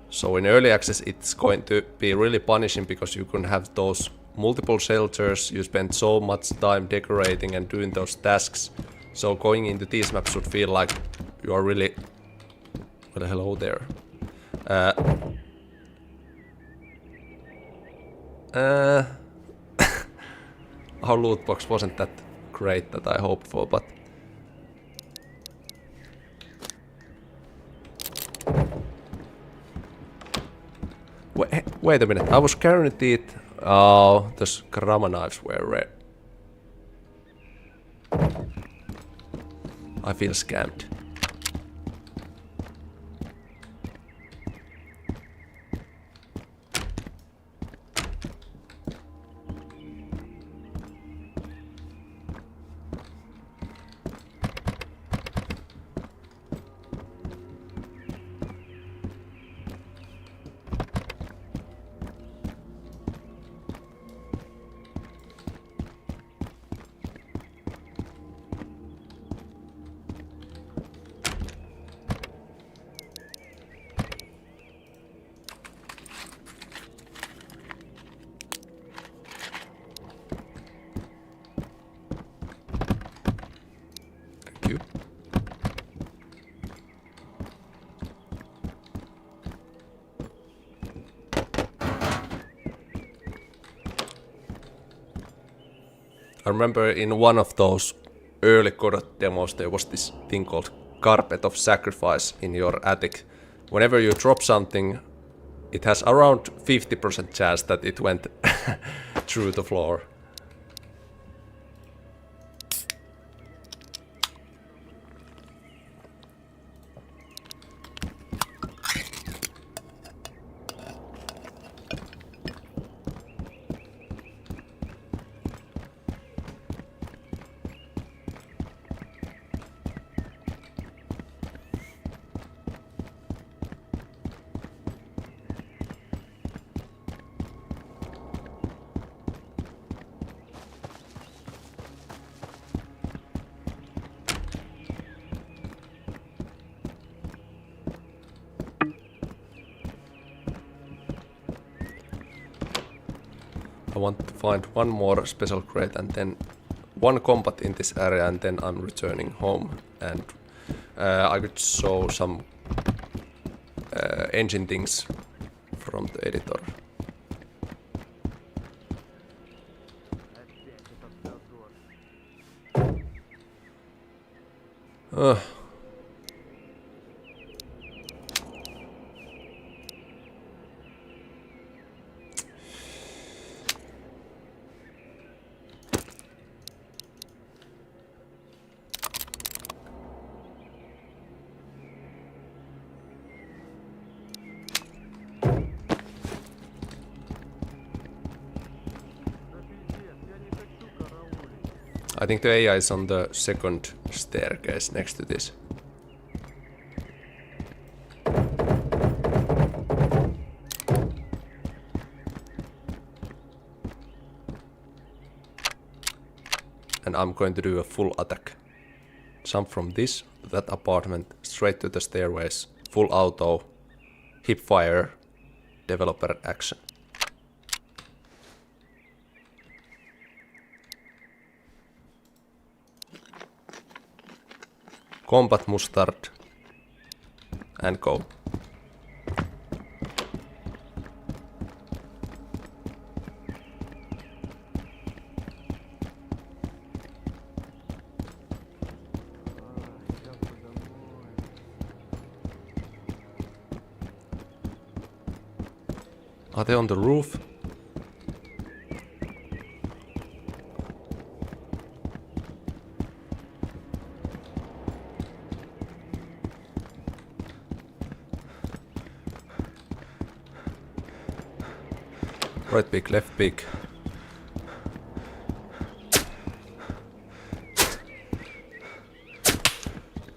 So in early access it's going to be really punishing because you can have those multiple shelters, you spend so much time decorating and doing those tasks. So going into these maps should feel like you are really... Well, hello there. Our loot box wasn't that great that I hoped for, but... Wait a minute, I was guaranteed... Oh, those Grama knives were rare. I feel scammed. I remember in one of those early Godot demos there was this thing called Carpet of Sacrifice in your attic. Whenever you drop something, it has around 50% chance that it went through the floor. I want to find one more special crate and then one combat in this area and then I'm returning home and I could show some engine things from the editor. I think the AI is on the second staircase next to this. And I'm going to do a full attack. Jump from this to that apartment, straight to the stairways, full auto, hip fire, developer action. Combat mustard and go. Are they on the roof? Right peek, left peek.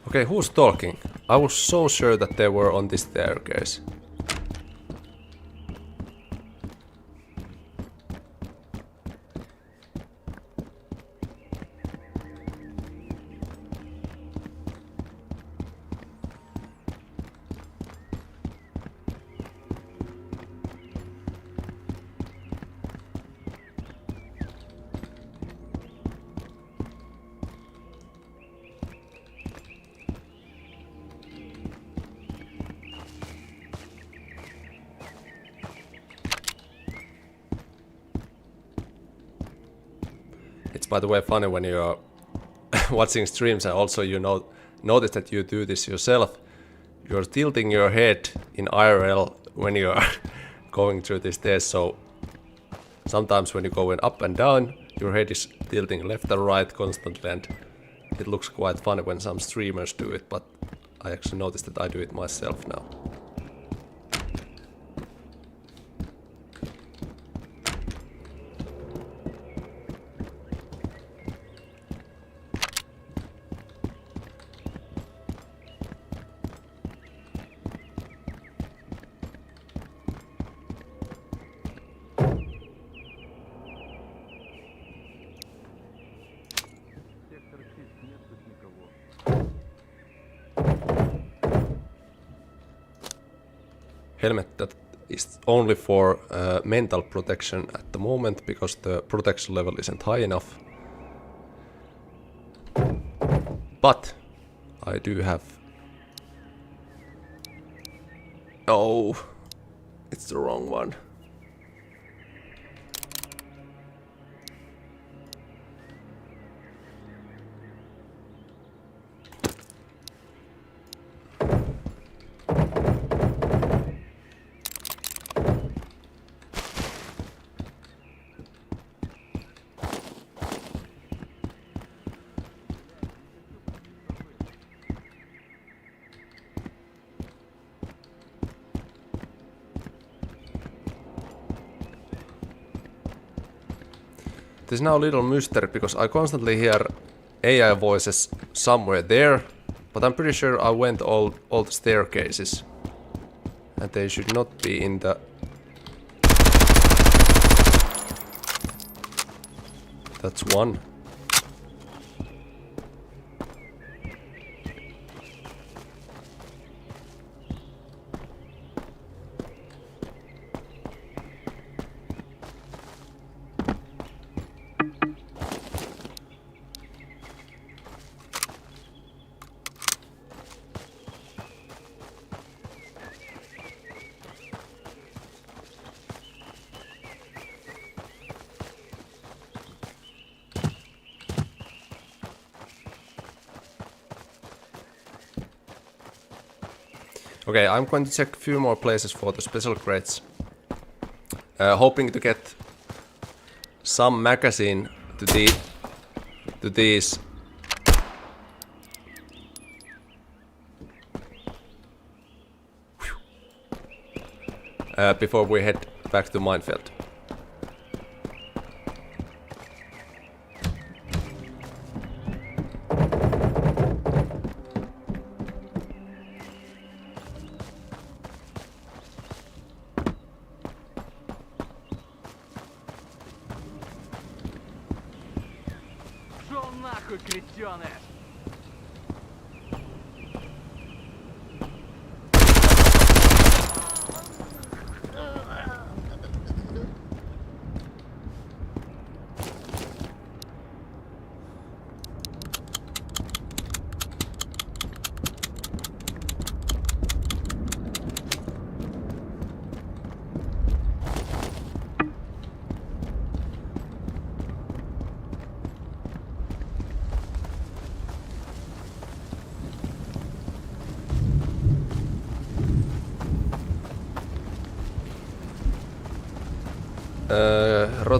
Okay, who's talking? I was so sure that they were on this staircase. by the way funny when you're watching streams and also you notice that you do this yourself. You're tilting your head in IRL when you're going through this test, so sometimes when you're going up and down, your head is tilting left and right constantly, and it looks quite funny when some streamers do it, but I actually noticed that I do it myself now. Helmet that is only for mental protection at the moment because the protection level isn't high enough. But I do have... Oh, it's the wrong one. There's now a little mystery because I constantly hear AI voices somewhere there, but I'm pretty sure I went all the staircases and they should not be in the... That's one. Okay, I'm going to check a few more places for the special crates. Hoping to get some magazine to these. Before we head back to Minefield.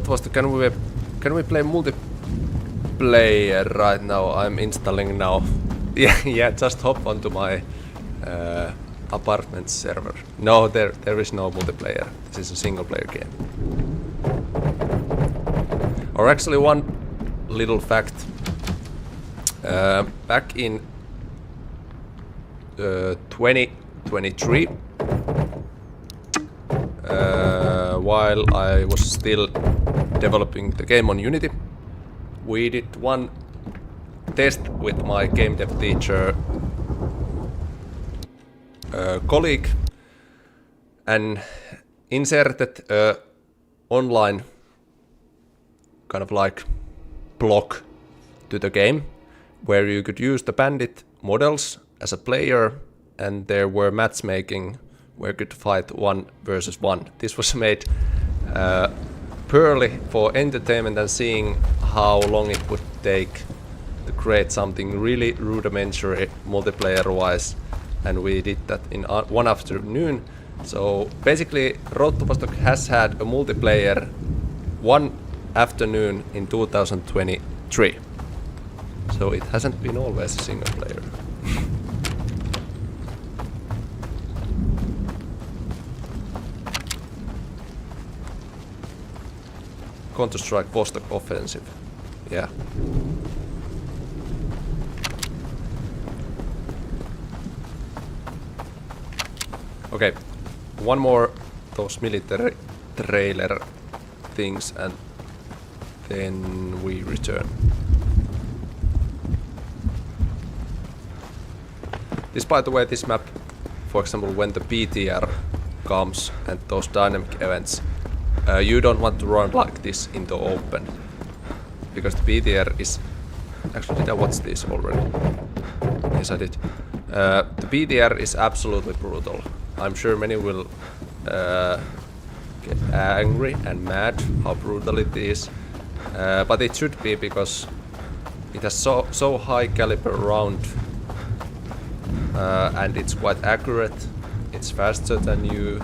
Vostok, can we play multiplayer right now? I'm installing now. Yeah, just hop onto my apartment server. No, there is no multiplayer. This is a single player game. Or actually one little fact. Back in 2023, while I was still developing the game on Unity, we did one test with my game dev teacher colleague and inserted a online kind of like block to the game where you could use the bandit models as a player, and there were matchmaking where you could fight 1 versus 1. This was made purely for entertainment and seeing how long it would take to create something really rudimentary multiplayer-wise, and we did that in one afternoon. So basically, Road to Vostok has had a multiplayer one afternoon in 2023. So it hasn't been always a single player. Counter-Strike Vostok offensive. Yeah. Okay, one more those military trailer things and then we return. This, by the way, this map, for example, when the PTR comes and those dynamic events, you don't want to run like this in the open, because the PTR is... Actually, did I watch this already? Yes, I did. The PTR is absolutely brutal. I'm sure many will get angry and mad how brutal it is, but it should be, because it has so high caliber round and it's quite accurate. It's faster than you.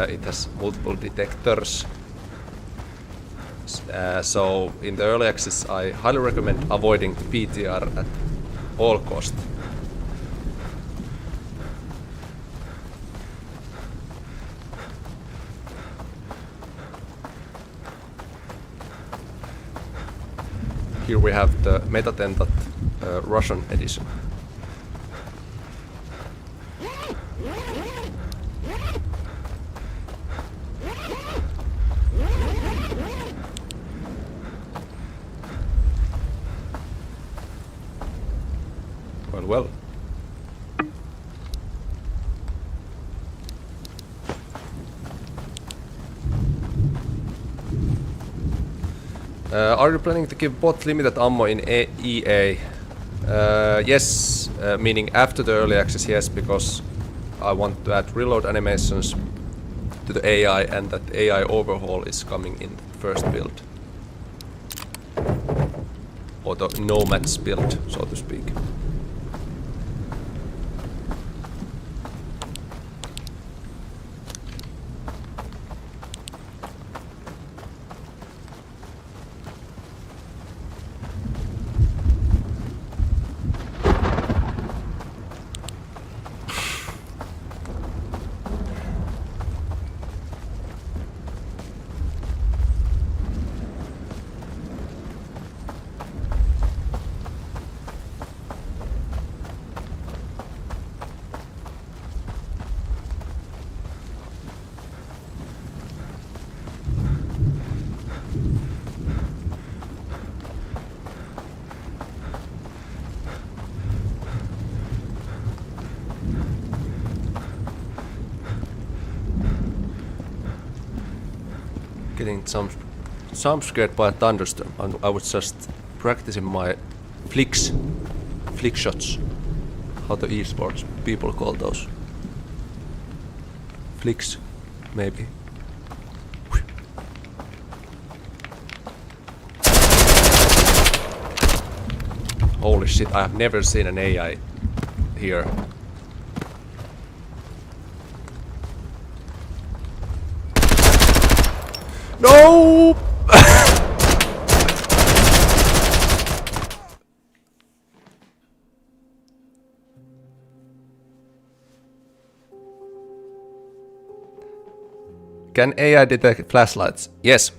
It has multiple detectors. So in the early access, I highly recommend avoiding the PTR at all cost. Here we have the Meta Tentat Russian edition. Well. Are you planning to give bot limited ammo in EA? Yes, meaning after the early access, yes, because I want to add reload animations to the AI, and that AI overhaul is coming in the first build. Or the Nomad's build, so to speak. Getting some scared by a thunderstorm. I was just practicing my flick shots. How the esports people call those? Flicks, maybe. Holy shit! I have never seen an AI here. No! Can AI detect flashlights? Yes.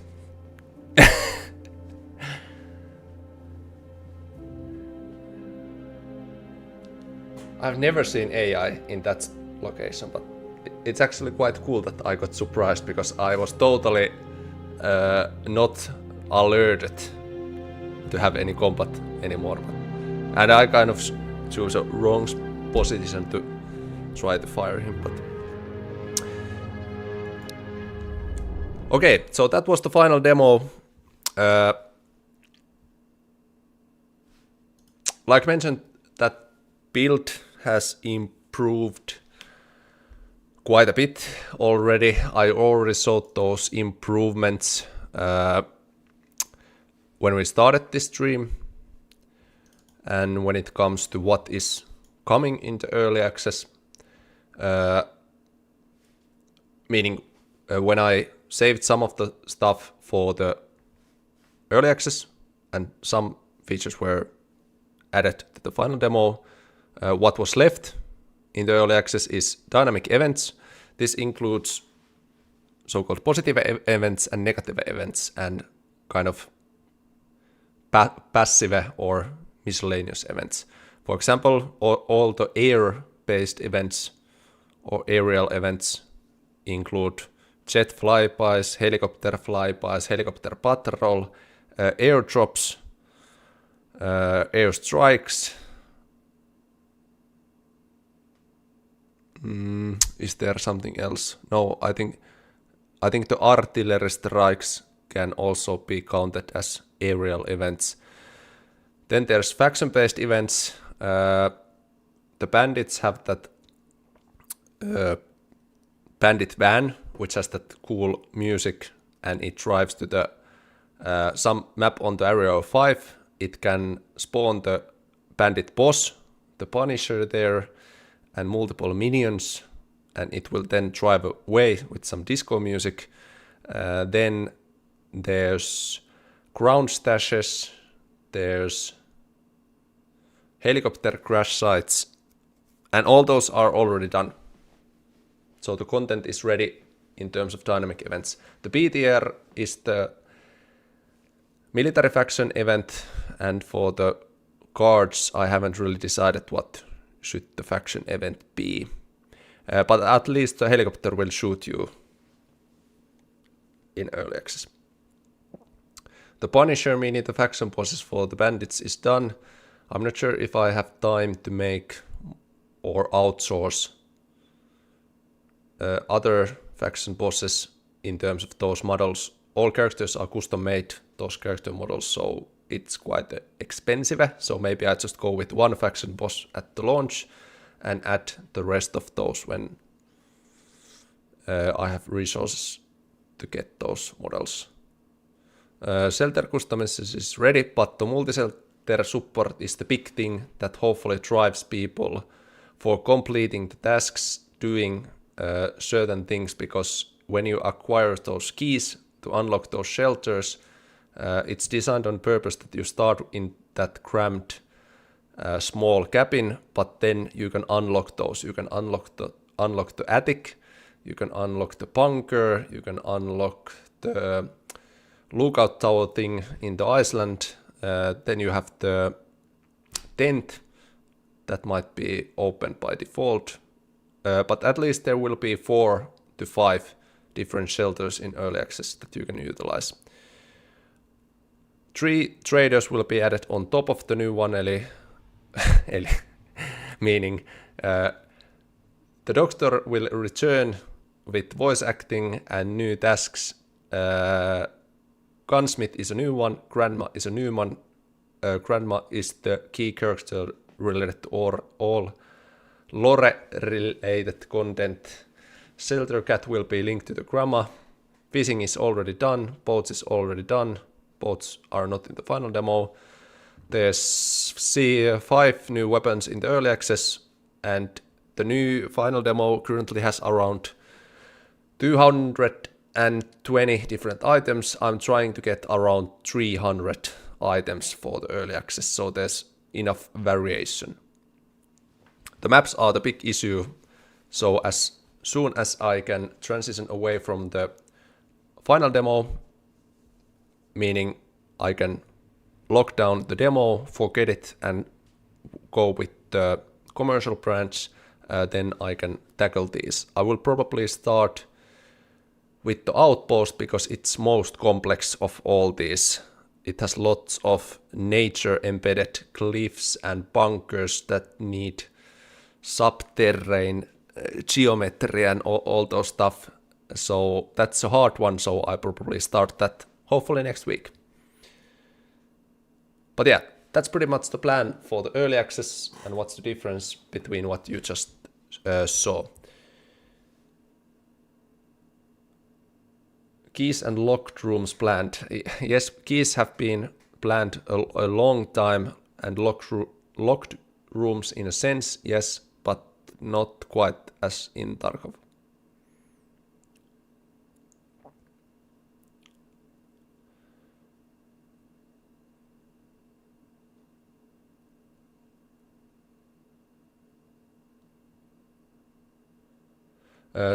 I've never seen AI in that location, but it's actually quite cool that I got surprised, because I was totally not alerted to have any combat anymore. And I kind of chose a wrong position to try to fire him, but... Okay, so that was the final demo. Like mentioned, that build has improved quite a bit already. I already saw those improvements when we started this stream, and when it comes to what is coming into early access, meaning when I saved some of the stuff for the early access and some features were added to the final demo, what was left in the early access is dynamic events. This includes so-called positive events and negative events and kind of passive or miscellaneous events. For example, all the air-based events or aerial events include jet flybys, helicopter flybys, helicopter patrol, airdrops, airstrikes. Is there something else? No, I think the artillery strikes can also be counted as aerial events. Then there's faction-based events. The bandits have that bandit van, which has that cool music, and it drives to the some map on the area of 5. It can spawn the bandit boss, the Punisher there, and multiple minions, and it will then drive away with some disco music. Then there's ground stashes, there's helicopter crash sites, and all those are already done. So the content is ready in terms of dynamic events. The BTR is the military faction event, and for the cards I haven't really decided what should the faction event be. But at least the helicopter will shoot you in early access. The Punisher, meaning the faction bosses for the bandits, is done. I'm not sure if I have time to make or outsource other faction bosses in terms of those models. All characters are custom made, those character models, so it's quite expensive. So maybe I just go with one faction boss at the launch and add the rest of those when I have resources to get those models. Shelter customization is ready, but the multi-shelter support is the big thing that hopefully drives people for completing the tasks, doing certain things, because when you acquire those keys to unlock those shelters, it's designed on purpose that you start in that cramped small cabin, but then you can unlock those. You can unlock the attic, you can unlock the bunker, you can unlock the lookout tower thing in the island. Then you have the tent that might be opened by default, but at least there will be 4 to 5 different shelters in early access that you can utilize. 3 traders will be added on top of the new one, meaning the doctor will return with voice acting and new tasks. Gunsmith is a new one, Grandma is a new one. Grandma is the key character related to all lore-related content. Shelter Cat will be linked to the Grandma. Fishing is already done, boats is already done. Boats are not in the final demo. There's 5 new weapons in the early access, and the new final demo currently has around 220 different items. I'm trying to get around 300 items for the early access, so there's enough variation. The maps are the big issue, so as soon as I can transition away from the final demo, meaning I can lock down the demo, forget it, and go with the commercial branch, then I can tackle these. I will probably start with the outpost because it's most complex of all these. It has lots of nature embedded cliffs and bunkers that need subterranean geometry and all those stuff. So that's a hard one, so I probably start that hopefully next week. But yeah, that's pretty much the plan for the early access and what's the difference between what you just saw. Keys and locked rooms planned. Yes, keys have been planned a long time and locked rooms in a sense, yes, but not quite as in Tarkov.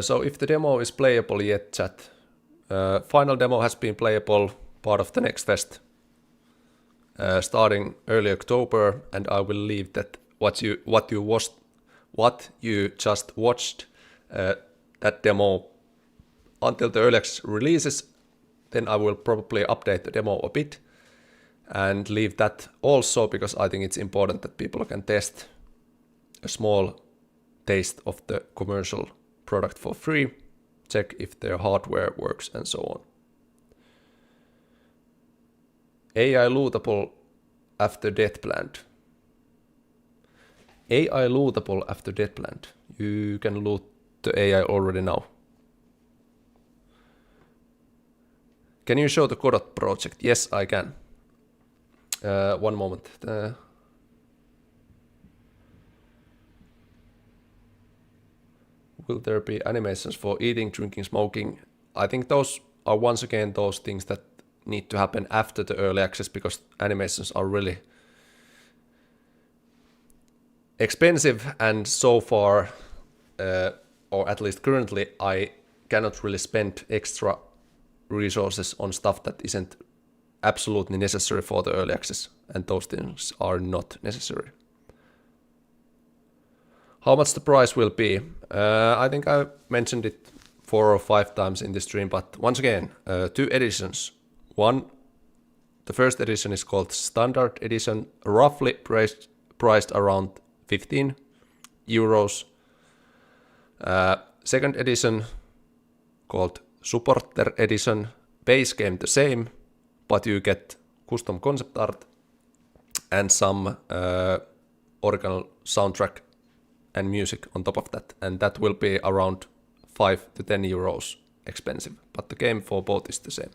So if the demo is playable yet, chat, final demo has been playable, part of the next fest, starting early October, and I will leave that what you just watched, that demo until the early access releases. Then I will probably update the demo a bit and leave that also, because I think it's important that people can test a small taste of the commercial product for free, check if their hardware works and so on. AI lootable after death planned. AI lootable after death planned. You can loot the AI already now. Can you show the Godot project? Yes, I can. One moment. Will there be animations for eating, drinking, smoking? I think those are once again those things that need to happen after the early access, because animations are really expensive, and so far, or at least currently, I cannot really spend extra resources on stuff that isn't absolutely necessary for the early access, and those things are not necessary. How much the price will be? I think I mentioned it 4 or 5 times in this stream, but once again, 2 editions. The first edition is called Standard Edition, roughly priced around 15 euros. Second edition, called Supporter Edition, base game the same, but you get custom concept art and some original soundtrack and music on top of that, and that will be around 5 to 10 euros expensive, but the game for both is the same.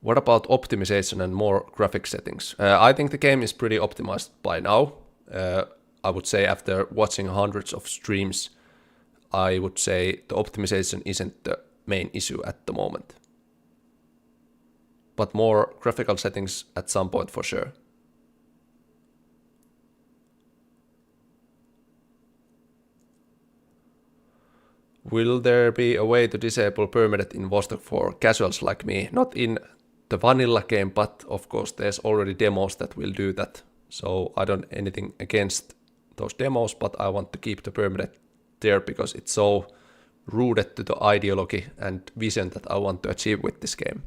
What about optimization and more graphic settings? I think the game is pretty optimized by now. I would say after watching hundreds of streams, I would say the optimization isn't the main issue at the moment. But more graphical settings at some point for sure. Will there be a way to disable permadeath in Vostok for casuals like me? Not in the vanilla game, but of course there's already demos that will do that. So I don't anything against those demos, but I want to keep the permadeath there because it's so rooted to the ideology and vision that I want to achieve with this game.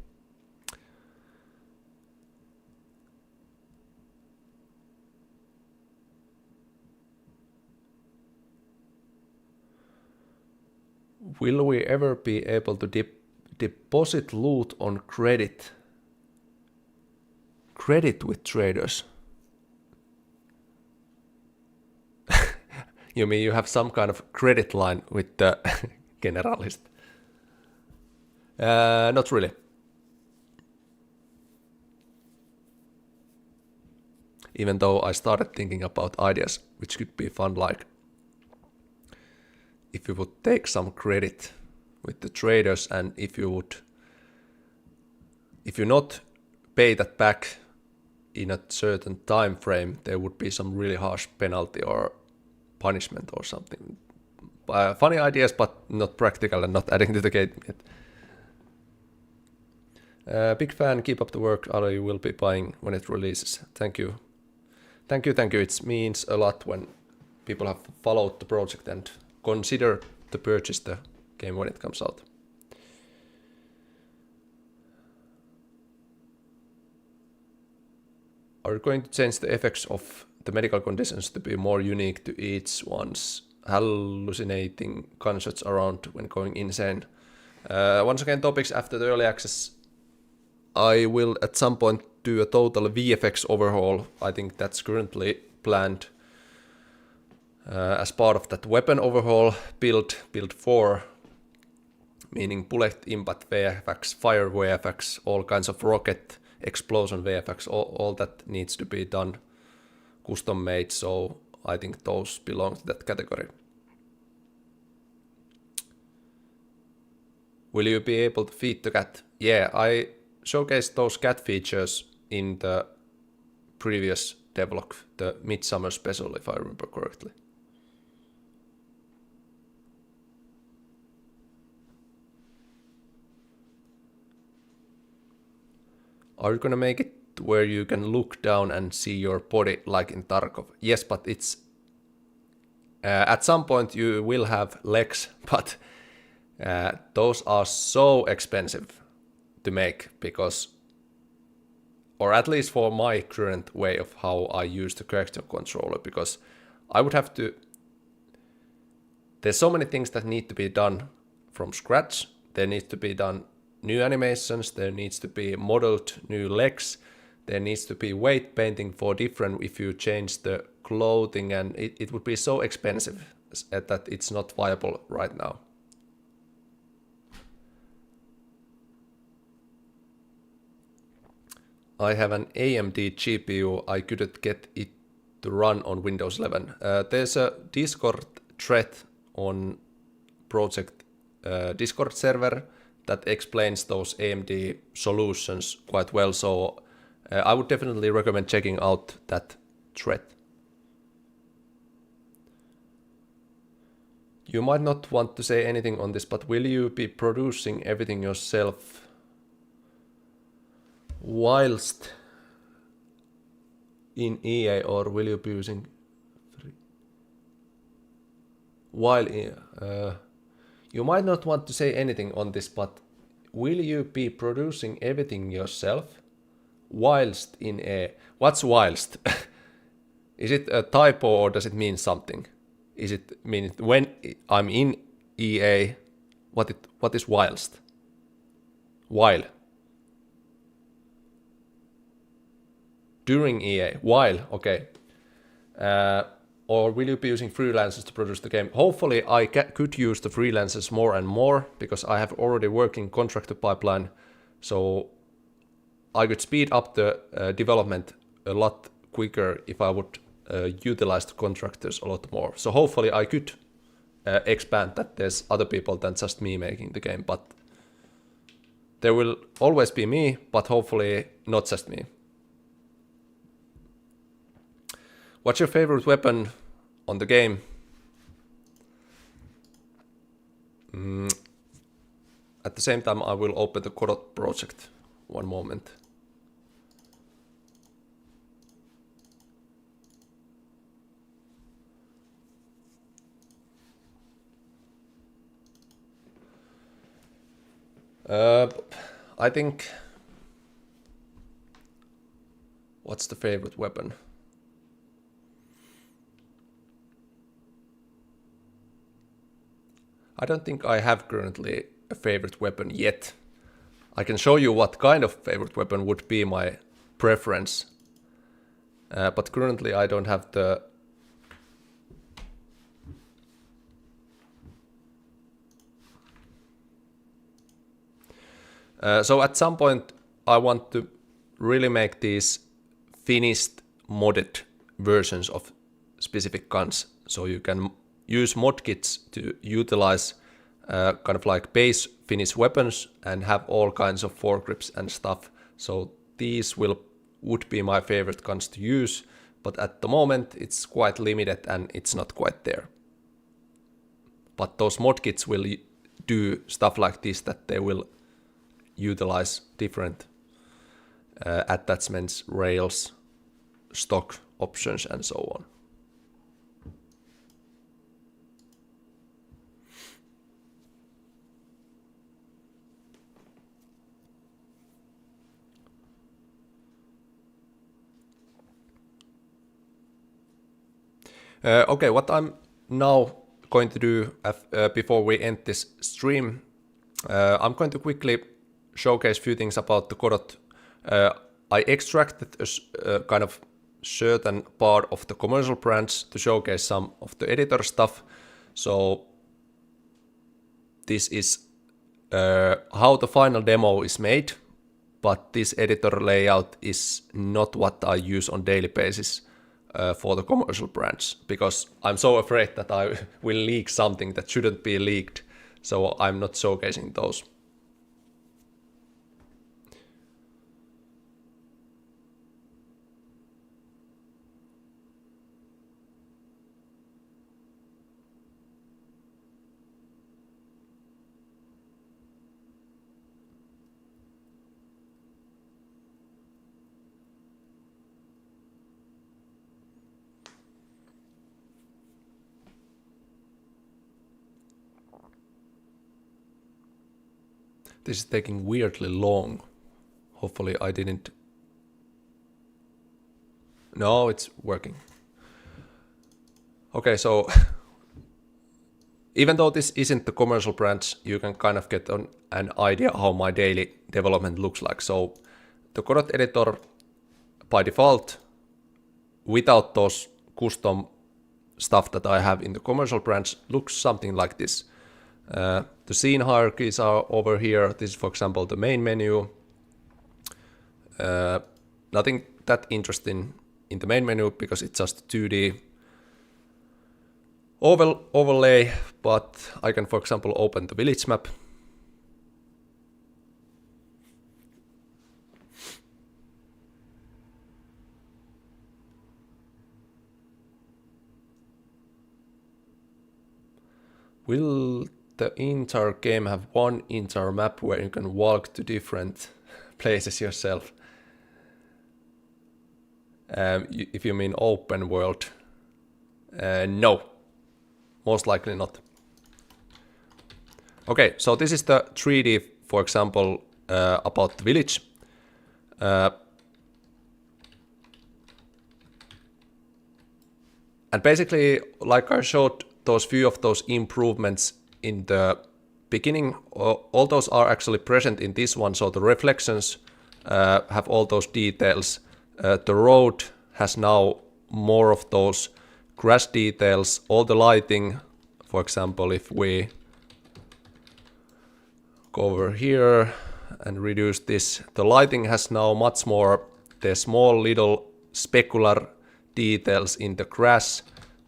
Will we ever be able to deposit loot on credit? Credit with traders? You mean you have some kind of credit line with the generalist? Not really. Even though I started thinking about ideas which could be fun, like if you would take some credit with the traders, and if you not pay that back in a certain time frame, there would be some really harsh penalty or punishment or something. Funny ideas, but not practical and not adding to the game yet. Big fan, keep up the work. I will be buying when it releases. Thank you. Thank you. It means a lot when people have followed the project and consider to purchase the game when it comes out. Are you going to change the effects of the medical conditions to be more unique to each one's hallucinating gunshots around when going insane? Once again, topics after the early access. I will at some point do a total VFX overhaul. I think that's currently planned as part of that weapon overhaul build 4, meaning bullet impact VFX, fire VFX, all kinds of rocket explosion VFX, all that needs to be done custom made, so I think those belong to that category. Will you be able to feed the cat? Yeah, I showcased those cat features in the previous devlog, the Midsummer Special, if I remember correctly. Are you gonna make it where you can look down and see your body like in Tarkov? Yes, but it's... at some point you will have legs, but those are so expensive to make because... Or at least for my current way of how I use the character controller, because I would have to... There's so many things that need to be done from scratch. There needs to be done new animations, there needs to be modeled new legs, there needs to be weight painting for different if you change the clothing, and it would be so expensive that it's not viable right now. I have an AMD GPU, I couldn't get it to run on Windows 11. There's a Discord thread on project Discord server that explains those AMD solutions quite well, so I would definitely recommend checking out that thread. You might not want to say anything on this, but will you be producing everything yourself whilst in EA, or will you be using while you might not want to say anything on this, but will you be producing everything yourself whilst in EA? What's whilst? Is it a typo or does it mean something? Is it mean when I'm in EA? What is whilst? While. During EA. While. Okay. Or will you be using freelancers to produce the game? Hopefully I could use the freelancers more and more, because I have already working contractor pipeline, so I could speed up the development a lot quicker if I would utilize the contractors a lot more. So hopefully I could expand that there's other people than just me making the game, but there will always be me, but hopefully not just me. What's your favorite weapon on the game? At the same time, I will open the Godot project. One moment. I think... What's the favorite weapon? I don't think I have currently a favorite weapon yet. I can show you what kind of favorite weapon would be my preference. But currently I don't have the... So at some point I want to really make these finished modded versions of specific guns, so you can use mod kits to utilize kind of like base finished weapons and have all kinds of foregrips and stuff. So these would be my favorite guns to use, but at the moment it's quite limited and it's not quite there. But those mod kits will do stuff like this, that they will utilize different attachments, rails, stock options and so on. Okay, what I'm now going to do before we end this stream, I'm going to quickly showcase a few things about the Godot. I extracted a kind of certain part of the commercial branch to showcase some of the editor stuff. So this is how the final demo is made, but this editor layout is not what I use on daily basis for the commercial branch, because I'm so afraid that I will leak something that shouldn't be leaked, so I'm not showcasing those. This is taking weirdly long. Hopefully I didn't... No, it's working. Okay, so even though this isn't the commercial branch, you can kind of get an idea how my daily development looks like. So the Godot editor by default, without those custom stuff that I have in the commercial branch, looks something like this. The scene hierarchies are over here. This is, for example, the main menu. Nothing that interesting in the main menu because it's just 2D overlay, but I can, for example, open the village map. Will the entire game have one entire map where you can walk to different places yourself? If you mean open world, no, most likely not. Okay, so this is the 3D, for example, about the village. And basically, like I showed those few of those improvements in the beginning, all those are actually present in this one. So the reflections have all those details. The road has now more of those grass details. All the lighting, for example, if we go over here and reduce this, the lighting has now much more the small little specular details in the grass.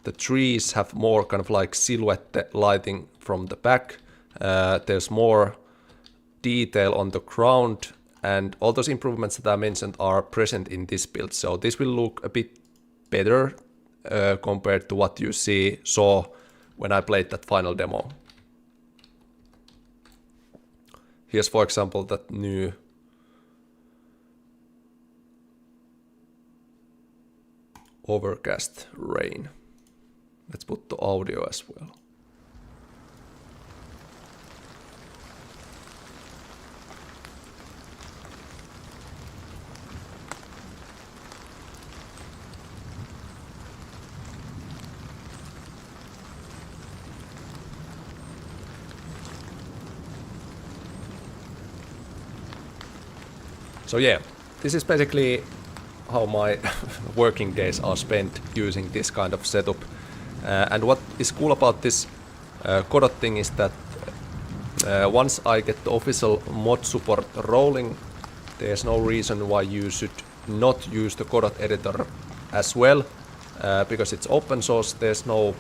The trees have more kind of like silhouette lighting from the back. There's more detail on the ground, and all those improvements that I mentioned are present in this build. So this will look a bit better compared to what you saw when I played that final demo. Here's, for example, that new overcast rain. Let's put the audio as well. So yeah, this is basically how my working days are spent using this kind of setup. And what is cool about this Godot thing is that once I get the official mod support rolling, there's no reason why you should not use the Godot editor as well, because it's open source. There's no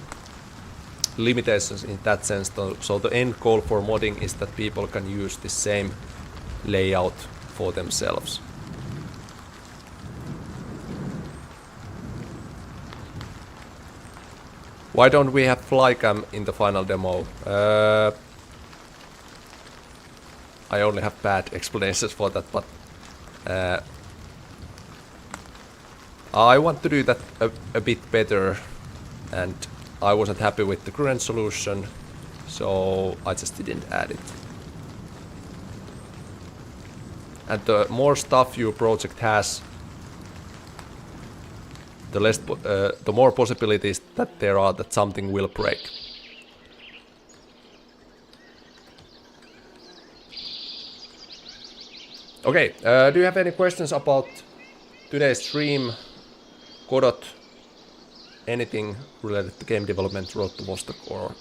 limitations in that sense. So the end goal for modding is that people can use the same layout for themselves. Why don't we have flycam in the final demo? I only have bad explanations for that, but I want to do that a bit better, and I wasn't happy with the current solution, so I just didn't add it. And the more stuff your project has, the more possibilities that there are that something will break. Okay, do you have any questions about today's stream, Godot, anything related to game development, Road to Vostok, or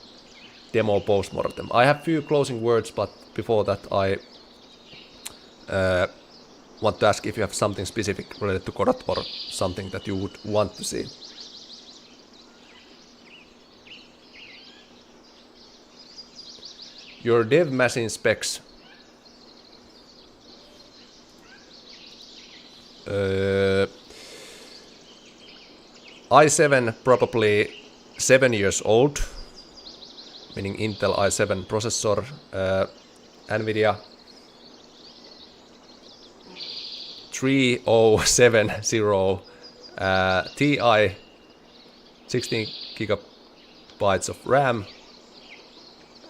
demo Post-Mortem. I have few closing words, but before that I want to ask if you have something specific related to Godot or something that you would want to see. Your dev machine specs. i7 probably 7 years old, meaning Intel i7 processor, NVIDIA 3070 Ti, 16 gigabytes of RAM,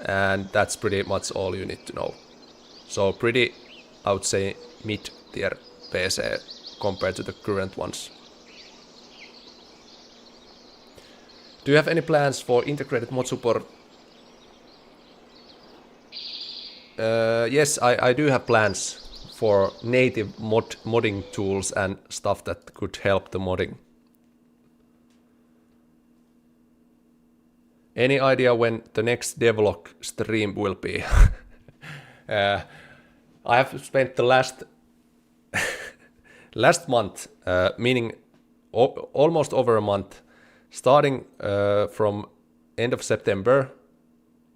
and that's pretty much all you need to know. So pretty, I would say, mid-tier PC compared to the current ones. Do you have any plans for integrated mod support? Yes, I do have plans for native modding tools and stuff that could help the modding. Any idea when the next devlog stream will be? I have spent the last month, meaning almost over a month, starting from end of September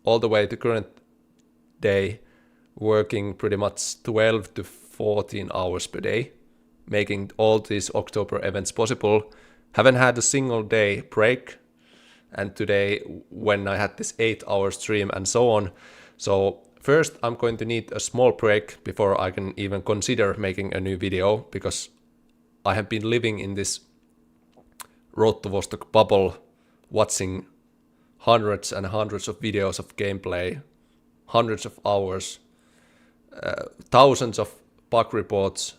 all the way to current day, working pretty much 12 to 14 hours per day, making all these October events possible. Haven't had a single day break, and today when I had this 8-hour stream and so on. So first I'm going to need a small break before I can even consider making a new video, because I have been living in this Road to Vostok bubble, watching hundreds and hundreds of videos of gameplay, hundreds of hours, thousands of bug reports.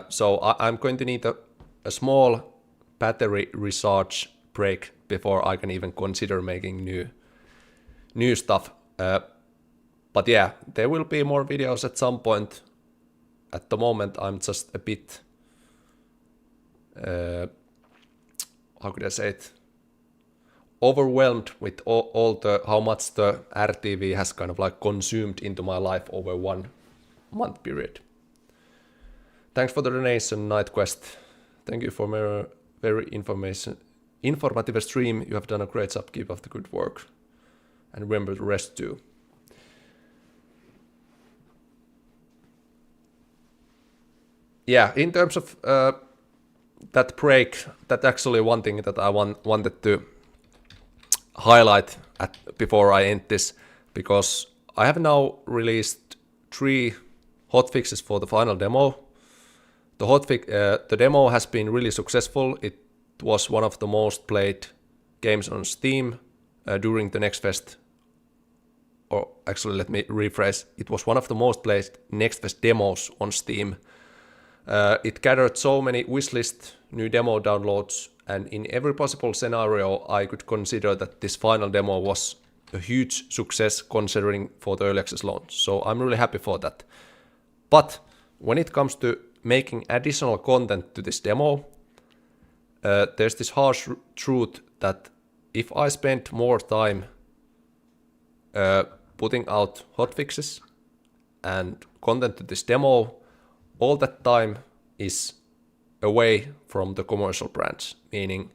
So I'm going to need a small battery recharge break before I can even consider making new stuff. But yeah, there will be more videos at some point. At the moment I'm just a bit, how could I say it, overwhelmed with all the how much the RTV has kind of like consumed into my life over 1 month period. Thanks for the donation, Night Quest. Thank you for very informative stream. You have done a great job. Keep up the good work, and remember to rest too. Yeah, in terms of that break, that's actually one thing that I wanted to highlight before I end this, because I have now released 3 hotfixes for the final demo. The demo has been really successful. It was one of the most played games on Steam during the Next Fest. Or actually, let me rephrase. It was one of the most played Next Fest demos on Steam. It gathered so many wishlist new demo downloads, and in every possible scenario I could consider that this final demo was a huge success considering for the early access launch. So I'm really happy for that. But when it comes to making additional content to this demo, there's this harsh truth that if I spend more time putting out hotfixes and content to this demo, all that time is away from the commercial branch, meaning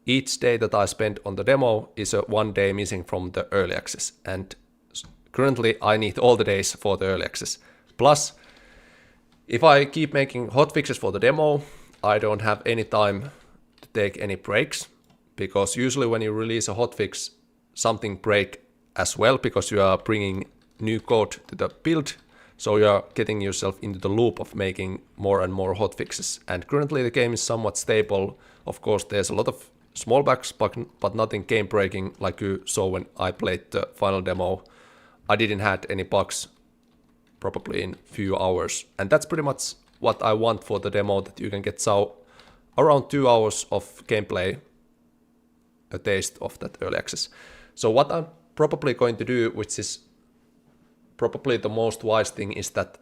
each day that I spend on the demo is a 1 day missing from the early access, and currently I need all the days for the early access. Plus, if I keep making hotfixes for the demo, I don't have any time to take any breaks, because usually when you release a hotfix, something break as well, because you are bringing new code to the build. So you are getting yourself into the loop of making more and more hotfixes. And currently the game is somewhat stable. Of course, there's a lot of small bugs, but nothing game breaking like you saw when I played the final demo. I didn't have any bugs probably in few hours. And that's pretty much what I want for the demo, that you can get around 2 hours of gameplay, a taste of that early access. So what I'm probably going to do, which is probably the most wise thing, is that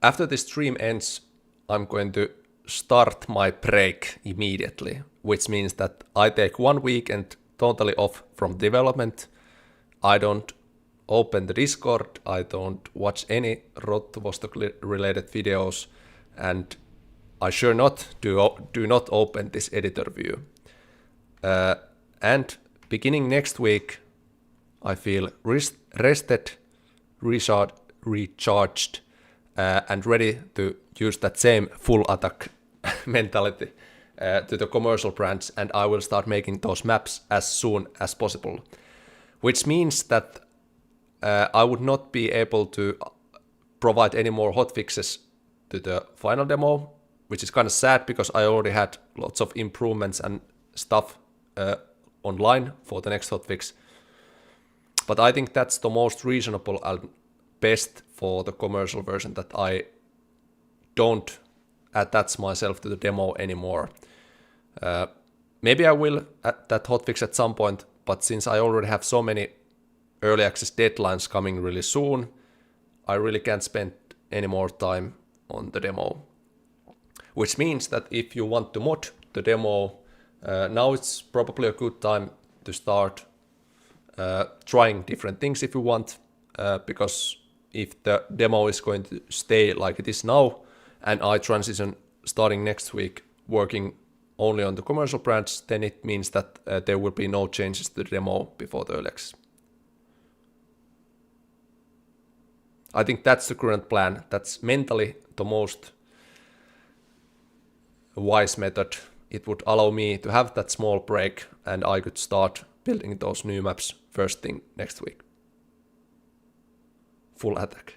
after this stream ends, I'm going to start my break immediately, which means that I take 1 weekend totally off from development. I don't open the Discord, I don't watch any Road to Vostok related videos, and I sure not do not open this editor view. And beginning next week, I feel rested, recharged, and ready to use that same full attack mentality to the commercial branch, and I will start making those maps as soon as possible. Which means that I would not be able to provide any more hotfixes to the final demo, which is kind of sad because I already had lots of improvements and stuff online for the next hotfix. But I think that's the most reasonable and best for the commercial version, that I don't attach myself to the demo anymore. Maybe I will add that hotfix at some point, but since I already have so many early access deadlines coming really soon, I really can't spend any more time on the demo. Which means that if you want to mod the demo, now it's probably a good time to start trying different things if you want, because if the demo is going to stay like it is now, and I transition starting next week working only on the commercial branch, then it means that there will be no changes to the demo before the early access. I think that's the current plan. That's mentally the most wise method. It would allow me to have that small break, and I could start building those new maps first thing next week. Full attack.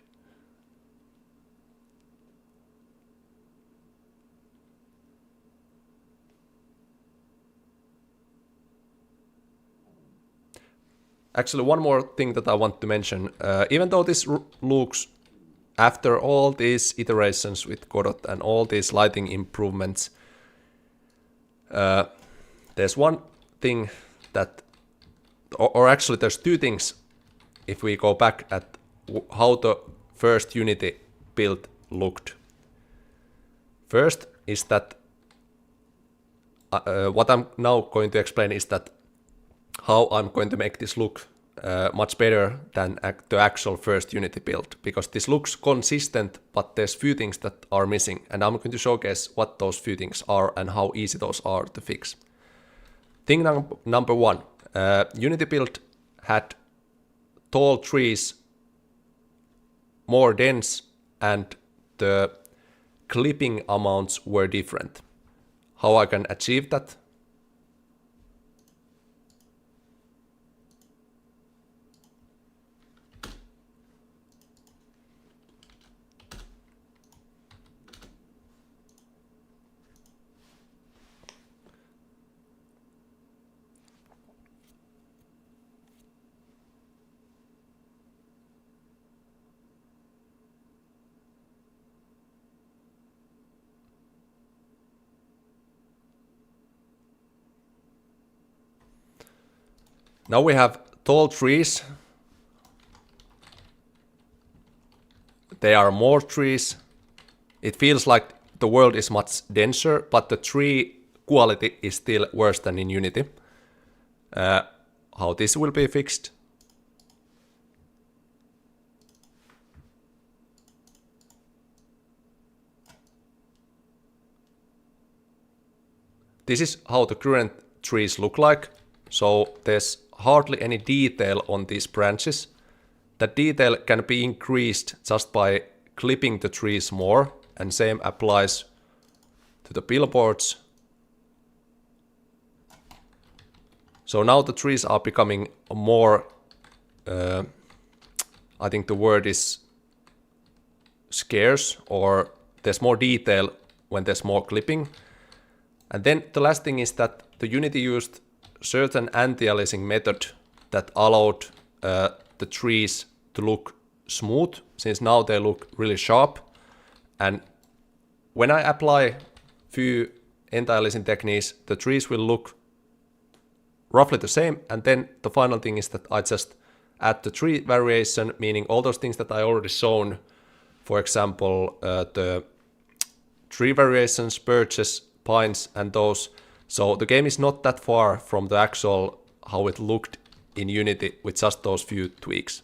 Actually, one more thing that I want to mention. Even though this looks, after all these iterations with Godot and all these lighting improvements, there's one thing that, or actually there's two things if we go back at how the first Unity build looked. First is that what I'm now going to explain is that how I'm going to make this look much better than the actual first Unity build, because this looks consistent, but there's few things that are missing, and I'm going to showcase what those few things are and how easy those are to fix. Thing number one, Unity build had tall trees, more dense, and the clipping amounts were different. How I can achieve that? Now we have tall trees. There are more trees. It feels like the world is much denser, but the tree quality is still worse than in Unity. How this will be fixed? This is how the current trees look like. So there's hardly any detail on these branches. That detail can be increased just by clipping the trees more, and same applies to the billboards. So now the trees are becoming more, I think the word is scarce, or there's more detail when there's more clipping. And then the last thing is that the Unity used certain anti-aliasing method that allowed the trees to look smooth, since now they look really sharp. And when I apply few anti-aliasing techniques, the trees will look roughly the same. And then the final thing is that I just add the tree variation, meaning all those things that I already shown. For example, the tree variations, birches, pines, and those. So the game is not that far from the actual how it looked in Unity with just those few tweaks.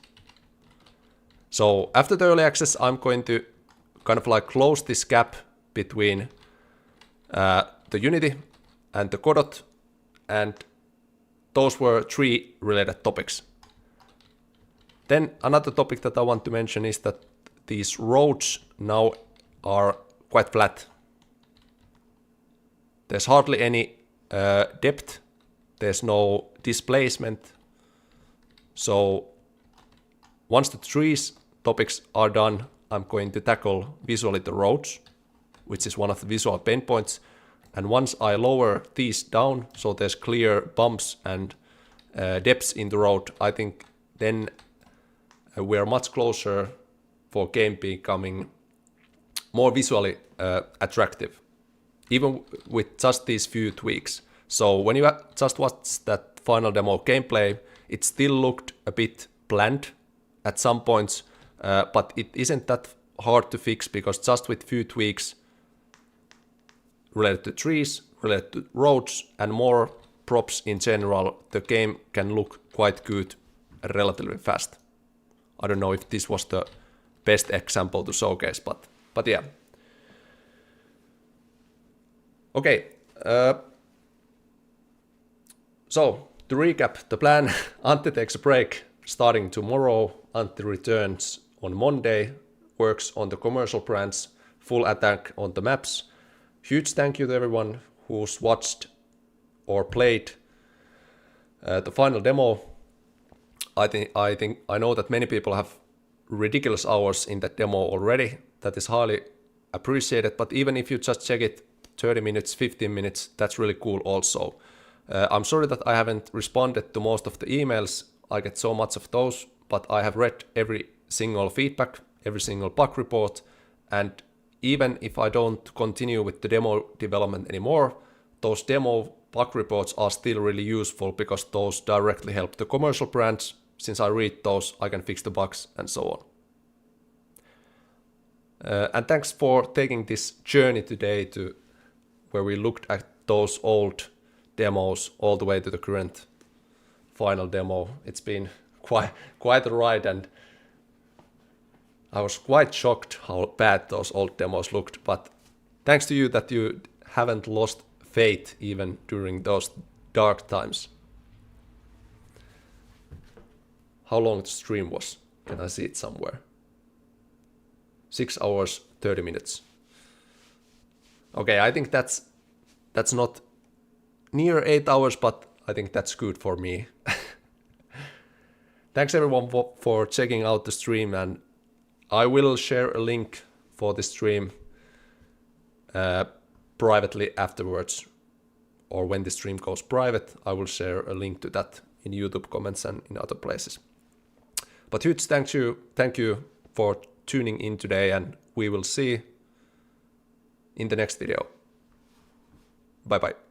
So after the early access, I'm going to kind of like close this gap between the Unity and the Godot, and those were tree related topics. Then another topic that I want to mention is that these roads now are quite flat. There's hardly any depth, there's no displacement. So once the trees topics are done, I'm going to tackle visually the roads, which is one of the visual pain points. And once I lower these down, so there's clear bumps and depths in the road, I think then we are much closer for game becoming more visually attractive, even with just these few tweaks. So when you just watched that final demo gameplay, it still looked a bit bland at some points, but it isn't that hard to fix because just with few tweaks related to trees, related to roads, and more props in general, the game can look quite good relatively fast. I don't know if this was the best example to showcase, but yeah. Okay, so to recap the plan, Antti takes a break starting tomorrow. Antti returns on Monday, works on the commercial branch, full attack on the maps. Huge thank you to everyone who's watched or played the final demo. I know that many people have ridiculous hours in that demo already. That is highly appreciated, but even if you just check it 30 minutes, 15 minutes, that's really cool also. I'm sorry that I haven't responded to most of the emails. I get so much of those, but I have read every single feedback, every single bug report, and even if I don't continue with the demo development anymore, those demo bug reports are still really useful because those directly help the commercial branch. Since I read those, I can fix the bugs and so on. And thanks for taking this journey today to where we looked at those old demos all the way to the current final demo. It's been quite a ride, and I was quite shocked how bad those old demos looked, but thanks to you that you haven't lost faith even during those dark times. How long the stream was? Can I see it somewhere? 6 hours, 30 minutes. Okay, I think that's not near 8 hours, but I think that's good for me. Thanks everyone for checking out the stream, and I will share a link for the stream privately afterwards, or when the stream goes private, I will share a link to that in YouTube comments and in other places. But huge thank you for tuning in today, and we will see in the next video. Bye bye.